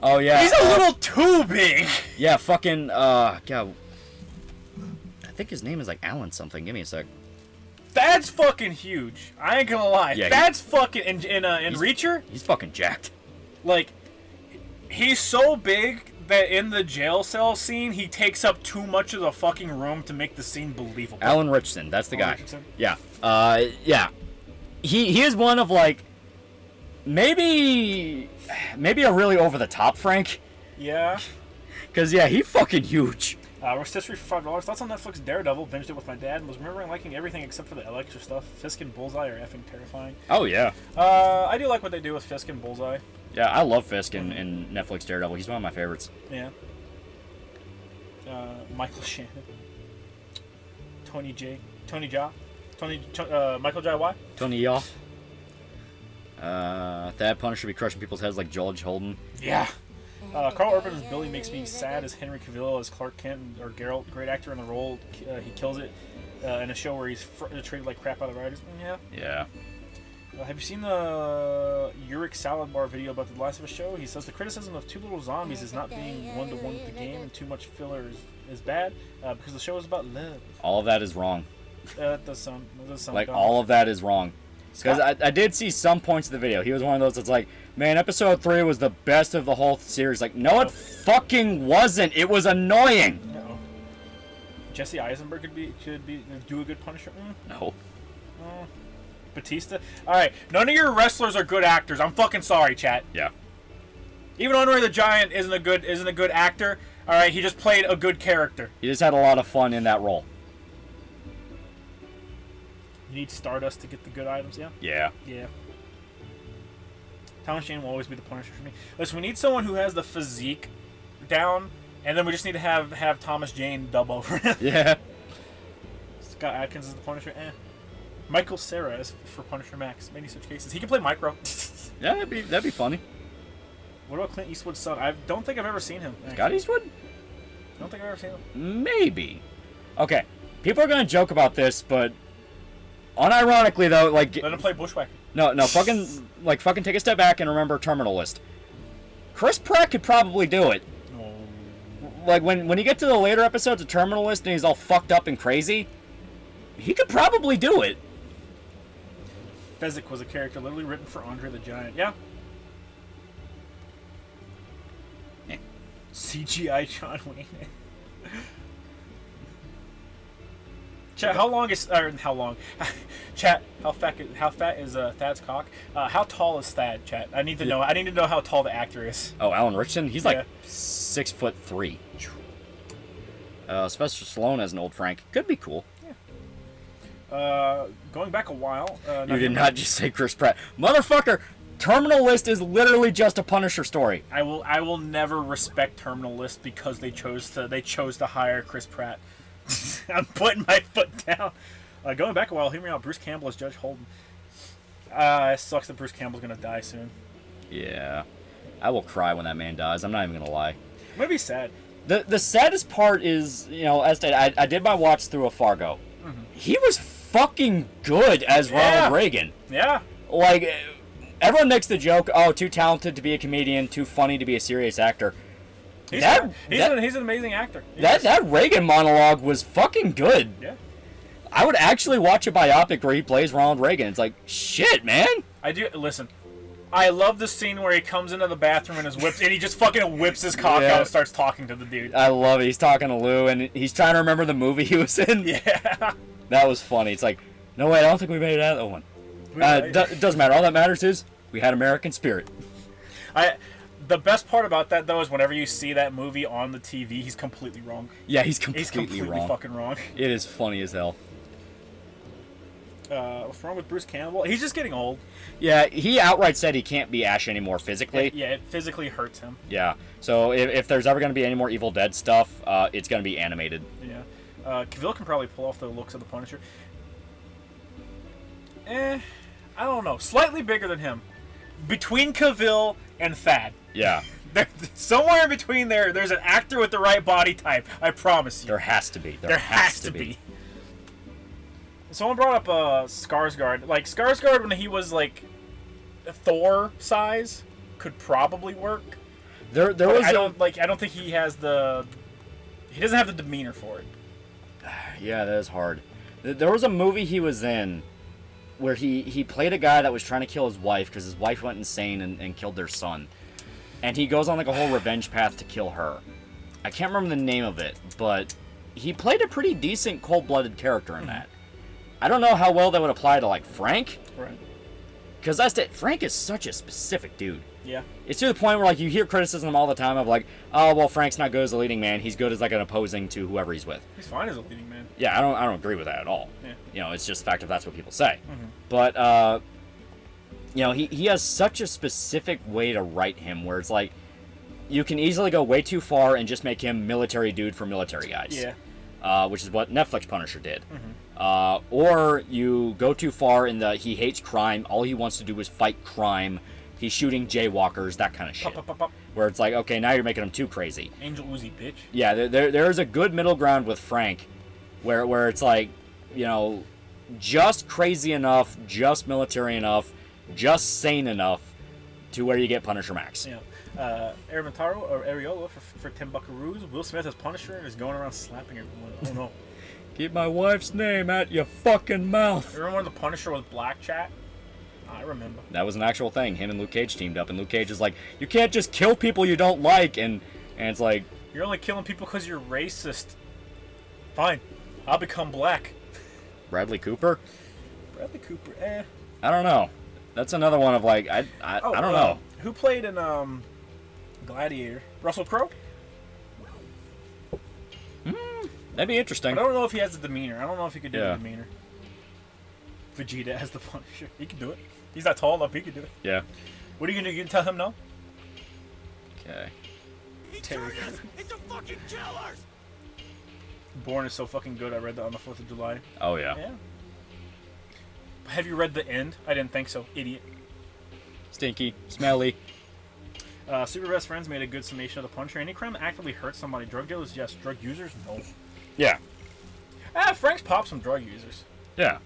Oh, yeah. He's a little too big. Yeah, fucking, God. I think his name is like Alan something. Give me a sec. Thad's fucking huge. I ain't gonna lie. Yeah, Thad's fucking in Reacher. He's fucking jacked. Like, he's so big that in the jail cell scene, he takes up too much of the fucking room to make the scene believable. Alan Richardson, that's the guy. Richardson? Yeah. Yeah. He is one of like maybe a really over the top Frank. Yeah. Cause yeah, he fucking huge. Rotisserie for $5. Thoughts on Netflix Daredevil? Binged it with my dad and was remembering liking everything except for the extra stuff. Fisk and Bullseye are effing terrifying. Oh yeah. I do like what they do with Fisk and Bullseye. Yeah, I love Fisk in Netflix Daredevil. He's one of my favorites. Yeah. Michael Shannon. Michael Jai Y. Tony Yaw. Thad Punisher should be crushing people's heads like George Holden. Yeah. Carl Urban as Billy makes me sad as Henry Cavill as Clark Kent or Geralt. Great actor in the role. He kills it in a show where he's treated like crap out of writers. Yeah. Yeah. Have you seen the Uric Salad Bar video about the Last of Us show? He says the criticism of too little zombies is not being one-to-one with the game and too much filler is bad because the show is about love. All of that is wrong. That does sound like dumb. all of that is wrong. Because I did see some points of the video. He was one of those that's like, man, episode 3 was the best of the whole series. Like, no, it fucking wasn't. It was annoying. No. Jesse Eisenberg could do a good Punisher. No. Batista. All right, none of your wrestlers are good actors. I'm fucking sorry, chat. Yeah. Even Andre the Giant isn't a good actor. All right, he just played a good character. He just had a lot of fun in that role. You need Stardust to get the good items, yeah? Yeah. Yeah. Thomas Jane will always be the Punisher for me. Listen, we need someone who has the physique down, and then we just need to have Thomas Jane dub over him. Yeah. Scott Adkins is the Punisher. Michael Cera is for Punisher Max. Many such cases. He can play Micro. Yeah, that'd be funny. What about Clint Eastwood's son? I don't think I've ever seen him. Actually. Scott Eastwood? I don't think I've ever seen him. Maybe. Okay. People are gonna joke about this, but Unironically though, like Let him play Bushwhacker. no, fucking take a step back and remember Terminal List. Chris Pratt could probably do it. Oh. Like when you get to the later episodes of Terminal List and he's all fucked up and crazy, he could probably do it. Fezzik was a character literally written for Andre the Giant. Yeah. CGI John Wayne. Chat, how long is how long? Chat, how fat is Thad's cock? How tall is Thad? Chat, I need to know. I need to know how tall the actor is. Oh, Alan Richardson, he's like 6'3". Sylvester Stallone as an old Frank could be cool. Yeah. Going back a while. You did not just say Chris Pratt, motherfucker. Terminal List is literally just a Punisher story. I will never respect Terminal List because they chose to hire Chris Pratt. I'm putting my foot down. Going back a while, hear me out. Bruce Campbell as Judge Holden. It sucks that Bruce Campbell's gonna die soon. Yeah, I will cry when that man dies. I'm not even gonna lie. Maybe sad. The saddest part is, you know, as I did my watch through of Fargo. Mm-hmm. He was fucking good as Ronald Reagan. Yeah. Like, everyone makes the joke, oh, too talented to be a comedian, too funny to be a serious actor. He's an amazing actor. That Reagan monologue was fucking good. Yeah. I would actually watch a biopic where he plays Ronald Reagan. It's like, shit, man. I do. Listen, I love the scene where he comes into the bathroom and he just fucking whips his cock out and starts talking to the dude. I love it. He's talking to Lou, and he's trying to remember the movie he was in. Yeah. That was funny. It's like, no, wait, I don't think we made it out of that one. It doesn't matter. All that matters is we had American spirit. The best part about that, though, is whenever you see that movie on the TV, he's completely wrong. Yeah, he's completely wrong. Fucking wrong. It is funny as hell. What's wrong with Bruce Campbell? He's just getting old. Yeah, he outright said he can't be Ash anymore physically. Yeah, it physically hurts him. Yeah, so if there's ever going to be any more Evil Dead stuff, it's going to be animated. Yeah. Cavill can probably pull off the looks of the Punisher. I don't know. Slightly bigger than him. Between Cavill and Thad. Yeah. Somewhere in between there's an actor with the right body type. I promise you. There has to be. There has to be. Someone brought up Skarsgård. Like, Skarsgård, when he was, like, Thor size, could probably work. I don't think he has the... He doesn't have the demeanor for it. Yeah, that is hard. There was a movie he was in where he played a guy that was trying to kill his wife because his wife went insane and killed their son. And he goes on, like, a whole revenge path to kill her. I can't remember the name of it, but he played a pretty decent cold-blooded character in that. I don't know how well that would apply to, like, Frank. Right. Because Frank is such a specific dude. Yeah. It's to the point where, like, you hear criticism all the time of, like, oh, well, Frank's not good as a leading man. He's good as, like, an opposing to whoever he's with. He's fine as a leading man. Yeah, I don't agree with that at all. Yeah. You know, it's just the fact that that's what people say. Mm-hmm. But, you know, he has such a specific way to write him where it's like, you can easily go way too far and just make him military dude for military guys. Yeah. Which is what Netflix Punisher did. Mm-hmm. Or you go too far in the he hates crime, all he wants to do is fight crime, he's shooting jaywalkers, that kind of shit. Pop. Where it's like, okay, now you're making him too crazy. Angel Uzi, bitch. Yeah, there's a good middle ground with Frank, where it's like, you know, just crazy enough, just military enough, just sane enough to where you get Punisher Max. Yeah. Aramentaro or Areola for 10 buckaroos. Will Smith as Punisher and is going around slapping everyone. Oh no. Keep my wife's name out your fucking mouth. Remember when the Punisher was Black Chat? I remember. That was an actual thing. Him and Luke Cage teamed up, and Luke Cage is like, you can't just kill people you don't like, and it's like... You're only killing people because you're racist. Fine. I'll become black. Bradley Cooper? Bradley Cooper, I don't know. That's another one of like, I don't know. Who played in Gladiator? Russell Crowe? That'd be interesting. But I don't know if he has the demeanor. I don't know if he could do the demeanor. Vegeta as the Punisher. He could do it. He's not tall enough. He could do it. Yeah. What are you going to do? You tell him no? Okay. Terry. It's a fucking killers! Born is so fucking good. I read that on the 4th of July. Oh, yeah. Yeah. Have you read The End? I didn't think so. Idiot. Stinky. Smelly. Super Best Friends made a good summation of the Punisher. Any crime that actively hurts somebody. Drug dealers, yes. Drug users, no. Yeah. Frank's popped some drug users. Yeah.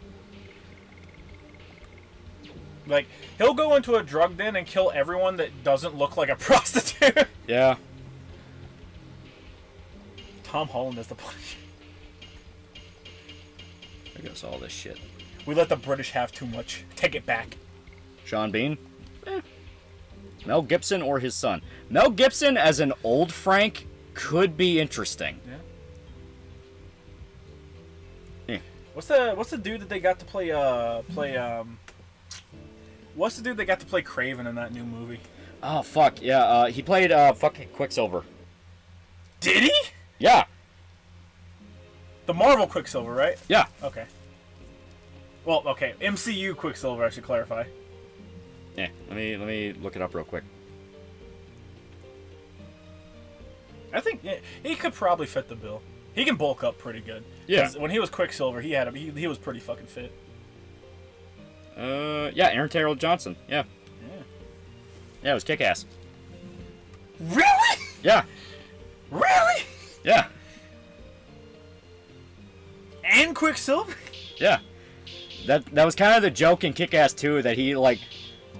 Like, he'll go into a drug den and kill everyone that doesn't look like a prostitute. Yeah. Tom Holland is the Punisher. There goes all this shit. We let the British have too much. Take it back. Sean Bean? Mel Gibson or his son? Mel Gibson as an old Frank could be interesting. Yeah. Yeah. What's the dude that they got to play what's the dude that got to play Kraven in that new movie? Oh fuck yeah! He played fucking Quicksilver. Did he? Yeah. The Marvel Quicksilver, right? Yeah. Okay. Well, okay, MCU Quicksilver, I should clarify. Yeah. Let me look it up real quick. I think he could probably fit the bill. He can bulk up pretty good. Yeah. 'Cause when he was Quicksilver, he was pretty fucking fit. Yeah, Aaron Taylor Johnson. Yeah. Yeah. Yeah, it was kick-ass. Really? Yeah. Really? Yeah. And Quicksilver? Yeah. That was kind of the joke in Kick-Ass 2, that he, like,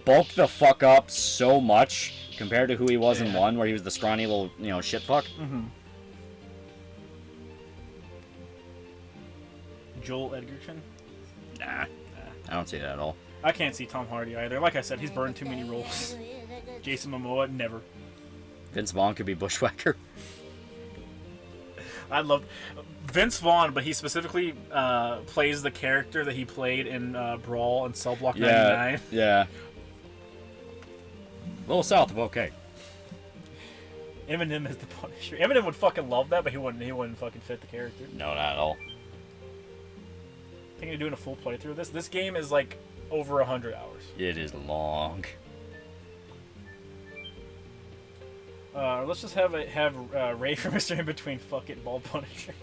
bulked the fuck up so much compared to who he was in 1, where he was the scrawny little, shit fuck. Mm-hmm. Joel Edgerton? Nah. I don't see that at all. I can't see Tom Hardy either. Like I said, he's burned too many roles. Jason Momoa, never. Vince Vaughn could be Bushwhacker. I love Vince Vaughn, but he specifically plays the character that he played in Brawl and Cell Block 99. Yeah. A little south of okay. Eminem is the Punisher. Eminem would fucking love that, but he wouldn't fucking fit the character. No, not at all. Thinking of doing a full playthrough of this. This game is like over 100 hours. It is long. Let's just have Ray from Mr. In Between fuck it bald Punisher.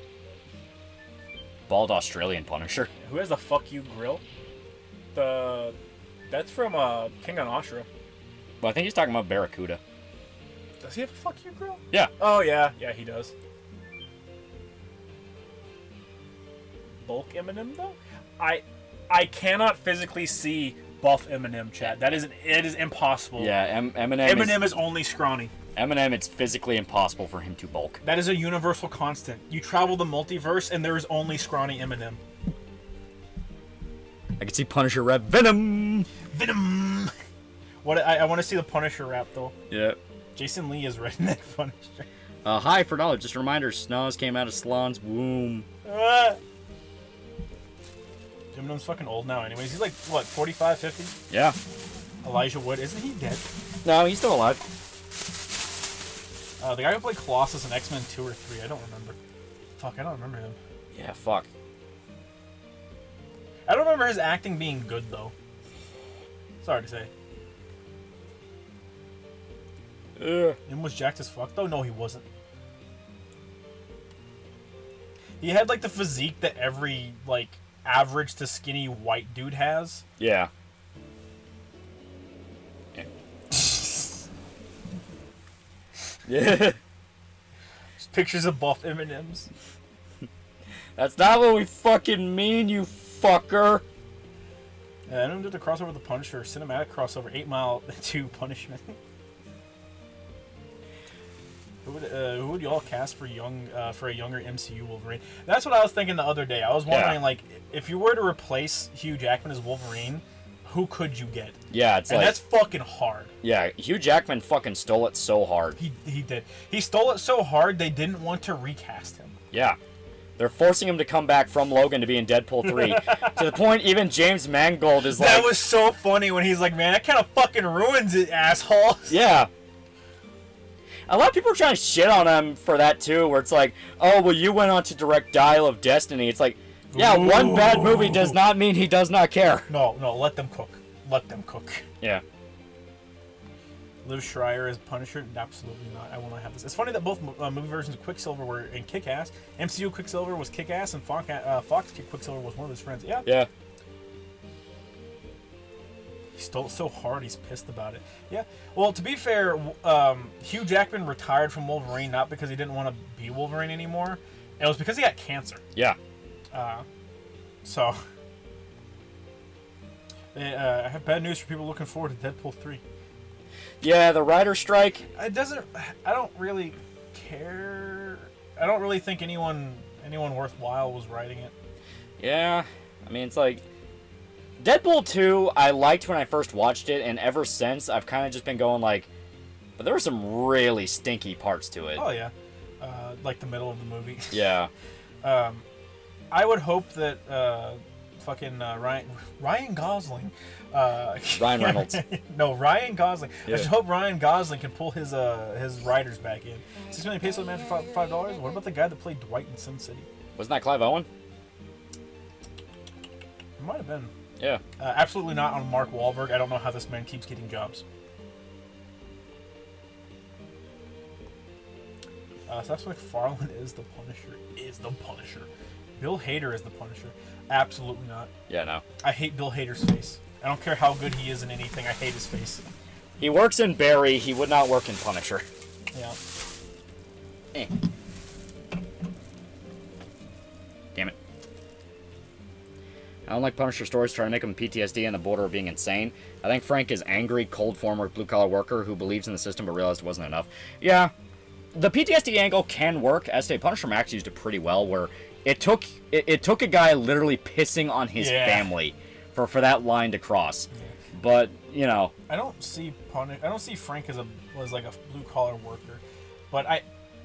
Bald Australian Punisher. Who has the fuck you grill? That's from King on Ashura. Well, I think he's talking about Barracuda. Does he have a fuck you grill? Yeah. Oh yeah, he does. Bulk Eminem though? I cannot physically see buff Eminem, chat. It is impossible. Yeah, Eminem is only scrawny. Eminem, it's physically impossible for him to bulk. That is a universal constant. You travel the multiverse and there is only scrawny Eminem. I can see Punisher rap Venom. Venom. What I want to see the Punisher rap though. Yeah. Jason Lee is redneck Punisher. Hi for $1. Just a reminder, Snoz came out of Salon's womb. Eminem's fucking old now anyways. He's like, what, 45, 50? Yeah. Elijah Wood, isn't he dead? No, he's still alive. The guy who played Colossus in X-Men 2 or 3, I don't remember. Fuck, I don't remember him. Yeah, fuck. I don't remember his acting being good, though. Sorry to say. Him was jacked as fuck, though? No, he wasn't. He had, like, the physique that every, like, average to skinny white dude has. Yeah. Yeah. Just pictures of buff M&Ms. That's not what we fucking mean, you fucker. Eminem did a crossover with the Punisher, cinematic crossover, 8 Mile to Punishment. Who would y'all cast for a younger MCU Wolverine? That's what I was thinking the other day. I was wondering, like, if you were to replace Hugh Jackman as Wolverine, who could you get? Yeah, it's and like, that's fucking hard. Yeah, Hugh Jackman fucking stole it so hard. He did. He stole it so hard they didn't want to recast him. Yeah. They're forcing him to come back from Logan to be in Deadpool 3. To the point even James Mangold is like... That was so funny when he's like, man, that kind of fucking ruins it, asshole. Yeah. A lot of people are trying to shit on him for that too, where it's like, oh, well, you went on to direct Dial of Destiny. It's like, yeah, Ooh. One bad movie does not mean he does not care. No, let them cook. Let them cook. Yeah. Liv Schreier as Punisher? Absolutely not. I will not have this. It's funny that both movie versions of Quicksilver were in Kick-Ass. MCU Quicksilver was Kick-Ass, and Fox Quicksilver was one of his friends. Yeah. Yeah. He stole it so hard, he's pissed about it. Yeah. Well, to be fair, Hugh Jackman retired from Wolverine not because he didn't want to be Wolverine anymore. It was because he got cancer. Yeah. So... I have bad news for people looking forward to Deadpool 3. Yeah, the writer strike. I don't really care. I don't really think anyone worthwhile was writing it. Yeah, I mean, it's like Deadpool 2 I liked when I first watched it, and ever since I've kind of just been going like, but there were some really stinky parts to it. Oh yeah, like the middle of the movie. Yeah. I would hope that fucking Ryan Gosling. Ryan Reynolds. No, Ryan Gosling. Yeah. I should hope Ryan Gosling can pull his writers back in. $6 million pesos man for $5. What about the guy that played Dwight in Sin City? Wasn't that Clive Owen? It might have been. Yeah. Absolutely not on Mark Wahlberg. I don't know how this man keeps getting jobs. Seth MacFarlane is the Punisher. Bill Hader is the Punisher. Absolutely not. Yeah, no. I hate Bill Hader's face. I don't care how good he is in anything. I hate his face. He works in Barry. He would not work in Punisher. Yeah. Eh. Damn it. I don't like Punisher stories trying to make him PTSD on the border of being insane. I think Frank is angry, cold former blue-collar worker who believes in the system but realized it wasn't enough. Yeah, the PTSD angle can work. As to Punisher Max used it pretty well, where it took a guy literally pissing on his family for that line to cross. Yeah. But you know, I don't see Frank as like a blue-collar worker, but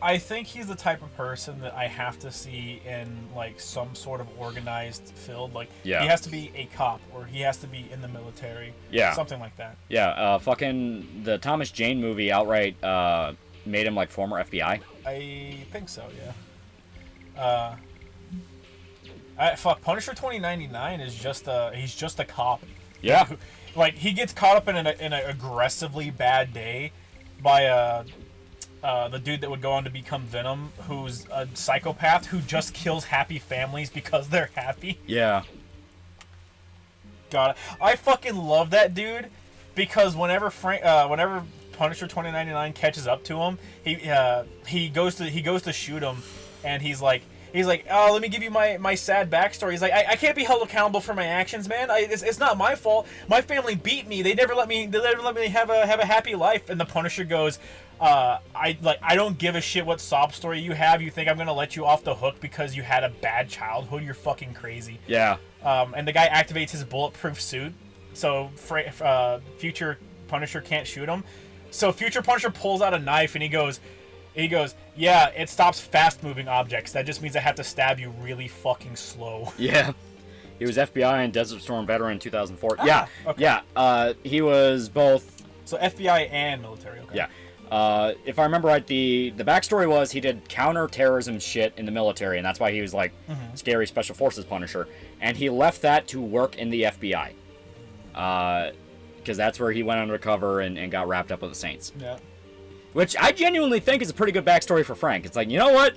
I think he's the type of person that I have to see in like some sort of organized field. Like he has to be a cop or he has to be in the military. Yeah, something like that. Yeah, fucking the Thomas Jane movie outright made him like former FBI. I think so. Yeah. Punisher 2099 is he's just a cop. Yeah. Like he gets caught up in an aggressively bad day by the dude that would go on to become Venom, who's a psychopath who just kills happy families because they're happy. Yeah. God, I fucking love that dude because whenever Punisher 2099 catches up to him, he goes to shoot him, and he's like, oh, let me give you my sad backstory. He's like, I can't be held accountable for my actions, man. It's not my fault. My family beat me. They never let me have a happy life. And the Punisher goes, I don't give a shit what sob story you have. You think I'm gonna let you off the hook because you had a bad childhood? You're fucking crazy. Yeah. And the guy activates his bulletproof suit, so future Punisher can't shoot him. So future Punisher pulls out a knife and he goes, yeah, it stops fast-moving objects. That just means I have to stab you really fucking slow. Yeah. He was FBI and Desert Storm veteran in 2004. Ah, okay. Yeah. He was both. So FBI and military. Okay. Yeah. If I remember right, the backstory was he did counter-terrorism shit in the military, and that's why he was like scary Special Forces Punisher. And he left that to work in the FBI. Because that's where he went undercover and got wrapped up with the Saints. Yeah. Which I genuinely think is a pretty good backstory for Frank. It's like, you know what?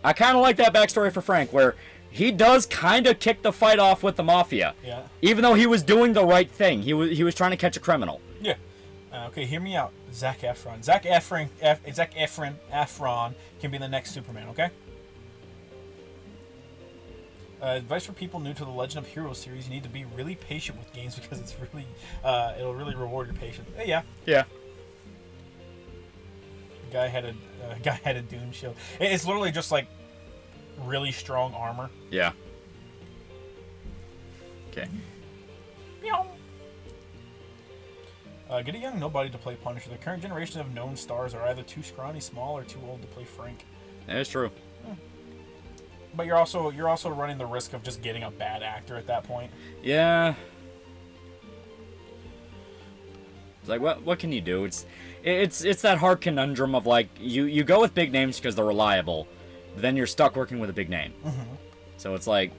I kind of like that backstory for Frank, where he does kind of kick the fight off with the Mafia. Yeah. Even though he was doing the right thing. He was trying to catch a criminal. Yeah. Okay, hear me out. Zac Efron. Zac Efron can be the next Superman, okay? Advice for people new to the Legend of Heroes series: you need to be really patient with games because it's really, it'll really reward your patience. Yeah. Yeah. Guy had a Doom shield. It's literally just like really strong armor. Yeah. Okay. Get a young nobody to play Punisher. The current generation of known stars are either too scrawny, small, or too old to play Frank. That is true. But you're also running the risk of just getting a bad actor at that point. Yeah. It's like, what can you do? It's that hard conundrum of like you go with big names because they're reliable, but then you're stuck working with a big name. Mm-hmm. So it's like,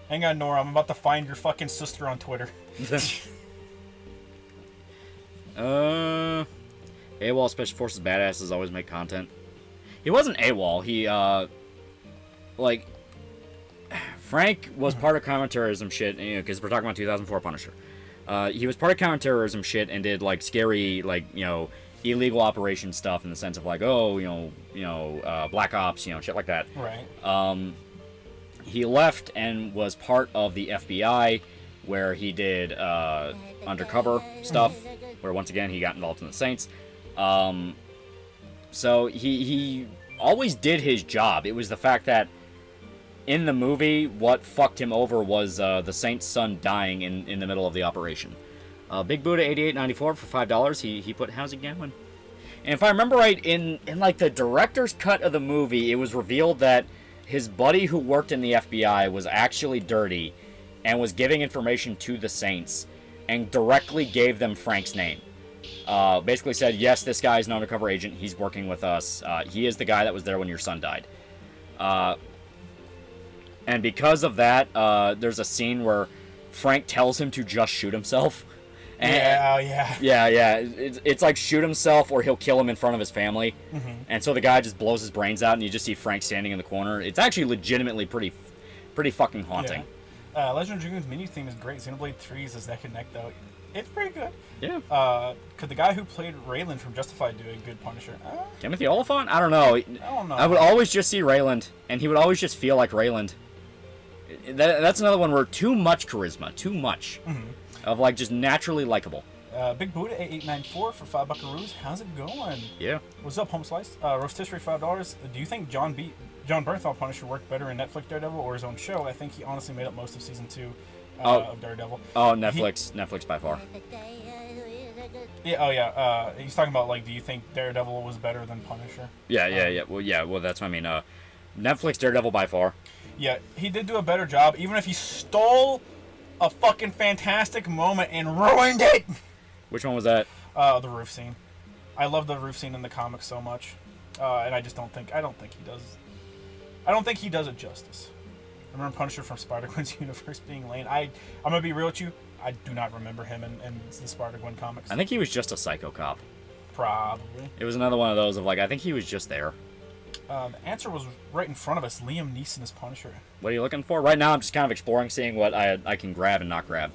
Hang on, Nora. I'm about to find your fucking sister on Twitter. AWOL Special Forces badasses always make content. He wasn't AWOL. He like Frank was part of counterterrorism shit, because we're talking about 2004 Punisher. He was part of counterterrorism shit and did like scary, like, illegal operation stuff in the sense of like, oh, Black Ops, shit like that. Right. He left and was part of the FBI, where he did undercover stuff, where once again he got involved in the Saints. So he always did his job. It was the fact that in the movie, what fucked him over was the Saint's son dying in the middle of the operation. Big Buddha 88.94 for $5. He put how's it going? And if I remember right, in like the director's cut of the movie, it was revealed that his buddy who worked in the FBI was actually dirty and was giving information to the Saints and directly gave them Frank's name. Basically said, yes, this guy is an undercover agent. He's working with us. He is the guy that was there when your son died. And because of that, there's a scene where Frank tells him to just shoot himself. And, yeah. It's like shoot himself or he'll kill him in front of his family. Mm-hmm. And so the guy just blows his brains out and you just see Frank standing in the corner. It's actually legitimately pretty fucking haunting. Yeah. Legend of Dragoon's menu theme is great. Xenoblade 3's is that connect though. It's pretty good. Yeah. Could the guy who played Raylan from Justified do a good Punisher? Timothy Oliphant? I don't know. I don't know. I would always just see Rayland, and he would always just feel like Rayland. That's another one where too much charisma, too much. Mm-hmm. Of like just naturally likable. Big Buddha 8894 for $5 How's it going? Yeah. What's up, Home Slice? Rotisserie $5. Do you think John Bernthal Punisher worked better in Netflix Daredevil or his own show? I think he honestly made up most of season 2 of Daredevil. Oh, Netflix by far. Yeah. He's talking about like, do you think Daredevil was better than Punisher? Yeah. Well, that's what I mean. Netflix Daredevil by far. Yeah, he did do a better job, even if he stole a fucking fantastic moment and ruined it. Which one was that? The roof scene. I love the roof scene in the comics so much, and I don't think he does. I don't think he does it justice. I remember Punisher from Spider-Gwen's universe being lame. I'm gonna be real with you. I do not remember him in the Spider-Gwen comics. I think he was just a psycho cop. Probably. It was another one of those of like, I think he was just there. The answer was right in front of us. Liam Neeson is Punisher. What are you looking for? Right now, I'm just kind of exploring, seeing what I can grab and not grab.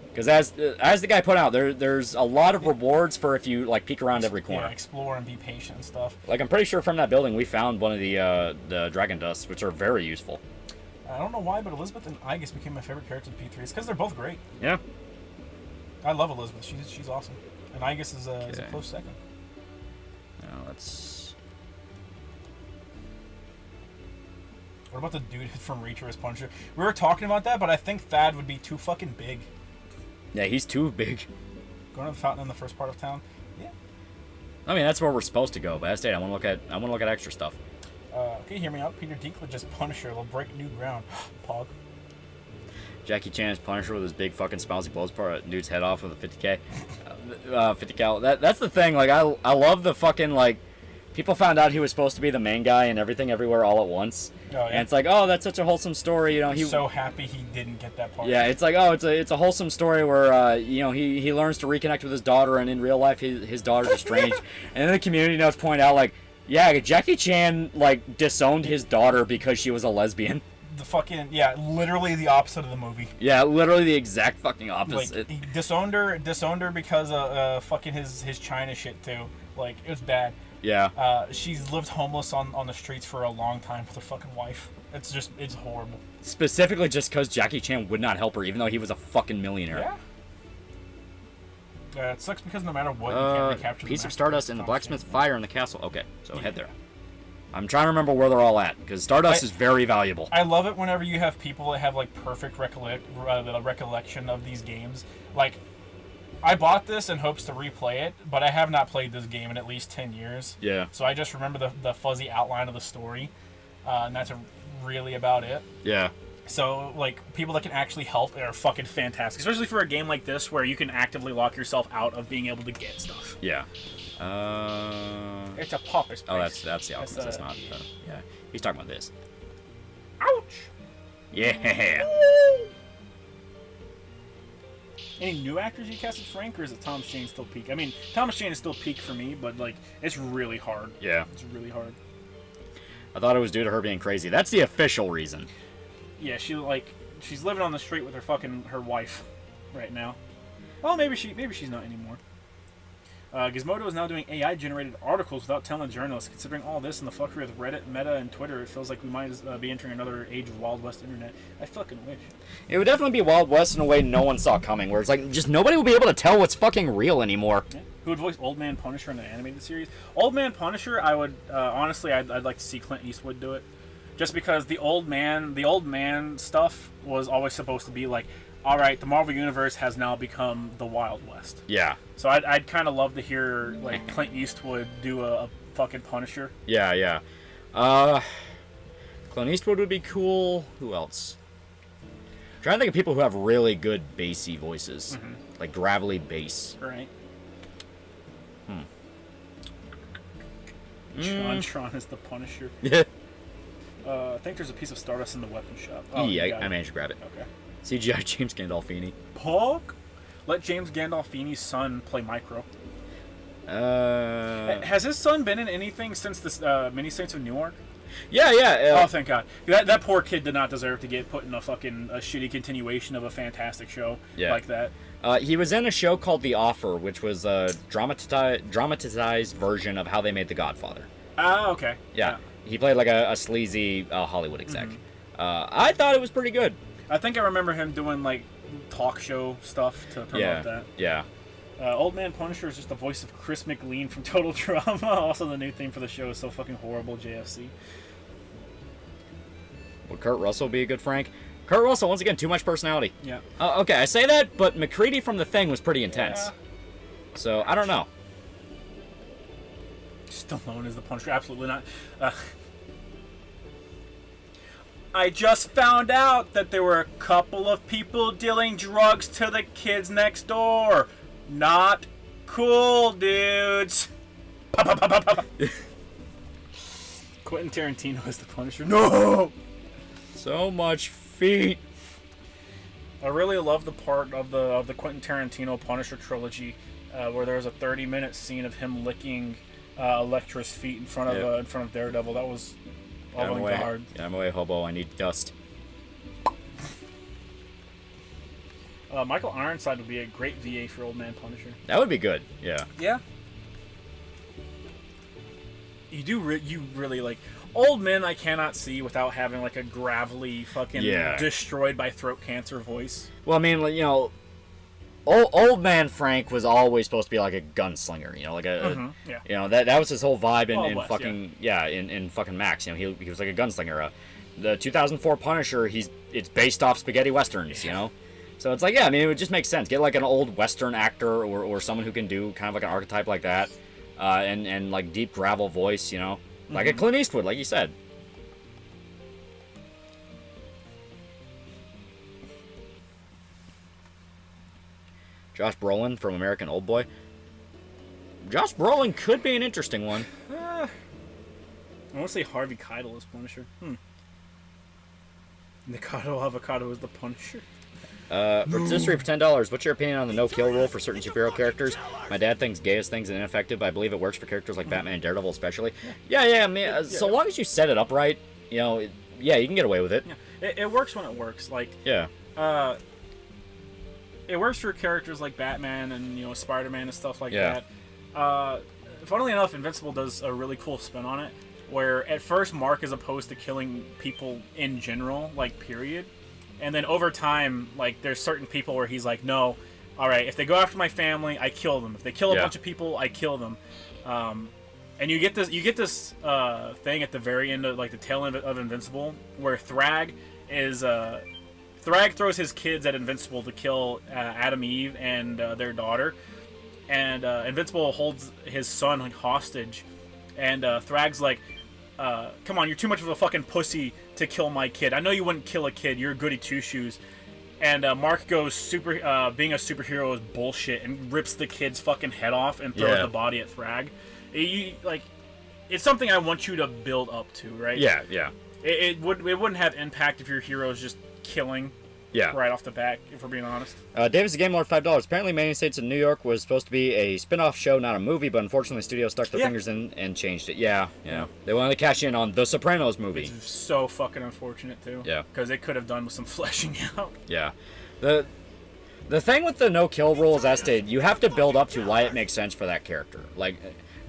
Because as the guy put out, there's a lot of rewards for if you like peek around every corner. Yeah, explore and be patient and stuff. Like I'm pretty sure from that building we found one of the dragon dusts, which are very useful. I don't know why, but Elizabeth and Aegis became my favorite characters in P3. It's because they're both great. Yeah. I love Elizabeth. She's awesome. And Aegis is a close second. Now let's. What about the dude from Reacher as Punisher? We were talking about that, but I think Thad would be too fucking big. Yeah, he's too big. Going to the fountain in the first part of town. Yeah. I mean, that's where we're supposed to go. But I want to look at extra stuff. Okay, hear me out. Peter Dinklage as Punisher will break new ground. Pog. Jackie Chan as Punisher with his big fucking smile. He blows part of dude's head off with a 50k. 50 cal. That's the thing. Like I love the fucking like. People found out he was supposed to be the main guy in Everything Everywhere All at Once. Oh, yeah. And it's like, oh, that's such a wholesome story. He's so happy he didn't get that part. Yeah, it's like, oh, it's a wholesome story where he learns to reconnect with his daughter, and in real life his daughter's estranged. And then the community notes point out like, yeah, Jackie Chan like disowned his daughter because she was a lesbian. The fucking literally the opposite of the movie. Yeah, literally the exact fucking opposite. Like he disowned her because of fucking his China shit too. Like it was bad. Yeah. She's lived homeless on the streets for a long time with her fucking wife. It's horrible. Specifically just because Jackie Chan would not help her, even though he was a fucking millionaire. Yeah. It sucks because no matter what, you can't recapture piece of Stardust in the blacksmith, fire in the castle. Okay, so head there. I'm trying to remember where they're all at, because Stardust is very valuable. I love it whenever you have people that have, like, perfect recollection of these games. Like, I bought this in hopes to replay it, but I have not played this game in at least 10 years. Yeah. So I just remember the fuzzy outline of the story, and that's really about it. Yeah. So, like, people that can actually help are fucking fantastic. Especially for a game like this where you can actively lock yourself out of being able to get stuff. Yeah. It's a pauper space. Oh, that's the Alchemist. That's not... yeah. He's talking about this. Ouch! Yeah! Any new actors you cast as Frank, or is it Thomas Jane still peak? I mean, Thomas Jane is still peak for me, but, like, it's really hard. Yeah. It's really hard. I thought it was due to her being crazy. That's the official reason. Yeah, she's living on the street with her wife right now. Well, maybe she's not anymore. Gizmodo is now doing AI-generated articles without telling journalists. Considering all this and the fuckery with Reddit, Meta, and Twitter, it feels like we might be entering another age of Wild West internet. I fucking wish. It would definitely be Wild West in a way no one saw coming, where it's like, just nobody will be able to tell what's fucking real anymore. Yeah. Who would voice Old Man Punisher in the animated series? Old Man Punisher, I would, honestly, I'd like to see Clint Eastwood do it. Just because the old man stuff was always supposed to be like, all right, the Marvel Universe has now become the Wild West. Yeah. So I'd kind of love to hear like Clint Eastwood do a fucking Punisher. Yeah. Clint Eastwood would be cool. Who else? I'm trying to think of people who have really good bassy voices, like gravelly bass. Right. Tron is the Punisher. Yeah. I think there's a piece of Stardust in the weapon shop. Oh, yeah, I managed to grab it. Okay. CGI James Gandolfini. Pog? Let James Gandolfini's son play Micro. Has his son been in anything since this Mini Saints of Newark? Yeah. Oh, thank God. That poor kid did not deserve to get put in a fucking shitty continuation of a fantastic show like that. He was in a show called The Offer, which was a dramatized version of how they made The Godfather. Oh, okay. Yeah. He played like a sleazy Hollywood exec. I thought it was pretty good. I think I remember him doing like talk show stuff to promote that. Yeah. Old Man Punisher is just the voice of Chris McLean from Total Drama. Also, the new theme for the show is so fucking horrible. JFC. Would Kurt Russell be a good Frank? Kurt Russell, once again, too much personality. Yeah. Okay, I say that, but McCready from The Thing was pretty intense. Yeah. So I don't know. Stallone is the Punisher. Absolutely not. I just found out that there were a couple of people dealing drugs to the kids next door. Not cool, dudes. Quentin Tarantino is the Punisher. No! So much feet. I really love the part of the Quentin Tarantino Punisher trilogy where there was a 30-minute scene of him licking Elektra's feet in front of Daredevil. That was avant-garde. Get him away, hobo. I need dust. Michael Ironside would be a great VA for Old Man Punisher. That would be good. Yeah. Yeah. You really like old men. I cannot see without having like a gravelly fucking destroyed by throat cancer voice. Well, I mean, you know, old man Frank was always supposed to be like a gunslinger. You know, like you know that was his whole vibe in West, fucking in fucking Max. You know, he was like a gunslinger. The 2004 Punisher, it's based off spaghetti westerns. You know. So it's like, yeah, I mean, it would just make sense. Get like an old Western actor or someone who can do kind of like an archetype like that, and like deep gravel voice, you know, like a Clint Eastwood, like you said. Josh Brolin from American Oldboy. Josh Brolin could be an interesting one. I want to say Harvey Keitel is Punisher. Nikado Avocado is the Punisher. Rotisserie for $10. What's your opinion on the no-kill rule for certain superhero characters? My dad thinks gayest things and ineffective, but I believe it works for characters like Batman and Daredevil especially. Yeah, I mean, so long as you set it up right, you know, you can get away with it. Yeah. It works when it works. Like, yeah. It works for characters like Batman and, you know, Spider-Man and stuff like that. Funnily enough, Invincible does a really cool spin on it, where at first Mark is opposed to killing people in general, like, period. And then over time, like, there's certain people where he's like, no, all right, if they go after my family, I kill them. If they kill a bunch of people, I kill them. And you get this thing at the very end of, like, the tail end of Invincible, where Thrag throws his kids at Invincible to kill Adam Eve and their daughter. And Invincible holds his son like, hostage. And Thrag's like, come on, you're too much of a fucking pussy to kill my kid. I know you wouldn't kill a kid. You're a goody two-shoes. And Mark goes, being a superhero is bullshit, and rips the kid's fucking head off and throws the body at Thrag. It's something I want you to build up to, right? Yeah. It wouldn't have impact if your hero's just killing right off the bat, if we're being honest. Davis the Game Lord, $5. Apparently, Many States of New York was supposed to be a spin-off show, not a movie, but unfortunately, the studio stuck their fingers in and changed it. Yeah. They wanted to cash in on The Sopranos movie. It's so fucking unfortunate, too. Yeah. Because they could have done with some fleshing out. Yeah. The thing with the no-kill rule is, as stated, you have to build up to why it makes sense for that character. Like,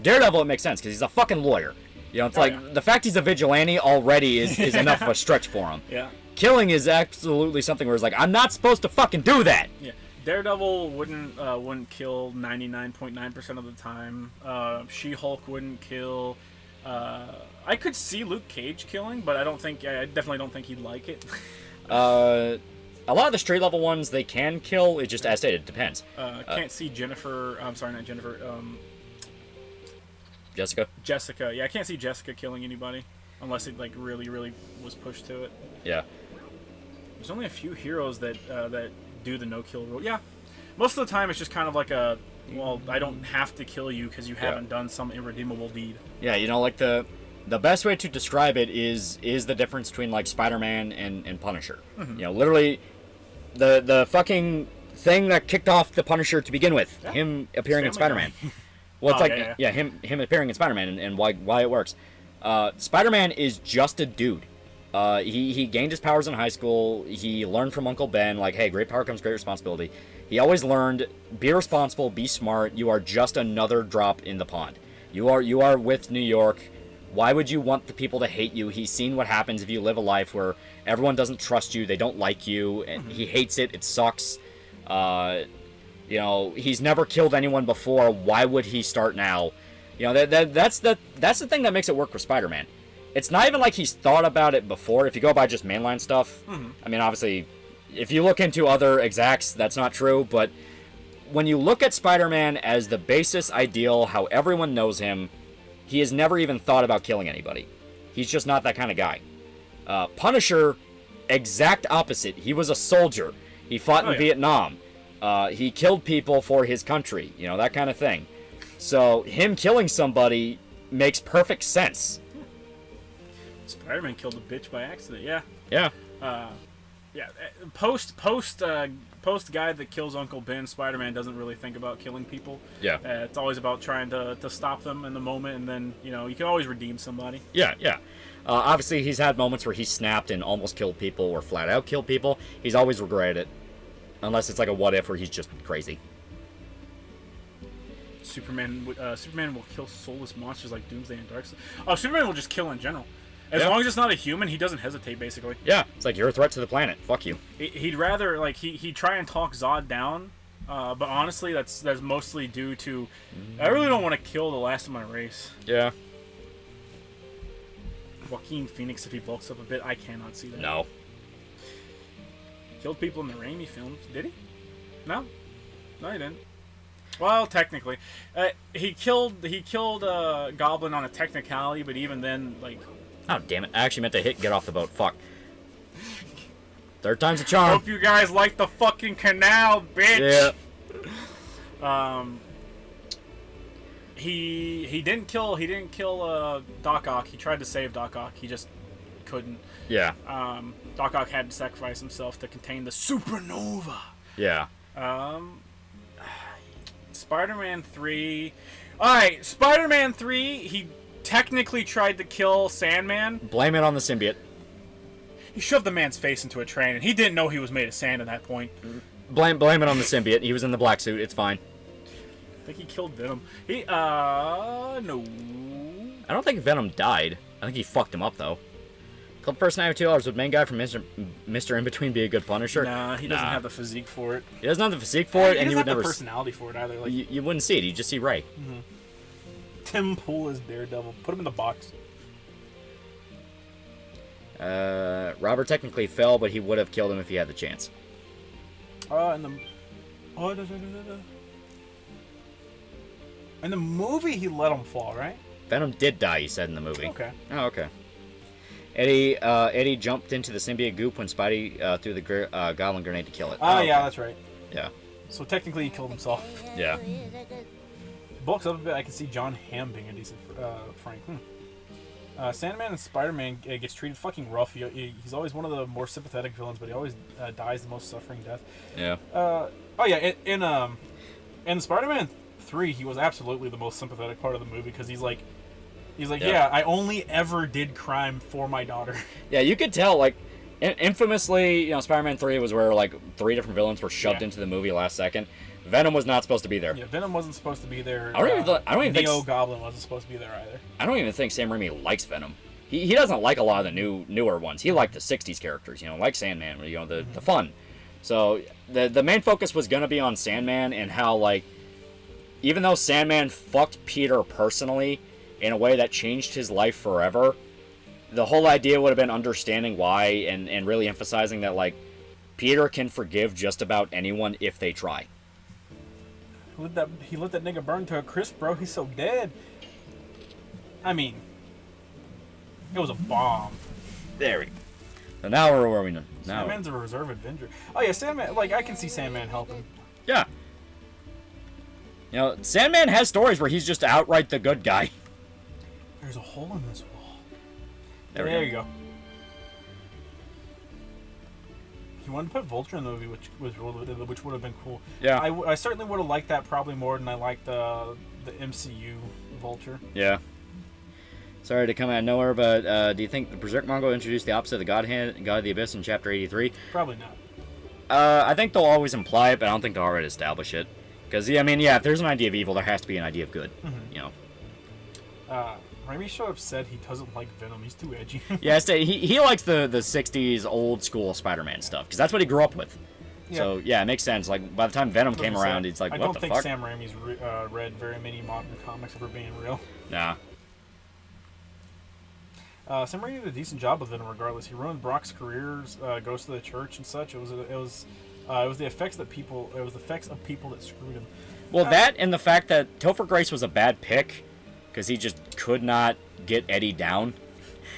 Daredevil, it makes sense, because he's a fucking lawyer. You know, it's the fact he's a vigilante already is enough of a stretch for him. Yeah. Killing is absolutely something where it's like, I'm not supposed to fucking do that! Yeah. Daredevil wouldn't kill 99.9% of the time. She-Hulk wouldn't kill. I could see Luke Cage killing, but I definitely don't think he'd like it. A lot of the street level ones they can kill. It just, as stated, it depends. Can't see Jennifer. I'm sorry, not Jennifer. Jessica. Jessica. Yeah, I can't see Jessica killing anybody unless it like really, really was pushed to it. Yeah. There's only a few heroes that do the no-kill rule. Yeah, most of the time it's just kind of like a, well, I don't have to kill you because you haven't done some irredeemable deed. Yeah, you know, like the best way to describe it is the difference between like Spider-Man and Punisher. You know, literally the fucking thing that kicked off the Punisher to begin with, him appearing in Spider-Man. Well, it's him appearing in Spider-Man and why it works. Spider-Man is just a dude. He gained his powers in high school. He learned from Uncle Ben, like, hey, great power comes great responsibility. He always learned, be responsible, be smart. You are just another drop in the pond. You are with New York. Why would you want the people to hate you? He's seen what happens if you live a life where everyone doesn't trust you, they don't like you, and he hates it. It sucks. You know, he's never killed anyone before. Why would he start now? You know, that's the thing that makes it work for Spider-Man. It's not even like he's thought about it before. If you go by just mainline stuff, I mean, obviously, if you look into other execs, that's not true. But when you look at Spider-Man as the basis ideal, how everyone knows him, he has never even thought about killing anybody. He's just not that kind of guy. Punisher, exact opposite. He was a soldier. He fought in Vietnam. He killed people for his country. You know, that kind of thing. So him killing somebody makes perfect sense. Spider-Man killed a bitch by accident. Yeah. Yeah. Yeah. Post guy that kills Uncle Ben, Spider-Man doesn't really think about killing people. Yeah. It's always about trying to stop them in the moment, and then you can always redeem somebody. Yeah. Yeah. Obviously, he's had moments where he snapped and almost killed people or flat out killed people. He's always regretted it, unless it's like a what if where he's just crazy. Superman will kill soulless monsters like Doomsday and Darkseid. Oh, Superman will just kill in general. As long as it's not a human, he doesn't hesitate, basically. Yeah, it's like, you're a threat to the planet. Fuck you. He'd rather, like, he'd try and talk Zod down, but honestly, that's mostly due to, I really don't want to kill the last of my race. Yeah. Joaquin Phoenix, if he bulks up a bit, I cannot see that. No. Killed people in the Raimi films. Did he? No? No, he didn't. Well, technically. He killed Goblin on a technicality, but even then, like... Oh, damn it. I actually meant to get off the boat. Fuck. Third time's a charm. Hope you guys like the fucking canal, bitch! Yeah. He didn't kill Doc Ock. He tried to save Doc Ock. He just couldn't. Yeah. Doc Ock had to sacrifice himself to contain the supernova. Yeah. Spider-Man 3. Alright, Spider-Man 3, he technically tried to kill Sandman. Blame it on the symbiote. He shoved the man's face into a train, and he didn't know he was made of sand at that point. Blame it on the symbiote. He was in the black suit. It's fine. I think he killed Venom. No. I don't think Venom died. I think he fucked him up, though. Club personality $2. Would main guy from Mr. In-Between be a good Punisher? Nah, he doesn't have the physique for it. He doesn't have the physique for it, and he you would doesn't have never... the personality for it either. Like, you wouldn't see it. You'd just see Ray. Mm-hmm. Tim Pool is Daredevil. Put him in the box. Robert technically fell, but he would have killed him if he had the chance. In the movie, he let him fall, right? Venom did die, he said in the movie. Okay. Oh, okay. Eddie jumped into the symbiote goop when Spidey threw the goblin grenade to kill it. Oh, yeah, that's right. Yeah. So technically, he killed himself. Yeah. Bulks up a bit, I can see John Hamm being a decent Frank. Sandman and Spider-Man gets treated fucking rough. He's always one of the more sympathetic villains, but he always dies the most suffering death. Yeah. In Spider-Man 3, he was absolutely the most sympathetic part of the movie because he's like, yeah, I only ever did crime for my daughter. Yeah, you could tell, like, Infamously, Spider-Man 3 was where like 3 different villains were shoved into the movie last second. Venom was not supposed to be there. Yeah, Venom wasn't supposed to be there. I don't even think Neo Goblin wasn't supposed to be there either. I don't even think Sam Raimi likes Venom. He doesn't like a lot of the newer ones. He liked the 60s characters, like Sandman, the fun. So the main focus was going to be on Sandman and how, like, even though Sandman fucked Peter personally in a way that changed his life forever, the whole idea would have been understanding why and really emphasizing that, like, Peter can forgive just about anyone if they try. He let that nigga burn to a crisp, bro. He's so dead. I mean, it was a bomb. There we go. So now we're where we know. Now. Sandman's a reserve Avenger. Oh yeah, Sandman. Like, I can see Sandman helping. Yeah. Sandman has stories where he's just outright the good guy. There's a hole in this wall. There you go. He wanted to put Vulture in the movie, which would have been cool. Yeah. I certainly would have liked that probably more than I liked the MCU Vulture. Yeah. Sorry to come out of nowhere, but do you think the Berserk manga will introduce the opposite of the God of the Abyss in Chapter 83? Probably not. I think they'll always imply it, but I don't think they'll already establish it. Because, if there's an idea of evil, there has to be an idea of good. Mm-hmm. Raimi showed up said he doesn't like Venom. He's too edgy. Yeah, he likes the 60s old school Spider-Man stuff, because that's what he grew up with. Yeah. So, yeah, it makes sense. Like, by the time Venom came around, he's like, what the fuck? I don't think Sam Raimi's read very many modern comics, if we're being real. Nah. Sam Raimi did a decent job with Venom regardless. He ruined Brock's careers, goes to the church and such. It was the effects of people that screwed him. Well, that and the fact that Topher Grace was a bad pick, because he just could not get Eddie down.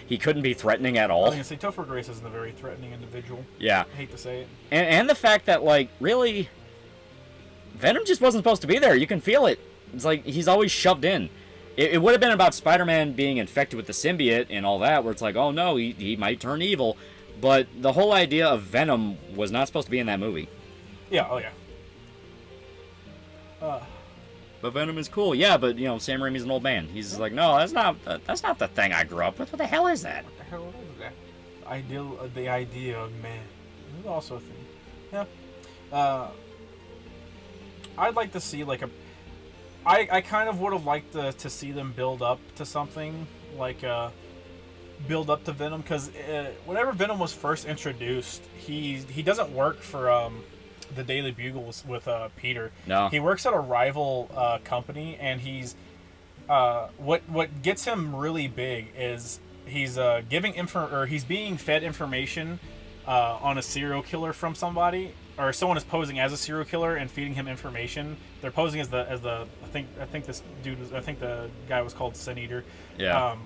He couldn't be threatening at all. I was going to say, Topher Grace isn't a very threatening individual. Yeah. I hate to say it. And the fact that, like, really, Venom just wasn't supposed to be there. You can feel it. It's like he's always shoved in. It would have been about Spider-Man being infected with the symbiote and all that, where it's like, oh no, he might turn evil. But the whole idea of Venom was not supposed to be in that movie. Yeah, oh yeah. But Venom is cool, yeah. But Sam Raimi's an old man. He's like, no, that's not the thing I grew up with. What the hell is that? What the hell is that? The idea of man. This is also a thing. Yeah. I'd like to see like a. I kind of would have liked to see them build up to something like build up to Venom, because whenever Venom was first introduced, he doesn't work for the Daily Bugle with Peter. No, he works at a rival company, and he's what gets him really big is he's he's being fed information on a serial killer from somebody, or someone is posing as a serial killer and feeding him information. They're posing as the I think the guy was called Sin Eater. Yeah.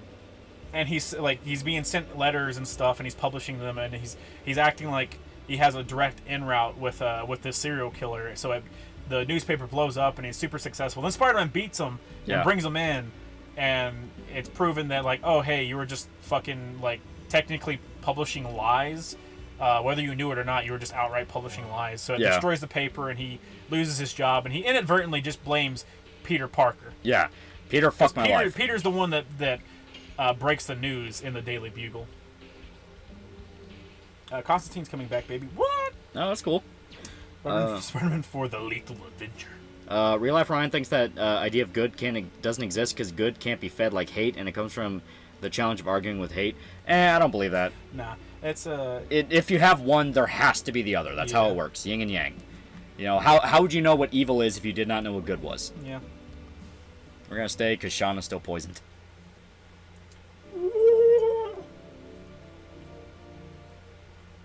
And he's being sent letters and stuff, and he's publishing them, and he's acting like he has a direct in route with this serial killer. So the newspaper blows up, and he's super successful. Then Spider-Man beats him and brings him in, and it's proven that, like, oh hey, you were just fucking, like, technically publishing lies. Whether you knew it or not, you were just outright publishing lies. So it destroys the paper, and he loses his job, and he inadvertently just blames Peter Parker. Yeah, Peter fucked my life. Peter's the one that breaks the news in the Daily Bugle. Constantine's coming back, baby. What? Oh, that's cool. Spider-Man 4: The Lethal Avenger. Real Life Ryan thinks that idea of good doesn't exist because good can't be fed like hate, and it comes from the challenge of arguing with hate. I don't believe that. Nah, it's if you have one, there has to be the other. That's how it works. Yin and yang. How would you know what evil is if you did not know what good was? Yeah. We're gonna stay because Sean is still poisoned.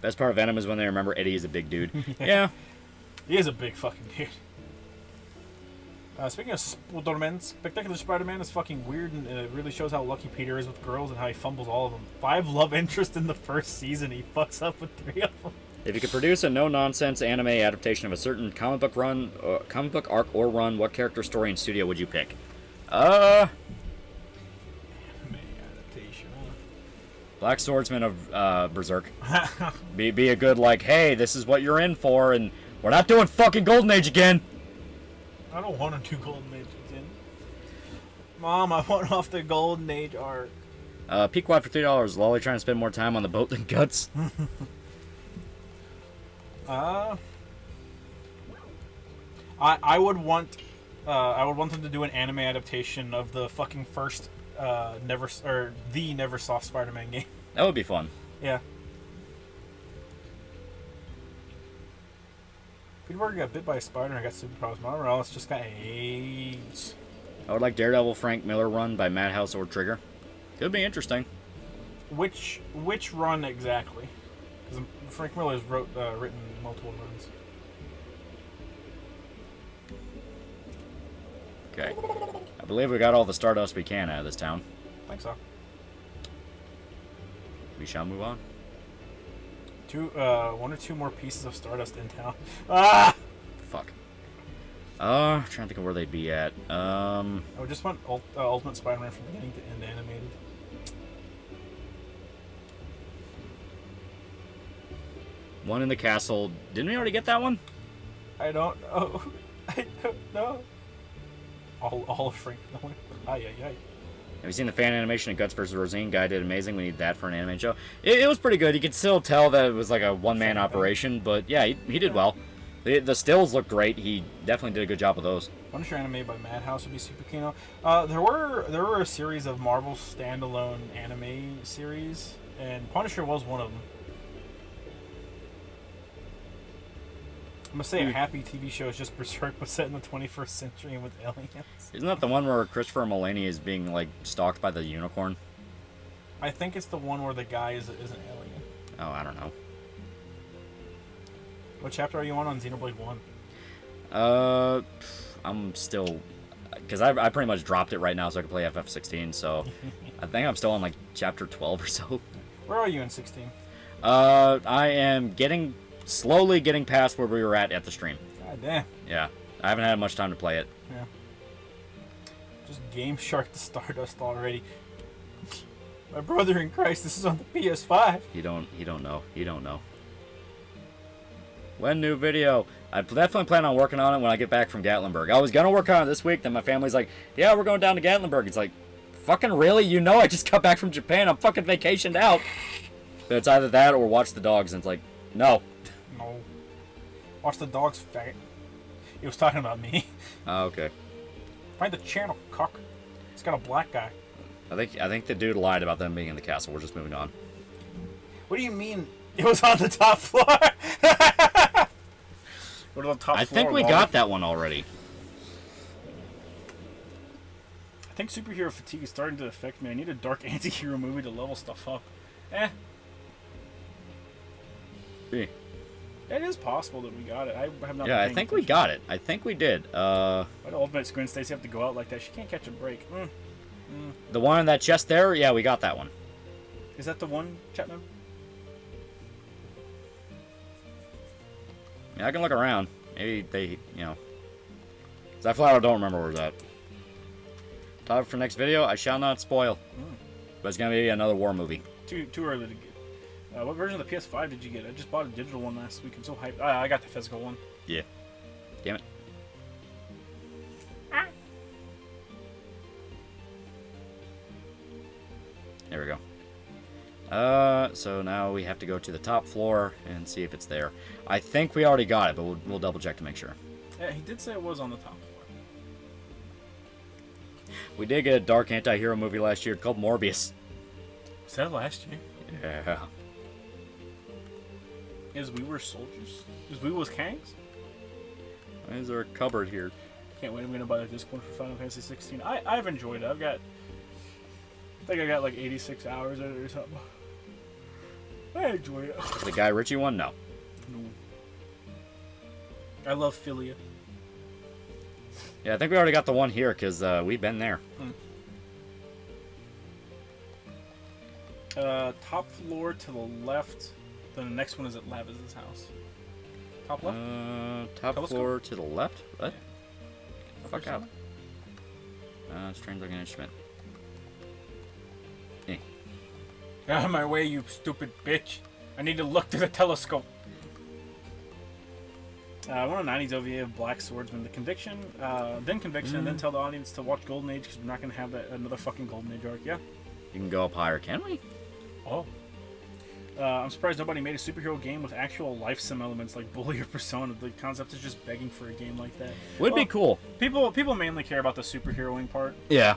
Best part of Venom is when they remember Eddie is a big dude. Yeah. He is a big fucking dude. Speaking of Spider-Man, Spectacular Spider-Man is fucking weird, and it really shows how lucky Peter is with girls and how he fumbles all of them. 5 love interests in the first season, he fucks up with 3 of them. If you could produce a no-nonsense anime adaptation of a certain comic book arc or run, what character, story, and studio would you pick? Anime adaptation. Black Swordsman of Berserk. be a good, like, hey, this is what you're in for, and we're not doing fucking Golden Age again. I don't want to do Golden Age again. Mom, I want off the Golden Age arc. Peak Wide for $3. Lolly trying to spend more time on the boat than Guts. I would want them to do an anime adaptation of the fucking first the Neversoft Spider-Man game. That would be fun. Yeah. Peter Parker got bit by a spider and got superpowers. Miles Morales just got AIDS. I would like Daredevil Frank Miller run by Madhouse or Trigger. Could be interesting. Which run exactly? Because Frank Miller's written multiple runs. Okay. I believe we got all the Stardust we can out of this town. I think so. We shall move on. One or two more pieces of Stardust in town. Ah! Fuck. Trying to think of where they'd be at. I would just want Ultimate Spider-Man from beginning to end animated. One in the castle. Didn't we already get that one? I don't know. I don't know. All of Frank Miller. Ay. Have you seen the fan animation of Guts vs. Rosine? Guy did amazing. We need that for an anime show. It was pretty good. You could still tell that it was like a one-man operation, but yeah, he did well. The stills looked great. He definitely did a good job with those. Punisher anime by Madhouse would be super keen on. There were a series of Marvel standalone anime series, and Punisher was one of them. I'm gonna say a happy TV show is just Berserk, but set in the 21st century and with aliens. Isn't that the one where Christopher Mulaney is being like stalked by the unicorn? I think it's the one where the guy is an alien. Oh, I don't know. What chapter are you on Xenoblade 1? I'm still, because I pretty much dropped it right now so I can play FF16. So I think I'm still on like chapter 12 or so. Where are you in 16? I am slowly getting past where we were at the stream. God damn. Yeah, I haven't had much time to play it. Yeah. Just Game Shark the Stardust already. My brother in Christ, this is on the PS5. You don't know. When new video? I definitely plan on working on it when I get back from Gatlinburg. I was gonna work on it this week, then my family's like, yeah, we're going down to Gatlinburg. It's like, fucking really? You know I just got back from Japan. I'm fucking vacationed out. But it's either that or watch the dogs, and it's like, no. No. Watch the dogs, faggot. He was talking about me. Oh, okay. Find the channel, cock. It's got a black guy. I think the dude lied about them being in the castle. We're just moving on. What do you mean? It was on the top floor. Go to the top floor. I think we got that one already. I think superhero fatigue is starting to affect me. I need a dark anti-hero movie to level stuff up. B. It is possible that we got it. I have not. Yeah, I think we got it. I think we did. Why do Ultimate Gwen Stacy have to go out like that? She can't catch a break. The one in that chest there? Yeah, we got that one. Is that the one, Chapman? Yeah, I can look around. Maybe they, because I flat out don't remember where it's at. Topic for next video, I shall not spoil. But it's going to be another war movie. Too early to get. What version of the PS5 did you get? I just bought a digital one last week. I'm so hyped. I got the physical one. Yeah. Damn it. There we go. So now we have to go to the top floor and see if it's there. I think we already got it, but we'll double check to make sure. Yeah, he did say it was on the top floor. We did get a dark anti-hero movie last year called Morbius. Was that last year? Yeah. Is We Were Soldiers? Is We Was Kangs? Why is there a cupboard here? Can't wait. I'm gonna buy the disc one for Final Fantasy 16. I've enjoyed it. I think I got like 86 hours in it or something. I enjoyed it. The Guy Ritchie one? No. No. I love Philia. Yeah, I think we already got the one here because we've been there. Top floor to the left. Then the next one is at Lavis's house. Top left? Top Telescope? floor to the left? What? Yeah. Fuck out. Strange looking instrument. Out of my way, you stupid bitch. I need to look through the telescope. One of the 90s OVA of Black Swordsman. The Conviction, then Conviction, and then tell the audience to watch Golden Age because we're not going to have another fucking Golden Age arc. Yeah? You can go up higher, can we? Oh. I'm surprised nobody made a superhero game with actual life sim elements like Bully or Persona. The concept is just begging for a game like that. Would be cool. People mainly care about the superheroing part. Yeah.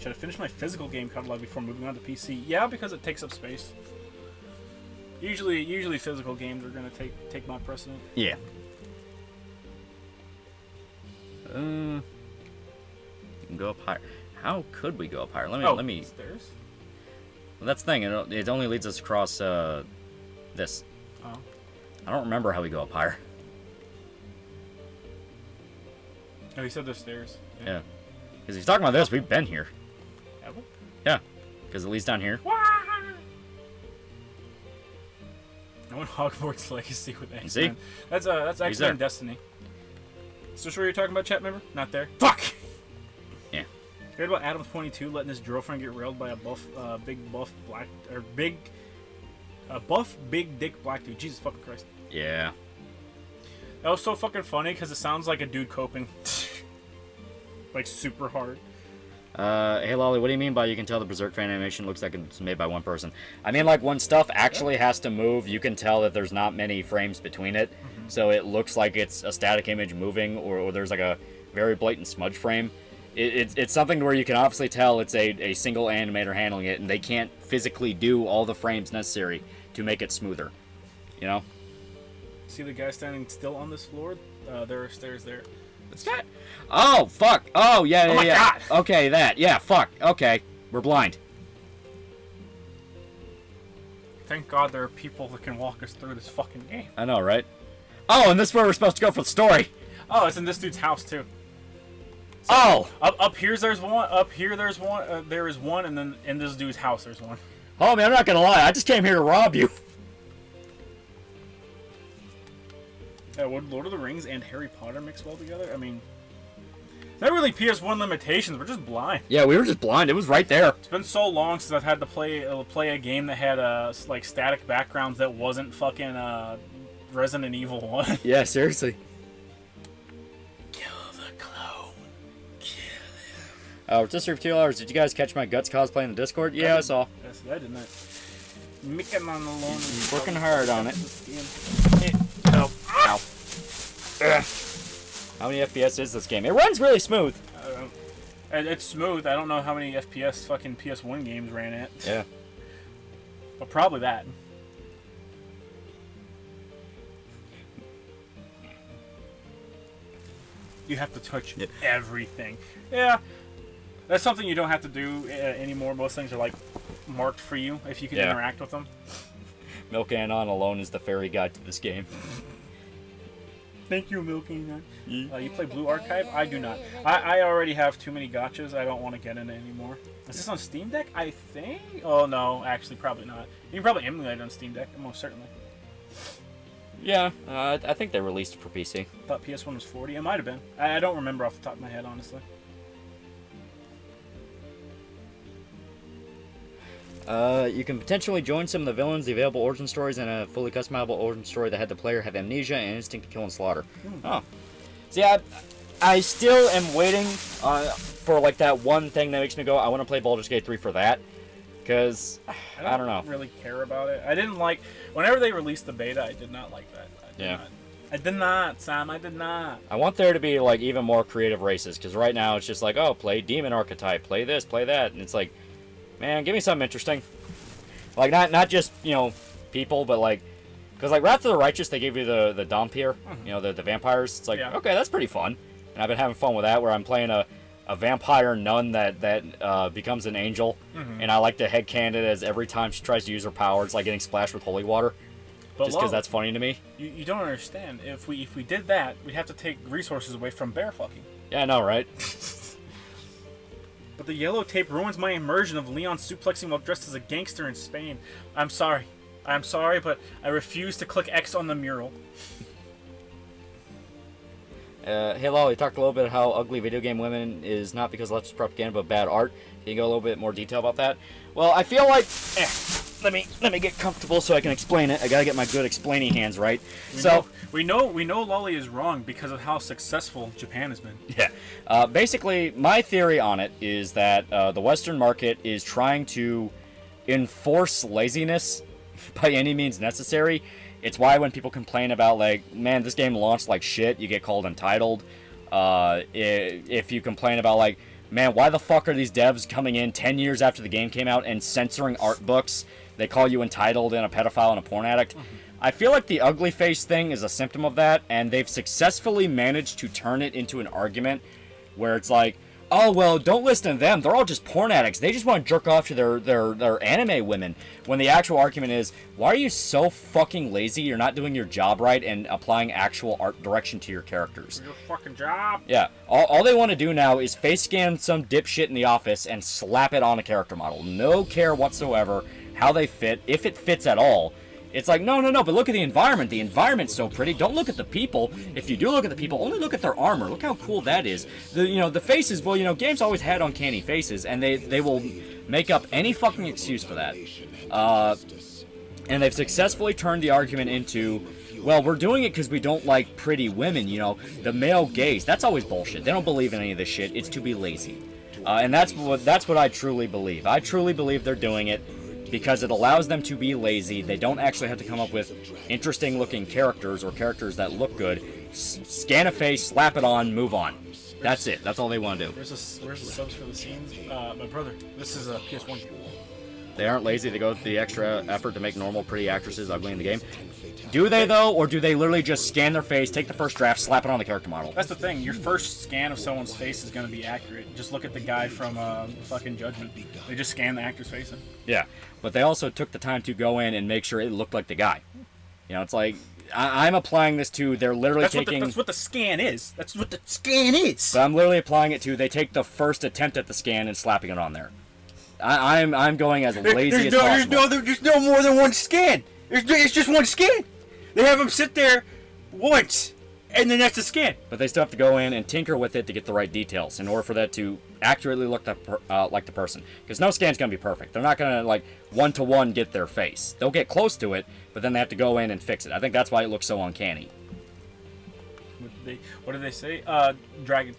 Should I finish my physical game catalog before moving on to PC? Yeah, because it takes up space. Usually physical games are gonna take my precedent. Yeah. You can go up higher. How could we go up higher? Let me. Stairs. Well, that's the thing. It only leads us across this. Oh. I don't remember how we go up higher. Oh, he said there's stairs. Yeah. Because if you're talking about this, we've been here. Have we? Yeah. Because it leads down here. I want Hogwarts Legacy with X-Men. See? That's X-Men there. Destiny. So sure you're talking about, chat member? Not there. Fuck! Yeah. Heard about Adam 22 letting his girlfriend get railed by a buff, big dick black dude. Jesus fucking Christ. Yeah. That was so fucking funny because it sounds like a dude coping. Like super hard. Hey Lolly, what do you mean by you can tell the Berserk fan animation looks like it's made by one person? I mean, like, when stuff actually has to move, you can tell that there's not many frames between it. Mm-hmm. So it looks like it's a static image moving, or there's like a very blatant smudge frame. It's something where you can obviously tell it's a single animator handling it, and they can't physically do all the frames necessary to make it smoother. You know? See the guy standing still on this floor? There are stairs there. That? Oh, fuck. Oh, yeah, Oh my yeah. God. Okay, that. Yeah, fuck. Okay. We're blind. Thank God there are people that can walk us through this fucking game. I know, right? Oh, and this is where we're supposed to go for the story. Oh, it's in this dude's house too. So Oh! Up here there's one. Up here there's one. There is one, and then in this dude's house there's one. Oh, man, I'm not gonna lie. I just came here to rob you. Would Lord of the Rings and Harry Potter mix well together? I mean, it's not really PS1 limitations. We're just blind. Yeah, we were just blind. It was right there. It's been so long since I've had to play a game that had like static backgrounds that wasn't fucking Resident Evil 1. Yeah, seriously. Kill the clone. Kill him. Just for 2 hours, did you guys catch my Guts cosplay in the Discord? Yeah, I saw. Yes, I did not. Mickey on the lawn. Working hard on it. Oh. Ow. Ugh. How many FPS is this game? It runs really smooth. It's smooth. I don't know how many FPS fucking PS1 games ran at. Yeah. But probably that. You have to touch everything. Yeah. That's something you don't have to do anymore. Most things are like marked for you if you can interact with them. Milk Anon alone is the fairy guide to this game. Thank you, Milking. You play Blue Archive? I do not. I already have too many gotchas. I don't want to get in it anymore. Is this on Steam Deck? I think. Oh no, actually, probably not. You can probably emulate it on Steam Deck, most certainly. Yeah, I think they released it for PC. I thought PS1 was 40. It might have been. I don't remember off the top of my head, honestly. You can potentially join some of the villains, the available origin stories, and a fully customizable origin story that had the player have amnesia and instinct to kill and slaughter. Oh. See, I still am waiting for like that one thing that makes me go, I want to play Baldur's Gate 3 for that. Because, I don't know. Really care about it. I didn't like... Whenever they released the beta, I did not like that. I did not, Sam. I did not. I want there to be like even more creative races. Because right now it's just like, oh, play Demon Archetype, play this, play that. And it's like, man, give me something interesting. Like, not just, people, but like... Because like Wrath of the Righteous, they gave you the Dhampir, the vampires. It's like, okay, that's pretty fun. And I've been having fun with that, where I'm playing a vampire nun that becomes an angel, and I like to headcanon it as every time she tries to use her power, it's like getting splashed with holy water. But just because that's funny to me. You don't understand. If we did that, we'd have to take resources away from bear fucking. Yeah, I know, right? But the yellow tape ruins my immersion of Leon suplexing while dressed as a gangster in Spain. I'm sorry, but I refuse to click X on the mural. Hey Lolly, you talked a little bit how ugly video game women is not because of leftist propaganda, but bad art. Can you go a little bit more detail about that? Well, I feel like... let me get comfortable so I can explain it. I gotta get my good explaining hands right. We know Lolly is wrong because of how successful Japan has been. Yeah. Basically, my theory on it is that the Western market is trying to enforce laziness by any means necessary. It's why when people complain about, like, man, this game launched like shit, you get called entitled. If you complain about, like, man, why the fuck are these devs coming in 10 years after the game came out and censoring art books? They call you entitled and a pedophile and a porn addict. I feel like the ugly face thing is a symptom of that, and they've successfully managed to turn it into an argument where it's like, oh, well, don't listen to them. They're all just porn addicts. They just want to jerk off to their anime women. When the actual argument is, why are you so fucking lazy? You're not doing your job right and applying actual art direction to your characters. Your fucking job. Yeah. All they want to do now is face scan some dipshit in the office and slap it on a character model. No care whatsoever how they fit, if it fits at all. It's like, no, but look at the environment. The environment's so pretty. Don't look at the people. If you do look at the people, only look at their armor. Look how cool that is. The faces, well, games always had uncanny faces, and they will make up any fucking excuse for that. And they've successfully turned the argument into, well, we're doing it because we don't like pretty women, the male gaze. That's always bullshit. They don't believe in any of this shit. It's to be lazy. And that's what I truly believe. I truly believe they're doing it because it allows them to be lazy. They don't actually have to come up with interesting looking characters or characters that look good. Scan a face, slap it on, move on. That's it. That's all they want to do. Where's the subs for the scenes? My brother. This is a PS1. They aren't lazy. They go through the extra effort to make normal, pretty actresses ugly in the game. Do they, though? Or do they literally just scan their face, take the first draft, slap it on the character model? That's the thing. Your first scan of someone's face is going to be accurate. Just look at the guy from fucking Judgment. They just scan the actor's face in. Yeah. But they also took the time to go in and make sure it looked like the guy. It's like, I'm applying this to, they're literally taking... That's what the scan is. That's what the scan is. But I'm literally applying it to, they take the first attempt at the scan and slapping it on there. I'm going as lazy as possible. There's no more than one scan. It's just one scan. They have them sit there once, and then that's a scan. But they still have to go in and tinker with it to get the right details in order for that to accurately look like the person. Because no scan's going to be perfect. They're not going to, like, one-to-one get their face. They'll get close to it, but then they have to go in and fix it. I think that's why it looks so uncanny. What did they say? Dragons.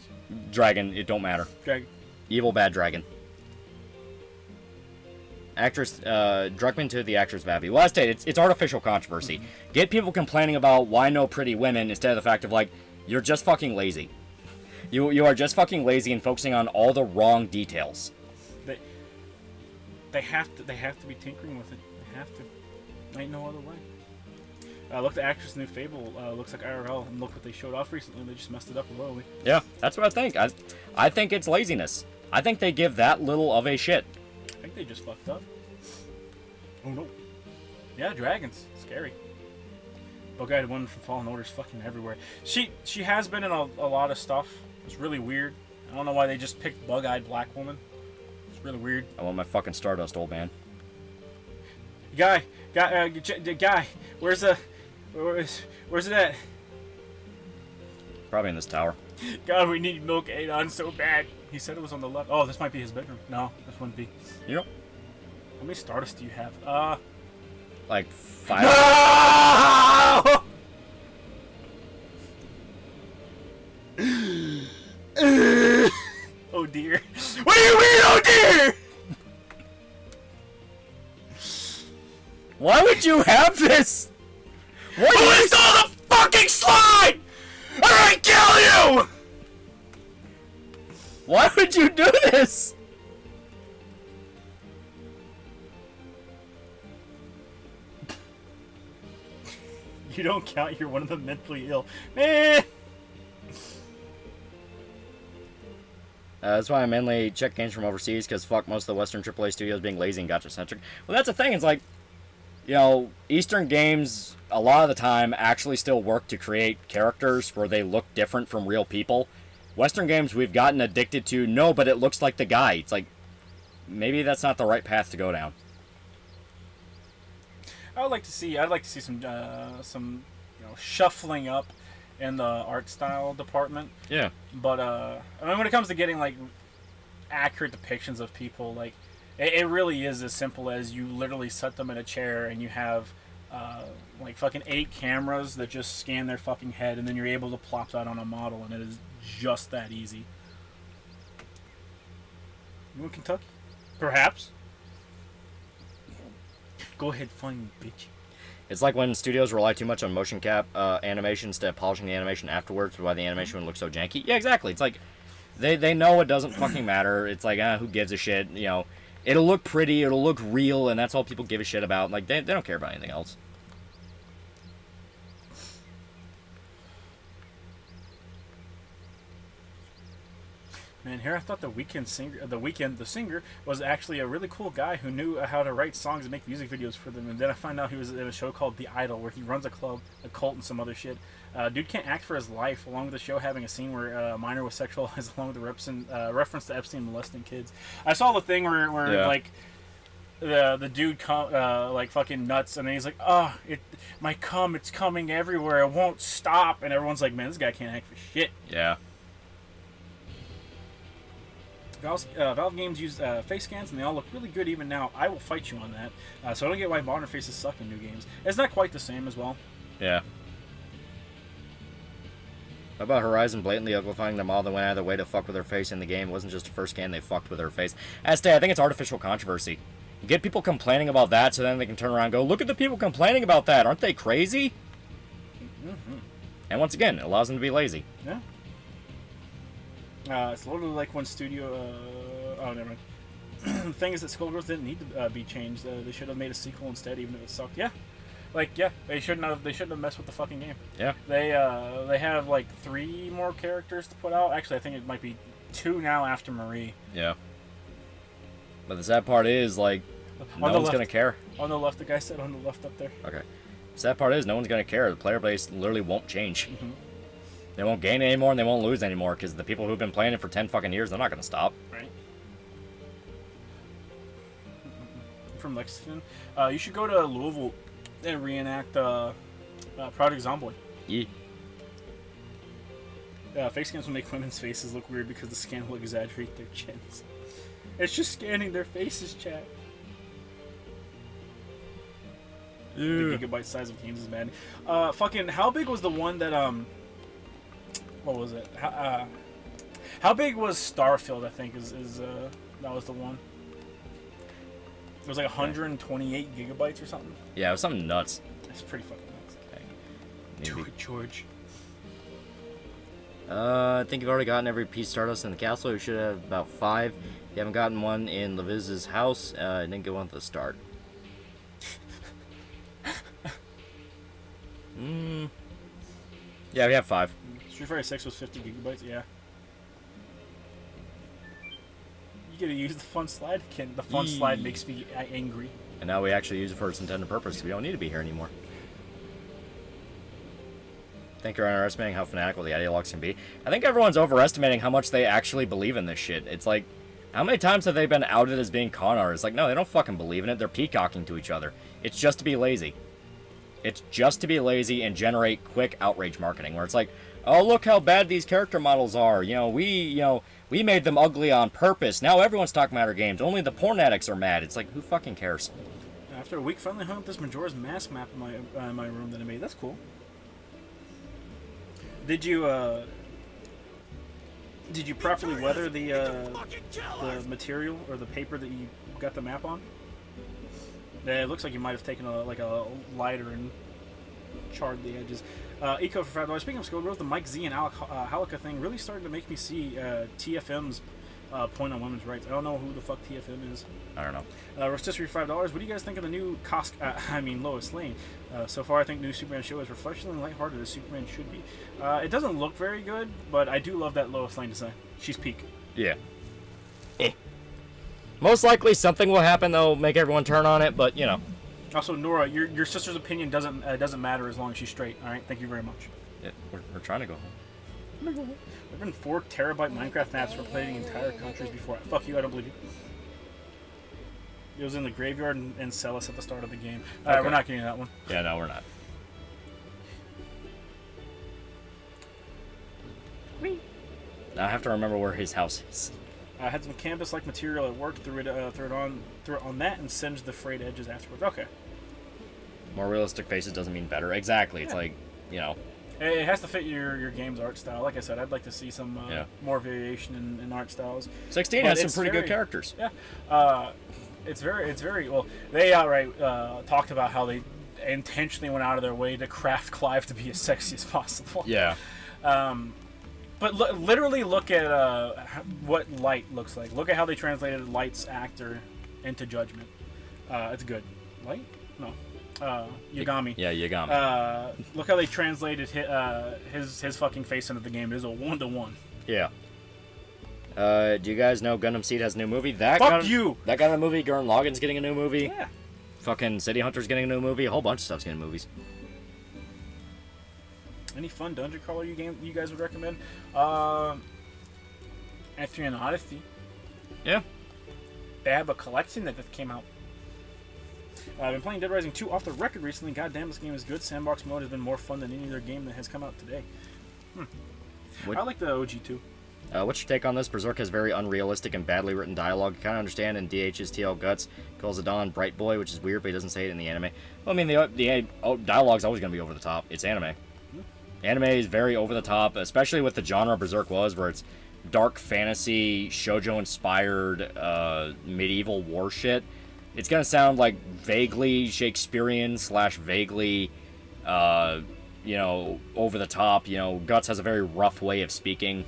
Dragon, it don't matter. Dragon. Evil, bad dragon. Actress, Druckmann to the actress Vavi. Well, I stated, it's artificial controversy. Get people complaining about why no pretty women instead of the fact of, like, you're just fucking lazy. You are just fucking lazy and focusing on all the wrong details. They have to be tinkering with it. They have to. Ain't no other way. Look, the actress in New Fable looks like IRL, and look what they showed off recently. They just messed it up royally. Yeah, that's what I think. I think it's laziness. I think they give that little of a shit. I think they just fucked up. Oh no. Yeah, dragons. Scary. Bug-eyed woman from Fallen Order's fucking everywhere. She has been in a lot of stuff. It's really weird. I don't know why they just picked bug-eyed black woman. It's really weird. I want my fucking Stardust, old man. Guy, where's it at? Probably in this tower. God, we need milk Adon so bad. He said it was on the left. Oh, this might be his bedroom. No, this wouldn't be. Yep. How many Stardust do you have? Like 5. No! Oh dear. What do you mean, oh dear? Why would you have this? Who installed the fucking slide? I'm gonna kill you! Why would you do this? You don't count, you're one of the mentally ill. Man! That's why I mainly check games from overseas, because fuck most of the Western AAA studios being lazy and gacha-centric. Well, that's the thing, it's like, Eastern games, a lot of the time, actually still work to create characters where they look different from real people. Western games, we've gotten addicted to, no, but it looks like the guy. It's like, maybe that's not the right path to go down. I'd like to see some shuffling up in the art style department. Yeah. But I mean, when it comes to getting like accurate depictions of people, like it really is as simple as you literally set them in a chair and you have like fucking 8 cameras that just scan their fucking head, and then you're able to plop that on a model, and it is just that easy. You in Kentucky? Perhaps. Go ahead, find me, bitch. It's like when studios rely too much on motion cap animation instead of polishing the animation afterwards, why the animation would look so janky. Yeah, exactly. It's like they know it doesn't fucking matter. It's like, who gives a shit? You know, it'll look pretty, it'll look real, and that's all people give a shit about. Like, they don't care about anything else. Man, here I thought the singer was actually a really cool guy who knew how to write songs and make music videos for them. And then I found out he was in a show called The Idol, where he runs a club, a cult, and some other shit. Dude can't act for his life, along with the show having a scene where a minor was sexualized, along with the reference to Epstein molesting kids. I saw the thing where like the dude like fucking nuts, and then he's like, my cum, it's coming everywhere, it won't stop, and everyone's like, man, this guy can't act for shit. Yeah. Valve games use face scans, and they all look really good even now. I will fight you on that. So I don't get why modern faces suck in new games. It's not quite the same as well. Yeah. How about Horizon blatantly uglifying them all that went out of their way to fuck with their face in the game? It wasn't just a first scan, they fucked with their face. I think it's artificial controversy. Get people complaining about that so then they can turn around and go, look at the people complaining about that. Aren't they crazy? Mm-hmm. And once again, it allows them to be lazy. Yeah. It's literally like when studio... oh, never mind. The thing is that Skullgirls didn't need to be changed. They should have made a sequel instead, even if it sucked. Yeah. Like, yeah, they shouldn't have messed with the fucking game. Yeah. They have, like, 3 more characters to put out. Actually, I think it might be 2 now after Marie. Yeah. But the sad part is, like, no one's going to care. On the left, the guy said on the left up there. Okay. The sad part is, no one's going to care. The player base literally won't change. Mm-hmm. They won't gain anymore and they won't lose anymore because the people who've been playing it for 10 fucking years, they're not going to stop. Right. From Lexington. You should go to Louisville and reenact Project Zomboid. Yeah. Face scans will make women's faces look weird because the scan will exaggerate their chins. It's just scanning their faces, chat. The gigabyte size of games is mad. Fucking, how big was the one that, what was it? How big was Starfield, I think, is that was the one. It was like 128 gigabytes or something. Yeah, it was something nuts. That's pretty fucking nuts. Okay. Do it, George. I think you've already gotten every piece Stardust in the castle. You should have about 5. You haven't gotten one in Leviz's house. I didn't get one at the start. Yeah, we have 5. Street Fighter 6 was 50 gigabytes, yeah. You gotta use the fun slide again. The fun slide makes me angry. And now we actually use it for its intended purpose, because we don't need to be here anymore. I think you're underestimating how fanatical the ideologues can be. I think everyone's overestimating how much they actually believe in this shit. It's like, how many times have they been outed as being con artists? Like, no, they don't fucking believe in it. They're peacocking to each other. It's just to be lazy. It's just to be lazy and generate quick outrage marketing, where it's like, oh, look how bad these character models are. We made them ugly on purpose. Now everyone's talking about our games. Only the porn addicts are mad. It's like, who fucking cares? After a week, finally hung up this Majora's Mask map in my room that I made. That's cool. Did you properly weather the material or the paper that you got the map on? Yeah, it looks like you might have taken a lighter and charred the edges. Eco for $5. Speaking of Skullgirls, the Mike Z and Halika thing really started to make me see TFM's point on women's rights. I don't know who the fuck TFM is. I don't know. Rotisserie $5. What do you guys think of the new Lois Lane? So far, I think new Superman show is refreshingly lighthearted as Superman should be. It doesn't look very good, but I do love that Lois Lane design. She's peak. Yeah. Most likely something will happen that'll make everyone turn on it, but, you know. Also, Nora, your sister's opinion doesn't matter as long as she's straight. All right, thank you very much. Yeah, we're trying to go home. There have been 4 terabyte Minecraft maps for playing entire countries before. Fuck you, I don't believe you. It was in the graveyard and Celis at the start of the game. Okay. We're not getting that one. Yeah, no, we're not. Now I have to remember where his house is. I had some canvas-like material at work, threw it on that, and singed the frayed edges afterwards. Okay. More realistic faces doesn't mean better. Exactly. It's like, you know. It has to fit your game's art style. Like I said, I'd like to see some more variation in art styles. 16 has some pretty good characters. Yeah. it's very well. They outright talked about how they intentionally went out of their way to craft Clive to be as sexy as possible. Yeah. But literally look at what Light looks like. Look at how they translated Light's actor into Judgment. It's good. Light? No. Yagami. Yeah, Yagami. Look how they translated his fucking face into the game. It is a 1-to-1. Yeah. Do you guys know Gundam Seed has a new movie? Fuck you! That got a movie. Gurren Lagann's getting a new movie. Yeah. Fucking City Hunter's getting a new movie. A whole bunch of stuff's getting movies. Any fun dungeon crawler you guys would recommend? Etrian Odyssey. Yeah. They have a collection that just came out. I've been playing Dead Rising 2 off the record recently. God damn, this game is good. Sandbox mode has been more fun than any other game that has come out today. I like the OG 2. What's your take on this? Berserk has very unrealistic and badly written dialogue. I kind of understand in DH's TL Guts calls Adon Bright Boy, which is weird, but he doesn't say it in the anime. Well, I mean, the dialogue's always going to be over the top. It's anime. Anime is very over the top, especially with the genre Berserk was, where it's dark fantasy, shoujo-inspired, medieval war shit. It's going to sound like vaguely Shakespearean / vaguely, over the top. Guts has a very rough way of speaking.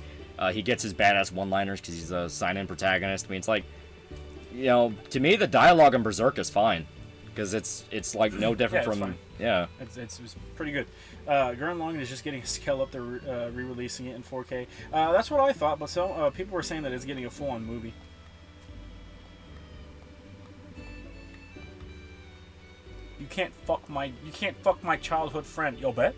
He gets his badass one-liners because he's a sign-in protagonist. I mean, it's like, to me, the dialogue in Berserk is fine. Because it's like no different from... Fine. Yeah. It's pretty good. Gurren Lagann is just getting a scale up. They're re-releasing it in 4K. That's what I thought, but people were saying that it's getting a full-on movie. You can't fuck my childhood friend. You'll bet.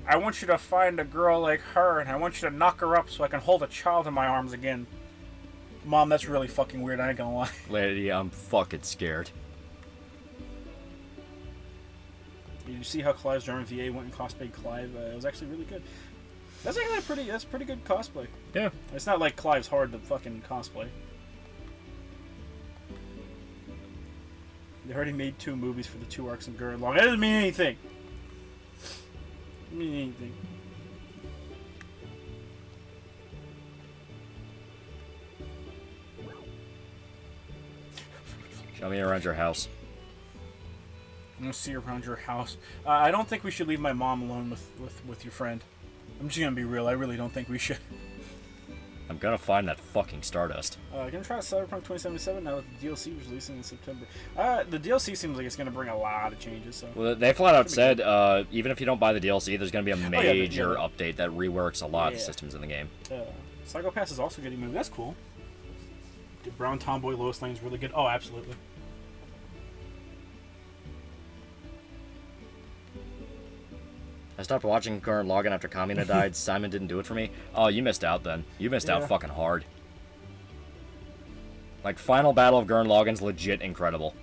I want you to find a girl like her, and I want you to knock her up so I can hold a child in my arms again. Mom, that's really fucking weird, I ain't gonna lie. Lady, I'm fucking scared. Did you see how Clive's German VA went and cosplayed Clive? It was actually really good. That's actually pretty good cosplay. Yeah. It's not like Clive's hard to fucking cosplay. They already made 2 movies for the 2 arcs in Gurren Lagann. That doesn't mean anything. Doesn't mean anything. Show me around your house. I'm gonna see around your house. I don't think we should leave my mom alone with your friend. I'm just gonna be real. I really don't think we should. I'm gonna find that fucking Stardust. Gonna try Cyberpunk 2077 now that the DLC was releasing in September. The DLC seems like it's gonna bring a lot of changes. So. Well, they flat out said even if you don't buy the DLC, there's gonna be a major update that reworks a lot of the systems in the game. Psycho Pass is also getting moved. That's cool. The Brown Tomboy Lois Lane is really good. Oh, absolutely. I stopped watching Gurren Lagann after Kamina died. Simon didn't do it for me. Oh, you missed out then. You missed out fucking hard. Like, final battle of Gurren Lagann's legit incredible.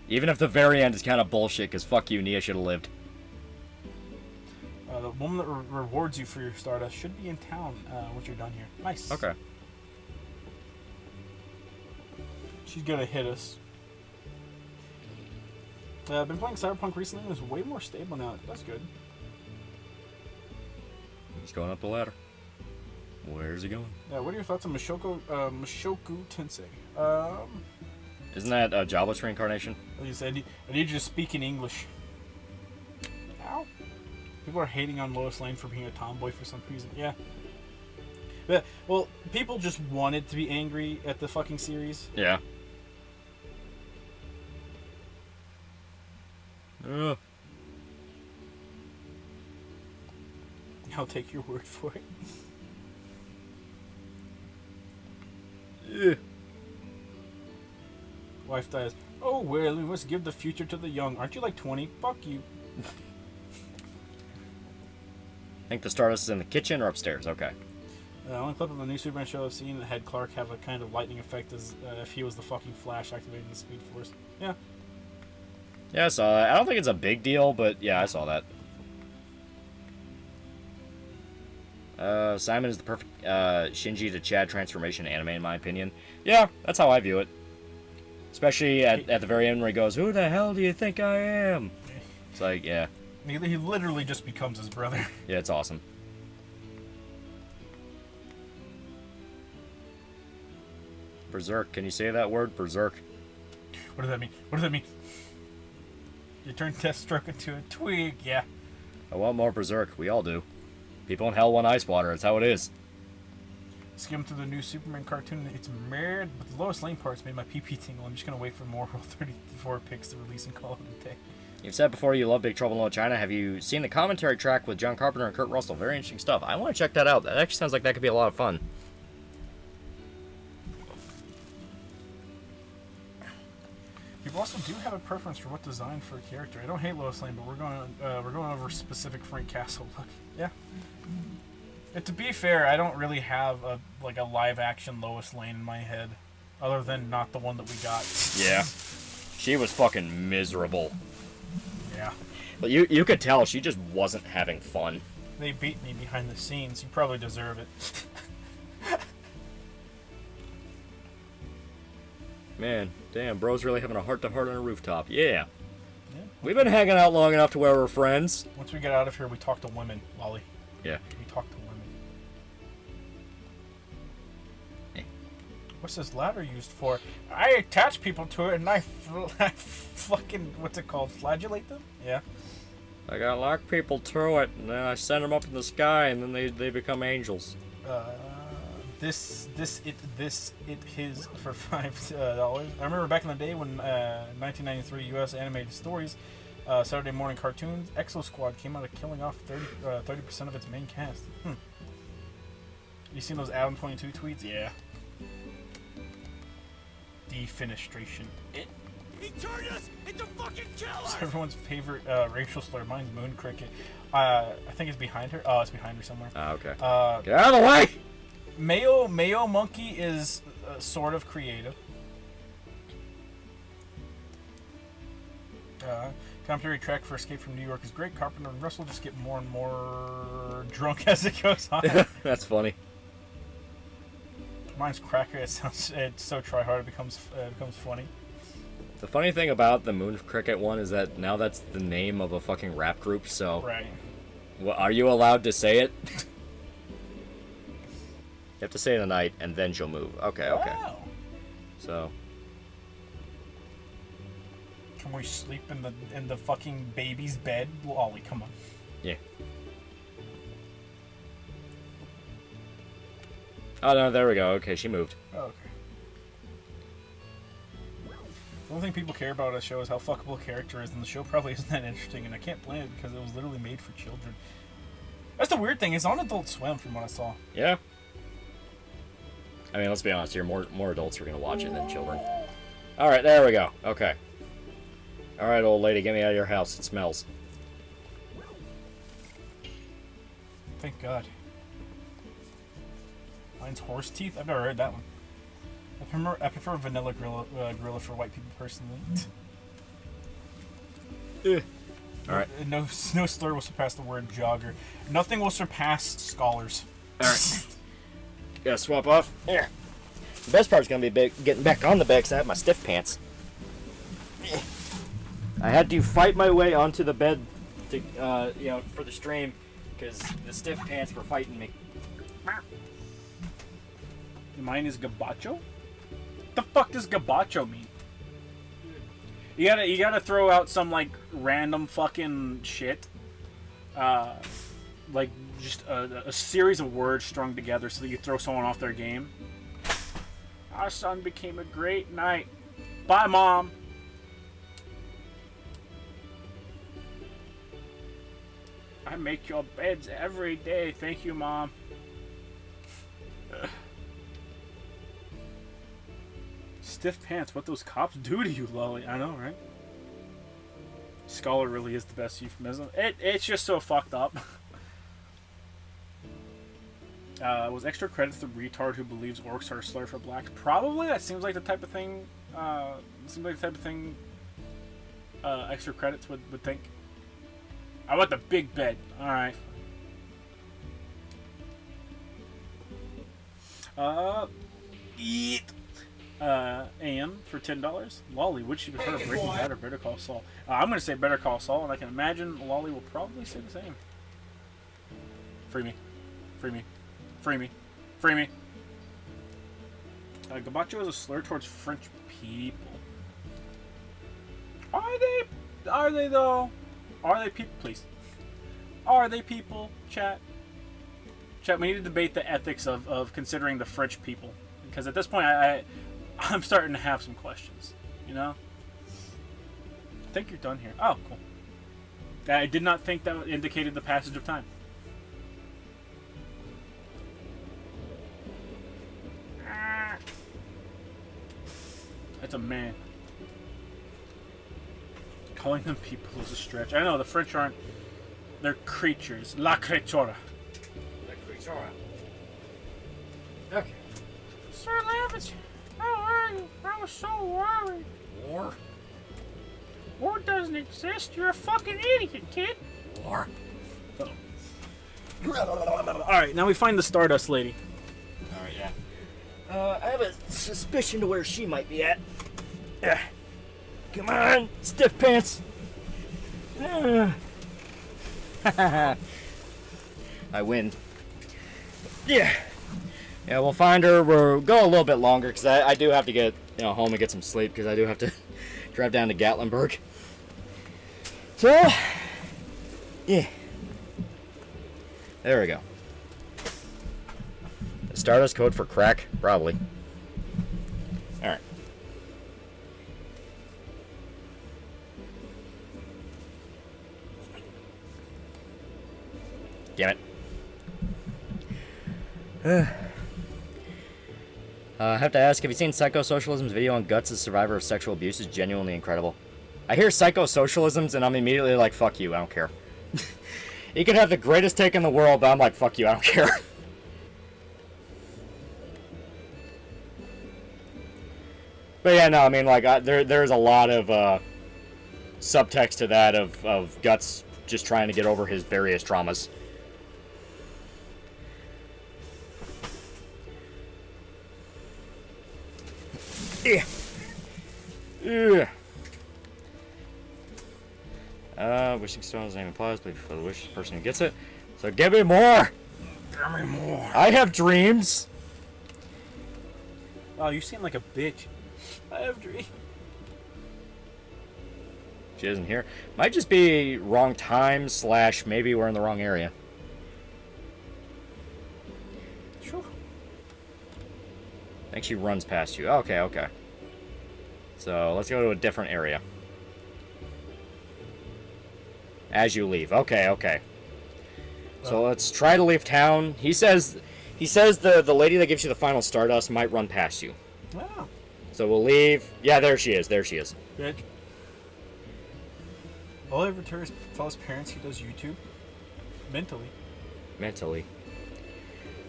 Even if the very end is kind of bullshit, because fuck you, Nia should have lived. The woman that rewards you for your Stardust should be in town once you're done here. Nice. Okay. She's gonna hit us. I've been playing Cyberpunk recently, and it's way more stable now. That's good. He's going up the ladder. Where's he going? What are your thoughts on Mushoku Tensei? Isn't that a jobless reincarnation? Like you said, I need you to speak in English. Ow. People are hating on Lois Lane for being a tomboy for some reason. Yeah. But, well, people just wanted to be angry at the fucking series. Yeah. I'll take your word for it. Wife dies. Oh, well, we must give the future to the young. Aren't you like 20? Fuck you. Think the Stardust is in the kitchen or upstairs? Okay. The only clip of the new Superman show I've seen that had Clark have a kind of lightning effect as if he was the fucking Flash activating the Speed Force. Yeah. Yeah, I saw that. I don't think it's a big deal, but yeah, I saw that. Simon is the perfect Shinji to Chad transformation anime, in my opinion. Yeah, that's how I view it. Especially at the very end where he goes, "Who the hell do you think I am?" It's like, yeah. He literally just becomes his brother. Yeah, it's awesome. Berserk. Can you say that word? Berserk. What does that mean? What does that mean? You turn Deathstroke into a twig. Yeah. I want more Berserk. We all do. People in hell want ice water. That's how it is. Skim through the new Superman cartoon. It's mad, but the Lois Lane parts made my pee tingle. I'm just gonna wait for more World 34 picks to release and call it a day. You've said before you love Big Trouble in Little China. Have you seen the commentary track with John Carpenter and Kurt Russell? Very interesting stuff. I want to check that out. That actually sounds like that could be a lot of fun. People also do have a preference for what design for a character. I don't hate Lois Lane, but we're going over specific Frank Castle look. Yeah. And to be fair, I don't really have a live action Lois Lane in my head, other than not the one that we got. Yeah. She was fucking miserable. Yeah. But you could tell she just wasn't having fun. They beat me behind the scenes. You probably deserve it. Man, damn, bro's really having a heart-to-heart on a rooftop. Yeah. We've been hanging out long enough to where we're friends. Once we get out of here, we talk to women, Lolly. Yeah. We talk to women. What's this ladder used for? I attach people to it and I fucking, what's it called? Flagellate them? Yeah. I gotta lock people to it, and then I send them up in the sky, and then they become angels. This his for $5. I remember back in the day when 1993 U.S. animated stories, Saturday morning cartoons, Exo Squad came out of killing off 30% of its main cast. You seen those Adam 22 tweets? Yeah. Defenestration. He turned us into fucking killers! It's everyone's favorite racial slur. Mine's Moon Cricket. I think it's behind her. Oh, it's behind her somewhere. Ah, okay. Get out of the way! Mayo Monkey is sort of creative. Commentary track for Escape from New York is great. Carpenter and Russell just get more and more drunk as it goes on. That's funny. Mine's Cracker. It's so try hard it becomes funny. The funny thing about the Moon Cricket one is that now that's the name of a fucking rap group, so... Right. Well, are you allowed to say it? You have to say it tonight, and then she'll move. Okay. Wow. So... Can we sleep in the fucking baby's bed? Ollie, come on. Yeah. Oh, no, there we go. Okay, she moved. Oh, okay. The only thing people care about a show is how fuckable a character is, and the show probably isn't that interesting, and I can't blame it because it was literally made for children. That's the weird thing. It's on Adult Swim from what I saw. Yeah. I mean, let's be honest here. More adults are going to watch it than children. All right, there we go. Okay. All right, old lady, get me out of your house. It smells. Thank God. Mine's horse teeth? I've never heard that one. I prefer vanilla gorilla for white people personally. All right. No slur will surpass the word jogger. Nothing will surpass scholars. All right. Gotta swap off. Here. The best part's gonna be getting back on the bed because I have my stiff pants. I had to fight my way onto the bed to, for the stream because the stiff pants were fighting me. Mine is gabacho? What the fuck does gabacho mean? You gotta throw out some like random fucking shit. Like just a series of words strung together so that you throw someone off their game. Our son became a great knight. Bye, Mom. I make your beds every day. Thank you, Mom. Stiff pants, what those cops do to you, Lolly. I know, right? Scholar really is the best euphemism. It's just so fucked up. Was extra credits the retard who believes orcs are a slur for black? Probably. That seems like the type of thing. Extra credits would think. I want the big bed. All right. AM for $10. Lolly, would she prefer Breaking Bad or Better Call Saul? I'm going to say Better Call Saul, and I can imagine Lolly will probably say the same. Free me. Free me. Free me. Free me. Gabacho is a slur towards French people. Are they? Are they though? Are they people? Please. Are they people? Chat. Chat. We need to debate the ethics of considering the French people, because at this point, I'm starting to have some questions. You know. I think you're done here. Oh, cool. I did not think that indicated the passage of time. That's a man. Calling them people is a stretch. I know, the French aren't... They're creatures. La creatura. La creatura. Okay. Sir Lavitz, how are you? I was so worried. War? War doesn't exist. You're a fucking idiot, kid. War? Alright, now we find the Stardust Lady. Alright, yeah. I have a suspicion to where she might be at. Come on, stiff pants. I win. Yeah, we'll find her. We'll go a little bit longer because I do have to get home and get some sleep because I do have to drive down to Gatlinburg. So, yeah. There we go. Stardust code for crack? Probably. Alright. Damn it. I have to ask, have you seen Psychosocialism's video on Guts' survivor of sexual abuse? Is genuinely incredible. I hear Psychosocialism's and I'm immediately like, fuck you, I don't care. You can have the greatest take in the world, but I'm like, fuck you, I don't care. But yeah, no, I mean, like, there's a lot of subtext to that of Guts just trying to get over his various traumas. Yeah. Wishing stone's name applies, but for the wish person who gets it. So give me more! Give me more. I have dreams! Oh, you seem like a bitch. I have dreams. She isn't here. Might just be wrong time / maybe we're in the wrong area. Sure. I think she runs past you. Okay. So let's go to a different area. As you leave. Okay. So let's try to leave town. He says the lady that gives you the final Stardust might run past you. Wow. So we'll leave. Yeah, there she is. Bitch. All I ever tell his parents he does YouTube. Mentally.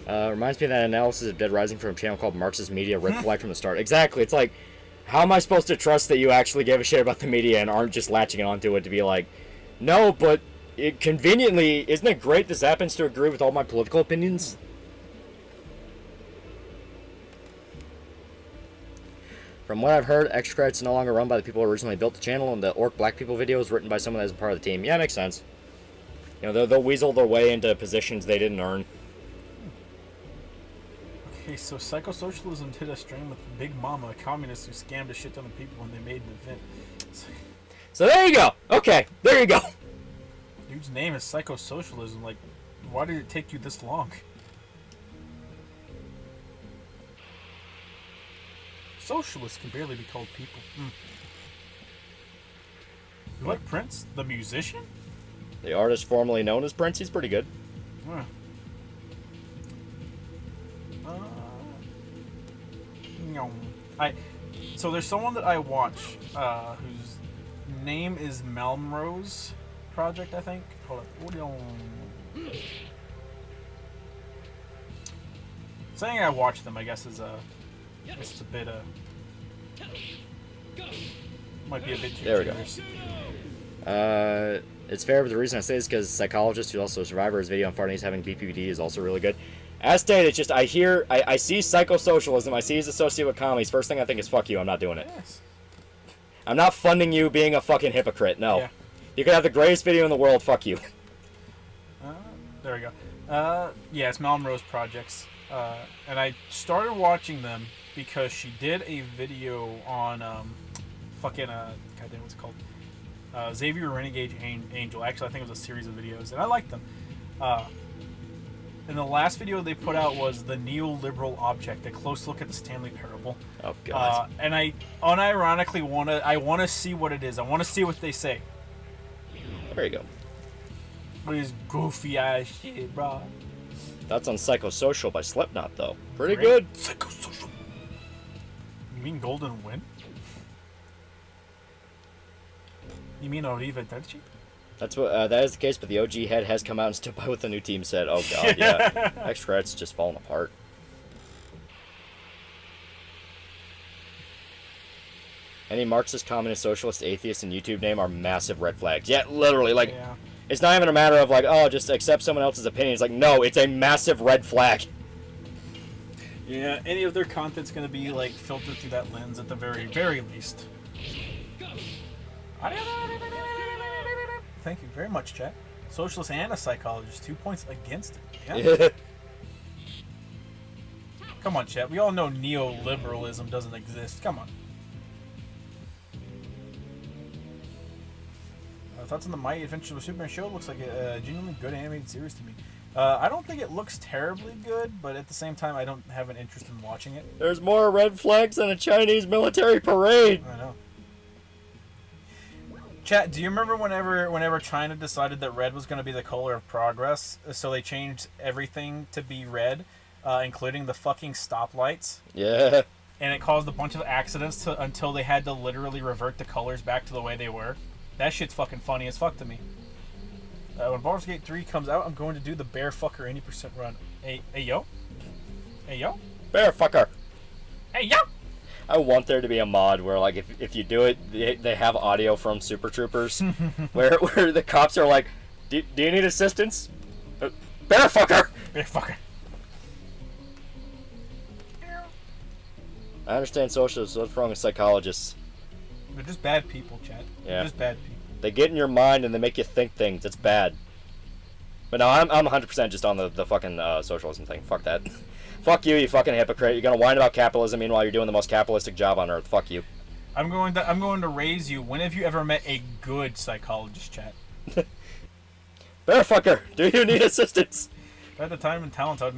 Reminds me of that analysis of Dead Rising from a channel called Marxist Media, red flag from the start. Exactly. It's like, how am I supposed to trust that you actually give a shit about the media and aren't just latching onto it to be like, no, but conveniently, isn't it great this happens to agree with all my political opinions? From what I've heard, Extra Credits no longer run by the people who originally built the channel, and the Orc Black People video is written by someone that isn't part of the team. Yeah, makes sense. They'll weasel their way into positions they didn't earn. Okay, so Psychosocialism did a stream with Big Mama, a communist who scammed a shit ton of people when they made an event. So there you go. Okay, there you go. Dude's name is Psychosocialism. Like, why did it take you this long? Socialists can barely be called people. You like Prince, the musician? The artist formerly known as Prince, he's pretty good. Huh. So there's someone that I watch whose name is Melrose Project, I think. Hold on. Saying I watch them, I guess, is it's a bit might be a bit too There we go. generous. It's fair, but the reason I say this is because Psychologist, who's also a survivor, his video on Farnese having BPPD is also really good. As stated, it's just I see psychosocialism. I see he's associated with commies. First thing I think is fuck you. I'm not doing it. Yes. I'm not funding you being a fucking hypocrite. No. Yeah. You could have the greatest video in the world. Fuck you. There we go. Yeah, it's Melrose Projects. And I started watching them because she did a video on goddamn, what's it called? Xavier Renegade Angel. Actually, I think it was a series of videos, and I liked them. And the last video they put out was the neoliberal object, a close look at the Stanley Parable. Oh god. And I unironically wanna see what it is. I wanna see what they say. There you go. What is goofy ass shit, bro? That's on Psychosocial by Slipknot, though. Pretty good. Psychosocial. You mean Golden Wind? You mean Oriva Terci? That's what. That is the case, but the OG head has come out and stood by what the new team said. Oh god, yeah. X credits just falling apart. Any Marxist, communist, socialist, atheist, and YouTube name are massive red flags. Yeah, literally, like, Yeah. it's not even a matter of like, oh, just accept someone else's opinion. It's like, no, it's a massive red flag. Yeah, any of their content's gonna be like filtered through that lens at the very, very least. Thank you very much, chat. Socialist and a psychologist, 2 points against it. Yeah. Come on, chat. We all know neoliberalism doesn't exist. Come on. Thoughts on the Mighty Adventures of Superman show? Looks like a genuinely good animated series to me. I don't think it looks terribly good, but at the same time, I don't have an interest in watching it. There's more red flags than a Chinese military parade. I know. Chat, do you remember whenever China decided that red was going to be the color of progress, so they changed everything to be red, including the fucking stoplights? Yeah. And it caused a bunch of accidents until they had to literally revert the colors back to the way they were. That shit's fucking funny as fuck to me. When Baldur's Gate 3 comes out, I'm going to do the bear fucker 80% run. Hey yo? Hey yo? Bear fucker. Hey yo! I want there to be a mod where, like, if you do it, they have audio from Super Troopers, where the cops are like, do you need assistance? Bear fucker! Bear fucker. I understand socialists. What's wrong with psychologists? They're just bad people, chat. Yeah. They're just bad people. They get in your mind and they make you think things. It's bad. But no, I'm 100% just on the fucking socialism thing. Fuck that. Fuck you, you fucking hypocrite. You're gonna whine about capitalism, meanwhile you're doing the most capitalistic job on earth. Fuck you. I'm going to raise you. When have you ever met a good psychologist, chat? Bear fucker, do you need assistance? At the time and talent, I would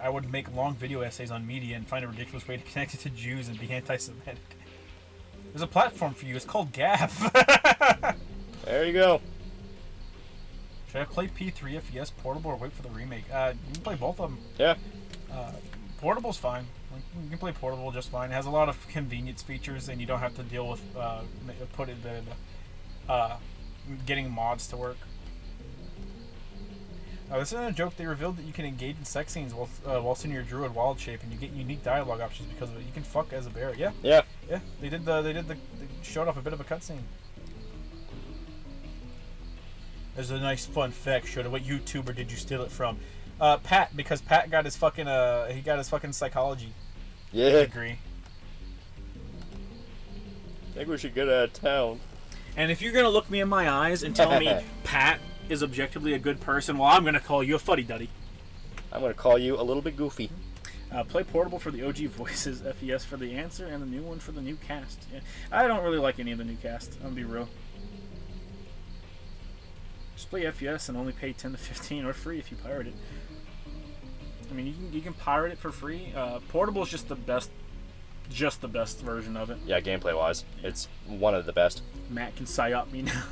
I would make long video essays on media and find a ridiculous way to connect it to Jews and be anti-Semitic. There's a platform for you. It's called Gab. There you go. Should I play P3 FES Portable or wait for the remake? You can play both of them. Yeah. Portable's fine. You can play Portable just fine. It has a lot of convenience features, and you don't have to deal with getting mods to work. This isn't a joke. They revealed that you can engage in sex scenes whilst in your druid wild shape, and you get unique dialogue options because of it. You can fuck as a bear. Yeah. Yeah. Yeah. They showed off a bit of a cutscene. There's a nice fun fact. Showed what YouTuber did you steal it from? Pat, because Pat got his fucking psychology Yeah. degree. I think we should get out of town. And if you're gonna look me in my eyes and tell me Pat is objectively a good person, well, I'm gonna call you a fuddy-duddy. I'm gonna call you a little bit goofy. Play Portable for the OG voices, FES for the answer, and the new one for the new cast. Yeah. I don't really like any of the new cast. I'm gonna be real. Just play FES and only pay 10 to 15 or free if you pirate it. I mean, you can pirate it for free. Portable is just the best version of it. Yeah, gameplay wise, it's one of the best. Matt can psyop me now.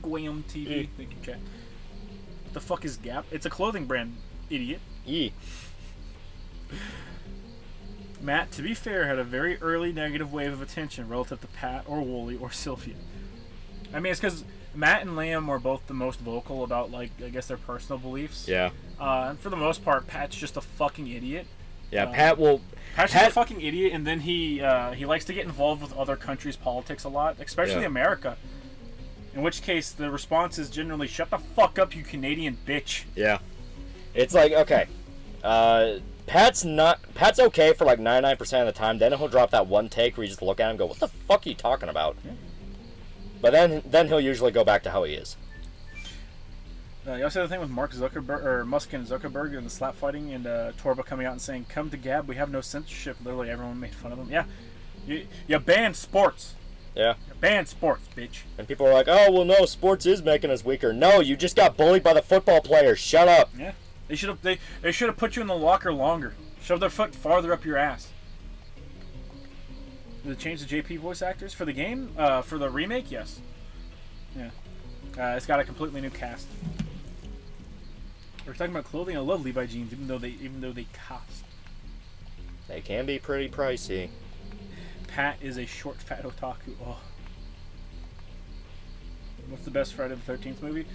Guam TV. Thank you, chat. The fuck is Gap? It's a clothing brand, idiot. E. Matt, to be fair, had a very early negative wave of attention relative to Pat or Wooly or Sylvia. I mean, it's because Matt and Liam were both the most vocal about, like, I guess their personal beliefs. Yeah. And for the most part, Pat's just a fucking idiot. Yeah, Pat's just a fucking idiot, and then he likes to get involved with other countries' politics a lot, especially Yeah. America. In which case, the response is generally, shut the fuck up, you Canadian bitch. Yeah. It's like, okay. Pat's okay for like 99% of the time. Then he'll drop that one take where you just look at him and go, what the fuck are you talking about? Yeah. But then he'll usually go back to how he is. You also had the thing with Mark Zuckerberg, or Musk and Zuckerberg, and the slap fighting, and Torba coming out and saying, come to Gab, we have no censorship. Literally, everyone made fun of him. Yeah. You banned sports. Yeah. You banned sports, bitch. And people are like, oh, well, no, sports is making us weaker. No, you just got bullied by the football players. Shut up. Yeah. They should have put you in the locker longer. Shove their foot farther up your ass. Did they change the JP voice actors for the game? For the remake? Yes. Yeah. It's got a completely new cast. We're talking about clothing. I love Levi jeans, even though they cost. They can be pretty pricey. Pat is a short, fat otaku. Oh. What's the best Friday the 13th movie?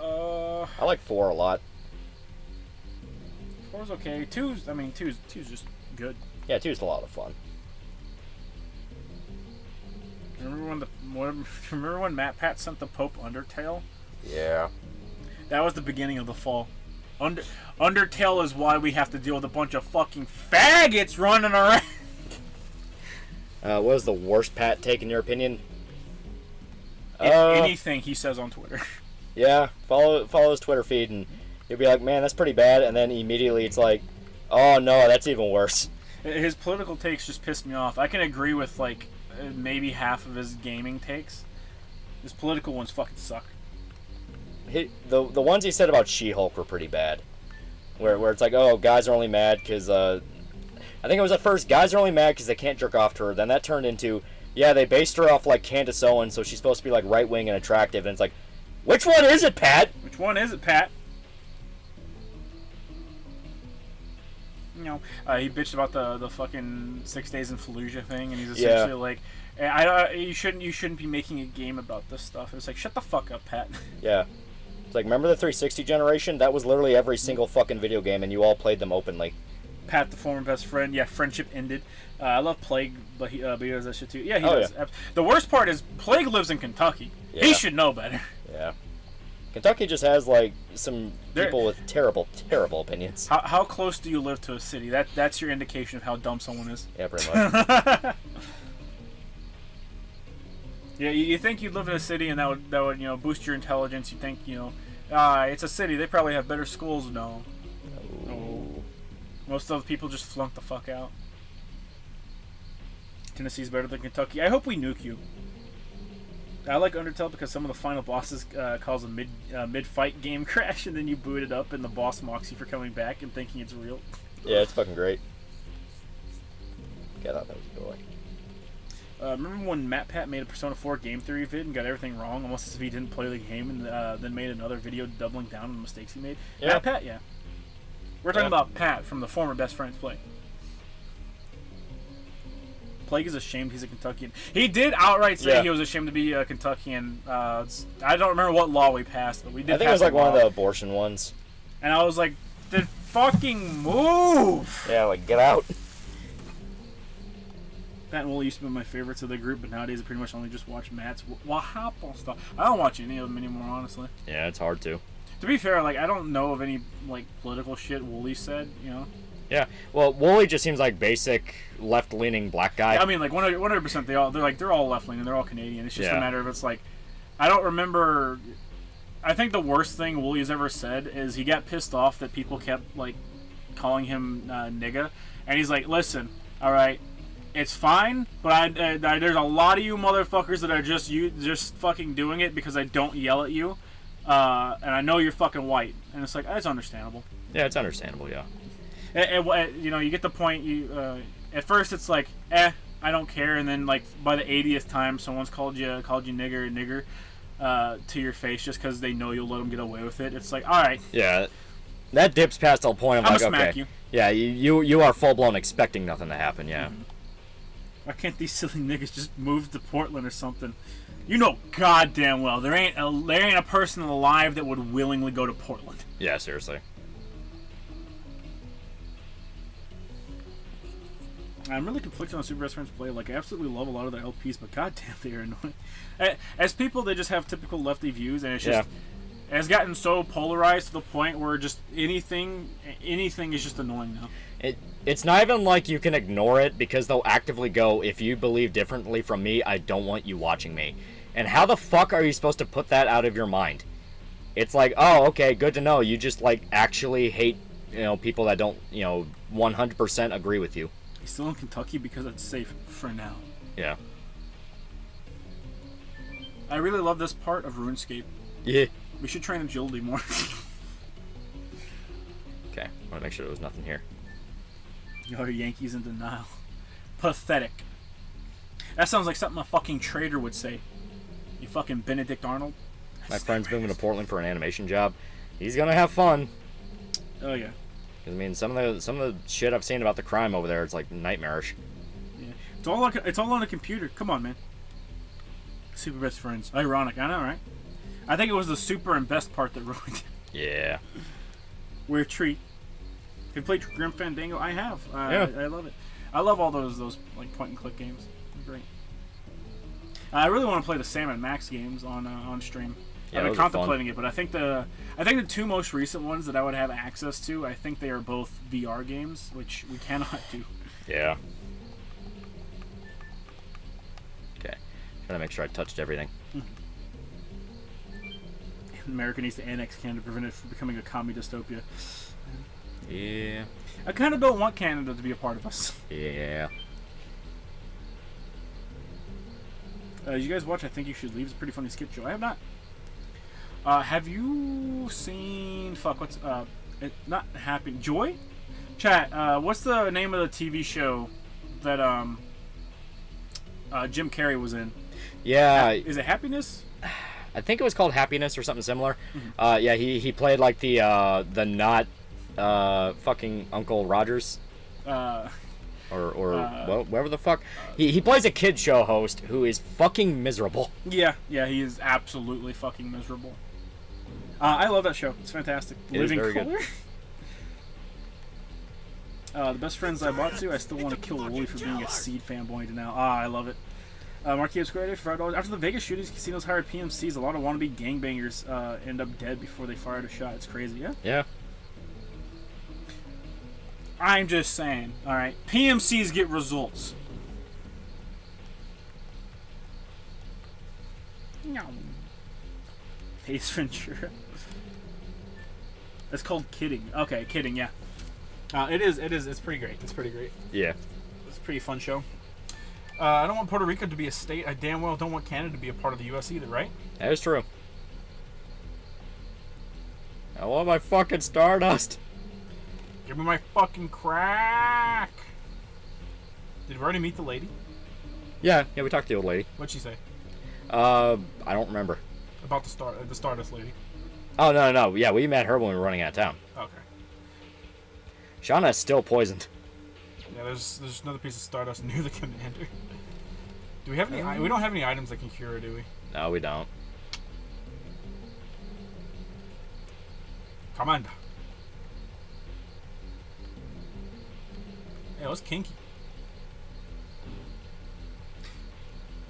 I like 4 a lot. 4's okay. 2's just good. Yeah, 2's a lot of fun. Remember when Matt Pat sent the Pope Undertale? Yeah. That was the beginning of the fall. Undertale is why we have to deal with a bunch of fucking faggots running around. What was the worst Pat take in your opinion? Anything he says on Twitter. Yeah, follow his Twitter feed and you'll be like, man, that's pretty bad. And then immediately it's like, oh no, that's even worse. His political takes just pissed me off. I can agree with like maybe half of his gaming takes. His political ones fucking suck. The ones he said about She-Hulk were pretty bad. Where it's like, oh, guys are only mad because I think it was at first, guys are only mad because they can't jerk off to her. Then that turned into, yeah, they based her off like Candace Owens, so she's supposed to be like right-wing and attractive. And it's like, which one is it, Pat? Which one is it, Pat? You know, he bitched about the fucking 6 Days in Fallujah thing, and he's essentially like, you shouldn't be making a game about this stuff. It's like, shut the fuck up, Pat. Yeah. It's like, remember the 360 generation? That was literally every single fucking video game, and you all played them openly. Pat, the former best friend. Yeah, friendship ended. I love Plague, but he does that shit too. Yeah, he does. Yeah. The worst part is Plague lives in Kentucky. Yeah. He should know better. Yeah. Kentucky just has, like, some people with terrible, terrible opinions. How close do you live to a city? That's your indication of how dumb someone is. Yeah, pretty much. Yeah, you think you'd live in a city and that would boost your intelligence. You think it's a city. They probably have better schools. No. Most of the people just flunk the fuck out. Tennessee's better than Kentucky. I hope we nuke you. I like Undertale because some of the final bosses cause a mid-fight game crash, and then you boot it up, and the boss mocks you for coming back and thinking it's real. Yeah, it's fucking great. Okay, I thought that was a toy. Remember when Matt Pat made a Persona 4 game theory vid and got everything wrong, almost as if he didn't play the game, and then made another video doubling down on the mistakes he made? Yeah. Matt Pat, yeah. We're talking about Pat from the former Best Friends Play. Plague is ashamed he's a Kentuckian. He did outright say he was ashamed to be a Kentuckian. I don't remember what law we passed, but we did. I think it was like one of the abortion ones. And I was like, "Then fucking move!" Yeah, like get out. Pat and Wooly used to be my favorites of the group, but nowadays I pretty much only just watch Matt's Wahapple stuff. I don't watch any of them anymore, honestly. Yeah, it's hard to. To be fair, like I don't know of any like political shit Wooly said, you know. Yeah, well, Wooly just seems like basic left-leaning black guy. Yeah, I mean, like 100%. They're all left-leaning. They're all Canadian. It's just a matter of it's like, I don't remember. I think the worst thing Wooly's ever said is he got pissed off that people kept like calling him nigga, and he's like, listen, all right, it's fine, but there's a lot of you motherfuckers that are just fucking doing it because I don't yell at you, and I know you're fucking white, and it's like that's understandable. Yeah, it's understandable. Yeah. And you get the point. At first it's like, I don't care, and then like by the 80th time, someone's called you nigger, to your face just because they know you'll let them get away with it. It's like, all right. Yeah, that dips past the point of I'm like, gonna smack okay, you. Yeah, you are full blown expecting nothing to happen. Yeah. Mm-hmm. Why can't these silly niggas just move to Portland or something? You know goddamn well there ain't a person alive that would willingly go to Portland. Yeah, seriously. I'm really conflicted on Super Best Friends play. Like, I absolutely love a lot of their LPs, but goddamn, they are annoying. As people, they just have typical lefty views, and it's just it has gotten so polarized to the point where just anything is just annoying now. It's not even like you can ignore it because they'll actively go, if you believe differently from me, I don't want you watching me. And how the fuck are you supposed to put that out of your mind? It's like, oh, okay, good to know. You just, like, actually hate, people that don't, 100% agree with you. He's still in Kentucky because it's safe for now. Yeah. I really love this part of RuneScape. Yeah. We should train agility more. Okay, I want to make sure there was nothing here. Your Yankees in denial. Pathetic. That sounds like something a fucking trader would say. You fucking Benedict Arnold. My friend's moving to Portland for an animation job. He's gonna have fun. Oh yeah. I mean, some of the shit I've seen about the crime over there, it's like nightmarish. Yeah. It's all on the computer. Come on, man. Super Best Friends. Ironic, I know, right? I think it was the super and best part that ruined it. Yeah. Weird treat. Have you played Grim Fandango? I have. Yeah. I love it. I love all those like point and click games. They're great. I really want to play the Sam and Max games on stream. Yeah, I've been those are contemplating it, but I think the two most recent ones that I would have access to, I think they are both VR games, which we cannot do. Yeah. Okay. Trying to make sure I touched everything. America needs to annex Canada to prevent it from becoming a commie dystopia. Yeah. I kind of don't want Canada to be a part of us. Yeah. Did you guys watch I Think You Should Leave? It's a pretty funny skit show. I have not. Have you seen... Fuck, what's... not Happy... Joy? Chat, what's the name of the TV show that Jim Carrey was in? Yeah. Is it Happiness? I think it was called Happiness or something similar. Mm-hmm. Yeah, he played like the not fucking Uncle Rogers. Well, wherever the fuck. He plays a kid show host who is fucking miserable. Yeah, he is absolutely fucking miserable. I love that show. It's fantastic. It Living is very Color. The best friends I bought to, I still want to kill Wooly for being a Seed fanboy to now. I love it. Marquis Square Day for $5. After the Vegas shootings, casinos hired PMCs. A lot of wannabe gangbangers end up dead before they fired a shot. It's crazy, yeah? Yeah. I'm just saying, alright? PMCs get results. No. Ace Ventura. It's called Kidding. Okay, Kidding, yeah. It is. It's pretty great. It's pretty great. Yeah. It's a pretty fun show. I don't want Puerto Rico to be a state. I damn well don't want Canada to be a part of the U.S. either, right? That is true. I want my fucking Stardust. Give me my fucking crack. Did we already meet the lady? Yeah, we talked to the old lady. What'd she say? I don't remember. About the Stardust lady. Oh, no. Yeah, we met her when we were running out of town. Okay. Shauna is still poisoned. Yeah, there's another piece of Stardust near the commander. Do we have any? We don't have any items that can cure her, do we? No, we don't. Commander. Hey, what's kinky?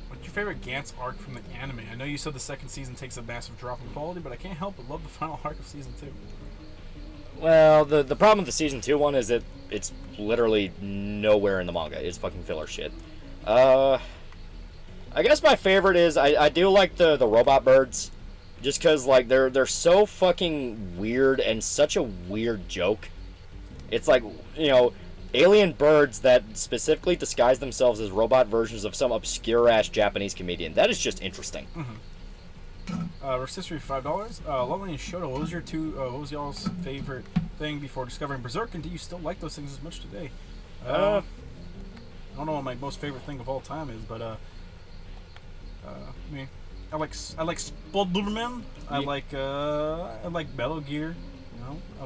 What's your favorite Gantz arc from the anime? I know you said the second season takes a massive drop in quality, but I can't help but love the final arc of season 2. Well, the problem with the season 2 one is that it's literally nowhere in the manga. It's fucking filler shit. I guess my favorite is I do like the robot birds, just because like they're so fucking weird and such a weird joke. It's like, alien birds that specifically disguise themselves as robot versions of some obscure ass Japanese comedian. That is just interesting. Mm-hmm. Rotisserie $5. Lovely and Shoto, what was y'all's favorite thing before discovering Berserk, and do you still like those things as much today? I don't know what my most favorite thing of all time is, but I like Spider-Man. I like Metal Gear.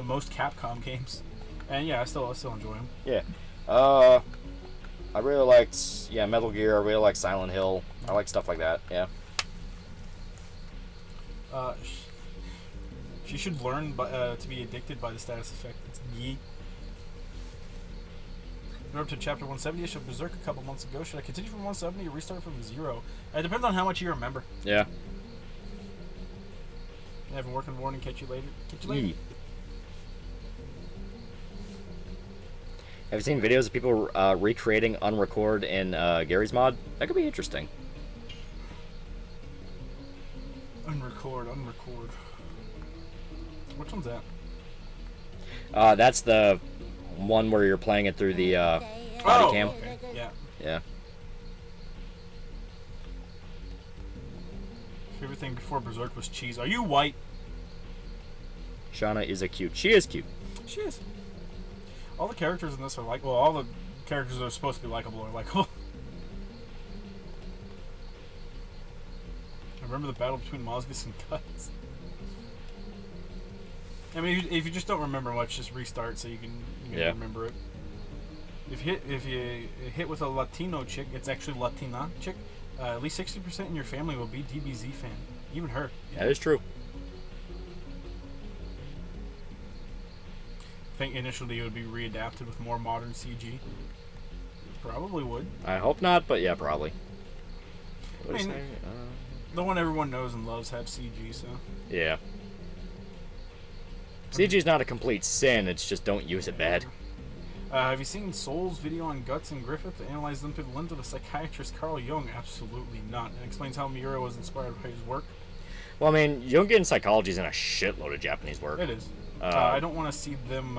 Most Capcom games, and yeah, I still enjoy them. Yeah. I really liked Metal Gear. I really like Silent Hill. I like stuff like that. Yeah. She should learn to be addicted by the status effect. It's yeet. We're up to chapter 170 of Berserk a couple months ago. Should I continue from 170 or restart from 0? It depends on how much you remember. Yeah. Have a working morning. Catch you later. Catch you later. Yee. Have you seen videos of people recreating Unrecord in Gary's mod? That could be interesting. Unrecord. Which one's that? That's the one where you're playing it through the body cam. Okay. Yeah. Yeah. Favorite thing before Berserk was cheese. Are you white? Shauna is a cute. She is cute. She is. All the characters in this are like. Well, all the characters that are supposed to be likable are likable. I remember the battle between Mozgus and Guts. I mean, if you just don't remember much, just restart so you can remember it. If you hit with a Latino chick, it's actually Latina chick. At least 60% in your family will be DBZ fan. Even her. That is true. I think initially it would be readapted with more modern CG. Probably would. I hope not, but yeah, probably. I mean, the one everyone knows and loves have CG, so. Yeah. CG's not a complete sin, it's just don't use it bad. Have you seen Soul's video on Guts and Griffith that analyzed them through the lens of the psychiatrist Carl Jung? Absolutely not. And explains how Miura was inspired by his work. Well, I mean, Jungian psychology is in a shitload of Japanese work. It is. I don't want to see them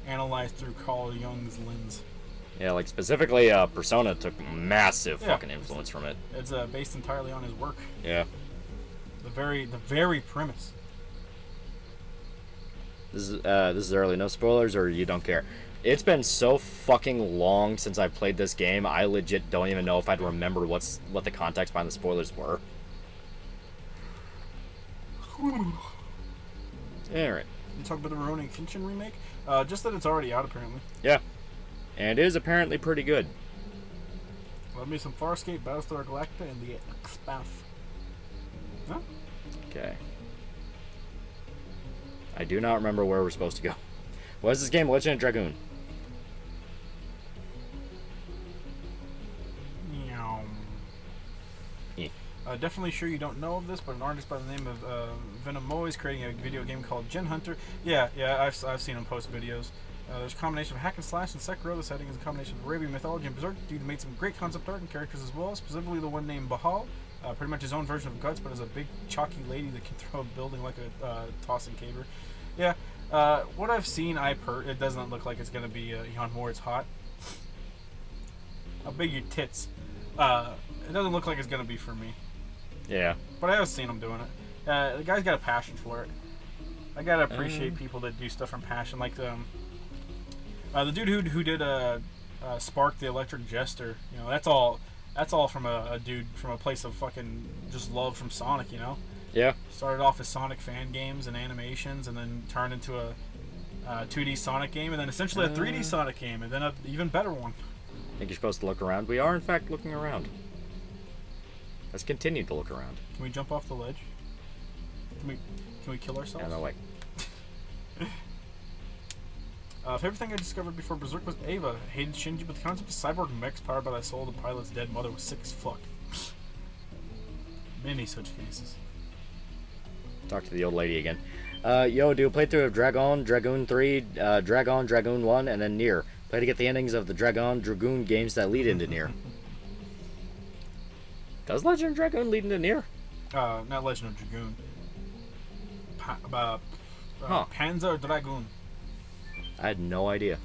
analyzed through Carl Jung's lens. Yeah, like specifically Persona took massive fucking influence from it. It's based entirely on his work. Yeah. The very premise. This is early. No spoilers, or you don't care. It's been so fucking long since I've played this game, I legit don't even know if I'd remember what the context behind the spoilers were. Alright. You talk about the Rurouni Kenshin remake? Just that it's already out, apparently. Yeah. And it is apparently pretty good. Love me some Farscape, Battlestar Galactica, and the Expanse. Huh? Okay. I do not remember where we're supposed to go. What is this game? Legend of Dragoon. Definitely sure you don't know of this, but an artist by the name of Venom Moe is creating a video game called Gen Hunter. Yeah, I've seen him post videos. There's a combination of hack and slash and Sekiro. The setting is a combination of Arabian mythology and Berserk. Dude made some great concept art and characters as well, specifically the one named Bahal. Pretty much his own version of Guts, but as a big chalky lady that can throw a building like a tossing caber. Yeah, what I've seen, it doesn't look like it's going to be Jan Moore. It's hot. How big your tits? It doesn't look like it's going to be for me. Yeah. But I have seen him doing it. The guy's got a passion for it. I gotta appreciate people that do stuff from passion, like the dude who did Spark the Electric Jester. You know, that's all from a dude from a place of fucking just love from Sonic. You know. Yeah. Started off as Sonic fan games and animations, and then turned into a 2D Sonic game, and then essentially a 3D Sonic game, and then an even better one. I think you're supposed to look around. We are, in fact, looking around. Let's continue to look around. Can we jump off the ledge? Can we kill ourselves? Yeah, no way. Favorite thing I discovered before Berserk was Ava. Hated Shinji, but the concept of cyborg mechs powered by the soul of the pilot's dead mother was sick as fuck. Many such cases. Talk to the old lady again. Yo, do a playthrough of Dragoon 3, Dragoon 1, and then Nier. Play to get the endings of the Dragoon games that lead into Nier. Does Legend of Dragoon lead into Nier? Not Legend of Dragoon. Panzer Dragoon. I had no idea.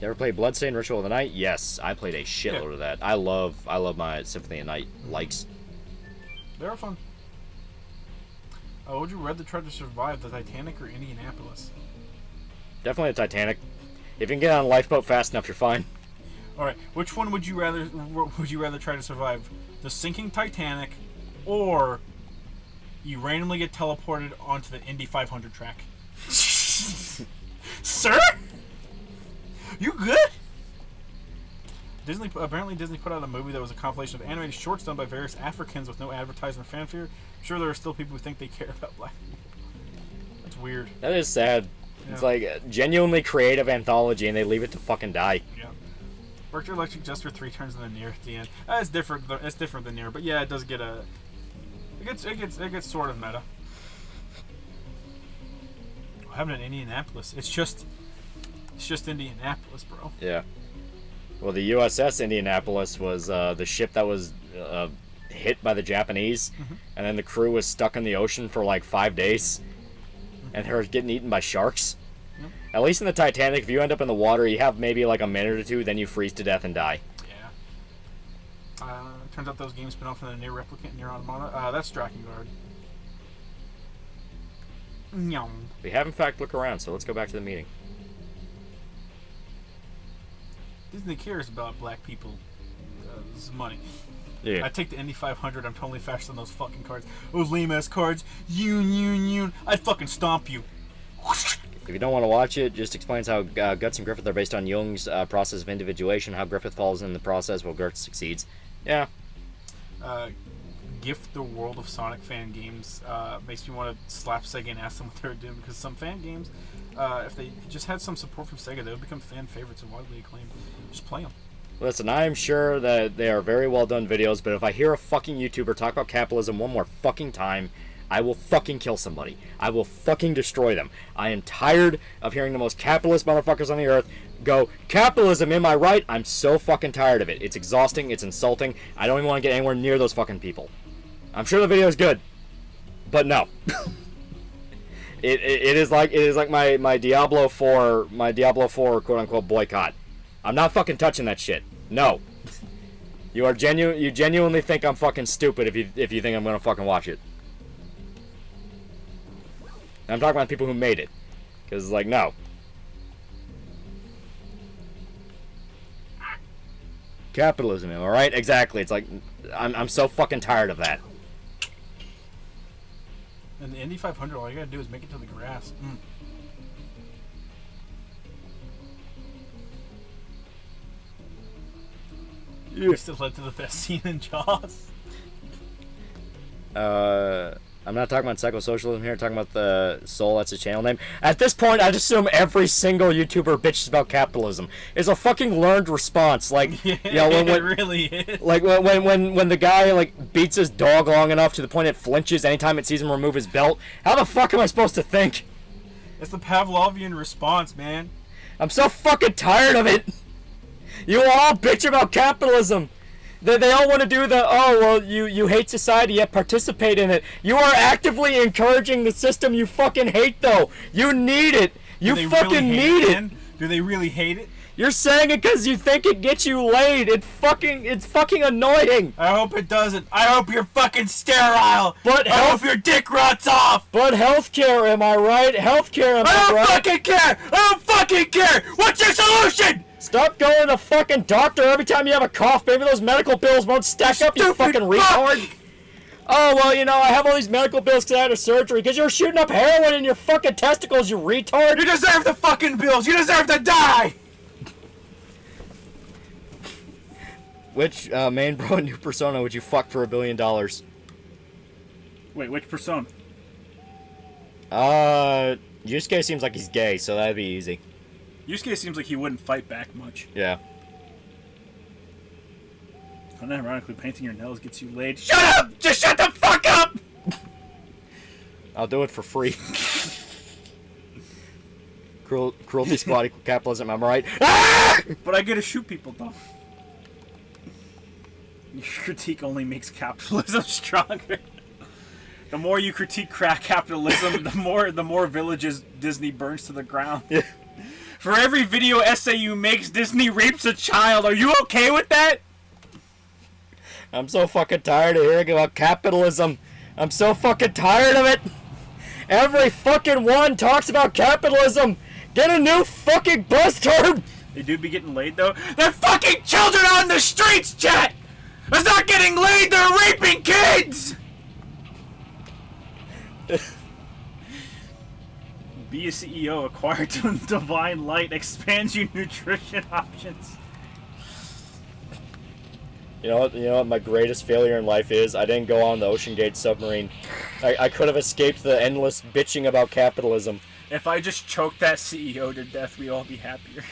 You ever played Bloodstained Ritual of the Night? Yes, I played a shitload of that. I love my Symphony of Night likes. They're fun. Would you rather try to survive the Titanic or Indianapolis? Definitely the Titanic. If you can get on a lifeboat fast enough, you're fine. All right, which one would you rather try to survive? The sinking Titanic, or you randomly get teleported onto the Indy 500 track? Sir? You good? Apparently Disney put out a movie that was a compilation of animated shorts done by various Africans with no advertisement fanfare. I'm sure there are still people who think they care about black people. That's weird. That is sad. It's like genuinely creative anthology, and they leave it to fucking die. Yeah. Berkshire Electric just for 3 turns in the near at the end. It's different. It's different than near, but yeah, it does get a. It gets sort of meta. What happened in Indianapolis? It's just Indianapolis, bro. Yeah. Well, the USS Indianapolis was the ship that was hit by the Japanese, and then the crew was stuck in the ocean for like 5 days, and they were getting eaten by sharks. Yep. At least in the Titanic, if you end up in the water, you have maybe like a minute or two, then you freeze to death and die. Yeah. Turns out those games spin off from the Near Replicant, Near Automata. That's Drakengard. Nyam. We have, in fact, looked around, so let's go back to the meeting. Disney cares about black people. Money. Yeah. I take the Indy 500. I'm totally faster than those fucking cards. Those lame ass cards. Yoon. I'd fucking stomp you. If you don't want to watch it, just explains how Guts and Griffith are based on Jung's process of individuation, how Griffith falls in the process while Guts succeeds. Yeah. Gift the world of Sonic fan games makes me want to slap Sega and ask them what they're doing, because some fan games, if they just had some support from Sega, they would become fan favorites and widely acclaimed. Just play them. Listen, I'm sure that they are very well done videos, but if I hear a fucking YouTuber talk about capitalism one more fucking time, I will fucking kill somebody. I will fucking destroy them. I am tired of hearing the most capitalist motherfuckers on the earth go, capitalism, am I right? I'm so fucking tired of it. It's exhausting, it's insulting. I don't even want to get anywhere near those fucking people. I'm sure the video is good, but no. it is like my Diablo 4 quote unquote boycott. I'm not fucking touching that shit. No. You genuinely think I'm fucking stupid if you think I'm gonna fucking watch it. I'm talking about people who made it. Because, like, no. Capitalism, am I right? Exactly. It's like, I'm so fucking tired of that. And the Indy 500, all you gotta do is make it to the grass. Yeah. Still led to the best scene in Jaws. I'm not talking about psychosocialism here. I'm talking about the Soul. That's his channel name. At this point, I just assume every single YouTuber bitches about capitalism. It's a fucking learned response. Like, yeah, you know, when it really is. Like when the guy like beats his dog long enough to the point it flinches anytime it sees him remove his belt. How the fuck am I supposed to think? It's the Pavlovian response, man. I'm so fucking tired of it. You all bitch about capitalism. They all want to do the, oh, well, you hate society, yet participate in it. You are actively encouraging the system you fucking hate, though. You need it. You fucking need it. Do they really hate it? You're saying it because you think it gets you laid. It's fucking annoying. I hope it doesn't. I hope you're fucking sterile. But I hope your dick rots off. But healthcare, am I right? Healthcare, am I right? I don't fucking care. I don't fucking care. What's your solution? Stop going to fucking doctor every time you have a cough. Maybe those medical bills won't stack up, you fucking retard. Oh, well, you know, I have all these medical bills because I had a surgery. Because you're shooting up heroin in your fucking testicles, you retard. You deserve the fucking bills. You deserve to die. Which main bro new persona would you fuck for $1 billion? Wait, which persona? Yusuke seems like he's gay, so that'd be easy. Yusuke seems like he wouldn't fight back much. Yeah. Unironically, painting your nails gets you laid. Shut up! Just shut the fuck up! I'll do it for free. Cruelty squad equal capitalism, am I right? Ah! But I get to shoot people, though. Your critique only makes capitalism stronger. The more you critique crack capitalism, the more villages Disney burns to the ground. Yeah. For every video essay you make, Disney rapes a child. Are you okay with that? I'm so fucking tired of hearing about capitalism. I'm so fucking tired of it. Every fucking one talks about capitalism. Get a new fucking buzz term. They do be getting laid, though. They're fucking children on the streets, chat! It's not getting laid, they're raping kids! Be a CEO, acquire divine light, expands your nutrition options. You know what my greatest failure in life is? I didn't go on the Ocean Gate submarine. I could have escaped the endless bitching about capitalism. If I just choked that CEO to death, we'd all be happier.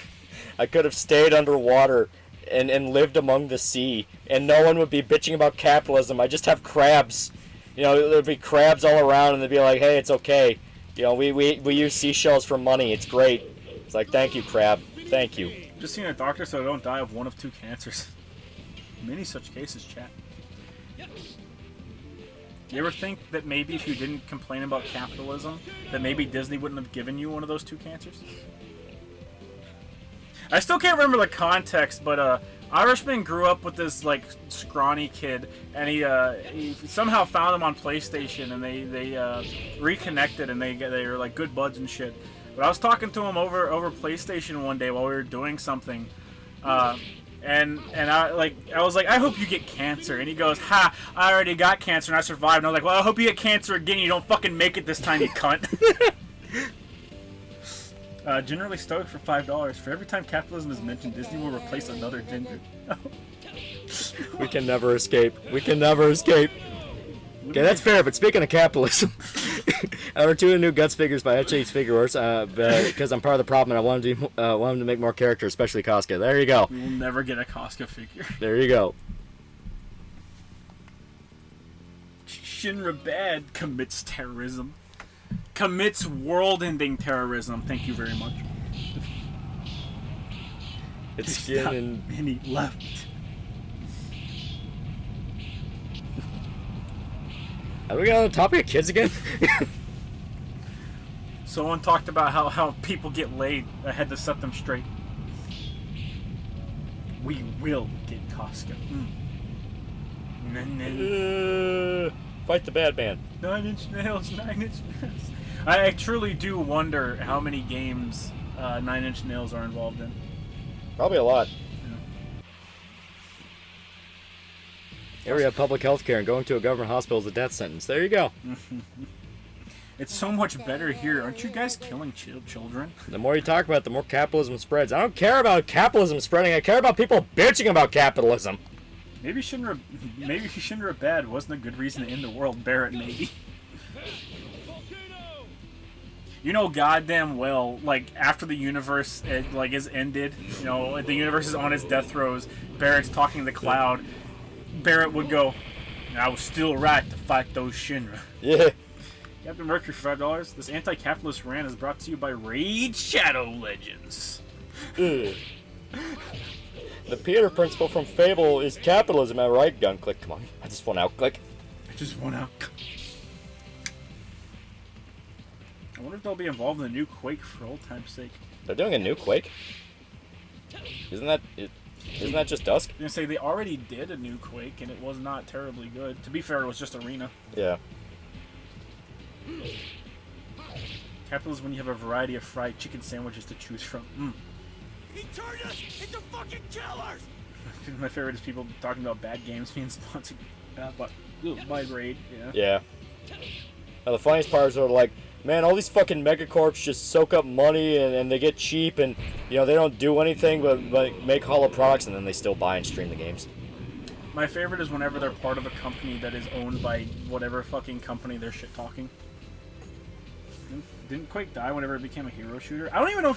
I could have stayed underwater and lived among the sea, and no one would be bitching about capitalism. I just have crabs. You know, there'd be crabs all around, and they'd be like, hey, it's okay. You know, we use seashells for money. It's great. It's like, thank you, crab. Thank you. Just seeing a doctor so I don't die of one of 2 cancers. Many such cases, chat. You ever think that maybe if you didn't complain about capitalism, that maybe Disney wouldn't have given you one of those 2 cancers? I still can't remember the context, but Irishman grew up with this like scrawny kid, and he somehow found him on PlayStation, and they reconnected, and they were like good buds and shit. But I was talking to him over PlayStation one day while we were doing something, and I was like, I hope you get cancer, and he goes, ha, I already got cancer and I survived. And I was like, well, I hope you get cancer again. You don't fucking make it this time, you cunt. Generally stoked for $5. For every time capitalism is mentioned, Disney will replace another ginger. We can never escape. We can never escape. Okay, that's fair, but speaking of capitalism, I ordered 2 new Guts figures by HH's Figureworks because I'm part of the problem and I wanted to make more characters, especially Casca. There you go. We will never get a Casca figure. There you go. Shinra Bad commits terrorism. Commits world-ending terrorism. Thank you very much. It's skin and any left. Are we on the topic of kids again? Someone talked about how people get laid. I had to set them straight. We will get Casca. Fight the bad man. 9 Inch Nails, 9 Inch Nails. I truly do wonder how many games 9 Inch Nails are involved in. Probably a lot. Yeah. Here we have public health care, and going to a government hospital is a death sentence. There you go. It's so much better here. Aren't you guys killing children? The more you talk about it, the more capitalism spreads. I don't care about capitalism spreading. I care about people bitching about capitalism. Maybe Shinra Bad wasn't a good reason to end the world. Barrett, maybe. You know goddamn well, like, after the universe, is ended, you know, the universe is on its death throes, Barrett's talking to the cloud, Barrett would go, I was still right to fight those Shinra. Yeah. Captain Mercury for $5. This anti-capitalist rant is brought to you by Raid Shadow Legends. The Peter principle from Fable is capitalism, am I right? Gun click, come on. I just want out click. I just want out. I wonder if they'll be involved in the new Quake for old time's sake. They're doing a new Quake? Isn't that just Dusk? I was gonna say, they already did a new Quake, and it was not terribly good. To be fair, it was just Arena. Yeah. Capitalism when you have a variety of fried chicken sandwiches to choose from. He turned us into fucking killers! My favorite is people talking about bad games being sponsored by Raid. Yeah. Yeah. Now the funniest part is they're like, man, all these fucking megacorps just soak up money and they get cheap and, you know, they don't do anything but make hollow products and then they still buy and stream the games. My favorite is whenever they're part of a company that is owned by whatever fucking company they're shit talking. Didn't Quake die whenever it became a hero shooter? I don't even know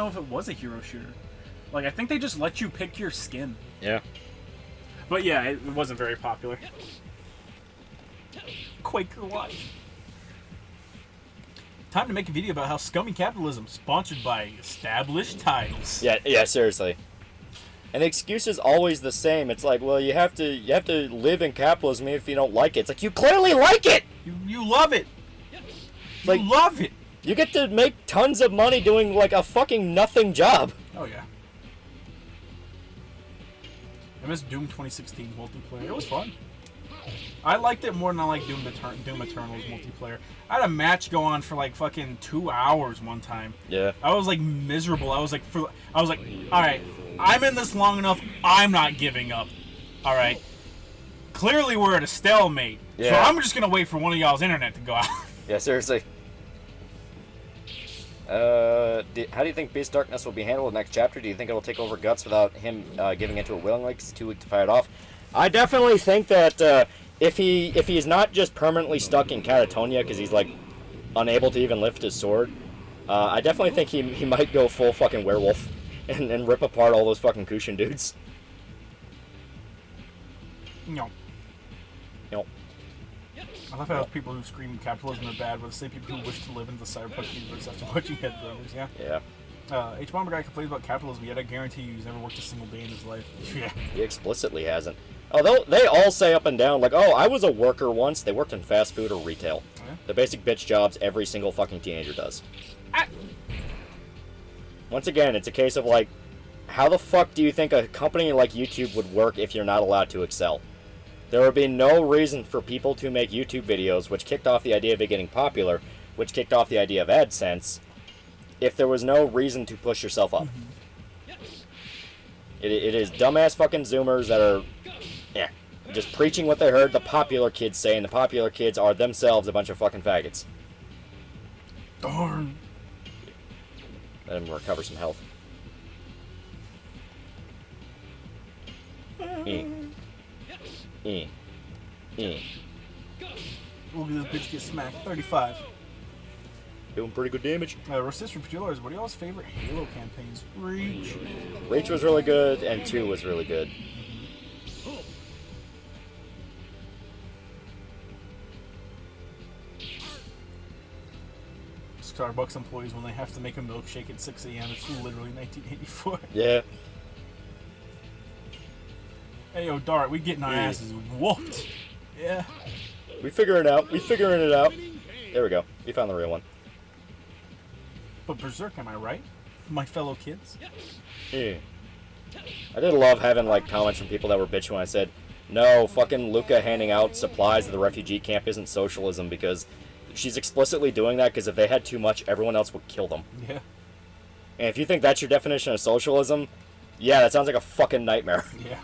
if it was a hero shooter. Like, I think they just let you pick your skin. Yeah. But yeah, it wasn't very popular. Quaker Watch. Time to make a video about how scummy capitalism, sponsored by established titles. Yeah, seriously. And the excuse is always the same. It's like, well, you have to live in capitalism if you don't like it. It's like, you clearly like it. You love it. You love it. You get to make tons of money doing like a fucking nothing job. Oh yeah. I miss Doom 2016 multiplayer. It was fun. I liked it more than I like Doom Eternal's multiplayer. I had a match go on for like fucking 2 hours one time. Yeah. I was like miserable. I was like, all right, I'm in this long enough. I'm not giving up. All right. Clearly, we're at a stalemate. Yeah. So I'm just gonna wait for one of y'all's internet to go out. Yeah, seriously. How do you think Beast Darkness will be handled in the next chapter? Do you think it'll take over Guts without him giving into it willingly because he's too weak to fight it off? I definitely think that if he's not just permanently stuck in catatonia because he's like unable to even lift his sword, I definitely think he might go full fucking werewolf and rip apart all those fucking Kushin dudes. No. Nope. I love how people who scream capitalism are bad were the same people who wish to live in the cyberpunk universe after watching Head Brothers, yeah? Yeah. H-Bomber guy complains about capitalism, yet I guarantee you he's never worked a single day in his life. Yeah. He explicitly hasn't. Oh, they all say up and down, like, oh, I was a worker once. They worked in fast food or retail. Yeah. The basic bitch jobs every single fucking teenager does. Once again, it's a case of, like, how the fuck do you think a company like YouTube would work if you're not allowed to excel? There would be no reason for people to make YouTube videos, which kicked off the idea of it getting popular, which kicked off the idea of AdSense, if there was no reason to push yourself up. It is dumbass fucking Zoomers that are, just preaching what they heard the popular kids say, and the popular kids are themselves a bunch of fucking faggots. Darn. Let him recover some health. Look at this bitch get smacked. 35. Doing pretty good damage. Resist for $2. What are y'all's favorite Halo campaigns? Reach. Reach was really good, and 2 was really good. Starbucks employees, when they have to make a milkshake at 6 a.m., it's literally 1984. Yeah. Hey, yo, Dart, we getting our asses whooped. Yeah. We figuring it out. We figuring it out. There we go. We found the real one. But Berserk, am I right? My fellow kids? Yeah. I did love having, like, comments from people that were bitching when I said, no, fucking Luca handing out supplies at the refugee camp isn't socialism, because she's explicitly doing that because if they had too much, everyone else would kill them. Yeah. And if you think that's your definition of socialism, yeah, that sounds like a fucking nightmare. Yeah.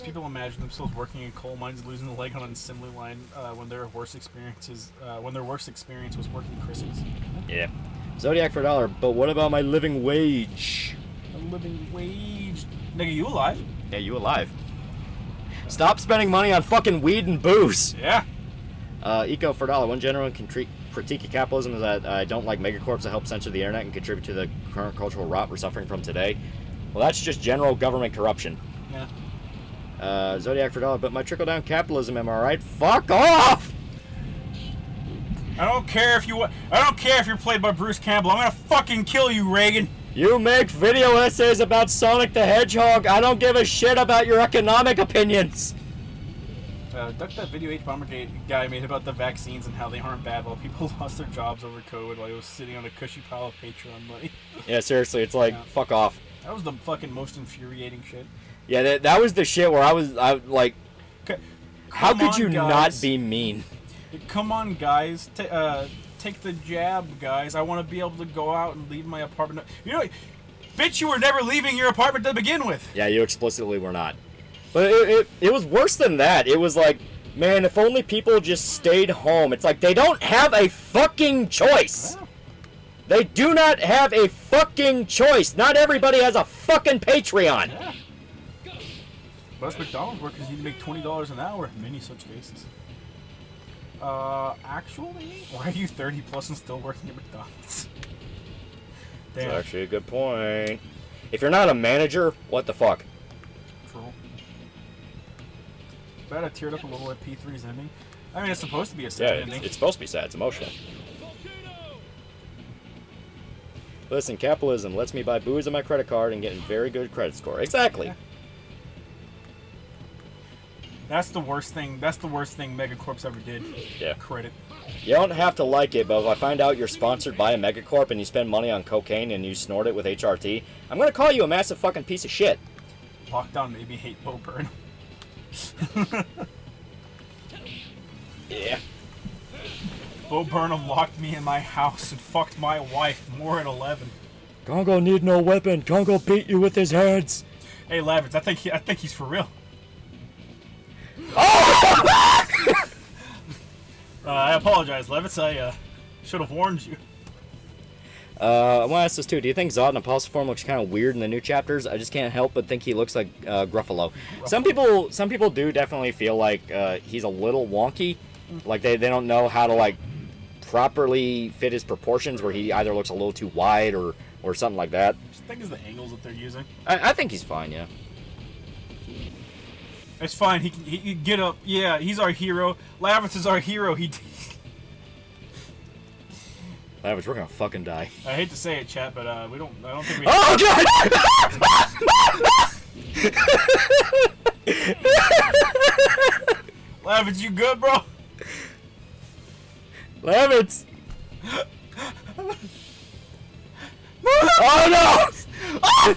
People imagine themselves working in coal mines, losing a leg on an assembly line when their worst experience was working Christmas. Yeah. Zodiac for $1, but what about my living wage? A living wage. Nigga, you alive? Yeah, you alive. Stop spending money on fucking weed and booze. Yeah. Eco for $1. One general critique of capitalism is that I don't like megacorps that help censor the internet and contribute to the current cultural rot we're suffering from today. Well, that's just general government corruption. Yeah. Zodiac for $1, but my trickle-down capitalism, am I right? Fuck off! I don't care if you're played by Bruce Campbell. I'm gonna fucking kill you, Reagan. You make video essays about Sonic the Hedgehog. I don't give a shit about your economic opinions. Duck that video H-Bomber guy made about the vaccines and how they aren't bad while people lost their jobs over COVID while he was sitting on a cushy pile of Patreon money. Yeah, seriously, it's like, fuck off. That was the fucking most infuriating shit. Yeah, that was the shit where I was like, how could you not be mean? Come on, guys. Take the jab, guys. I want to be able to go out and leave my apartment. You know, bitch, you were never leaving your apartment to begin with. Yeah, you explicitly were not. But it was worse than that. It was like, man, if only people just stayed home. It's like, they don't have a fucking choice. Wow. They do not have a fucking choice. Not everybody has a fucking Patreon. Yeah. But us McDonald's workers need to make $20 an hour in many such cases. Actually? Why are you 30 plus and still working at McDonald's? Damn. That's actually a good point. If you're not a manager, what the fuck? True. Bet I teared up a little at P3's ending. I mean, it's supposed to be a sad ending. It's supposed to be sad. It's emotional. Listen, capitalism lets me buy booze on my credit card and get a very good credit score. Exactly. Yeah. That's the worst thing. That's the worst thing Megacorps ever did. Yeah. Credit. You don't have to like it, but if I find out you're sponsored by a Megacorp and you spend money on cocaine and you snort it with HRT, I'm gonna call you a massive fucking piece of shit. Lockdown made me hate Bo Burnham. Yeah. Bo Burnham locked me in my house and fucked my wife more at 11. Congo need no weapon. Congo beat you with his hands. Hey, Lavitz, I think he's for real. I apologize, Levitz. I should have warned you. I want to ask this too. Do you think Zod in Apostle form looks kind of weird in the new chapters? I just can't help but think he looks like Gruffalo. Some people do definitely feel like he's a little wonky. Like they don't know how to like properly fit his proportions, where he either looks a little too wide or something like that. I think it's the angles that they're using. I think he's fine, yeah. It's fine. He can get up. Yeah, he's our hero. Lavitz is our hero. Lavitz, we're gonna fucking die. I hate to say it, chat, but we don't. I don't think we. Oh god! Lavitz, you good, bro? Lavitz! Oh no!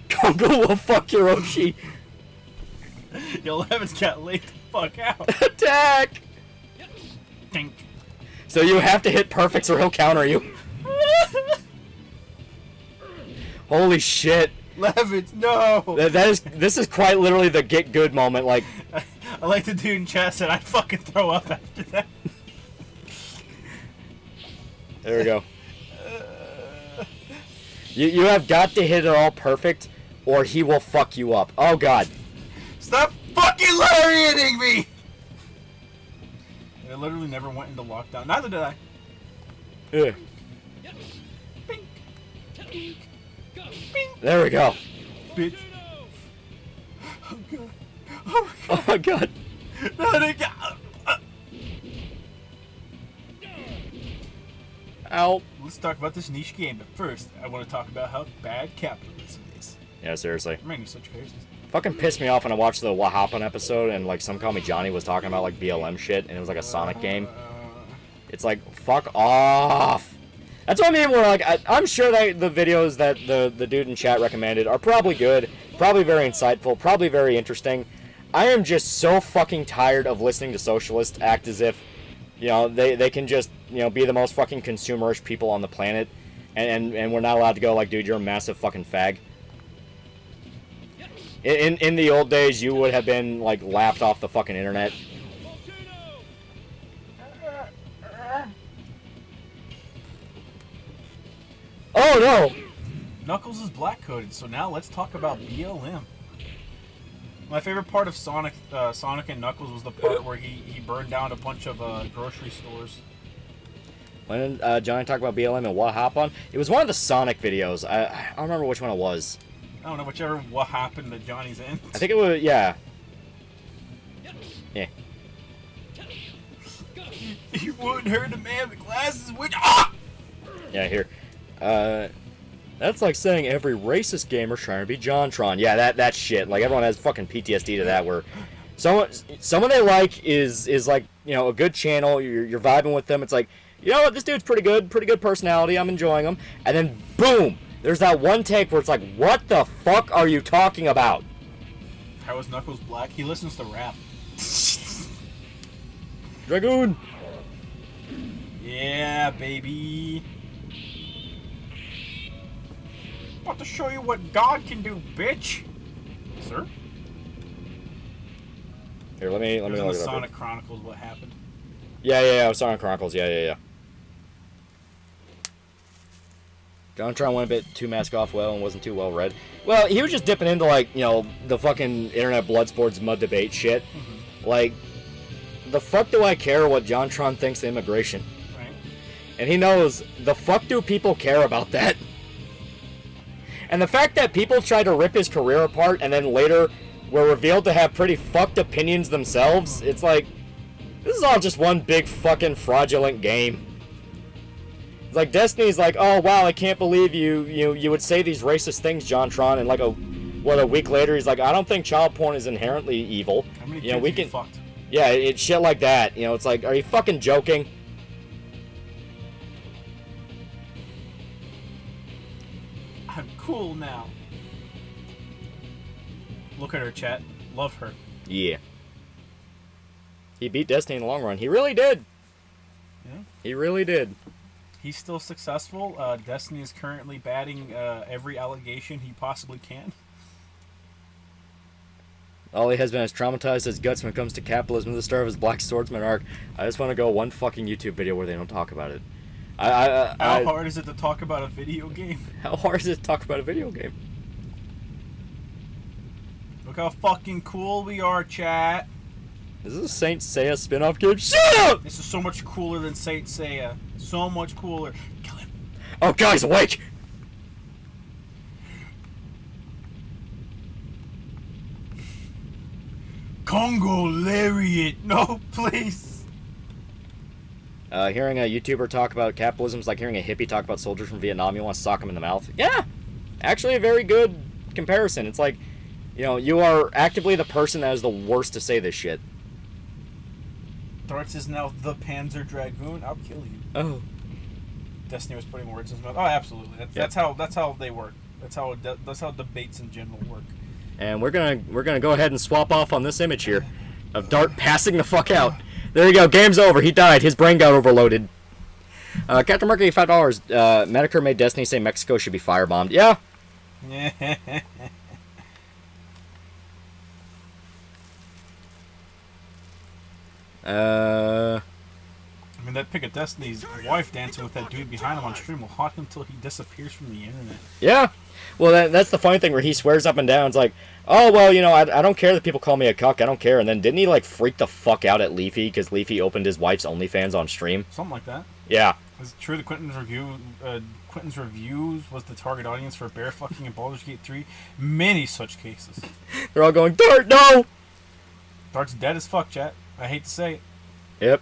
Kongo will fuck Hiroshi. Yo, Lavitz got laid the fuck out. Attack! Dink. So you have to hit perfects or he'll counter you. Holy shit. Lavitz, no! This is quite literally the get good moment, like... I like the dude in chat said I'd fucking throw up after that. There we go. You have got to hit it all perfect, or he will fuck you up. Oh god. Stop fucking lariating me! I literally never went into lockdown. Neither did I. Ugh. Bink. Bink. Bink. There we go. Bitch. Oh god. Oh my god. No, they got. Ow. Let's talk about this niche game, but first, I want to talk about how bad capitalism is. Yeah, seriously. Man, you're such crazy. Fucking pissed me off when I watched the What Happened episode and like some Call Me Johnny was talking about like BLM shit and it was like a Sonic game. It's like, fuck off. That's what I mean, where like, I'm sure that the videos that the dude in chat recommended are probably good, probably very insightful, probably very interesting. I am just so fucking tired of listening to socialists act as if, you know, they can just, you know, be the most fucking consumerish people on the planet and we're not allowed to go like, dude, you're a massive fucking fag. In the old days, you would have been like laughed off the fucking internet. Oh no! Knuckles is black coded, so now let's talk about BLM. My favorite part of Sonic and Knuckles was the part where he burned down a bunch of grocery stores. When Johnny talked about BLM and what happened, it was one of the Sonic videos. I don't remember which one it was. I don't know, whichever what happened that Johnny's in. I think it was, yeah. Yeah. You wouldn't hurt a man with glasses, would you? Ah! Yeah, here. That's like saying every racist gamer's trying to be JonTron. Yeah, that shit. Like, everyone has fucking PTSD to that, where someone they like is like, you know, a good channel, you're vibing with them, it's like, you know what, this dude's pretty good personality, I'm enjoying him, and then boom! There's that one take where it's like, what the fuck are you talking about? How is Knuckles black? He listens to rap. Dragoon! Yeah, baby. About to show you what God can do, bitch. Sir? Here, let me It was look in the it up. Sonic Chronicles what happened. Yeah, Sonic Chronicles, yeah. JonTron went a bit too mask off well and wasn't too well read. Well, he was just dipping into, like, you know, the fucking internet blood sports mud debate shit. Mm-hmm. Like, the fuck do I care what JonTron thinks of immigration? Right. And he knows, the fuck do people care about that? And the fact that people tried to rip his career apart and then later were revealed to have pretty fucked opinions themselves, it's like, this is all just one big fucking fraudulent game. It's like Destiny's like, oh wow, I can't believe you would say these racist things, JonTron, and like a week later he's like, I don't think child porn is inherently evil. How many you know, we kids can have you fucked? Yeah, it's shit like that. You know, it's like, are you fucking joking? I'm cool now. Look at her, chat. Love her. Yeah. He beat Destiny in the long run. He really did. Yeah. He really did. He's still successful. Destiny is currently batting every allegation he possibly can. Ollie has been as traumatized as guts when it comes to capitalism at the start of his Black Swordsman arc. I just want to go one fucking YouTube video where they don't talk about it. How hard is it to talk about a video game? How hard is it to talk about a video game? Look Look how fucking cool we are, chat. Is this a Saint Seiya spin-off game? Shut up! This is so much cooler than Saint Seiya. So much cooler. Kill him. Oh, guys, awake! Congo Lariat. No, please. Hearing a YouTuber talk about capitalism is like hearing a hippie talk about soldiers from Vietnam. You want to sock them in the mouth. Yeah! Actually, a very good comparison. It's like, you know, you are actively the person that is the worst to say this shit. Darts is now the Panzer Dragoon. I'll kill you. Oh. Destiny was putting words in his mouth. Oh, absolutely. That's how they work. That's how debates in general work. And we're gonna go ahead and swap off on this image here of Dart passing the fuck out. There you go. Game's over. He died. His brain got overloaded. Captain Mercury, $5. Medicare made Destiny say Mexico should be firebombed. Yeah. I mean, that pic of Destiny's wife dancing with that dude behind him on stream will haunt him until he disappears from the internet. Yeah. Well, that's the funny thing where he swears up and down. It's like, oh, well, you know, I don't care that people call me a cuck. I don't care. And then didn't he, like, freak the fuck out at Leafy because Leafy opened his wife's OnlyFans on stream? Something like that. Yeah. Is it true that Quentin's reviews was the target audience for bear fucking in Baldur's Gate 3? Many such cases. They're all going, Dart, no! Dart's dead as fuck, chat. I hate to say it. Yep.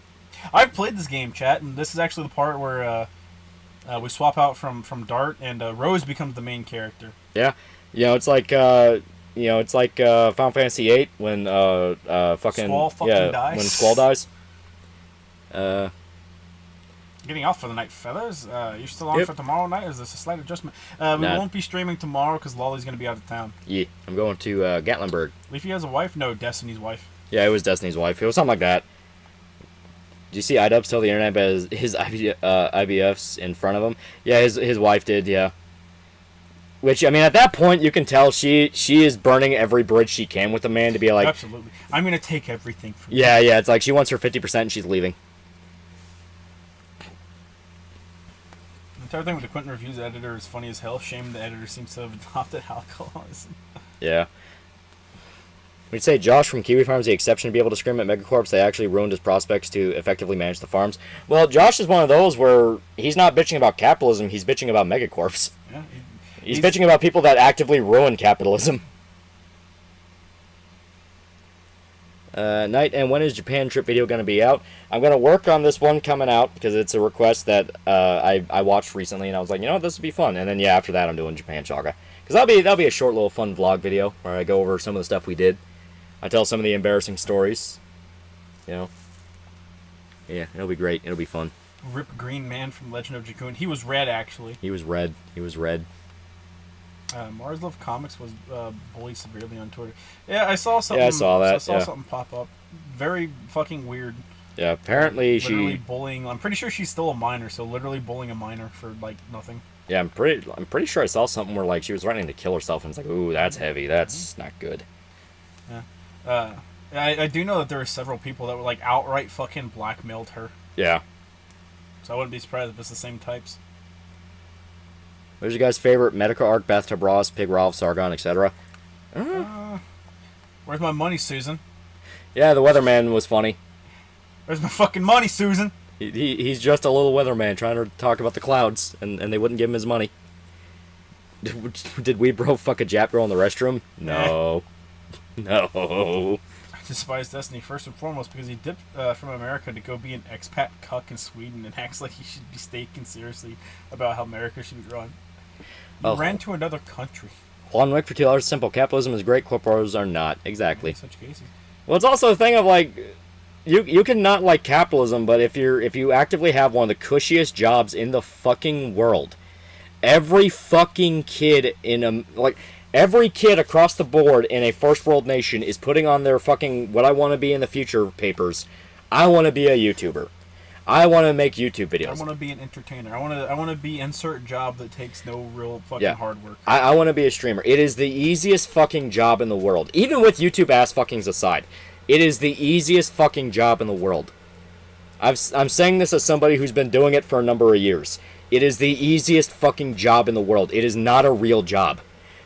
I've played this game, chat, and this is actually the part where we swap out from Dart, and Rose becomes the main character. Yeah. You know, it's like Final Fantasy VIII when Squall dies. when Squall dies. Getting off for the night, fellas. You're still on for tomorrow night? Or is this a slight adjustment? We won't be streaming tomorrow because Lolly's going to be out of town. Yeah, I'm going to Gatlinburg. Leafy has a wife? No, Destiny's wife. Yeah, it was Destiny's wife. It was something like that. Did you see iDubbbz tell the internet about his IBFs in front of him? Yeah, his wife did, yeah. Which, I mean, at that point, you can tell she is burning every bridge she can with the man to be like... Absolutely. I'm going to take everything from you. Yeah, it's like she wants her 50% and she's leaving. The entire thing with the Quentin Reviews editor is funny as hell. Shame the editor seems to have adopted alcoholism. Yeah. We'd say Josh from Kiwi Farms the exception to be able to scream at Megacorps. They actually ruined his prospects to effectively manage the farms. Well, Josh is one of those where he's not bitching about capitalism, he's bitching about Megacorps. Yeah, he's bitching about people that actively ruin capitalism. Night, and when is Japan trip video going to be out? I'm going to work on this one coming out because it's a request that I watched recently, and I was like, you know what, this would be fun. And then, yeah, after that, I'm doing Japan Chaga. Because that'll be a short little fun vlog video where I go over some of the stuff we did. I tell some of the embarrassing stories. You know. Yeah, it'll be great. It'll be fun. Rip Green Man from Legend of Dragoon. He was red, actually. He was red. Mars Love Comics was bullied severely on Twitter. Yeah, I saw something. Yeah, I saw that. I saw something pop up. Very fucking weird. Yeah, apparently literally bullying. I'm pretty sure she's still a minor, so literally bullying a minor for like nothing. Yeah, I'm pretty sure I saw something where like she was threatening to kill herself, and it's like, ooh, that's heavy. That's not good. Yeah. I do know that there were several people that were like outright fucking blackmailed her. Yeah. So I wouldn't be surprised if it's the same types. What's your guys' favorite medical arc? Bathtub Ross, Pig Ralph, Sargon, etc. Where's my money, Susan? Yeah, the weatherman was funny. Where's my fucking money, Susan? He's just a little weatherman trying to talk about the clouds, and they wouldn't give him his money. Did we bro fuck a Jap girl in the restroom? No. No. I despise Destiny first and foremost because he dipped from America to go be an expat cuck in Sweden and acts like he should be taken seriously about how America should be run. He ran to another country. Juan Wick for $2. Simple. Capitalism is great. Corporations are not. Exactly. In such cases. Well, it's also a thing of like, you can not like capitalism, but if you actively have one of the cushiest jobs in the fucking world, every fucking kid every kid across the board in a first world nation is putting on their fucking what I want to be in the future papers. I want to be a YouTuber. I want to make YouTube videos. I want to be an entertainer. I want to be insert job that takes no real fucking hard work. I want to be a streamer. It is the easiest fucking job in the world. Even with YouTube ass fuckings aside, it is the easiest fucking job in the world. I'm saying this as somebody who's been doing it for a number of years. It is the easiest fucking job in the world. It is not a real job.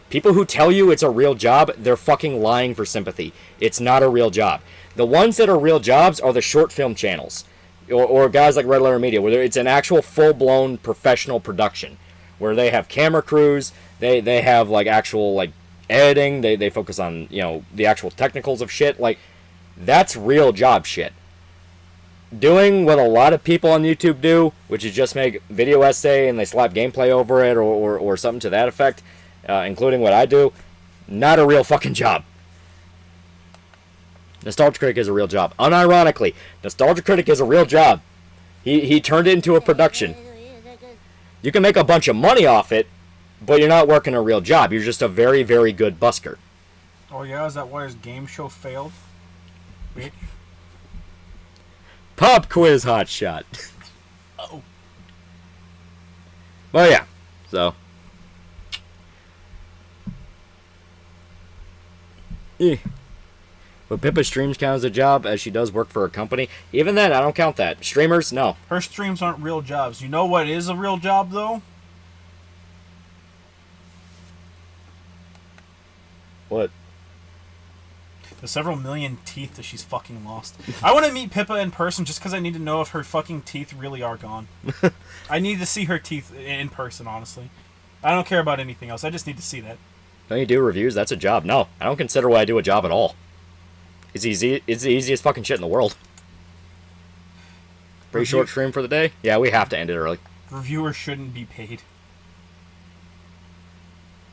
People who tell you it's a real job, they're fucking lying for sympathy. It's not a real job. The ones that are real jobs are the short film channels. Or guys like Red Letter Media, where it's an actual full-blown professional production. Where they have camera crews, they have, like, actual, like, editing, they focus on, you know, the actual technicals of shit. Like, that's real job shit. Doing what a lot of people on YouTube do, which is just make video essay and they slap gameplay over it or something to that effect, including what I do, not a real fucking job. Nostalgia Critic is a real job. Unironically, Nostalgia Critic is a real job. He turned it into a production. You can make a bunch of money off it, but you're not working a real job. You're just a very, very good busker. Oh yeah, is that why his game show failed? Bitch. Pop quiz hotshot. Oh. Well, yeah. So. Yeah. But Pippa streams count as a job, as she does work for a company. Even then, I don't count that. Streamers, no. Her streams aren't real jobs. You know what is a real job, though? What? The several million teeth that she's fucking lost. I want to meet Pippa in person just because I need to know if her fucking teeth really are gone. I need to see her teeth in person, honestly. I don't care about anything else. I just need to see that. Don't you do reviews? That's a job. No, I don't consider what I do a job at all. It's easy. It's the easiest fucking shit in the world. Pretty short stream for the day? Yeah, we have to end it early. Reviewers shouldn't be paid.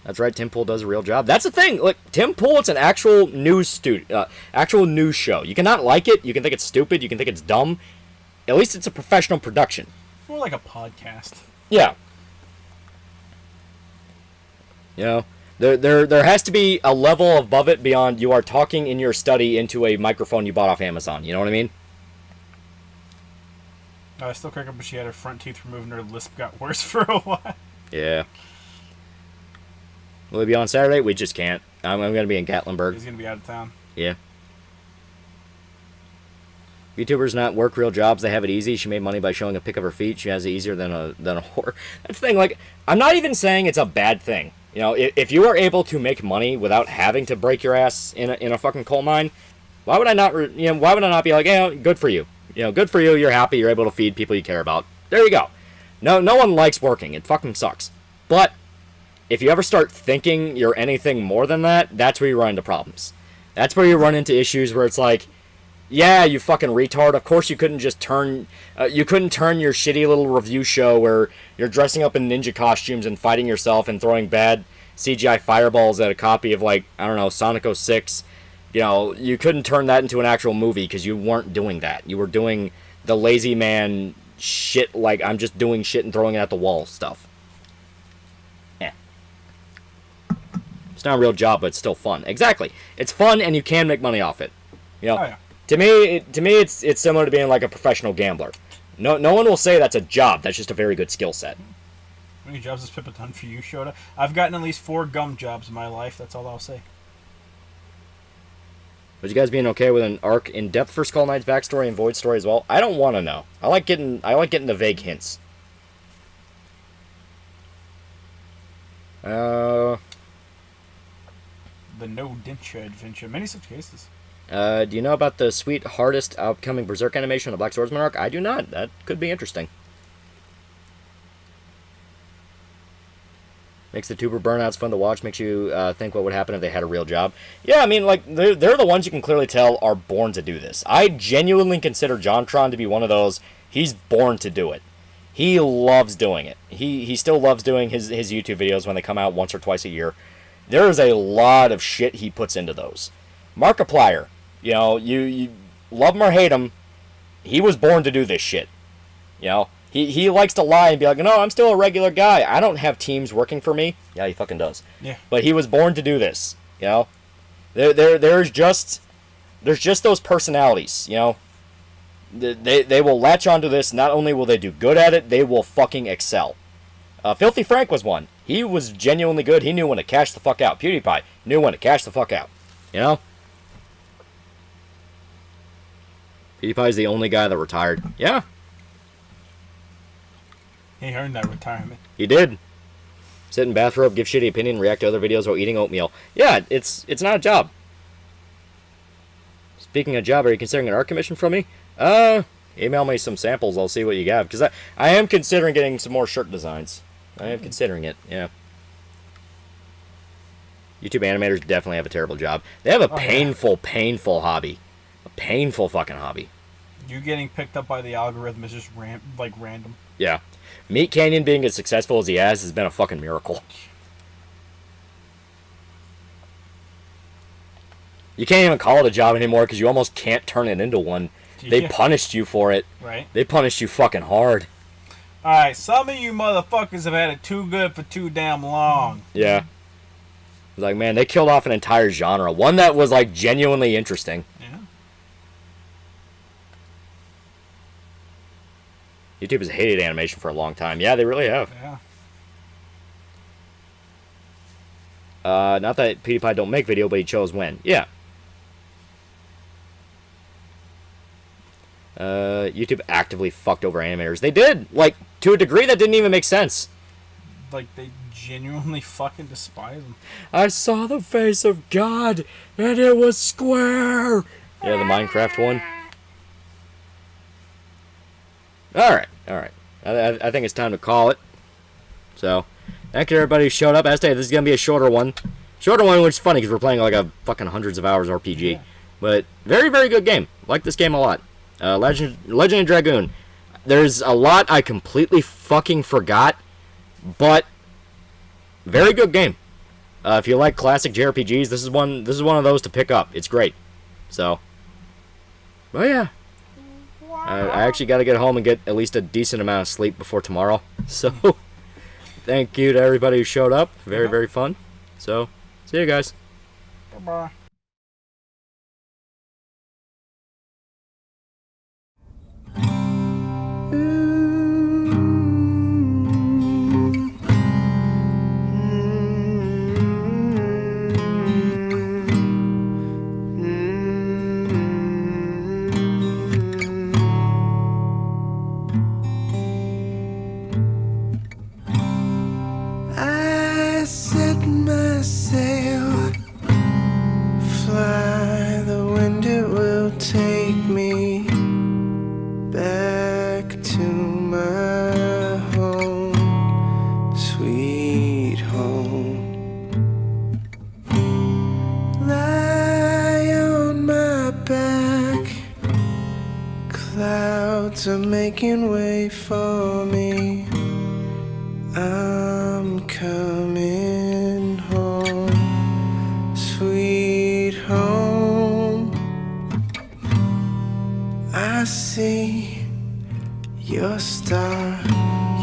That's right, Tim Pool does a real job. That's the thing. Like, Tim Pool, it's an actual news actual news show. You cannot like it. You can think it's stupid. You can think it's dumb. At least it's a professional production. More like a podcast. Yeah. You know, there has to be a level above it beyond you are talking in your study into a microphone you bought off Amazon. You know what I mean? I still crack up when she had her front teeth removed and her lisp got worse for a while. Yeah. Will he be on Saturday? We just can't. I'm going to be in Gatlinburg. He's going to be out of town. Yeah. YouTubers not work real jobs. They have it easy. She made money by showing a pic of her feet. She has it easier than a whore. That's the thing. Like, I'm not even saying it's a bad thing. You know, if you are able to make money without having to break your ass in a fucking coal mine, why would I not? Why would I not be like, good for you. You know, good for you. You're happy. You're able to feed people you care about. There you go. No one likes working. It fucking sucks. But if you ever start thinking you're anything more than that, that's where you run into problems. That's where you run into issues where it's like, yeah, you fucking retard. Of course you couldn't just turn your shitty little review show where you're dressing up in ninja costumes and fighting yourself and throwing bad CGI fireballs at a copy of, like, I don't know, Sonic 06. You know, you couldn't turn that into an actual movie because you weren't doing that. You were doing the lazy man shit, like, I'm just doing shit and throwing it at the wall stuff. Yeah. It's not a real job, but it's still fun. Exactly. It's fun and you can make money off it. You know, Oh, yeah. to me, it's similar to being like a professional gambler. No one will say that's a job. That's just a very good skill set. How many jobs has Pippa done for you, Shota? I've gotten at least 4 gum jobs in my life. That's all I'll say. Would you guys being okay with an arc in depth for Skull Knight's backstory and Void story as well? I don't want to know. I like getting the vague hints. The No Dincha adventure. Many such cases. Do you know about the sweet, hardest upcoming Berserk animation on the Black Swordsman arc? I do not. That could be interesting. Makes the tuber burnouts fun to watch. Makes you think what would happen if they had a real job. Yeah, I mean, like, they're the ones you can clearly tell are born to do this. I genuinely consider JonTron to be one of those. He's born to do it. He loves doing it. He still loves doing his YouTube videos when they come out once or twice a year. There is a lot of shit he puts into those. Markiplier, you know, you love him or hate him, he was born to do this shit. You know, he likes to lie and be like, no, I'm still a regular guy. I don't have teams working for me. Yeah, he fucking does. Yeah. But he was born to do this. You know, there's just those personalities. You know, they will latch onto this. Not only will they do good at it, they will fucking excel. Filthy Frank was one. He was genuinely good. He knew when to cash the fuck out. PewDiePie knew when to cash the fuck out. You know? PewDiePie's the only guy that retired. Yeah. He earned that retirement. He did. Sit in bathrobe, give shitty opinion, react to other videos while eating oatmeal. Yeah, it's not a job. Speaking of job, are you considering an art commission from me? Email me some samples. I'll see what you have. Because I am considering getting some more shirt designs. I am considering it, yeah. YouTube animators definitely have a terrible job. They have a painful hobby. A painful fucking hobby. You getting picked up by the algorithm is just random. Yeah. Meat Canyon being as successful as he has been a fucking miracle. You can't even call it a job anymore because you almost can't turn it into one. They punished you for it. Right. They punished you fucking hard. Alright, some of you motherfuckers have had it too good for too damn long. Yeah. It's like, man, they killed off an entire genre. One that was, like, genuinely interesting. Yeah. YouTube has hated animation for a long time. Yeah, they really have. Yeah. Not that PewDiePie don't make video, but he chose when. Yeah. YouTube actively fucked over animators. They did! Like, to a degree that didn't even make sense. Like, they genuinely fucking despise them. I saw the face of God, and it was square! Yeah, the Minecraft one. Alright. I think it's time to call it. So, thank you to everybody who showed up. As I say, this is going to be a shorter one. Shorter one, which is funny, because we're playing like a fucking hundreds of hours RPG. Yeah. But, very, very good game. Like this game a lot. Legend of Dragoon. There's a lot I completely fucking forgot, but very good game. If you like classic JRPGs, this is one of those to pick up. It's great. So, well, yeah. I actually got to get home and get at least a decent amount of sleep before tomorrow. So, thank you to everybody who showed up. Very, very fun. So, see you guys. Bye-bye. Are making way for me. I'm coming home, sweet home. I see your star,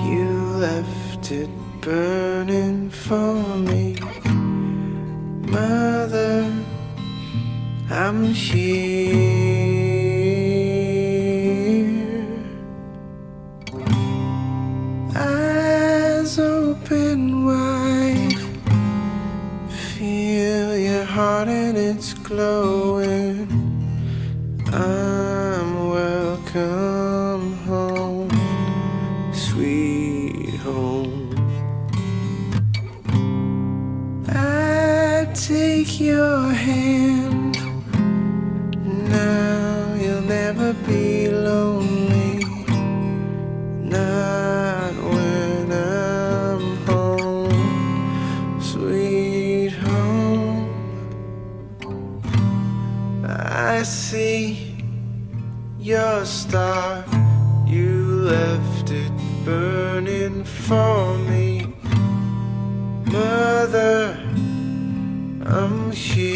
you left it burning for me. Mother, I'm here. Open wide, feel your heart and it's glowing. I'm welcome home, sweet home. I take your hand, now you'll never be lonely. Not when I'm home, sweet home. I see your star, you left it burning for me. Mother, I'm here.